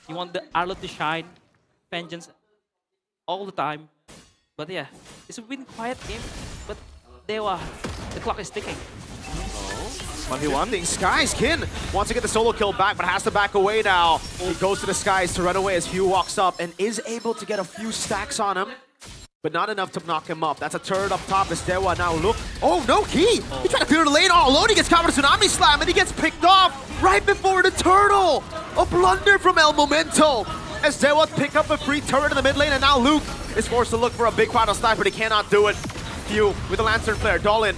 You want the Arlet to shine, Vengeance all the time. But yeah, it's been a quiet game, but Dewa, the clock is ticking. 1v1. Skies, Kin wants to get the solo kill back, but has to back away now. He goes to the Skies to run away as Hugh walks up and is able to get a few stacks on him, but not enough to knock him up. That's a turret up top as Dewa now look. Oh, no, Key! He tried to clear the lane all alone. He gets caught with a Tsunami Slam, and he gets picked off right before the turtle. A blunder from El Momento as Dewa pick up a free turret in the mid lane, and now Luke is forced to look for a big final snipe, but he cannot do it. Hugh with the Lantern Flare. Dolan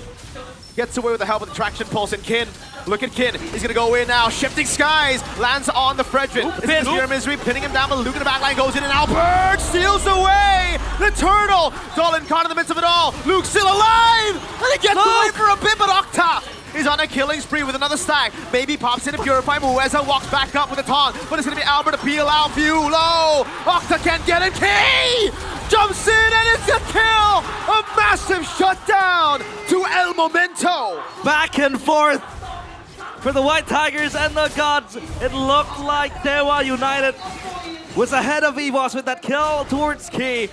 gets away with the help of the Traction Pulse, and Kin, look at Kin. He's gonna go in now. Shifting Skies lands on the Fredrin. It's Pure Misery pinning him down, but Luke in the backline goes in, and Albert steals away the turtle. Dolan caught in the midst of it all. Luke still alive, and he gets away for a bit, but Octa is on a killing spree with another stack. Maybe pops in to Purify. Mueza walks back up with a taunt, but it's gonna be Albert to peel out. View low. Octa can't get it. Key jumps in, and it's a kill. A massive shutdown to El Momento. Back and forth for the White Tigers and the Gods. It looked like Dewa United was ahead of EVOS with that kill towards Key.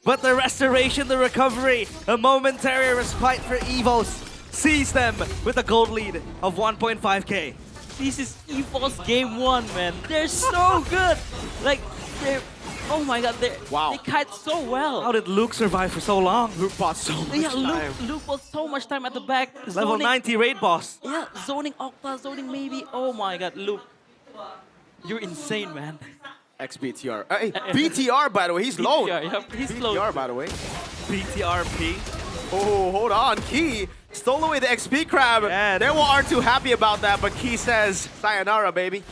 But the restoration, the recovery, a momentary respite for EVOS sees them with a gold lead of 1.5k. This is EVOS game 1, man. They're so good. Like, they're... Oh my god, they kite so well. How did Luke survive for so long? Luke bought so much time. Luke bought so much time at the back. Level 90 raid boss. Yeah, zoning Octa, zoning maybe. Oh my god, Luke. You're insane, man. XBTR. Hey, BTR, by the way, he's low. Yep, he's low. BTR, by the way. BTRP. Oh, hold on. Key stole away the XP crab. They aren't too happy about that, but Key says, sayonara, baby.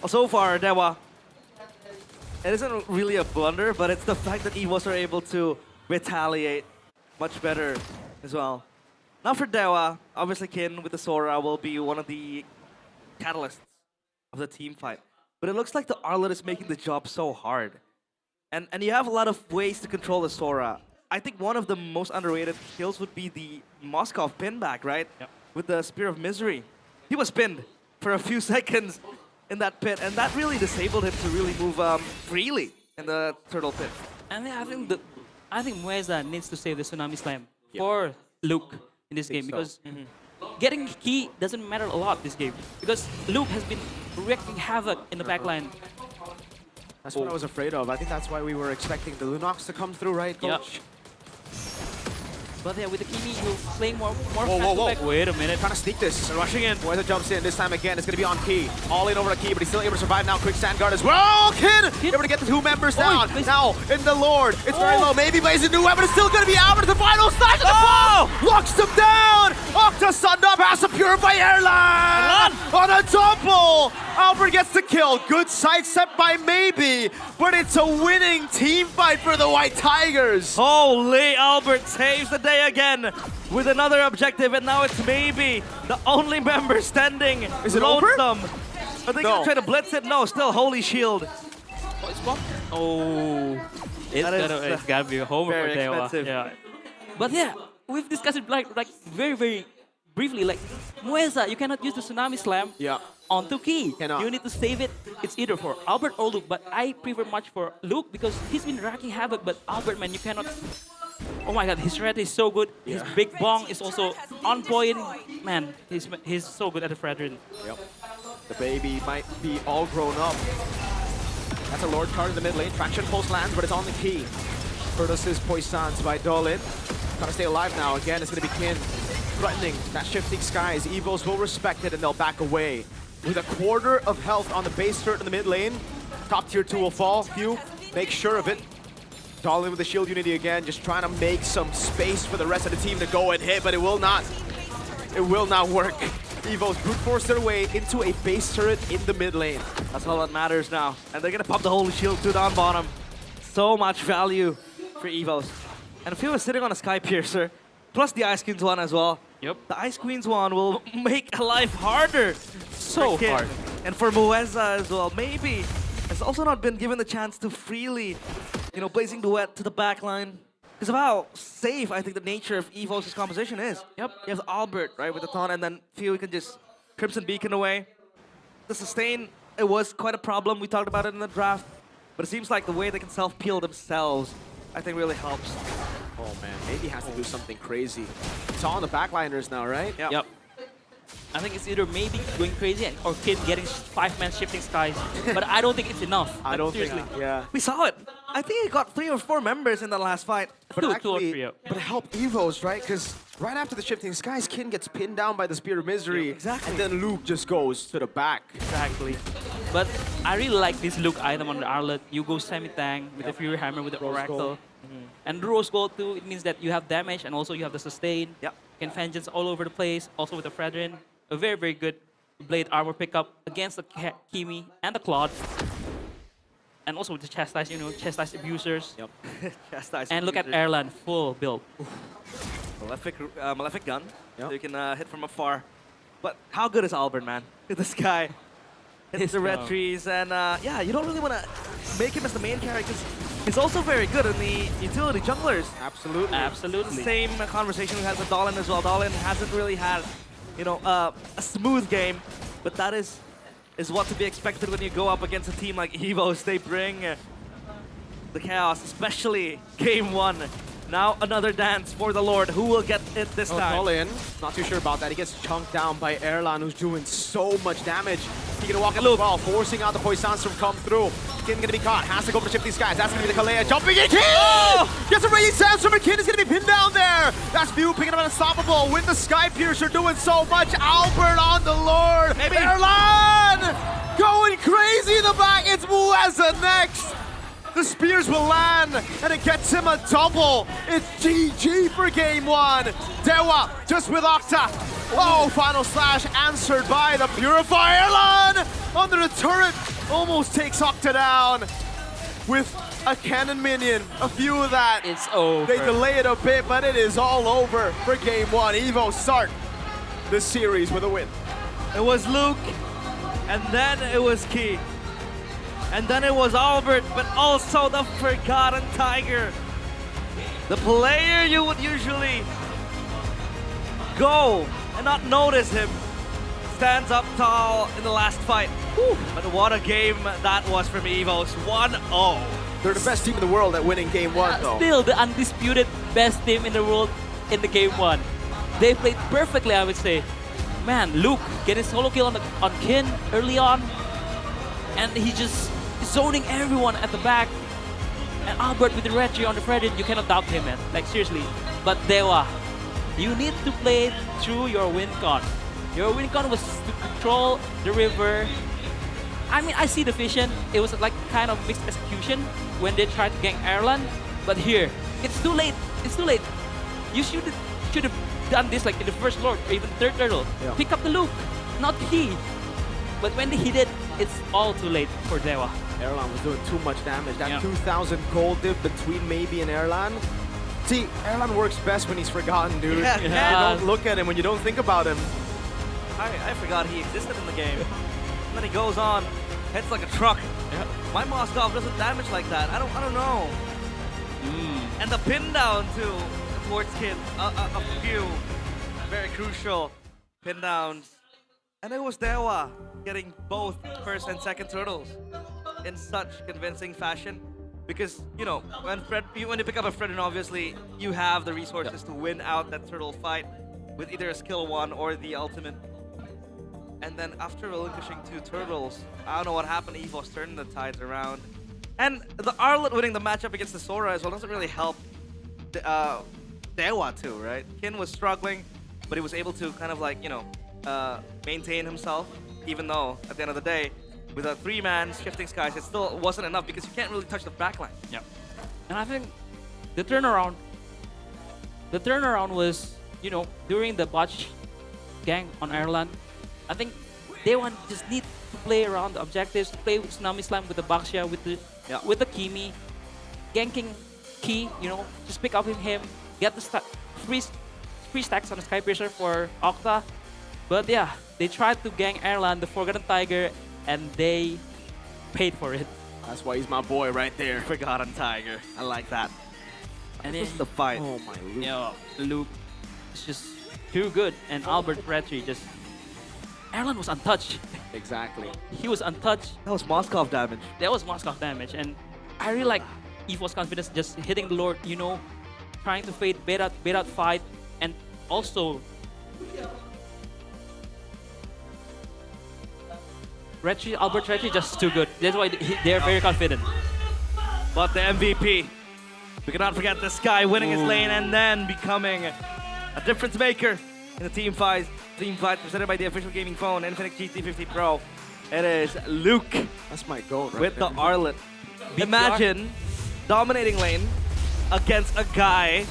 Well, so far, Dewa, it isn't really a blunder, but it's the fact that EVOS are able to retaliate much better as well. Now for Dewa, obviously Kin with the Sora will be one of the catalysts of the team fight. But it looks like the Arlet is making the job so hard. And you have a lot of ways to control the Sora. I think one of the most underrated skills would be the Moskov pin back, right? Yep. With the Spear of Misery. He was pinned for a few seconds in that pit, and that really disabled him to really move freely in the turtle pit. And I think Mueza needs to save the Tsunami Slam for Luke in this game, because getting Key doesn't matter a lot this game, because Luke has been wreaking havoc in the backline. That's what I was afraid of. I think that's why we were expecting the Lunox to come through, right, Coach? Yep. But yeah, with the Kimi, you're playing more whoa. back. Wait a minute. Trying to sneak this. They're rushing in. Mueza jumps in. This time again, it's going to be on Key. All in over to Key, but he's still able to survive now. Quick stand guard as well. Kid able to get the 2 members down. Now, in the Lord. It's very low. Maybe plays a new weapon. It's still going to be Albert. The final snipe at the ball. Locks him down. Octa sunned up. Has to Purify Airline. on a double. Albert gets the kill. Good sidestep by Maybe, but it's a winning team fight for the White Tigers. Holy, Albert saves the day again with another objective, and now it's Maybe, the only member standing. Is it over? I think No. he'll try to blitz it. No, still Holy Shield. Oh, it's gotta be a homer very for Dewa. expensive. Yeah. But yeah, we've discussed it like very briefly. Like Mueza, you cannot use the Tsunami Slam onto Key. You need to save it. It's either for Albert or Luke, but I prefer much for Luke because he's been wrecking havoc. But Albert, man, you cannot. Oh my God, his red is so good. His big bong is also on point. Man, he's so good at the Fredrin. Yep. The baby might be all grown up. That's a Lord card in the mid lane. Traction pulse lands, but it's on the key. Curtis's Poissons by Dolin. Trying to stay alive now. Again, it's going to be Kin threatening that shifting skies. Evos will respect it and they'll back away. With a quarter of health on the base turret in the mid lane. Top tier 2 will fall. Few, make sure of it. Dolin with the shield unity again, just trying to make some space for the rest of the team to go and hit, but it will not. It will not work. Evos brute force their way into a base turret in the mid lane. That's all that matters now. And they're gonna pop the Holy Shield too down bottom. So much value for Evos. And if he was sitting on a Sky Piercer, plus the Ice Queen's one as well. Yep. The Ice Queen's one will make life harder. So for Kid. hard. And for Mueza as well. Maybe has also not been given the chance to freely, blazing duet to the back line. Because of how safe I think the nature of Evos' composition is. Yep. You have Albert, right, with the taunt, and then Few can just Crimson Beacon away. The sustain, it was quite a problem. We talked about it in the draft. But it seems like the way they can self-peel themselves, I think really helps. Oh man, maybe has to do something crazy. It's all on the backliners now, right? Yep. I think it's either maybe going crazy or Kid getting 5-man shifting skies. But I don't think it's enough. I don't seriously. think, yeah. We saw it. I think he got 3 or 4 members in the last fight. But actually, but it helped Evos, right? Because right after the shifting skies, Kin gets pinned down by the Spear of Misery. Exactly. And then Luke just goes to the back. Exactly. But I really like this Luke item on the Arlet. You go semi-tank with the Fury Hammer with the Oracle. And the Rose Gold too, it means that you have damage and also you have the sustain. You can vengeance all over the place, also with the Fredrin. A very good blade armor pickup against the Kimi and the Claude. And also with the Chastise, Chastise Abusers. Yep. Chastise and look at Abusers. Erlan, full build. Malefic gun, so you can hit from afar. But how good is Albert, man? This guy hits the red trees, and yeah, you don't really want to make him as the main character because he's also very good in the utility junglers. Absolutely. Absolutely. Same conversation we had with Dolin as well. Dolin hasn't really had, a smooth game, but that is what to be expected when you go up against a team like Evos. They bring the chaos, especially game 1. Now another dance for the Lord. Who will get it this time? Dolin, not too sure about that. He gets chunked down by Erlan, who's doing so much damage. He's gonna walk up as well, forcing out the Poissons from come through. Kin gonna be caught, has to go for the shifting skies. That's gonna be the Kalea jumping in. Kin! Gets a raging sandstorm, and Kin is gonna be pinned down there. That's Few picking up unstoppable with the Sky Piercer doing so much. Albert on the Lord. Maybe. Erlan going crazy in the back. It's Mueza next. The spears will land, and it gets him a double. It's GG for game 1. Dewa just with Octa. Oh, final slash answered by the Purifier. Erlan under the turret almost takes Octa down with a cannon minion. A few of that. It's over. They delay it a bit, but it is all over for game 1. Evo start this series with a win. It was Luke, and then it was Key. And then it was Albert, but also the Forgotten Tiger. The player you would usually go and not notice him stands up tall in the last fight. Whew. But what a game that was from Evos. 1-0. They're the best team in the world at winning game 1, though. Still the undisputed best team in the world in the game 1. They played perfectly, I would say. Man, Luke getting solo kill on Kin early on. And he just zoning everyone at the back. And Albert with the red tree on the Fredrin, you cannot doubt him, man. Like, seriously. But Dewa, you need to play through your win con. Your win con was to control the river. I mean, I see the vision. It was like kind of mixed execution when they tried to gank Erlan. But here, it's too late. It's too late. You should have done this like in the first Lord or even third turtle. Yeah. Pick up the Luke, not Key. But when he did, it's all too late for Dewa. Erlan was doing too much damage. That 2,000 gold diff between maybe and Erlan. See, Erlan works best when he's forgotten, dude. Yeah. You don't look at him when you don't think about him. I forgot he existed in the game. And then he goes on, hits like a truck. My Moskov doesn't damage like that. I don't know. And the pin down too towards Kid. A few very crucial pin downs. And it was Dewa getting both first and second turtles in such convincing fashion. Because, you know, when you pick up a Fredin, obviously, you have the resources to win out that turtle fight with either a skill 1 or the ultimate. And then after relinquishing 2 turtles, I don't know what happened. EVOS turned the tides around. And the Arlet winning the matchup against the Sora as well doesn't really help Dewa too, right? Kin was struggling, but he was able to kind of like, you know, maintain himself, even though at the end of the day, with a 3-man shifting skies, it still wasn't enough because you can't really touch the backline. Yeah. And I think the turnaround was, you know, during the botch gang on Ireland, I think they just need to play around the objectives, play with Tsunami Slam with the Baxia, with the Kimi, ganking Key, you know, just pick up with him, get the free stacks on the Skypiercer for Octa. But yeah, they tried to gang Ireland, the Forgotten Tiger, and they paid for it. That's why he's my boy right there. Forgotten Tiger. I like that. And this is the fight. Oh my Luke. Yeah, Luke is just too good. And Albert Pretty just... Ireland was untouched. Exactly. He was untouched. That was Moskov damage. That was Moskov damage. And I really like EVO's confidence just hitting the Lord, you know, trying to fade bait out fight. And also... Albert Retri just too good. That's why they're very confident. But the MVP, we cannot forget this guy winning his lane and then becoming a difference maker in the team fight presented by the official gaming phone, Infinix GT50 Pro. It is Luke. That's my goal, right? With the Arlet. Imagine dominating lane against a guy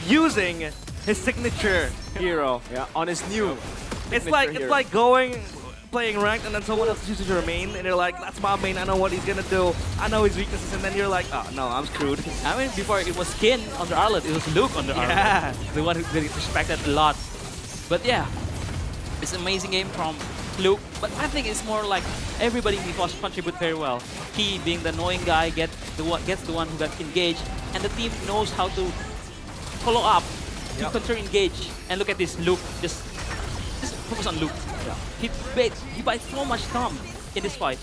using his signature hero. Yeah, on his new. It's like playing ranked and then someone else uses your main and you're like, that's my main, I know what he's gonna do, I know his weaknesses, and then you're like, oh no, I'm screwed. I mean, before it was Kin on the Arlet, it was Luke on the Arlet. The one who they respected a lot. But yeah, it's an amazing game from Luke, but I think it's more like everybody involved contribute very well. He being the annoying guy gets the one who got engaged, and the team knows how to follow up to counter-engage. And look at this, Luke, just focus on Luke. Yeah. He bites so much thumb in this fight.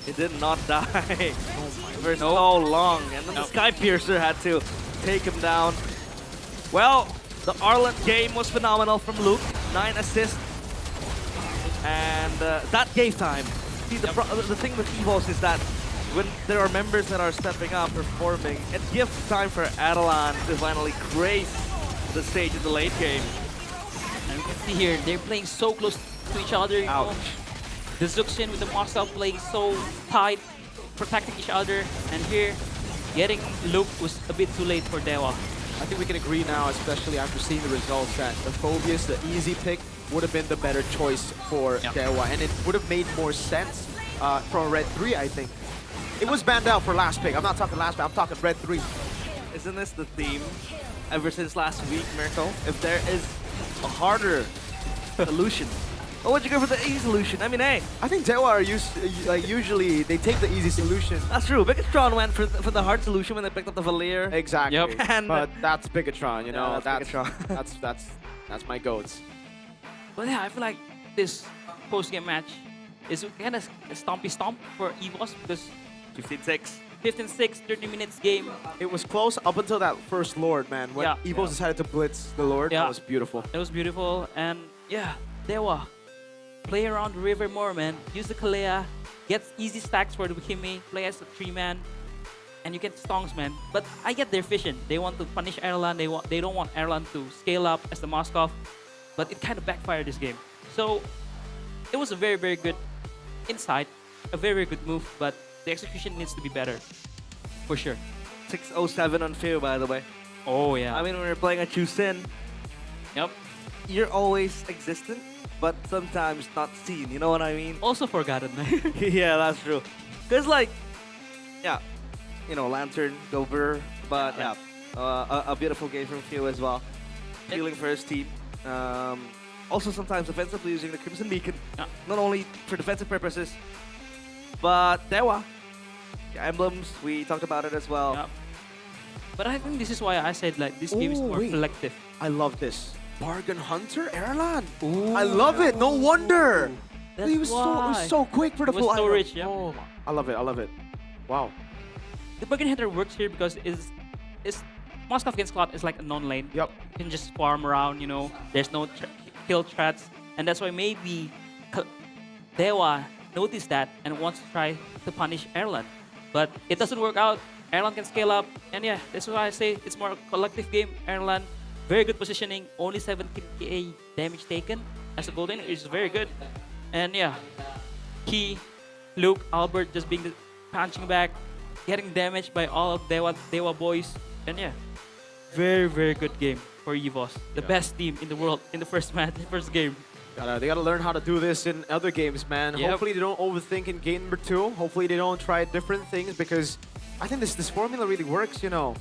He did not die for so long, and then the Skypiercer had to take him down. Well, the Arlet game was phenomenal from Luke. 9 assists, and that gave time. See, the thing with EVOS is that when there are members that are stepping up, performing, it gives time for Adelan to finally grace the stage in the late game. And you can see here, they're playing so close to each other. You know? The Zuxin with the Moscow playing so tight, protecting each other. And here, getting Luke was a bit too late for Dewa. I think we can agree now, especially after seeing the results, that the Phobius, the easy pick, would have been the better choice for Dewa. And it would have made more sense from Red 3, I think. It was banned out for last pick. I'm not talking last pick, I'm talking Red 3. Isn't this the theme ever since last week, Mirko? If there is a harder solution, what would you go for the easy solution? I mean, hey. I think Dewa are usually they take the easy solution. That's true. Bigatron went for the hard solution when they picked up the Valier. Exactly. Yep. And but that's Bigatron, you know. That's Bigatron. that's my goats. But yeah, I feel like this post-game match is kind of a stompy stomp for EVOS because 15-6. 15-6, 30 minutes game. It was close up until that first Lord, man. When EVOS decided to blitz the Lord, that was beautiful. It was beautiful, and yeah, Dewa. Play around the river more, man. Use the Kalea, get easy stacks for the Kimi, play as a 3-man, and you get stongs, man. But I get their vision. They want to punish Ireland. They don't want Ireland to scale up as the Moskov, but it kind of backfired this game. So it was a very, very good insight, a very, very good move, but the execution needs to be better, for sure. 607 on Feo, by the way. Oh, yeah. I mean, when you're playing a Chusin, yep, you're always existent, but sometimes not seen. You know what I mean? Also forgotten. Yeah, that's true. Cause like, yeah, you know, Lantern, Dover, but yeah, a beautiful game from Fio as well. Feeling for his team. Also sometimes offensively using the Crimson Beacon, not only for defensive purposes, but Dewa. The emblems, we talked about it as well. Yeah. But I think this is why I said like this game is more collective. I love this. Bargain Hunter, Erlan. I love it. No wonder. That's He was why. so quick for the It was full so item. rich, yeah. Oh, I love it. I love it. Wow. The Bargain Hunter works here because is Moscow against Cloud is like a non-lane. Yep. You can just farm around, you know. There's no kill threats, and that's why maybe Dewa noticed that and wants to try to punish Erlan, but it doesn't work out. Erlan can scale up, and yeah, that's why I say it's more a collective game. Erlan, very good positioning, only 17k damage taken as a golden is very good, and yeah, Key, Luke, Albert just being the punching back, getting damaged by all of Dewa boys, and yeah, very good game for EVOS, the best team in the world in the first match, first game. They gotta learn how to do this in other games, man. Yep. Hopefully they don't overthink in game number 2. Hopefully they don't try different things, because I think this formula really works, you know.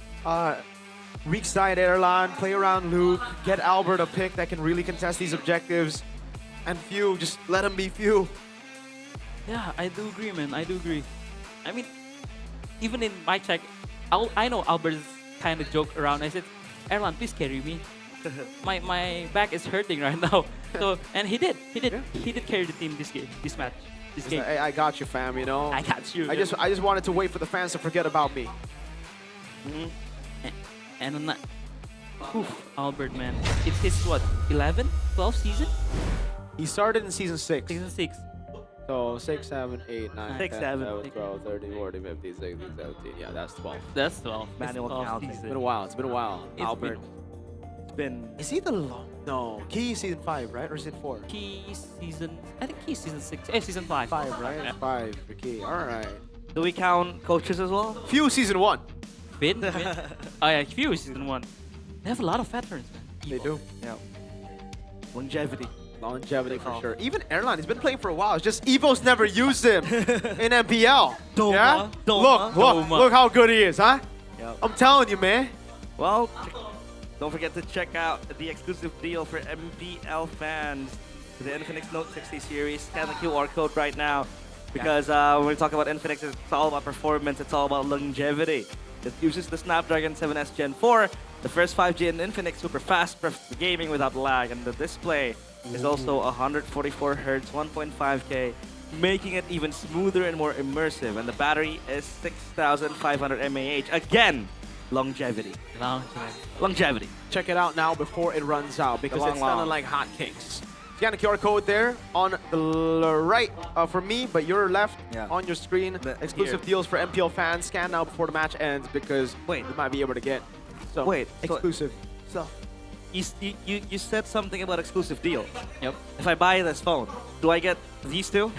Weak side Erlan, play around Luke, get Albert a pick that can really contest these objectives, and Few, just let him be Few. Yeah, I do agree, man. I do agree. I mean, even in my check, I know Albert is kind of joke around. I said, Erlan, please carry me. my back is hurting right now. So and he did carry the team this match. This game. I got you, fam. You know. I got you. I just wanted to wait for the fans to forget about me. And Albert, man, it's his what 11, 12 season. He started in season 6. Season 6. So 6, 7, 8, 9, 6, 10, 7, 11, 12, 13, 14, 15, 16, 17. Yeah, that's 12. That's 12. Manual count. It's been a while. It's been a while. Albert. It's been. Is he the long? No. Key season 5, right? Or season 4? Key season. I think Key season 6. Season 5. 5, right? Yeah. 5 for Key. All right. Do we count coaches as well? Few season 1. Finn. Oh yeah, Few season 1. They have a lot of veterans, man. They do. Yeah. Longevity. Longevity for sure. Even Erlan, he's been playing for a while. It's just Evo's never used him in MPL. Doma, Yeah? Look how good he is, huh? Yep. I'm telling you, man. Well, don't forget to check out the exclusive deal for MPL fans to the Infinix Note 60 series. Scan the QR code right now, because when we talk about Infinix, it's all about performance. It's all about longevity. It uses the Snapdragon 7S Gen 4, the first 5G in Infinix, super fast for gaming without lag, and the display is also 144 Hz, 1.5K, making it even smoother and more immersive. And the battery is 6,500 mAh. Again, longevity. Longevity. Check it out now before it runs out, because it's selling like hotcakes. Scan the QR code there on the right for me, but your left on your screen. Exclusive deals for MPL fans. Scan now before the match ends, because you might be able to get some exclusive stuff. You said something about exclusive deal. Yep. If I buy this phone, do I get these two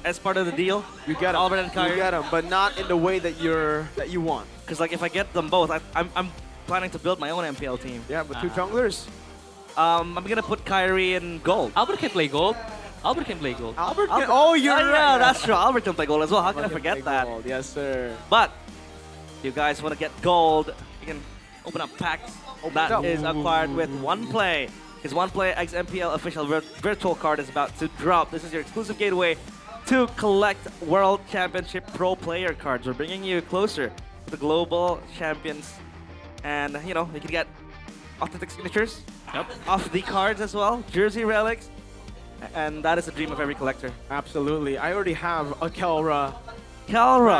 as part of the deal? You get them. Albert and Kyrie. You get them, but not in the way that you want. Because like if I get them both, I'm planning to build my own MPL team. Yeah, but 2 junglers. I'm gonna put Kyrie in gold. Albert can play gold. Albert can play gold. Albert can. Oh, you're right. Yeah, that's true. Albert can play gold as well. How can I forget that? Gold. Yes, sir. But if you guys want to get gold, you can open up packs. That is acquired with OnePlay. His OnePlay X MPL official virtual card is about to drop. This is your exclusive gateway to collect World Championship Pro Player cards. We're bringing you closer to the global champions, and you know you can get authentic signatures off the cards as well, jersey relics, and that is the dream of every collector. Absolutely. I already have a Kelra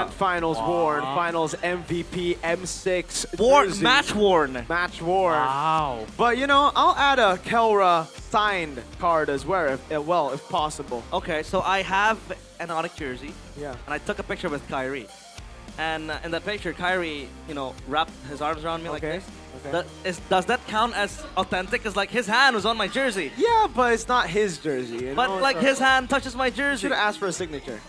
Finals worn, Finals MVP M6 jersey. Match worn. Match worn. Wow. But you know, I'll add a Kelra signed card as well, if possible. Okay, so I have an Onyx jersey. Yeah. And I took a picture with Kyrie. And in that picture, Kyrie, you know, wrapped his arms around me like this. Okay. Does that count as authentic? Because like his hand was on my jersey. Yeah, but it's not his jersey. You but know? like his hand touches my jersey. Should have asked for a signature.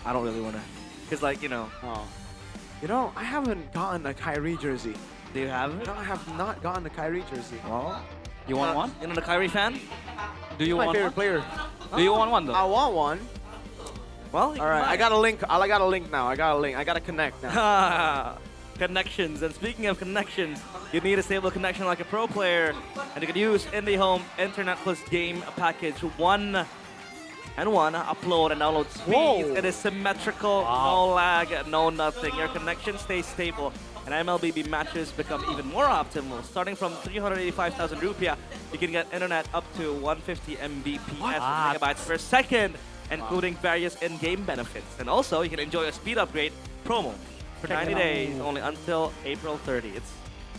I don't really want to. Because like, you know. Oh. You know, I haven't gotten a Kyrie jersey. Do you have it? No, I have not gotten a Kyrie jersey. Oh. You want one? You know the Kyrie fan? Do you my want favorite one? player. Do you want one though? I want one. Well, All right, I got a link. I got a link now. I got a link. I got to connect now. Connections. And speaking of connections, you need a stable connection like a pro player, and you can use IndyHome Internet Plus Game Package 1 and 1 upload and download speeds. Whoa. It is symmetrical, no lag, no nothing. Your connection stays stable, and MLBB matches become even more optimal. Starting from 385,000 rupiah, you can get internet up to 150 Mbps megabytes per second, including various in-game benefits. And also, you can enjoy a speed upgrade promo for 90 days, only until April 30. It's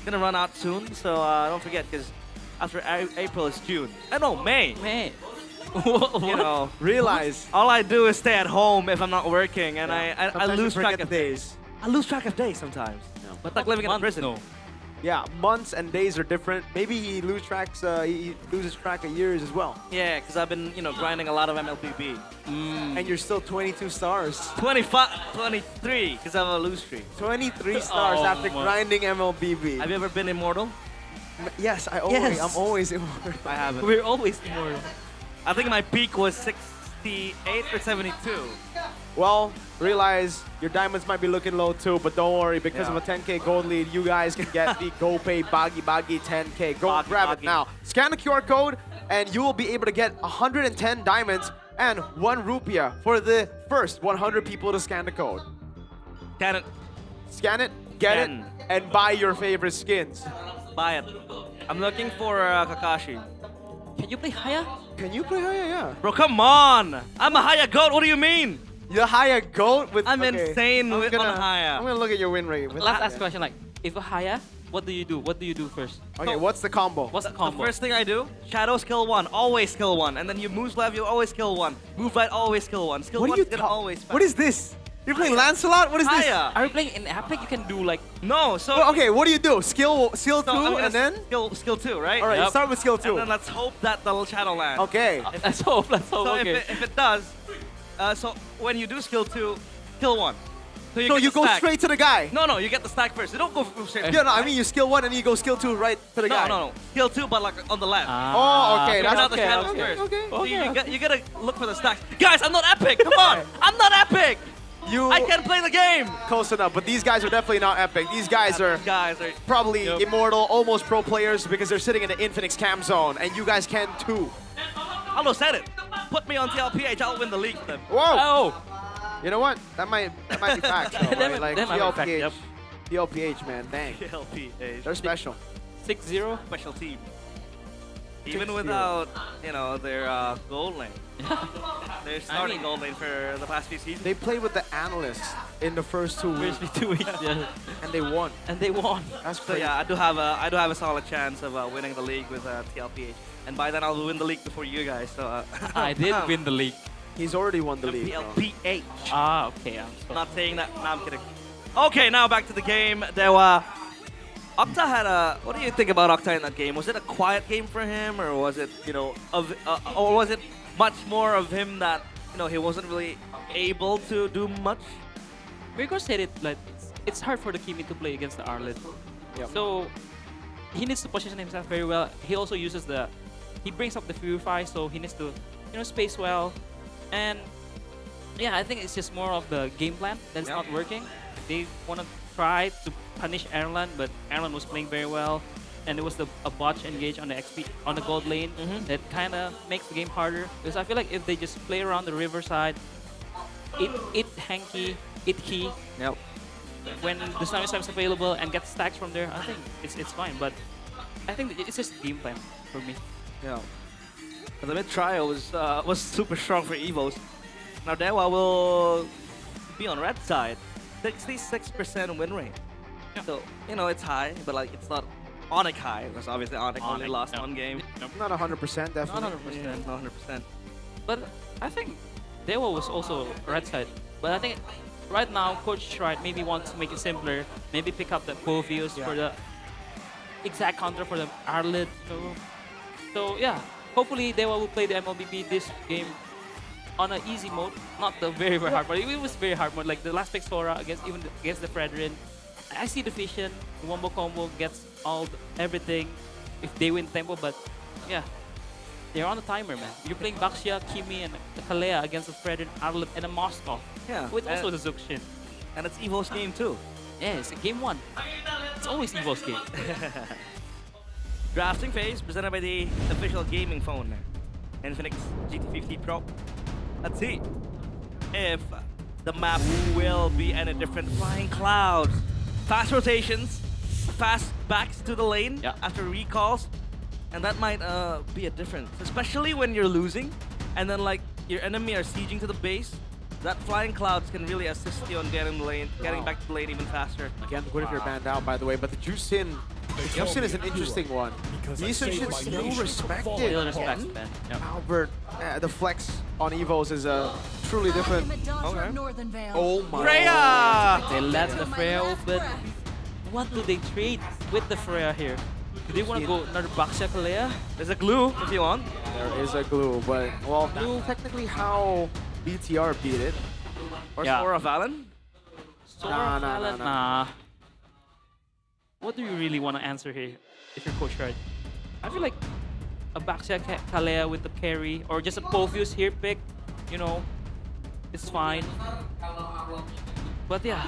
gonna run out soon, so don't forget, because after April is June. No, May. May. You know, Realize. all I do is stay at home if I'm not working, and I Sometimes lose you track forget of days. I lose track of days sometimes. But like living in a prison. Yeah, months and days are different. Maybe he loses track of years as well. Yeah, because I've been, grinding a lot of MLBB. And you're still 22 stars. 23, because I have a lose streak. 23 stars after grinding MLBB. Have you ever been immortal? Yes, I'm always immortal. I haven't. We're always immortal. I think my peak was 68 or 72. Well, realize your diamonds might be looking low too, but don't worry, because of a 10K gold lead, you guys can get the GoPay Bagi 10K. Go grab it now. Scan the QR code, and you will be able to get 110 diamonds and 1 rupiah for the first 100 people to scan the code. Scan it. Scan it, get it, and buy your favorite skins. Buy it. I'm looking for Kakashi. Can you play Haya? Can you play Haya? Yeah. Bro, come on! I'm a Haya goat. What do you mean? You're Haya goat with. I'm insane on Haya. I'm gonna look at your win rate. Let's ask a question like, if a Haya, what do you do? What do you do first? Okay, what's the combo? What's the combo? The first thing I do, shadow skill 1, always skill 1, and then you move left, you always skill 1. Move right, always skill 1. Skill 1 is gonna always pass. What is this? You're playing Lancelot? What is this? Haya. Are you playing in Epic? You can do like... No, so... Well, okay, what do you do? Skill 2 I'm and then? Skill 2, right? Alright, you start with skill 2. And then let's hope that the shadow lands. Okay. Let's hope, So okay. if it does, so when you do skill 2, kill 1. So get you the go stack. straight to the guy? No, you get the stack first. You don't go straight. Yeah, no, I mean you skill 1 and you go skill 2 right to the guy. No. Skill 2, but like on the left. Oh, okay. That's That's the shadows okay. first. Okay. So you gotta look for the stacks. Guys, I'm not epic. Come on. I'm not epic. I can play the game. Close enough, but these guys are definitely not epic. These guys are probably immortal, almost pro players because they're sitting in the Infinix cam zone, and you guys can too. Aldo said it. Put me on TLPH, I'll win the league for them. Whoa! You know what? That might be facts, though, right? Like that might be fact, TLPH, yep. TLPH, man, dang. TLPH. They're special. 6-0. Special team. Even without, their gold lane. They're starting gold lane for the past few seasons. They played with the analysts in the first 2 weeks. First 2 weeks, yeah. And they won. So That's crazy. yeah, I do have a solid chance of winning the league with TLPH, and by then I'll win the league before you guys. So I did win the league. He's already won the league. TLPH. Ah, okay. I'm not saying that. No, I'm kidding. Okay, now back to the game. There were. Octa had a. What do you think about Octa in that game? Was it a quiet game for him, or was it, or was it much more of him that, he wasn't really able to do much? Rico said it like it's hard for the Kimi to play against the Arlet. Yep. So he needs to position himself very well. He also uses he brings up the Purify, so he needs to, space well. And yeah, I think it's just more of the game plan that's not working. They want to try to punish Erlan, but Erlan was playing very well, and it was a botch engage on the XP on the gold lane that kind of makes the game harder. Because I feel like if they just play around the riverside, it hanky, it key. Yep. When the Tsunami Slam's available and get stacks from there, I think it's fine. But I think it's just game plan for me. Yeah. The mid trio was super strong for Evos. Now Dewa will be on red side. 66% win rate. So, it's high, but it's not Onyx high, because obviously Onyx only lost one game. Not 100%, definitely. Not 100%. Yeah, not 100%. But I think Dewa was also red side. But I think right now, Coach Shride maybe wants to make it simpler. Maybe pick up the Povius for the exact counter for the Arlet. So yeah, hopefully Dewa will play the MLBB this game on an easy mode, not the very, very hard mode. It was very hard mode, like the last pick Sora against the Fredrin. I see the vision, the wombo combo gets everything if they win tempo, but yeah. they're on a timer, man. You're playing Baxia, Kimi, and Kalea against a Fred and Arlet and a Moskov. Yeah. With also the Zuxin. And it's Evo's game too. Yeah, it's game 1. It's always Evo's game. Drafting phase presented by the official gaming phone, Infinix GT50 Pro. Let's see if the map will be any different. Flying clouds, fast rotations, fast backs to the lane after recalls, and that might be a difference, especially when you're losing, and then like your enemy are sieging to the base. That flying clouds can really assist you on getting the lane, getting back to the lane even faster. Again, good if you're banned out, by the way, but the Jusin is an interesting one. Misa should still respect it. Still respects Ben. Albert, the flex on Evos is truly different. Okay. Oh my Freya! They let the Freya open. What do they trade with the Freya here? Do they want to go another Baxia Kalea? There's a glue if you want. There is a glue, but well, that's technically how BTR beat it. Or Sora Valen? Sora Valen? Nah. What do you really want to answer here if you're Coach Red? I feel like a Baxia Kalea with the carry or just a Pofuse here pick, you know, it's fine. But yeah,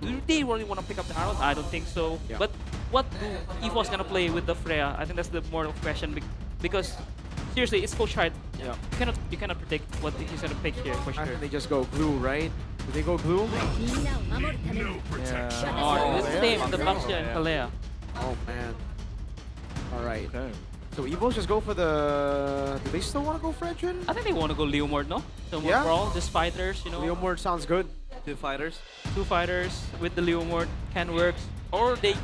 do they really want to pick up the arrows? I don't think so. Yeah. But what do EVO's gonna play with the Freya? I think that's the moral question because seriously, it's Coach Red. Yeah. You cannot predict what he's gonna pick here for sure. I think they just go glue, right? Do they go glue? Yeah. Or it's the same, the Baxia and Kalea. Oh man. All right. So Evos just go for the. Do they still want to go Fredrin? I think they want to go Leomord, no? So more brawl, just fighters, you know. Leomord sounds good. 2 fighters. 2 fighters with the Leomord can work. Or they,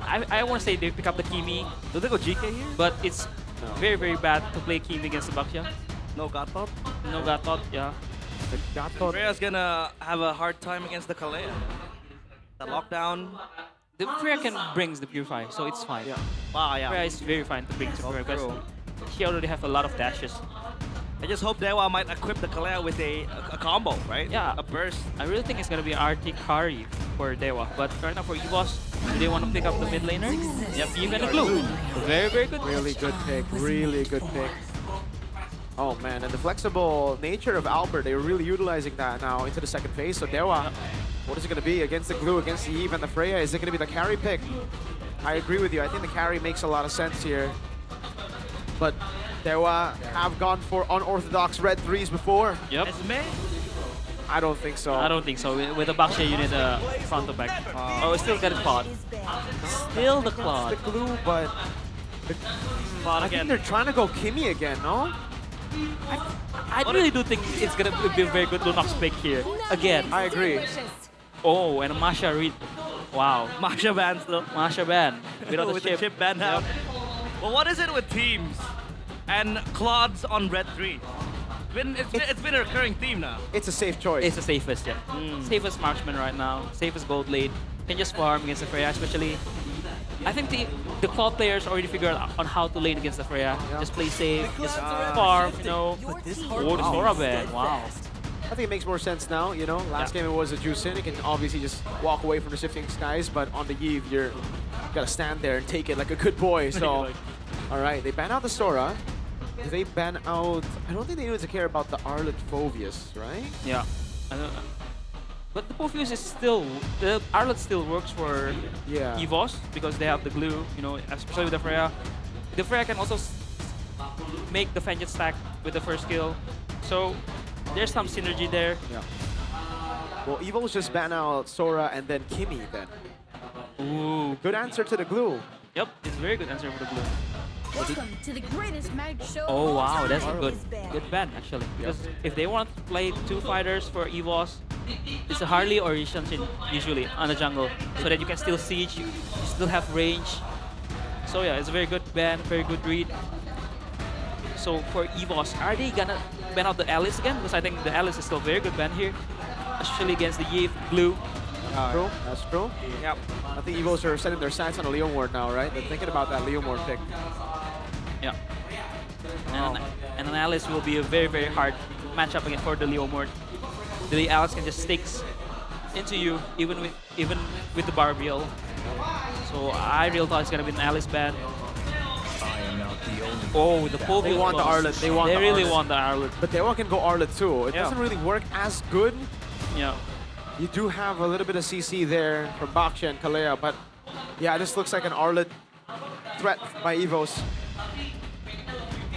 I want to say they pick up the Kimi. Do they go GK here? But it's very, very bad to play Kimi against the Baxia. No Gatot? No Gatot, yeah. The Gatot. Freya's gonna have a hard time against the Kalea. The lockdown. The Freya can brings the Purify, so it's fine. Yeah. Wow, yeah. Freya is very fine to bring to Freya because she already have a lot of dashes. I just hope Dewa might equip the Kalea with a combo, right? Yeah. A burst. I really think it's gonna be RT carry for Dewa, but right now for EVOS, do they want to pick up the mid laner? Yep, even a glue. Very, very good. Really good pick. Really good pick. Oh man, and the flexible nature of Albert, they're really utilizing that now into the second phase. So Dewa, what is it going to be against the glue, against the Eve and the Freya? Is it going to be the carry pick? I agree with you. I think the carry makes a lot of sense here. But Dewa have gone for unorthodox red 3s before. Yep. I don't think so. I don't think so. With the Baxia, you need a front to back. Oh, still got a Claude. Still the Claude. The glue, but I think they're trying to go Kimi again, no? I really do think it's gonna be a very good Lunox pick here. Again. I agree. Oh, and a Masha read. Wow. Masha ban still. Masha ban. Without with the chip. the chip ban out. Well, what is it with teams and Claudes on red 3? It's been a recurring theme now. It's a safe choice. It's the safest, yeah. Safest marksman right now. Safest gold lane. Can just farm against the Freya, especially. I think the Claude players already figured out on how to lane against the Freya. Just play safe, just farm, you know. Oh, the Sora ban. Wow. I think it makes more sense now, you know. Last game it was a Jusin. You can obviously just walk away from the shifting skies, but on the Eve, you gotta stand there and take it like a good boy. So, all right, they ban out the Sora. Do they ban out? I don't think they need to care about the Arlet Phoveus, right? Yeah. I don't know. But the Pofuse is still, the Arlet still works for EVOS because they have the glue, you know, especially with the Freya. The Freya can also make the Fenjet stack with the first kill. So there's some synergy there. Yeah. Well, Evil's just ban out Sora and then Kimi then. Ooh. Good answer to the glue. Yep, it's a very good answer for the glue. Welcome to the greatest magic show. Oh wow, that's a good ban actually. Because if they want to play 2 fighters for EVOS, it's a Harley or Ishanshin usually on the jungle, so that you can still siege, you still have range. So yeah, it's a very good ban, very good read. So for EVOS, are they gonna ban out the Alice again? Because I think the Alice is still a very good ban here, especially against the Yve glue. True, that's true. Yep. I think Evos are setting their sights on a Leomord now, right? They're thinking about that Leomord pick. Yeah. And an Alice will be a very, very hard matchup again for the Leomord. The Alice can just sticks into you even with the Barbiel. So I really thought it's gonna be an Alice ban. Oh, the pole. They want the Arlet. They want. They the really Arlet. want the Arlet. But Dewa can go Arlet too. It Yeah. doesn't really work as good. Yeah. You do have a little bit of CC there from Baksha and Kalea, but yeah, this looks like an Arlet threat by Evos.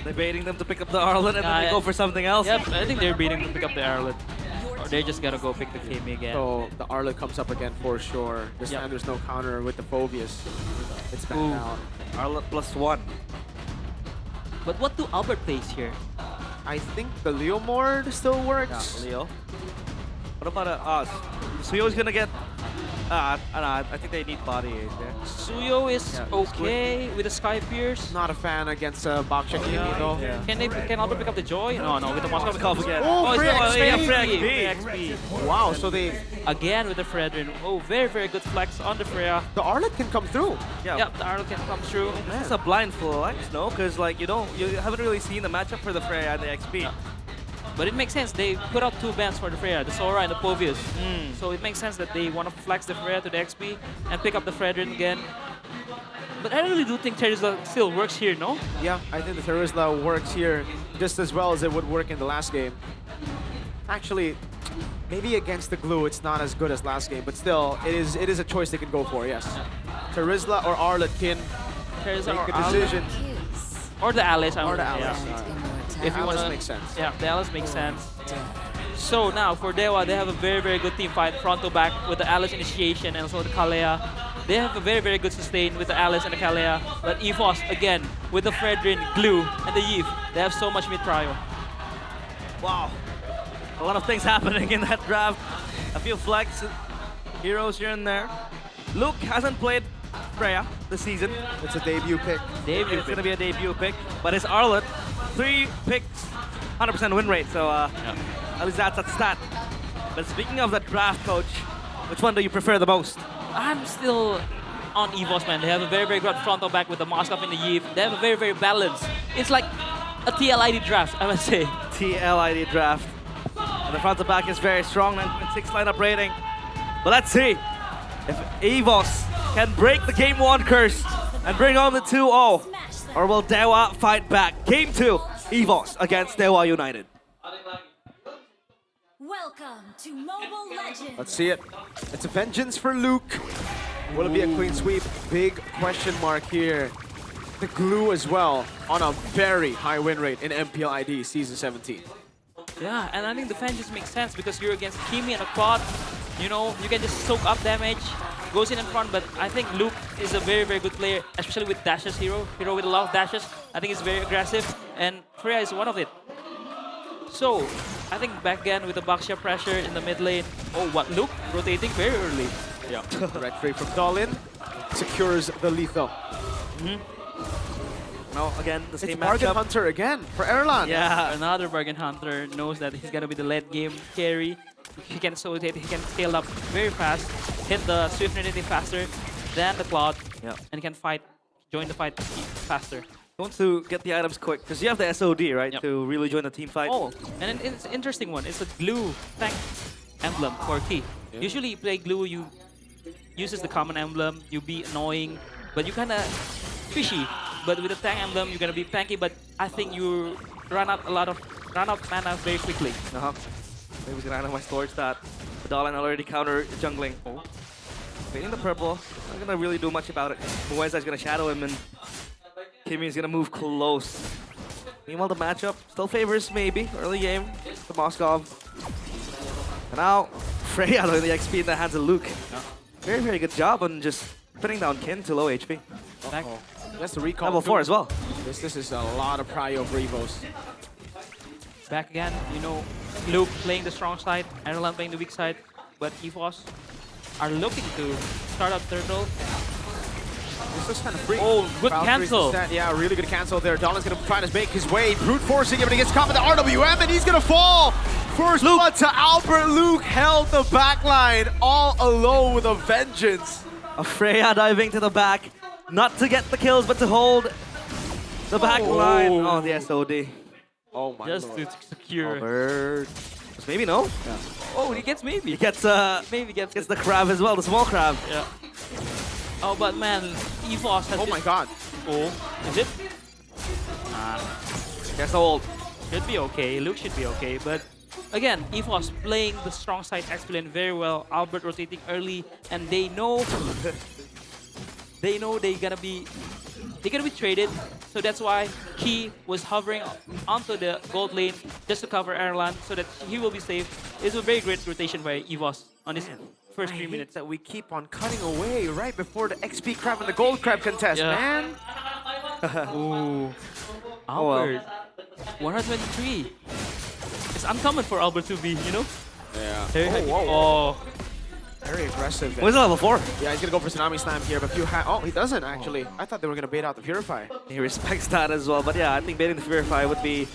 They're baiting them to pick up the Arlet and then they go for something else. Yep, I think they're beating to pick up the Arlet. Or they're just gonna go pick the Kimi again. So the Arlet comes up again for sure. This time there's no counter with the Phobius. It's back down. Arlet +1. But what do Albert plays here? I think the Leo Mord still works. Yeah, Leo. What about us? Suyo's gonna get. I think they need body age there. Suyo is okay with the Sky Pierce. Not a fan against Baksha Kimi though. Yeah. Can Albert pick up the Joy? No, with the Moscow Cup again. Free XP. Wow, so they again with the Fredrin. Oh, very good flex on the Freya. The Arlet can come through. Yeah, the Arlet can come through. This is a blind flex, no? Because like you haven't really seen the matchup for the Freya and the XP. Yeah. But it makes sense. They put out 2 bans for the Freya, the Sora and the Povius. So it makes sense that they want to flex the Freya to the XP and pick up the Fredrin again. But I really do think Terizla still works here, no? Yeah, I think the Terizla works here just as well as it would work in the last game. Actually, maybe against the Glue, it's not as good as last game, but still, it is a choice they can go for, yes. Terizla or Arlet can make a decision. Or the Alice. Or the Alice. If you Alice wanna, makes sense. Yeah, the Alice makes sense. So now for Dewa, they have a very good team fight front to back with the Alice initiation and also the Kalea. They have a very good sustain with the Alice and the Kalea. But EVOS again with the Fredrin, Glue, and the Yves. They have so much mid prio. Wow. A lot of things happening in that draft. A few flex heroes here and there. Luke hasn't played Freya this season. It's a debut pick. It's going to be a debut pick. But his Arlet, 3 picks, 100% win rate. So at least that's a stat. But speaking of the draft, coach, which one do you prefer the most? I'm still on EVOS, man. They have a very good frontal back with the Moskov and the Yves. They have a very balanced. It's like a TLID draft, I must say. TLID draft. And the front to back is very strong, 9.6 lineup rating. But let's see if EVOS can break the Game 1 curse and bring home the 2-0. Or will Dewa fight back? Game 2, EVOS against Dewa United. Welcome to Mobile Legends. Let's see it. It's a vengeance for Luke. Will it be a clean sweep? Big question mark here. The Glue as well on a very high win rate in MPL ID Season 17. Yeah, and I think the vengeance makes sense because you're against Kimi and a quad. You know, you can just soak up damage, goes in front, but I think Luke is a very good player, especially with dashes hero with a lot of dashes. I think he's very aggressive, and Freya is one of it. So, I think back again with the Baksha pressure in the mid lane. Oh, what? Luke rotating very early. Yeah. Red free from Dolin secures the lethal. No, again, the same it's Bargain matchup. Hunter again for Erlan. Yeah, another Bargain Hunter knows that he's gonna be the late game carry. He can rotate, he can scale up very fast, hit the Swift Trinity faster than the Cloud, and he can fight, join the fight faster. He wants to get the items quick, because you have the SOD, right, to really join the team fight. Oh, and it's an interesting one. It's a Glue tank emblem for key. Yeah. Usually you play Glue, you uses the common emblem, you be annoying, but you kind of fishy. But with the tank emblem, you're gonna be tanky, but I think you run out mana very quickly. Maybe he's gonna analyze towards that. The Dolan already counter jungling. Oh. Fading the purple. Not gonna really do much about it. Mueza is gonna shadow him and Kimi is gonna move close. Meanwhile, the matchup still favors maybe early game to Moskov. And now Freya in the XP in the hands of Luke. Very good job on just putting down Kin to low HP. That's the recall. Level 4 as well. This is a lot of prio for EVOS. Back again, you know, Luke playing the strong side, Erlan playing the weak side, but EVOS are looking to start up Turtle. This looks kind of free. Oh, good cancel. Yeah, really good cancel there. Dolan's going to try to make his way, brute forcing him, and he gets caught with the RWM, and he's going to fall. First blood to Albert. Luke held the backline all alone with a vengeance. A Freya diving to the back, not to get the kills, but to hold the back line. Oh, the SOD. Oh my Just lord. to secure. Albert. Maybe no. Yeah. Oh, he gets maybe. He gets maybe gets the crab as well, the small crab. Yeah. Oh, but man, EVOS has. Oh my god. Oh, is it? That's the ult. Should be okay. Luke should be okay. But again, EVOS playing the strong side X-Plane very well. Albert rotating early, and they know they're gonna be traded. So that's why Key was hovering onto the gold lane just to cover Erlan so that he will be safe. It's a very great rotation by EVOS on his first 3 minutes. That we keep on cutting away right before the XP crab and the gold crab contest, man. Ooh. Albert. 123. It's uncommon for Albert to be, you know? Yeah. Oh. Very aggressive. Where's level 4? Yeah, he's gonna go for Tsunami Slam here, but oh, he doesn't actually. I thought they were gonna bait out the Purify. He respects that as well, but yeah, I think baiting the Purify would be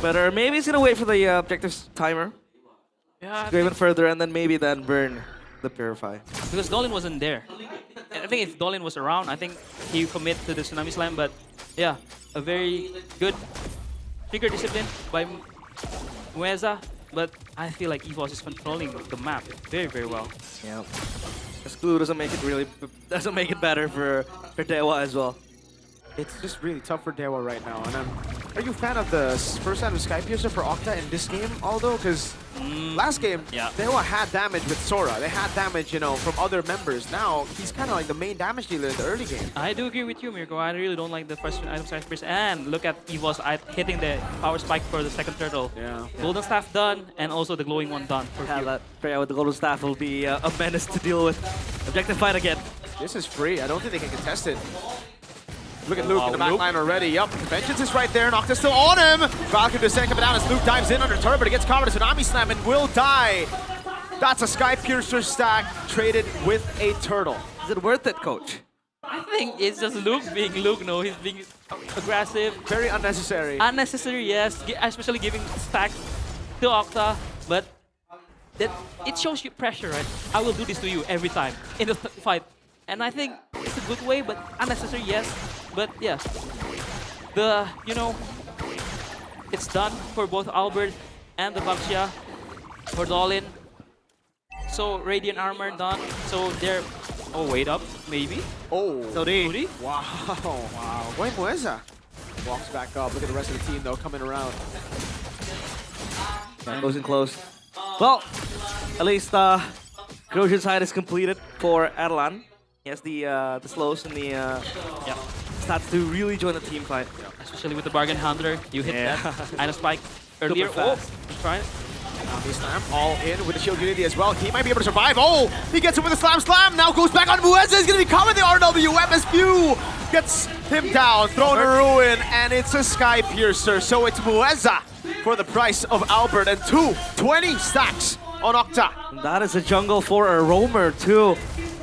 better. Maybe he's gonna wait for the objectives timer. Yeah. Go even further and then maybe then burn the Purify. Because Dolin wasn't there. I think if Dolin was around, I think he commit to the Tsunami Slam, but yeah, a very good trigger discipline by Mueza. But I feel like EVOS is controlling the map very, very well. Yeah. This glue doesn't make it better for Dewa as well. It's just really tough for Dewa right now. And are you a fan of the first hand of Skypiercer for Octa in this game, Aldo? Because last game, Dewa had damage with Sora. They had damage, you know, from other members. Now, he's kind of like the main damage dealer in the early game. I do agree with you, Mirko. I really don't like the first item Skypiercer. And look at EVOS hitting the power spike for the second turtle. Yeah. Golden Staff done, and also the glowing one done. For that Freya with the Golden Staff will be a menace to deal with. Objective fight again. This is free. I don't think they can contest it. Look at Luke in the back line already. Yup, Vengeance is right there, and Octa's still on him. Valkyrie to coming down as Luke dives in under turret, but he gets caught with a Tsunami Slam and will die. That's a Skypiercer stack traded with a turtle. Is it worth it, coach? I think it's just Luke being Luke. No, he's being aggressive. Very unnecessary. Unnecessary, yes. Especially giving stacks to Octa, but it shows you pressure, right? I will do this to you every time in the fight. And I think it's a good way, but unnecessary, yes. But yeah, it's done for both Albert and the Baxia for Dolin. So Radiant Armor done. So they're, wait up, maybe. Oh, Suri. Wow. Wait, Mueza walks back up. Look at the rest of the team though coming around. Goes in close. Well, at least Corrosion side is completed for Erlan. He has the slows and the stats to really join the team fight. Especially with the Bargain Hunter, you hit that item spike earlier. Try it. Slam all in with the Shield Unity as well. He might be able to survive. Oh, he gets it with a slam. Now goes back on Mueza. He's going to be caught with the RW. MSFew gets him down, thrown a ruin, and it's a Skypiercer. So it's Mueza for the price of Albert and 20 stacks on Octa. That is a jungle for a roamer too.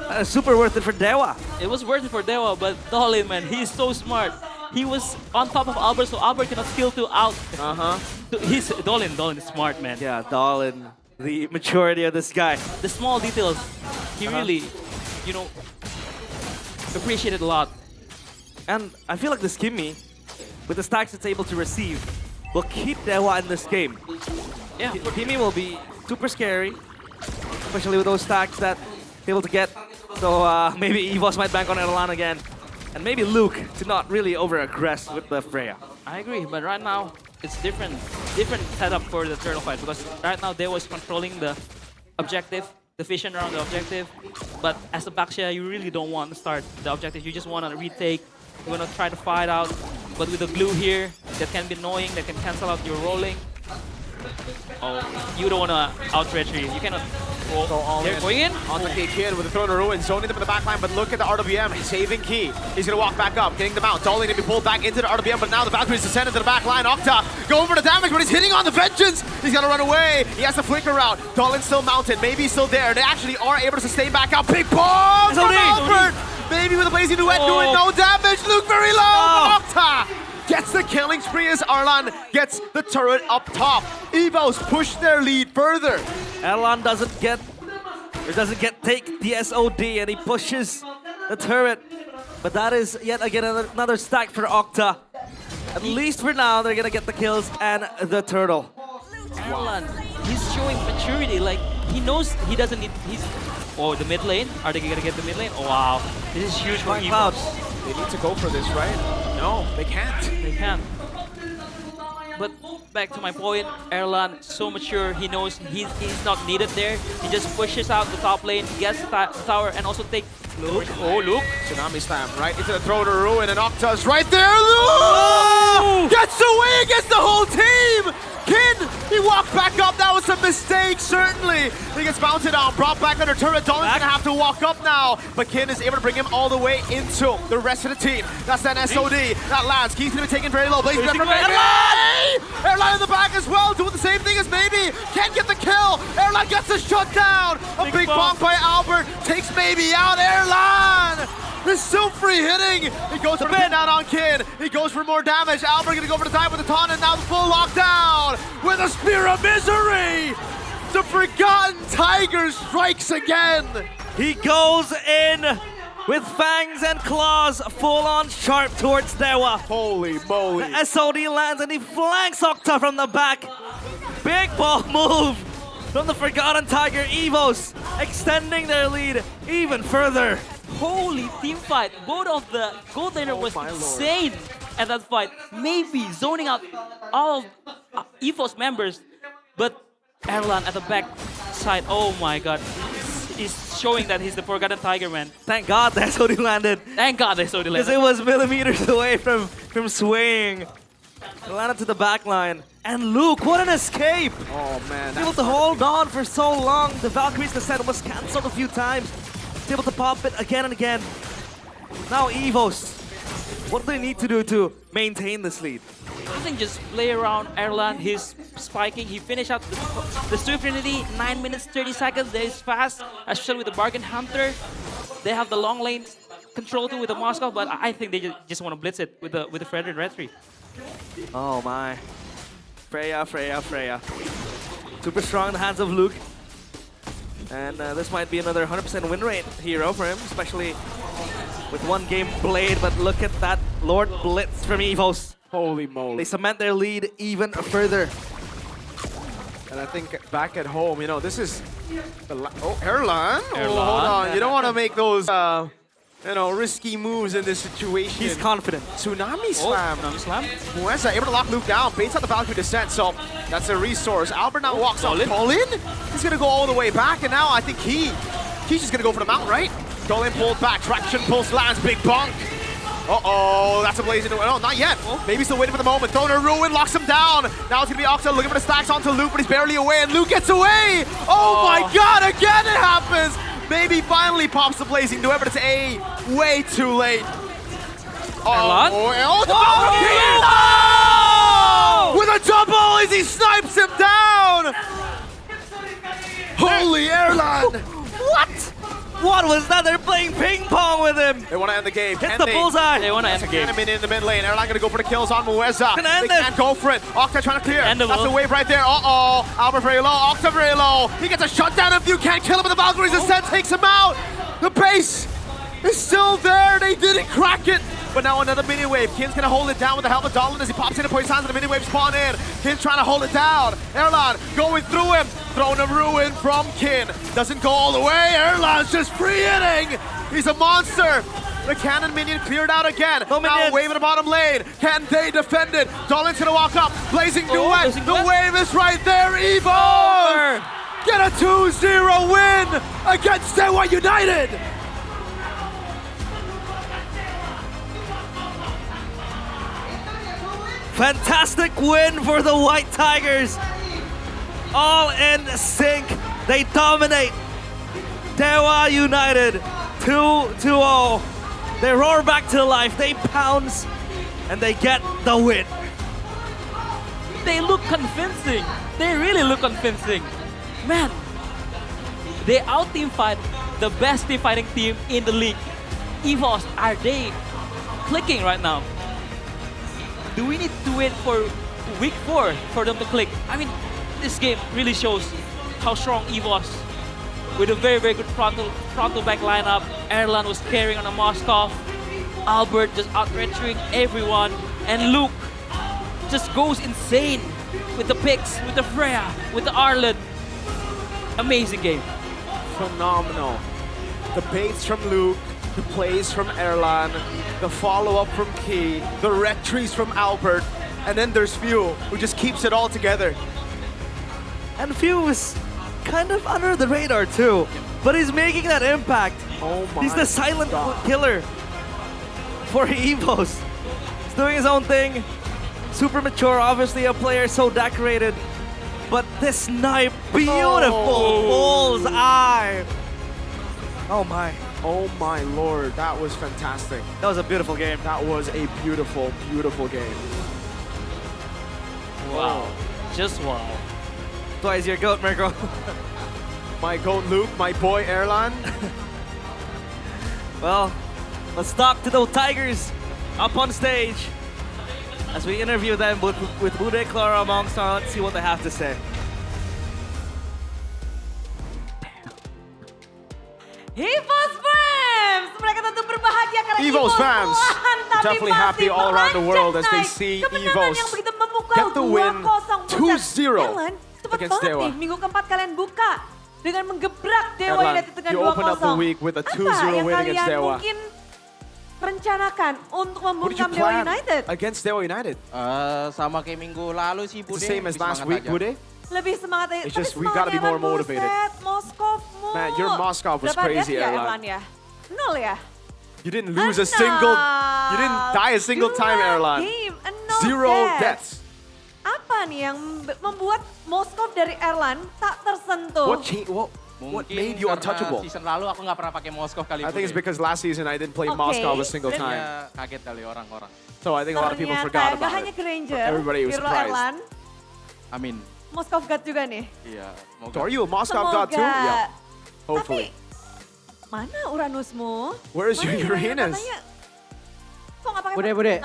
That is super worth it for Dewa. It was worth it for Dewa, but Dolin, man, he's so smart. He was on top of Albert, so Albert cannot kill two out. He's Dolin is smart, man. Yeah, Dolin, the maturity of this guy. The small details, he really, appreciated a lot. And I feel like this Kimmy, with the stacks it's able to receive, will keep Dewa in this game. Yeah, Kimmy will be super scary, especially with those stacks that he's able to get. So maybe EVOS might bank on Erlan again. And maybe Luke to not really over-aggress with the Freya. I agree, but right now, it's different setup for the turtle fight. Because right now, they was controlling the objective, the vision around the objective. But as a Baxia, you really don't want to start the objective. You just want to retake. You want to try to fight out. But with the glue here, that can be annoying. That can cancel out your rolling. Oh, you don't want to out-retreat. You cannot. They're going in. On the Kid with a throw to ruin, zoning them in the backline, but look at the RWM, he's saving Key. He's gonna walk back up, getting them out. Dolly to be pulled back into the RWM, but now the Valkyrie's descended to the backline. Octa going for the damage, but he's hitting on the Vengeance. He's gonna run away. He has to flicker out. Dolin's still mounted, maybe he's still there. They actually are able to sustain back out. Big bomb from Albert! Maybe with a Blazing Duet doing no damage. Luke very low. Octa gets the killing spree as Erlan gets the turret up top. EVOS push their lead further. Erlan doesn't take the SOD and he pushes the turret. But that is yet again another stack for Octa. At least for now, they're gonna get the kills and the turtle. Erlan, he's showing maturity. Like, he knows he doesn't need. The mid lane. Are they gonna get the mid lane? Oh wow, this is huge for EVOS. They need to go for this, right? No, they can't. They can't. But back to my point, Erlan so mature. He knows he's not needed there. He just pushes out the top lane, gets the tower, and also takes Luke. Oh, Luke. Tsunami slam right into the throat of Ruin, and Octa's right there. Luke gets away against the whole team. Kin, he walked back up. That was a mistake, certainly. He gets mounted on, brought back under turret. Dolan's gonna have to walk up now, but Kin is able to bring him all the way into the rest of the team. That's that SOD. That lands. Keith's gonna be taken very low. Blaze from Maybe. Airline in the back as well, doing the same thing as Maybe. Can't get the kill. Airline gets the shutdown. A big bonk by Albert takes Maybe out. Airline is still free hitting. He goes for the pin out on Kin. He goes for more damage. Albert gonna go for the dive with the taunt, and now the full lockdown with a Spear of Misery. The Forgotten Tiger strikes again. He goes in with fangs and claws full on sharp towards Dewa. Holy moly. The SOD lands and he flanks Octa from the back. Big ball move from the Forgotten Tiger Evos, extending their lead even further. Holy team fight. Both of the gold laner was insane at that fight. Maybe zoning out all of EVO's members, but Erlan at the back side, oh my god. He's showing that he's the Forgotten Tiger, man. Thank God the SOD landed. Thank God the SOD landed. Because it was millimeters away from swaying. It landed to the back line. And Luke, what an escape! Oh man. Able to hold on for so long. The Valkyrie's descent was cancelled a few times. Able to pop it again and again. Now EVOS. What do they need to do to maintain this lead? I think just play around Erlan. He's spiking. He finished out the Swift Trinity, 9 minutes, 30 seconds. That is fast, especially with the Bargain Hunter. They have the long lane control too with the Moscow, but I think they just want to blitz it with the Fred and Red 3. Oh my. Freya. Super strong in the hands of Luke. And this might be another 100% win rate hero for him, especially with one game played. But look at that Lord Blitz from EVOS. Holy moly. They cement their lead even further. And I think back at home, you know, this is... Erlan? Oh, hold on. You don't want to make those, you know, risky moves in this situation. He's confident. Tsunami slam. Tsunami slam. Mueza able to lock Luke down. Baits out the Valkyrie descent, so that's a resource. Albert now walks on. Colin? He's going to go all the way back, and now I think he's just going to go for the mount, right? Colin pulled back. Traction pulse lands. Big bonk. Uh-oh, that's a blazing... No, not yet. Maybe still waiting for the moment. Donor Ruin locks him down. Now it's going to be Octa looking for the stacks onto Luke, but he's barely away, and Luke gets away! Oh my god, again it happens! Maybe finally pops the blazing duet, but it's way too late. Oh, the with a double as he snipes him down! Holy Erlan! What? What was that? They're playing ping pong with him. They want to end the game. Hit the bullseye. They want to end the game. Enemy in the mid lane. Erlan gonna go for the kills on Mueza. They can't go for it. Octa trying to clear. That's the wave right there. Uh-oh. Albert very low. Octa very low. He gets a shutdown if you can't kill him, but the Valkyrie's Ascent takes him out. The base is still there. They didn't crack it. But now another mini wave. Kin's gonna hold it down with the help of Dolan as he pops in and puts hands and the mini wave spawn in. Kin's trying to hold it down. Erlan going through him. Throne of Ruin from Kin. Doesn't go all the way. Erlan's just free hitting. He's a monster. The cannon minion cleared out again. Now wave in the bottom lane. Can they defend it? Dolan's gonna walk up. Blazing duet. The wave is right there. Evo! Get a 2-0 win against Dewa United. Fantastic win for the White Tigers. All in sync. They dominate. Dewa United 2-0. They roar back to life. They pounce and they get the win. They look convincing. They really look convincing. Man, they out-team fight the best team fighting team in the league. EVOS, are they clicking right now? Do we need to wait for week 4 for them to click? I mean, this game really shows how strong EVOS with a very, very good frontal back lineup. Erlan was carrying on a Moskov. Albert just out-retreating everyone. And Luke just goes insane with the picks, with the Freya, with the Arlen. Amazing game. Phenomenal. The baits from Luke, the plays from Erlan, the follow-up from Key, the retries from Albert. And then there's Few, who just keeps it all together. And Few is kind of under the radar too, but he's making that impact. Oh my He's the silent God. killer for EVOs. He's doing his own thing. Super mature, obviously a player so decorated. But this snipe, beautiful bull's eye. Oh my. Oh my lord, that was fantastic. That was a beautiful game. That was a beautiful, beautiful game. Wow. Just wow. Twice your goat, Mirko. My goat Luke, my boy Erlan. Well, let's talk to the Tigers up on stage as we interview them with Bude, Clara, amongst us. Let's see what they have to say. EVOS fans, mereka tentu berbahagia karena EVOS fans perlahan tapi definitely happy pasti all around the world as they naik. see Kemenangan EVOS yang begitu memukau get the win 2-0 2-0 Ellen, cepet against banget Dewa. nih, minggu keempat kalian buka dengan menggebrak Dewa Erlan, United dengan you open up the 2-0. week with a 2-0 Apa yang win against kalian Dewa. mungkin rencanakan untuk What did you membungkam Dewa plan United? against Dewa United? Sama kayak minggu lalu sih, It's Bude. the same as lebih last semangat week, aja. Bude? Lebih semangat aja. It's Tapi just we gotta be semangatnya more Erlan, motivated. buset, Moskowmu. Man, your Moskov was Berapa crazy, death ya, Erlan. ya? 0 ya? You didn't lose a single, you didn't die a single time, Erlan. Game, 0 death. deaths. Apa nih yang membuat Moskov dari Erlan tak tersentuh? What made you untouchable? Season lalu aku nggak pernah pakai Moskov kali. I think it's because last season I didn't play Okay. Moskov a single time. Ya, kaget kali orang-orang. So I think a lot of people Ternyata forgot gak about hanya it. Granger, Everybody was Hero surprised. Erlan, Amin. Moskov God juga nih. Iya. So are you a Moskov god too? Semoga. Yeah. Hopefully. Mana Uranusmu? Where is your Mana Uranus? katanya, kok nggak pakai Bude.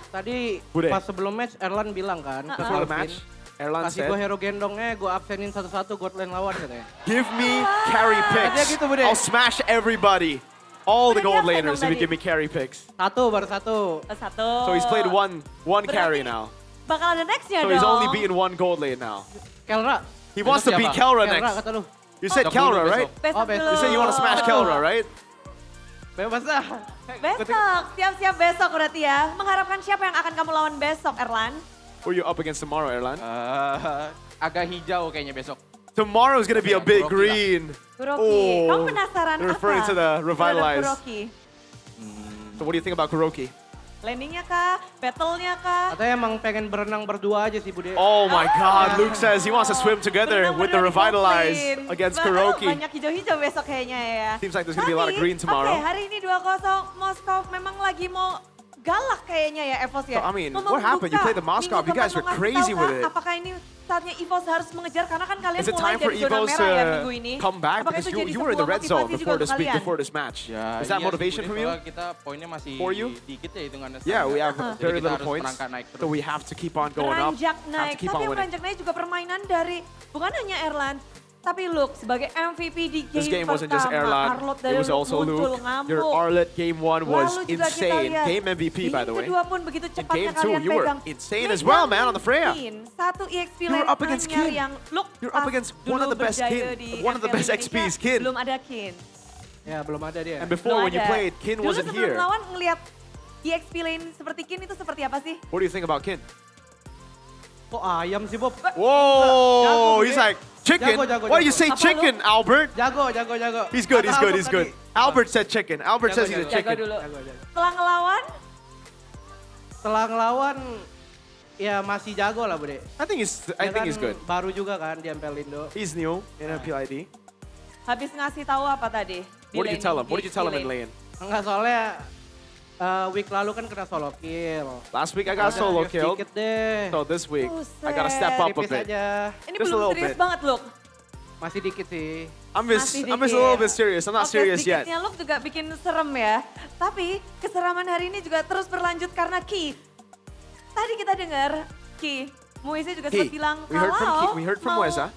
Tadi Bude. pas sebelum match Erlan bilang kan ke Before the Calvin, match, Erlan kasih said, gue hero gendongnya, gue absenin satu-satu god lane lawan katanya. give me carry Dia picks. gitu, Bude. I'll smash everybody. All the gold Udah laners if you tadi. give me carry picks. Baru satu. Satu. So he's played one Berarti carry now. Bakal ada nextnya So dong. he's only beaten one gold lane now. Kelra. He wants to beat Kelra Kelra next. kata lu. You said Kelra, right? Besok dulu. You said you want to smash Kelra, right? Bebas dah. Besok, siap-siap besok berarti ya. Mengharapkan siapa yang akan kamu lawan besok, Erlan? Who are you up against tomorrow, Erlan? Agak hijau kayaknya besok. Tomorrow's gonna be a big Kuroki lah. green. Kuroki. Kamu penasaran You're referring apa? to the terhadap revitalized. Kuroki. So what do you think about Kuroki? Landingnya kah? Battle-nya kah? Katanya emang pengen berenang berdua aja sih Bude. Oh my God, Luke says he wants to swim together with the revitalized against Kuroki. Banyak hijau-hijau besok kayaknya ya. Seems like there's gonna be a lot of green tomorrow. Oke, hari ini 2-0 Moskov memang lagi mau galak kayaknya ya EVOS ya. So, I mean, Mau what happened? You membuka played the Moskov, minggu you guys keempat, were mau ngasih crazy tahu with kah it. Apakah ini saatnya EVOS harus mengejar karena kan kalian Is it mulai time for dari zona EVOS merah ya minggu ini. to come back? Apakah Because itu jadi you were in the sebuah red zone motivasi juga before this untuk week, kalian? before this match. Ya, Is that iya sih, motivation Bude, from you? soalnya kita poinnya masih For you? dikit ya hitungannya. Yeah, we have Jadi very kita little harus points, merangkak naik terus. so we have to keep on going up. Beranjak Have to naik, keep tapi on yang winning. beranjak naik juga permainan dari bukan hanya Erlan, tapi Luke sebagai MVP di game, This game wasn't just pertama. Erlan, Arlot it dari was also muncul Luke. ngamuk. Your Arlet game 1 was Lalu juga kita insane. lihat, Game MVP, by the way. Game kedua pun begitu In cepatnya game 2, kalian you were pegang. insane as well, man, on the Freya. Satu EXP You were lane up against anyar Kin. yang Luke You're up pas against dulu one of the best berjaya Kin, di one of the MPL best Indonesia, XPs, Kin. Belum ada Kin. Ya belum ada dia. And before when you Belum ada. played, Kin Dulu wasn't sebelum here. lawan ngelihat EXP lane seperti Kin itu seperti apa sih? What do you think about Kin? Kok ayam sih Bob? Whoa, he's like, chicken? Jago, Why do you say Apa chicken, Albert? Jago. He's good, he's good, he's good. Albert said chicken. Albert says he's a chicken. Setelah ngelawan, Setelah ngelawan, ya masih jago lah Bude. I think he's good. Baru juga kan di MPL Indo. He's new in MPL ID. habis ngasih tahu apa tadi? Di What did you laning, tell him? di What did you tell him EXP in lane? Enggak, soalnya week lalu kan kena solo kill. Last week I got solo killed. Dikit deh. So this week I gotta Buset. step up a Tipis bit. aja. Ini Just a belum little serius bit. banget, Luke. Masih dikit sih. I'm just Masih a dikit. little bit serious. I'm not Oke, serious yet. sedikitnya Luke juga bikin serem ya. Tapi keseraman hari ini juga terus berlanjut karena Ki. Tadi kita dengar Ki, Moise juga sempat bilang kalau we heard from mau Weza.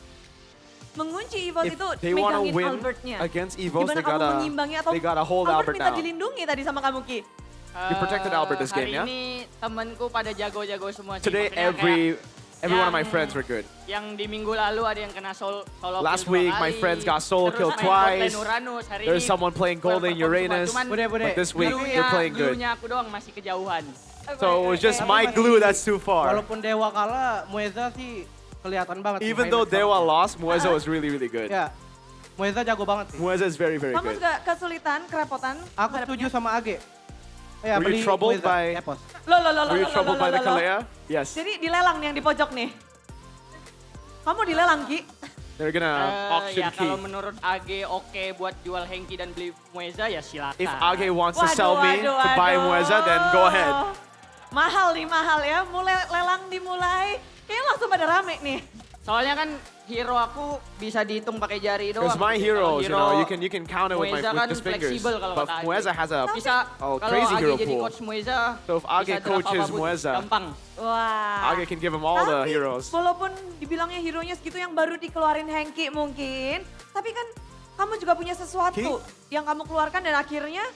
mengunci EVOS If itu they wanna megangin win Albertnya. against EVOS, Gimana they kamu gotta- mengimbangi atau they gotta hold Albert minta down. dilindungi tadi sama kamu Ki? You protected Albert this game, Hari yeah? ini temanku pada jago-jago semua sih. Today Maksudnya every one of my yang- friends were good. Yang di minggu lalu ada yang kena solo Last kill 2 week my kali. friends got solo Terus killed main bot lane twice. Uranus. Hari There's ini someone playing Golden perform cuma- Uranus. cuman But this week glue-nya- you're playing good. glue-nya aku doang masih kejauhan. So it was just my glue that's too far. Walaupun Dewa kalah, Mueza sih kelihatan banget. Even though Dewa lost, Mueza was really, really good. Ya, Mueza jago banget sih. Mueza is very, very Kamu good. juga kesulitan, kerepotan? Aku setuju sama Age. Ya, Were you troubled by? Were you troubled by the Kalea? Yes. Jadi dilelang nih yang di pojok nih. Kamu dilelang, Ki? They're gonna auction Ya Key. kalau menurut AG oke buat jual Hengki dan beli Mueza ya silakan. If Age wants to sell me to buy Mueza, then go ahead. Mahal nih, mahal ya. Mulai lelang dimulai, kayaknya langsung pada rame nih. Soalnya kan hero aku bisa dihitung pakai jari doang. Because my Kalau heroes, you know, hero you can count it with Mueza kan the fingers. fleksibel kalau But kata Age. Mueza has a Bisa crazy kalau hero Age jadi pool. coach Mueza, So if Age bisa draft coaches apapun, Mueza, gampang. Wah. Age can give him all the heroes. Walaupun dibilangnya hero-nya segitu yang baru dikeluarin Hengki mungkin. Tapi kan kamu juga punya sesuatu yang kamu keluarkan dan akhirnya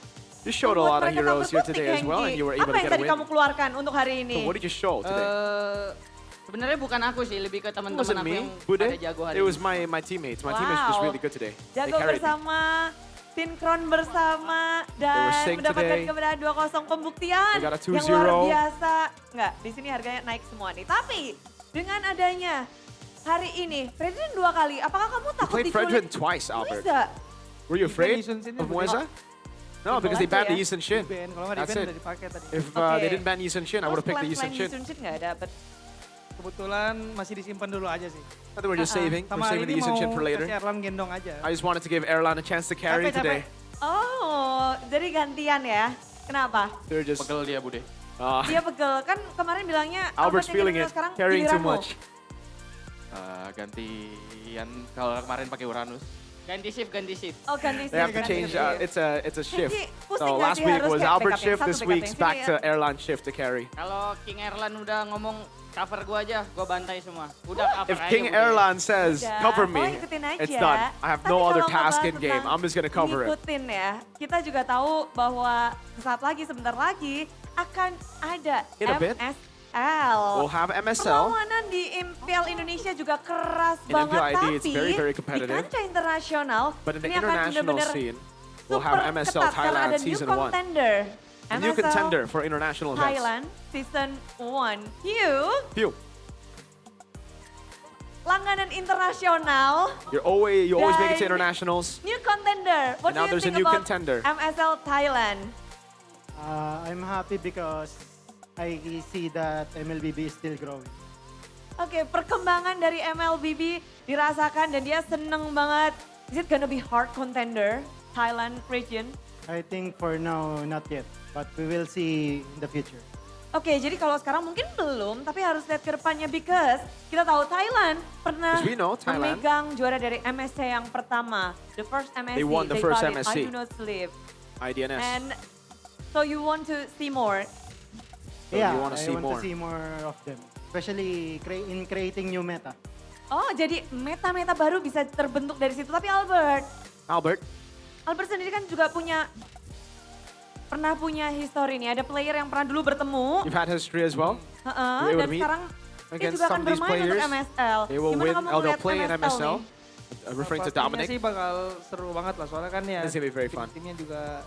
You showed a lot of mereka heroes here berkutik, today as well, and Hengki. you were able Apa to yang get a tadi win. kamu keluarkan untuk hari So ini? what did you show today? Sebenarnya bukan aku sih, lebih ke It teman-teman wasn't aku me, yang Bude. ada jago hari It was ini. my teammates. My teammates were just really good today. They Jago carried me. bersama, sinkron bersama, They were dan sync mendapatkan today. kemenangan 2-0 pembuktian They got a yang luar 2-0. biasa. Enggak, di sini harganya naik semua nih. Tapi dengan adanya hari ini, Fredrin 2 kali, apakah kamu You takut played diculik? Fredrin twice, Albert. Bisa. Were you afraid of Mueza? No, because they banned the Yisun Shin. Kalau nggak That's di-ban it. udah dipakai tadi. If they didn't ban Yisun Shin, I would have picked the Yisun Shin. Shin nggak dapet. Kebetulan masih disimpan dulu aja sih. I think we're just saving. We're Sama hari saving the ini Yisun mau Shin for later. kasih Erlan gendong aja. I just wanted to give Erlan a chance to carry today. Oh, jadi gantian ya? Kenapa? They're just Pegel dia, Bude. Dia pegel, kan kemarin bilangnya Albert's yang feeling gendong it, sekarang carrying too giliranmu. much. Gantian kalau kemarin pakai Uranus. Ganti shift, ganti shift. Oh, ganti They have to ganti change. shift. It's a shift. Jadi, pusing So nggak last sih week harus was kayak Albert's backup shift. yang This satu, week's backup back yang to sini Erlan's shift to carry. Kalau King Erlan udah ngomong cover gua aja, gua bantai semua. Udah cover If aja, King Bude. Erlan says Udah, cover pokoknya me, ikutin aja. it's done. I have Tapi no other kalau task ngebahas in game. tentang I'm just gonna cover it. ngikutin ya, kita juga tahu bahwa sebentar lagi akan ada In a bit. MSL. We'll have MSL. Perlawanan di MPL Indonesia juga keras In banget, MPL ID, tapi it's very, very di competitive. kancah internasional But in the ini akan international benar-benar scene, we'll have super MSL ketat karena Thailand ada new Season 1. contender. A new MSL contender for international events. Thailand Season 1. Phew. Langganan internasional. You always make it to Dan internationals. New contender. What And now do you there's a think new about contender. MSL Thailand? I'm happy because I see that MLBB is still growing. Oke, perkembangan dari MLBB dirasakan dan dia seneng banget. Is it gonna be hard contender Thailand region? I think for now not yet, but we will see in the future. Oke, jadi kalau sekarang mungkin belum, tapi harus lihat ke depannya because kita tahu Thailand pernah 'Cause we know Thailand. memegang juara dari MSC yang pertama. The first MSC, They won the first got it, MSC. I do not sleep. IDNS. And so you want to see more? So yeah, you wanna I see want more. to see more of them, especially in creating new meta. Oh, jadi meta-meta baru bisa terbentuk dari situ. Tapi Albert sendiri kan juga pernah punya history nih. Ada player yang pernah dulu bertemu. You've had history as well. Dan able to meet sekarang dia against juga akan some of these bermain untuk players. MSL. They will Gimana win. kamu They'll ngeliat play in MSL. nih? Referring to Pastinya Dominic. sih bakal seru banget lah, soalnya kan ya It's gonna be very fun. timnya juga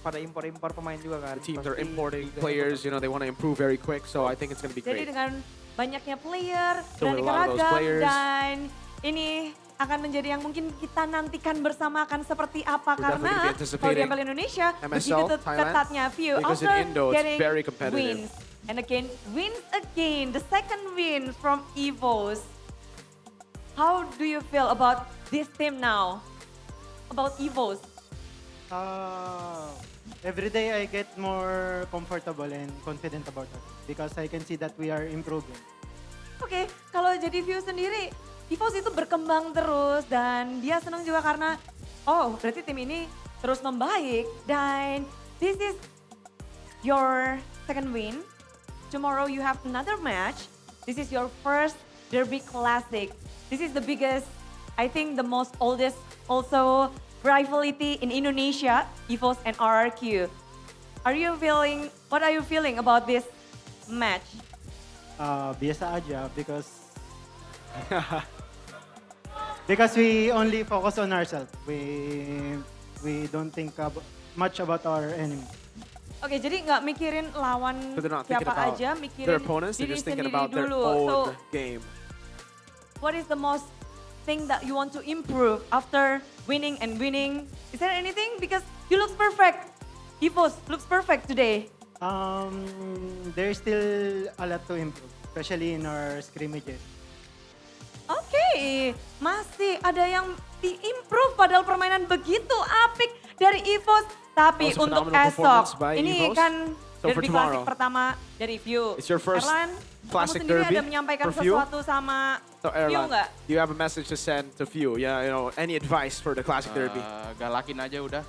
pada impor-impor pemain juga kan. The teams are Pasti importing juga players. You know, they want to improve very quick. So I think it's gonna be Jadi great. dengan banyaknya player, So with a lot of those beraneka ragam, players. dan ini akan menjadi yang mungkin kita nantikan bersama akan seperti apa. We're definitely Karena gonna be kalau di anticipating MPL Indonesia MSL begitu Thailand, ketatnya view. because in After Indo it's getting very competitive. wins. And again, wins again. The second win from EVOS. How do you feel about this team now? About EVOS? Every day I get more comfortable and confident about it because I can see that we are improving. Oke, kalau jadi view sendiri, EVOS itu berkembang terus dan dia senang juga karena, oh berarti tim ini terus membaik dan this is your second win. Tomorrow you have another match. This is your first Derby Classic. This is the biggest, I think the most oldest also rivalry in Indonesia, EVOS and RRQ. What are you feeling about this match? Biasa aja because we only focus on ourselves. We don't think much about our enemy. Oke, jadi nggak mikirin lawan But they're not siapa thinking about aja, their mikirin opponents. They're diri just thinking sendiri about their dulu. So, own game. what is the most thing that you want to improve after winning and winning? Is there anything? Because you look perfect. EVOS looks perfect today. There's still a lot to improve, especially in our scrimmages. Oke, masih ada yang diimprove padahal permainan begitu apik dari EVOS. Tapi Also untuk phenomenal performance esok, by ini EVOS. kan So for derby klasik tomorrow, pertama dari View. it's your first Erlan, classic kamu sendiri derby ada menyampaikan for View? sesuatu sama So View Erlan, nggak? do you have a message to send to Few? Yeah, you know, any advice for the classic derby? Galakin aja udah.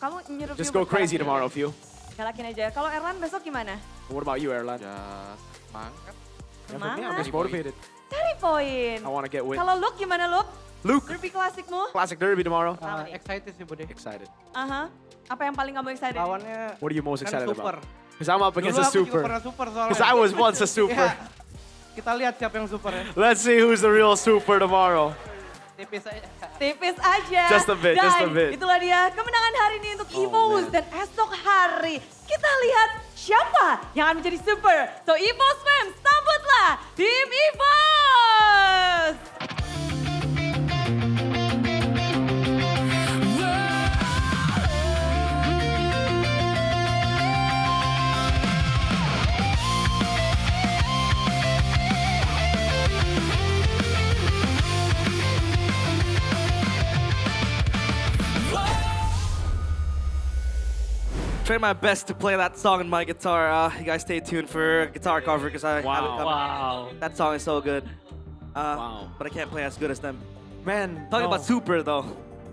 Kamu nyuruh Just View go crazy bergalakin. tomorrow, Few. Galakin aja. Kalau Erlan besok gimana? What about you, Erlan? Semangat. Yeah, for me, I'm Semangat. just motivated. Cari poin. I want to get wins. Kalau Luke gimana Luke? Luke. Derby klasikmu? Classic derby tomorrow. Excited sih Bude. Excited. Aha. Apa yang paling kamu excited? Lawannya What are you most kan excited super. about? Because I'm up against Dulu a aku juga super. pernah super soalnya. Because I was once a super. Iya. Kita lihat siapa yang super ya. Let's see who's the real super tomorrow. Tipis aja. Tipis aja. Just a bit, Dan just a bit. itulah dia kemenangan hari ini untuk EVOS. Dan esok hari kita lihat siapa yang akan menjadi super. So EVOS fam, sambutlah tim EVOS. Try my best to play that song on my guitar. You guys stay tuned for a guitar cover because I haven't come. Wow. That song is so good. But I can't play as good as them. Man, Talking no. about super though.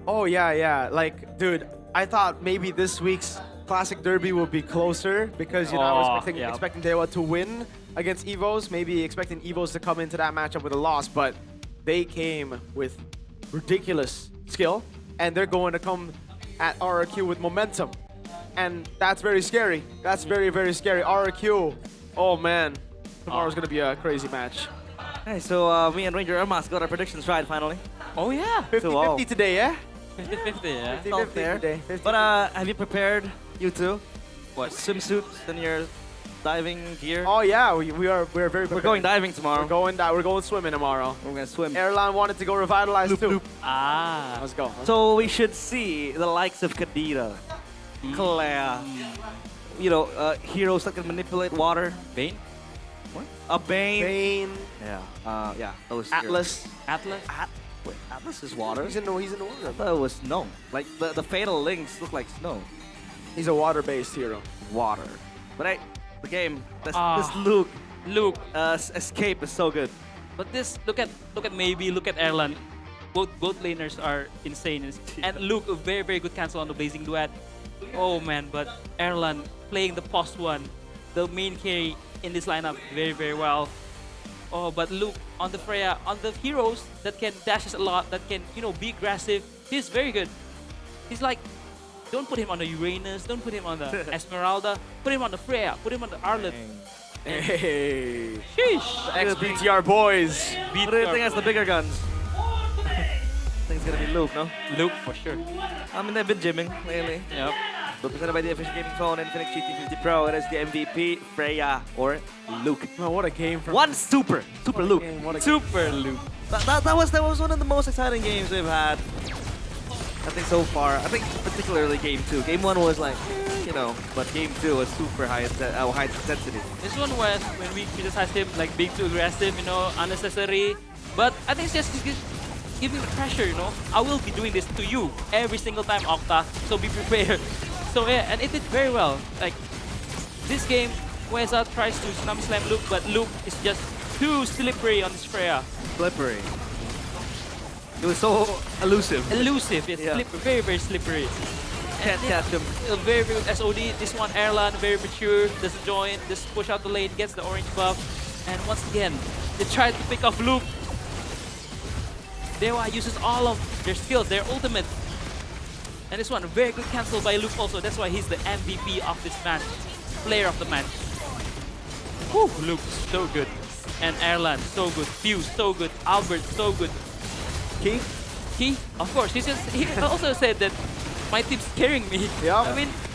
Oh, yeah. Like, dude, I thought maybe this week's classic derby would be closer because, you know, I was expecting Dewa to win against EVOS, maybe expecting EVOS to come into that matchup with a loss, but they came with ridiculous skill and they're going to come at RRQ with momentum. And that's very scary. That's very, very scary. RRQ, oh man, tomorrow's going to be a crazy match. Hey, so me and Ranger Ermas got our predictions right finally. Oh yeah. 50-50 today, yeah? 50-50 ya. 50-50 Not fair. today. But have you prepared, you two? What, swimsuits and your diving gear? Oh yeah, we're very prepared. We're going diving tomorrow. We're going swimming tomorrow. We're gonna swim. Airline wanted to go revitalize too. Ah. Let's go. So we should see the likes of Kadira, Claire, you know, heroes that can manipulate water. Bane? What? A Bane. Bane. Yeah. Yeah. Those Atlas. Atlas? Wait, Atlas is water. He's in the water. I thought it was snow. Like the fatal links look like snow. He's a water-based hero. Water. But hey, the game. This Luke. escape is so good. But this, look at Erlan. Both laners are insane. And Luke, a very, very good cancel on the Blazing Duet. Oh man, but Erlan playing the post one, the main carry in this lineup very, very well. Oh, but Luke on the Freya, on the heroes that can dashes a lot, that can, you know, be aggressive. He's very good. He's like, don't put him on the Uranus, don't put him on the Esmeralda, put him on the Freya, put him on the Arlet. Hey. Sheesh. Ex-BTR boys. What do you think has the bigger guns? I think it's gonna be Luke, no? Luke for sure. I mean, they've been gymming lately. Yep. Represented by the official gaming phone, Infinix GT50 Pro. It is the MVP, Freya or Luke. Man, what a game from One super Luke. Super Luke. That was one of the most exciting games we've had. I think so far. I think particularly game 2. Game 1 was like, you know, but game 2 was super high intensity. This one was when we criticized him like being too aggressive, you know, unnecessary. But I think it's just giving the pressure, you know. I will be doing this to you every single time, Octa. So be prepared. So yeah, and it did very well. Like this game, Weza tries to Tsunami Slam Luke, but Luke is just too slippery on this Freya. Slippery. It was so elusive. Elusive, yes, slippery, very, very slippery. Can't catch him. Very, very good SOD. This one, Erlan, very mature, doesn't join, just push out the lane, gets the orange buff. And once again, they tried to pick off Luke. Dewa uses all of their skills, their ultimate. And this one, very good cancel by Luke also. That's why he's the MVP of this match. Player of the match. Whew, Luke, so good. And Erlan, so good. Fuse, so good. Albert, so good. Key, of course. He also said that my team's carrying me. Yeah. I mean,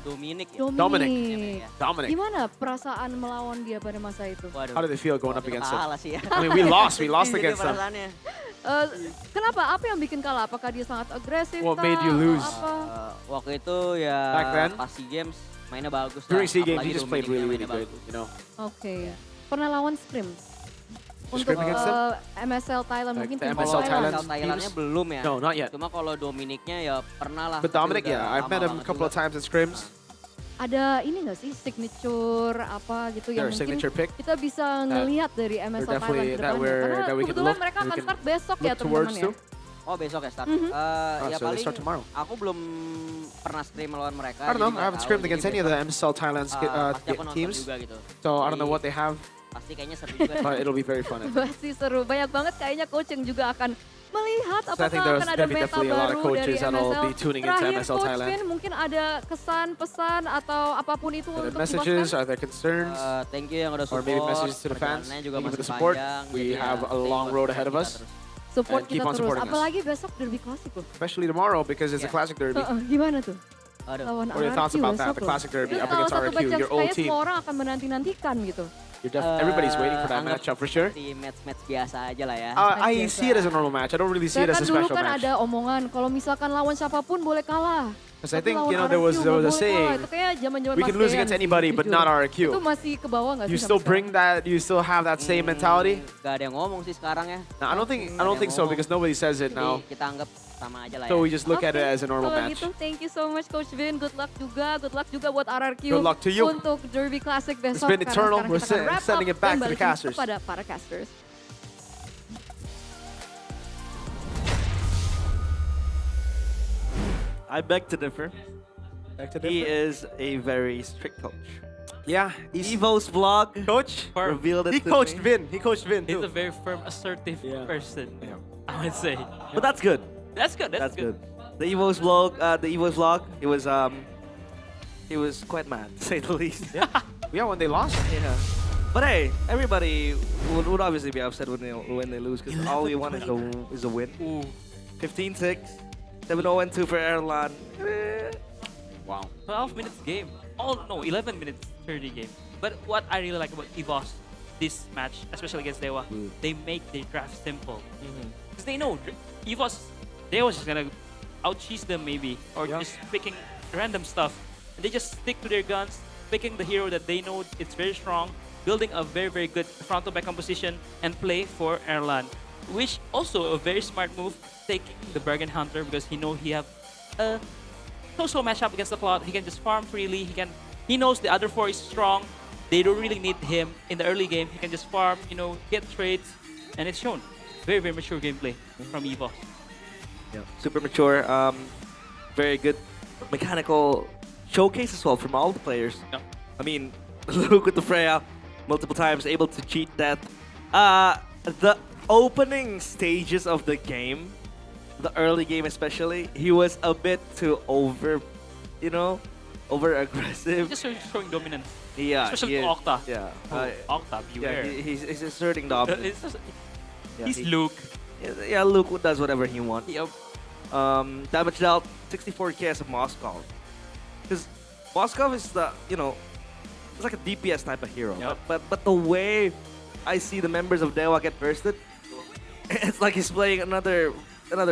Dominic. Dominic. Dominic. Gimana perasaan melawan dia pada masa itu? How did it feel going up against him? Kalah sih ya. I mean, we lost against them. Kenapa? Apa yang bikin kalah? Apakah dia sangat agresif? What made you lose? Waktu itu ya Back then? pas SEA Games mainnya bagus. During SEA Games, Apalagi you just played Dominic really mainnya good, bagus. you know. Oke. Pernah lawan Scrim? Untuk scrim against them? MSL Thailand Like mungkin the tim MSL Thailand Thailandnya teams? belum ya. No, not yet. Cuma kalau Dominiknya ya pernah lah. But tapi Dominic, udah yeah, I've lama met him a banget couple of juga. times in scrims. Ada ini nggak sih signature apa gitu yang Their mungkin signature pick kita bisa ngelihat dari MSL Thailand definitely- ke that depannya. we're- Karena that we can kebetulan look- mereka we akan can start besok ya look towards teman-teman ya. to. Oh besok ya start. Mhm. Ya so they paling start tomorrow. aku belum pernah stream lawan mereka. I don't know, jadi I nggak haven't tahu. scrimmed Jadi against any of the besok, MSL Thailand pasti aku nonton teams. juga gitu. So I don't know Jadi, what they have, Pasti kayaknya seru juga. but it'll be very fun. I think. Pasti seru. Banyak banget kayaknya coach yang juga akan melihat So I apakah think there's akan ada gonna be meta definitely a lot of baru dari coaches that'll MSL. be tuning into Terakhir MSL Coach Thailand. Vin mungkin ada kesan, pesan atau apapun itu Are there untuk messages? Boston? Are there concerns? Thank you yang udah Or support. maybe messages to the fans? Perjalanannya juga Thank you for masih the support. panjang, We jadi ya, have a stay long buat road kita ahead of us. terus. Support And keep kita on terus. supporting us. Apalagi besok Derby Classic loh. Especially tomorrow because it's a classic derby. Gimana tuh? Aduh. Lawan What are your thoughts RRQ about that? besok The loh. classic derby Itu up salah against satu RRQ, match yang your old kayaknya team. semua orang akan menanti-nantikan gitu. Everybody's waiting for that Anggap matchup for sure. Seperti match-match biasa aja lah ya. I see it as a normal match. I don't really see it Saya as kan a dulu special kan match. ada omongan kalau misalkan lawan siapapun boleh kalah. Because I Tapi think, lawan you know, there was RRQ a nggak boleh kalah. saying, Itu kayak zaman-zaman we Mas can lose Dean against sih, anybody, but jujur. not RRQ. Itu masih ke bawah nggak sih? You sampai still sekarang? bring that, you still have that same mentality? Gak ada yang ngomong sih sekarang ya. No, I don't think so because nobody says it now. Jadi kita anggap sama aja lah ya. So we just look at it as a normal Kalau match. gitu, thank you so much Coach Vin. Good luck juga buat RRQ. Good luck to you. Untuk Derby Classic besok. been karena eternal. sekarang We're kita akan wrap sending up it back dan to the balikin casters. kepada para casters. I beg to differ. He is a very strict coach. Yeah, Evo's vlog coach revealed it He to coached me. Vin. He coached Vin He's too. a very firm, assertive person, I would say. But that's good. That's good. That's good. The Evo's vlog, he was quite mad, to say the least. Yeah, when they lost. Yeah. But hey, everybody would obviously be upset when they lose because all we want is a win. 15-6, 7-0-2 for Erlan. Wow. 12 minutes game. Oh no, 11 minutes 30 game. But what I really like about EVOS this match, especially against Dewa, they make their draft simple. Because they know Dewa's just gonna out-cheese them maybe, or just picking random stuff. And they just stick to their guns, picking the hero that they know it's very strong, building a very, very good front-to-back composition, and play for Erlan. Which also a very smart move, taking the Bargain Hunter because he knows he have a so-so matchup against the Cloud. He can just farm freely. He knows the other four is strong. They don't really need him in the early game. He can just farm, get trades, and it's shown. Very, very mature gameplay from EVO. Yeah, super mature. Very good mechanical showcase as well from all the players. Yeah. I mean, Luke with the Freya multiple times, able to cheat death. The opening stages of the game, the early game especially, he was a bit too over aggressive. Just showing dominance. Yeah, Especially he to is. Octa. Yeah. Octa, beware. Yeah, he's asserting dominance. He's Luke. Yeah, Luke does whatever he wants. Yep. Damage dealt 64k as a Moskov. Because Moskov is it's like a DPS type of hero. Yep. But the way I see the members of Dewa get bursted, it's like he's playing another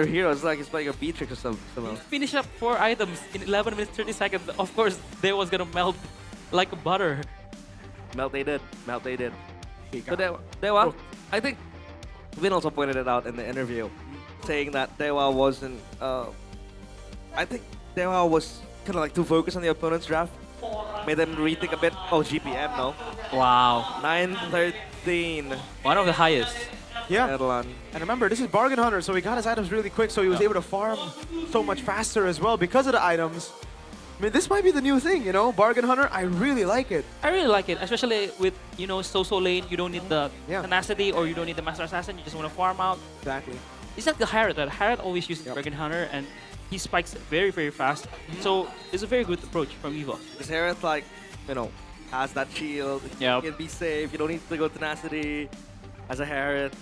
hero. It's like he's playing a Beatrix or something. Finish up 4 items in 11 minutes 30 seconds. Of course, they was gonna melt like butter. Melt they did. So Dewa, I think Vin also pointed it out in the interview, saying that Dewa wasn't. I think Dewa was kind of like too focused on the opponent's draft. Made them rethink a bit. Oh, GPM, no. Wow. 913. One of the highest. Yeah. Erlan. And remember, this is Bargain Hunter, so he got his items really quick, so he was able to farm so much faster as well because of the items. I mean, this might be the new thing, Bargain Hunter, I really like it. I really like it, especially with, so lane. You don't need the tenacity or you don't need the Master Assassin. You just want to farm out. Exactly. It's like the Harrod. Harrod always uses Bargain Hunter and he spikes very, very fast. So it's a very good approach from EVO. Because Hereth, has that shield. Yep. You can be safe. You don't need to go tenacity as a Hereth.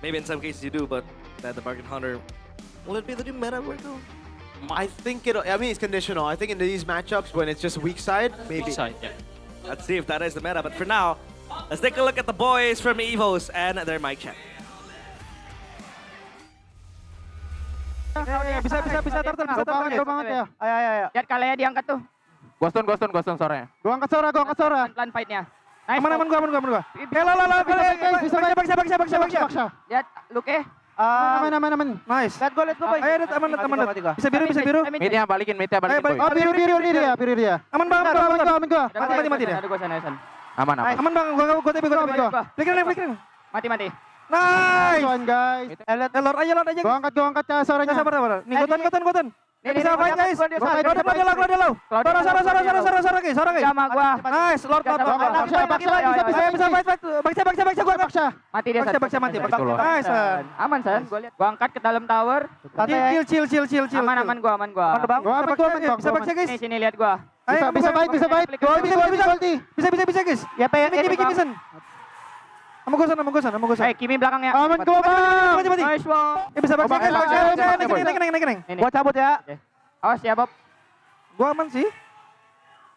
Maybe in some cases you do, but the Bargain Hunter, will it be the new meta, Rico? I think it's conditional. I think in these matchups, when it's just weak side, maybe. Weak side, yeah. Let's see if that is the meta. But for now, let's take a look at the boys from EVOS and their mic check. Bisa banget ya. Ayo. Lihat kalian diangkat tuh. Goston suaranya. Gua angkat suara. Pelan fight-nya. Aman gua. Bisa. Lihat, Luke Aman. Nice. Let's go boy. Ayo, aman. Bisa biru. Midnya balikin boy. Oh, biru dia. Aman gua. Mati dia. Ada gua sana. Aman bang, gua TP. Flickering. Mati. Nice one guys. Lord aja. Gua angkat ke suaranya. Sabar. Nih, gotan. Ini bisa fight guys. Gua ada low. Suara guys. Sama gua. Nice, Lord. Bisa fight gua paksa. Mati dia. Baksa mati. Nice. Aman San, gua lihat. Gua angkat ke dalam tower. Chill. Aman gua. Gua bisa baksa guys. Nih sini lihat gua. Bisa fight. Gua bisa guys. Ya Kimi Mission. Sama gua sana. Kimi belakangnya. Aman gua bang. Mati. Nice one. Bisa baksa guys. Naik. Gua cabut ya. Awas ya Bob. Gua aman sih.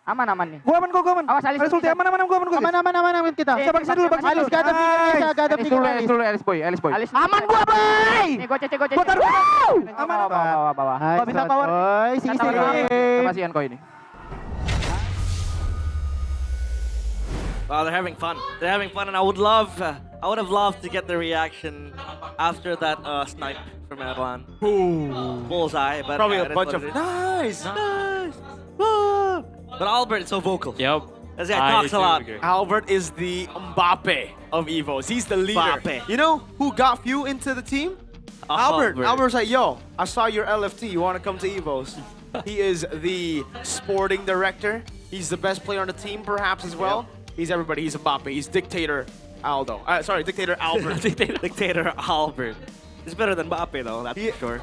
Aman nih. Gua aman. Awas Alis ulti aman gua. Aman kita. Bisa baksa dulu. Alis gak ada Alis boy. Aman gua boy. Nih gua cek. Gua taruh. Aman. Bawah. Gua bisa power. Kasihan kau ini. Wow, they're having fun, and I would have loved to get the reaction after that snipe from Erlan. Bullseye, but Probably yeah, a bunch of nice. But Albert is so vocal. Yep. This guy talks a lot. Albert is the Mbappe of Evos. He's the leader. Mbappe. You know who got you into the team? Albert. Albert's like, yo, I saw your LFT. You want to come to Evos? He is the sporting director. He's the best player on the team, perhaps as well. He's everybody. He's Mbappe. He's Dictator Aldo. Dictator Albert. Dictator Albert. He's better than Mbappe though, that's for sure.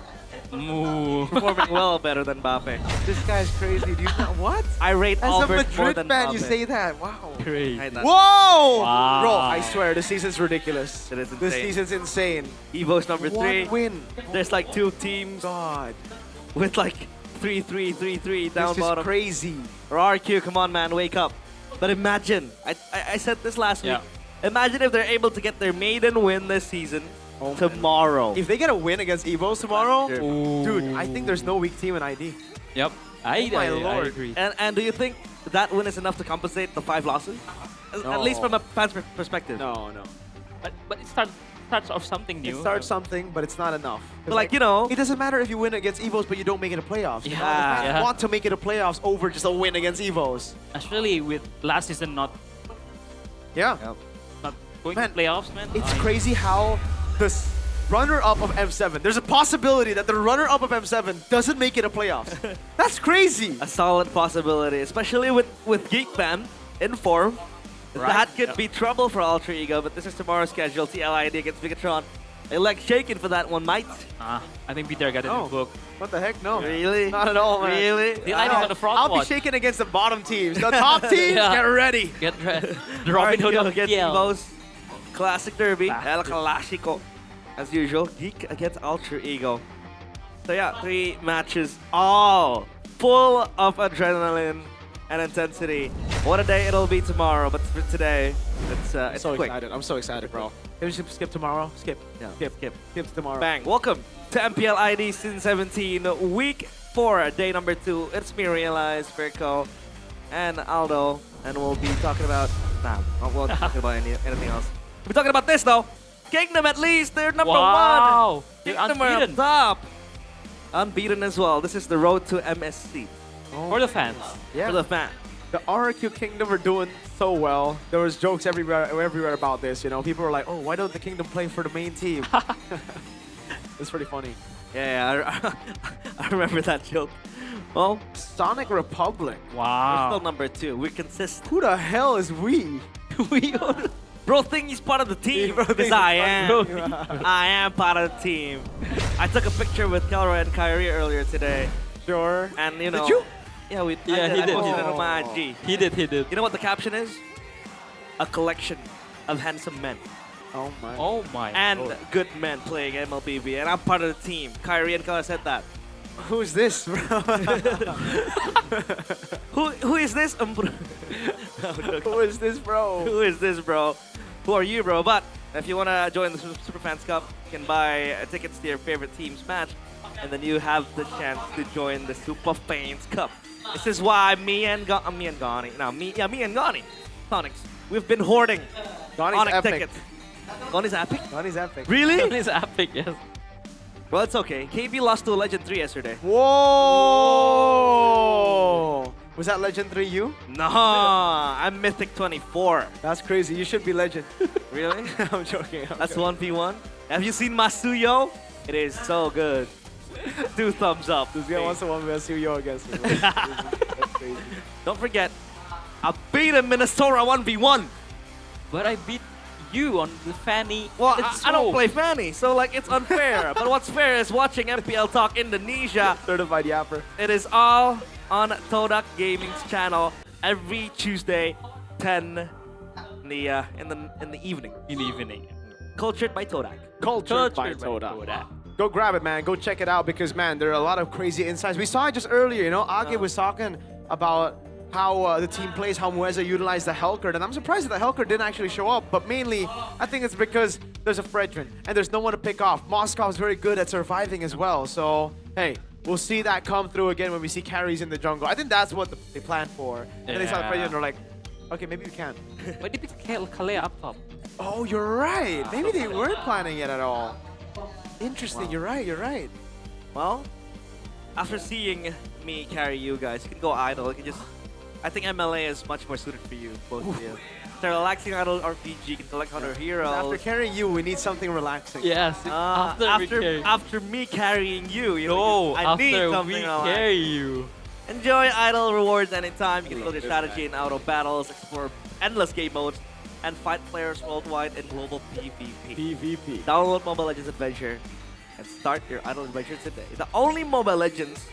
Performing well better than Mbappe. This guy's crazy, dude. What? I rate As Albert a more Madrid than fan, Mbappe. you say that. Wow. Crazy. Whoa! Wow. Bro, I swear, this season's ridiculous. It is This insane. season's insane. Evo's number 3. One win. There's like 2 teams God. with like 3 down This is bottom. crazy. Or RQ, come on man, wake up. But imagine, I said this last week. Imagine if they're able to get their maiden win this season tomorrow. If they get a win against Evos tomorrow, dude, I think there's no weak team in ID. Yep. My lord. I agree. And do you think that win is enough to compensate the 5 losses? At least from a fan's perspective. No. But it starts off something new. It starts something, but it's not enough. But like, you know, it doesn't matter if you win against Evos, but you don't make it to playoffs. You know? The fans Yeah. want to make it to playoffs over just a win against Evos. Especially with last season not going to playoffs, man. It's crazy how the runner-up of M7, there's a possibility that the runner-up of M7 doesn't make it to playoffs. That's crazy. A solid possibility, especially with Geek Fam in form. Right. That could be trouble for Ultra Ego, but this is tomorrow's schedule. TLID against Megatron. A leg shaking for that one, mate. I think Peter got it in the book. What the heck? No. Really? Not at all, man. Really? The line is on the front I'll be watch. shaking against the bottom teams. The top teams, Yeah. get ready. Get ready. The Robin Hood of against PL. Evo's Classic Derby. El Clasico. As usual, Geek against Ultra Ego. So yeah, 3 matches, all full of adrenaline and intensity. What a day it'll be tomorrow, but for today, it's so quick. excited. I'm so excited, bro. Can we skip tomorrow? Skip. Yeah. Skip tomorrow. Bang. Welcome to MPL ID Season 17, Week 4, day number 2. It's me, Realize, Virko, and Aldo, and we'll be talking about... Nah, I won't be talking about anything else. We'll be talking about this, though. Kingdom, at least, they're number 1. They're Kingdom are up unbeaten. top. Unbeaten as well. This is the road to MSC. For the fans. Yeah. For the fan. The RQ Kingdom are doing so well. There was jokes everywhere about this, you know. People were like, oh, why don't the Kingdom play for the main team? It's pretty funny. Yeah, I remember that joke. Well, Sonic Republic. Wow. We're still number 2. We're consistent. Who the hell is we? Bro, think he's part of the team. Because I am. I am part of the team. I took a picture with Kelroy and Kyrie earlier today. Sure. And you know. Did you? Yeah, he did. I posted it on my IG. He did. You know what the caption is? A collection of handsome men. Oh my. Oh my. And good men playing MLBB. And I'm part of the team. Kyrie and Kelroy said that. Who's this, bro? Who is this? Who is this, bro? Who is this, bro? Who are you, bro? But if you want to join the Superfans Cup, you can buy tickets to your favorite team's match, and then you have the chance to join the Superfans Cup. This is why me and Gani, Sonics, we've been hoarding Donnie's Onyx epic. tickets. Donnie's epic? Donnie's epic. Really? It's epic, yes. Well, it's okay. KB lost to Legend 3 yesterday. Whoa! Was that Legend 3 you? No, I'm Mythic 24. That's crazy. You should be Legend. Really? I'm joking. That's 1v1. Have you seen Masuyo? It is so good. 2 thumbs up. This guy wants to 1v Suyo against me. That's crazy. Don't forget, I beat him Minnesota 1v1. But I beat you on the Fanny. Well, I don't play Fanny, so like it's unfair. But what's fair is watching MPL Talk Indonesia. Certified yapper. It is all on Todak Gaming's channel every Tuesday, 10 in the evening. In the evening. Cultured by Todak. Cultured by Todak. Go grab it, man. Go check it out because, man, there are a lot of crazy insights. We saw it just earlier, you know. Age was talking about how the team plays, how Mueza utilized the Hellcurt, and I'm surprised that the Hellcurt didn't actually show up, but mainly, I think it's because there's a Fredrin, and there's no one to pick off. Moscow's very good at surviving as well, so, hey, we'll see that come through again when we see carries in the jungle. I think that's what they planned for. And they saw the Fredrin and they're like, okay, maybe we can. Why did we Kalea up top? Oh, you're right. Maybe they weren't planning it at all. Interesting, you're right. Well, after seeing me carry you guys, you can go idle. You can just, I think MLA is much more suited for you, both of you. It's a relaxing idle RPG. You can collect 100 heroes. After carrying you, we need something relaxing. Yes. After me carrying you, you know, I need after something we relaxing. carry you. Enjoy idle rewards anytime. You can build your strategy in auto battles, explore endless game modes, and fight players worldwide in global PvP. Download Mobile Legends Adventure and start your idle adventure today. The only Mobile Legends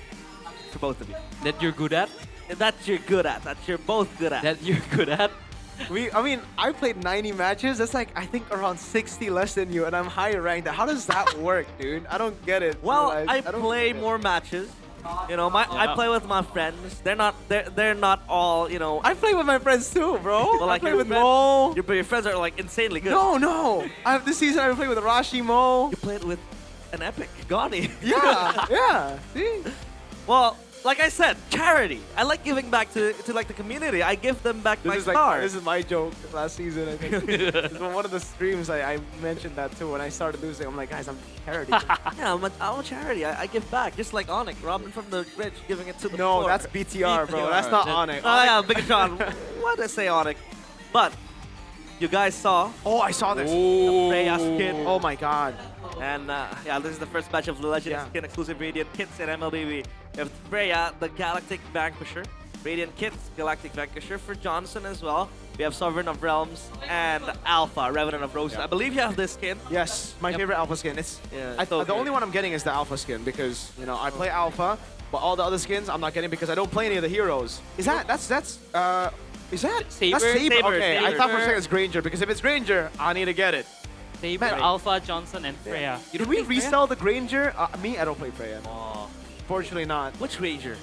for both of you. That you're good at? That you're good at. That you're both good at. That you're good at? I played 90 matches. That's like, I think around 60 less than you, and I'm higher ranked. How does that work, dude? I don't get it. Well, I play more matches. You know, I play with my friends. They're not all, you know. I play with my friends too, bro. But like I play with Mo. Your friends are like insanely good. No. This season I played with Rashi, Mo. You played with an epic Gani. Yeah. See? Well, like I said, charity. I like giving back to like the community. I give them back my stars. This is my joke last season, I think. This is one of the streams I mentioned that too. When I started losing, I'm like, guys, I'm charity. Yeah, I'm a charity. I give back, just like Onyx, Robin from the bridge, giving it to the poor. No, that's BTR, bro. That's not Onyx. Oh yeah, Bigatron. Why did I say Onyx? But you guys saw. Oh, I saw this. The Freya skin. Oh my god. And yeah, this is the first batch of the Legend Skin exclusive Radiant Kits in MLBB. We have Freya, the Galactic Vanquisher. Radiant Kits, Galactic Vanquisher for Johnson as well. We have Sovereign of Realms and Alpha, Revenant of Roses. I believe you have this skin. Yes, my favorite Alpha skin. It's the only one I'm getting is the Alpha skin because, you know, I play Alpha, but all the other skins I'm not getting because I don't play any of the heroes. Is that Saber? That's Saber? Okay, I thought for a second it's Granger because if it's Granger, I need to get it. Saber, Alpha, Johnson, and Freya. Did we resell the Granger? Me, I don't play Freya. Oh. Fortunately not. Which Granger?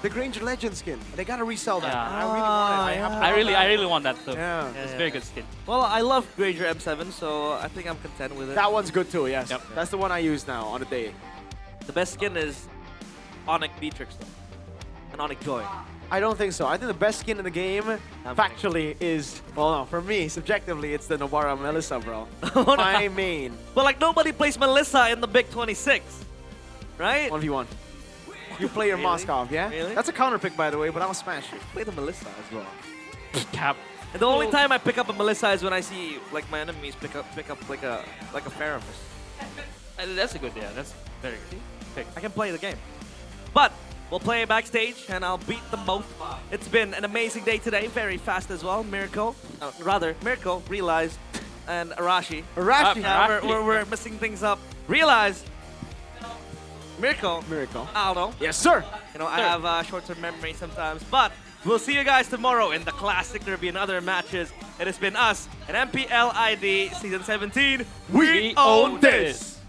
The Granger Legend skin. They gotta resell that. Yeah. I really want it. I really want that too. Yeah. It's a very good skin. Well, I love Granger M7, so I think I'm content with it. That one's good too, yes. Yep. That's the one I use now on a day. The best skin is Onyx Beatrix though. And Onyx Joy. I don't think so. I think the best skin in the game, factually, is, well, no, for me, subjectively, it's the Nobara Melissa, bro. My main. But like nobody plays Melissa in the Big 26, right? 1v1. You play your Moskov, yeah? Really? That's a counter pick, by the way, but I'll smash you. Play the Melissa as well. Cap. And the only time I pick up a Melissa is when I see like my enemies pick up like a Paramus. That's a good, yeah. That's very good pick. I can play the game. But we'll play backstage and I'll beat them both. It's been an amazing day today, very fast as well. Mirko, Realize, and Arashi. We're messing things up. Realize, Mirko, Aldo. Yes, sir. You know, I have short-term memory sometimes, but we'll see you guys tomorrow in the Classic Derby and other matches. It has been us and MPL ID Season 17. We own this!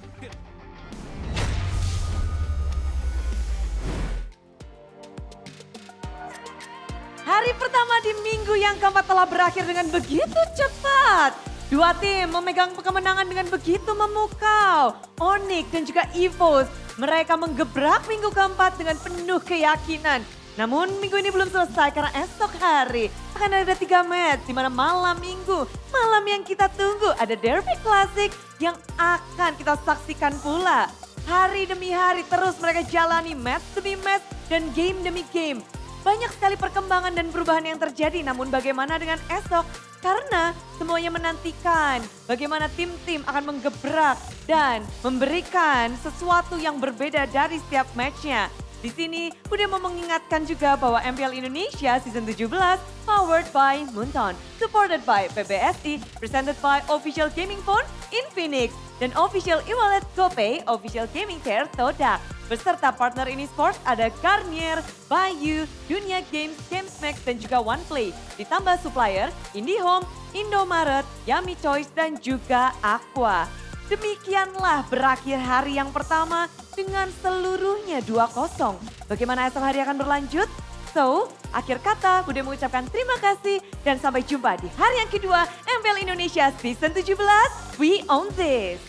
Hari pertama di minggu yang keempat telah berakhir dengan begitu cepat. Dua tim memegang kemenangan dengan begitu memukau. Onyx dan juga EVOS, mereka menggebrak minggu keempat dengan penuh keyakinan. Namun minggu ini belum selesai karena esok hari akan ada 3 match di mana malam minggu, malam yang kita tunggu ada Derby Classic yang akan kita saksikan pula. Hari demi hari terus mereka jalani match demi match dan game demi game. Banyak sekali perkembangan dan perubahan yang terjadi, namun bagaimana dengan esok? Karena semuanya menantikan bagaimana tim-tim akan menggebrak dan memberikan sesuatu yang berbeda dari setiap matchnya. Di sini Bude mau mengingatkan juga bahwa MPL Indonesia Season 17 powered by Moonton, supported by PBSI, presented by Official Gaming Phone, Infinix, dan Official e-wallet GoPay, Official Gaming Care, Todak. Beserta partner ini sports ada Garnier, Bayu, Dunia Games, Gamesmax, dan juga OnePlay. Ditambah supplier IndiHome, Indomaret, Yummy Choice, dan juga Aqua. Demikianlah berakhir hari yang pertama dengan seluruhnya 2-0. Bagaimana esok hari akan berlanjut? So, akhir kata Bude mengucapkan terima kasih dan sampai jumpa di hari yang kedua MPL Indonesia Season 17. We own this!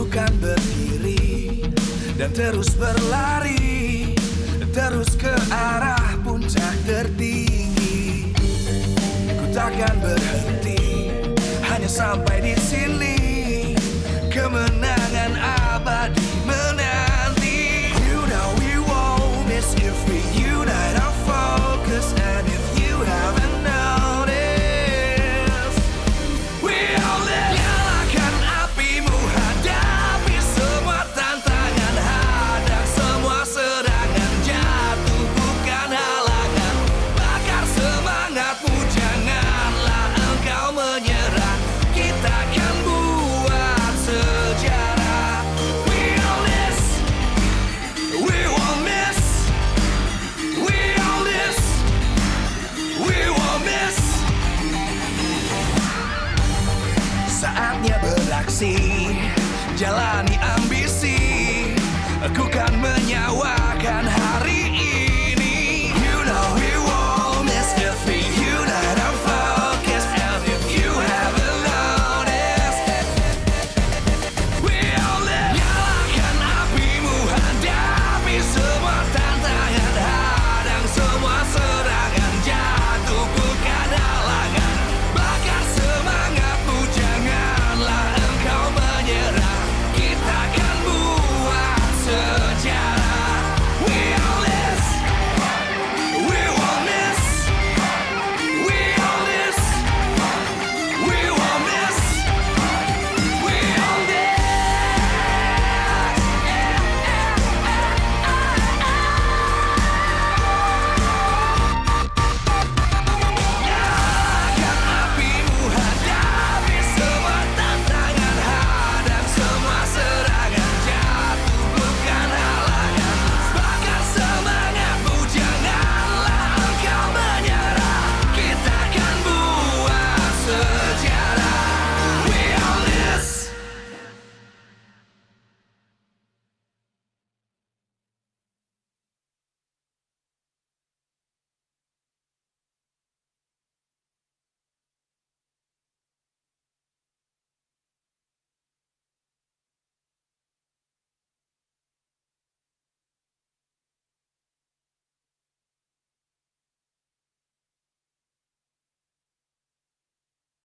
Kan berdiri dan terus berlari, terus ke arah puncak tertinggi. Ku takkan berhenti hanya sampai di sini. Kemenangan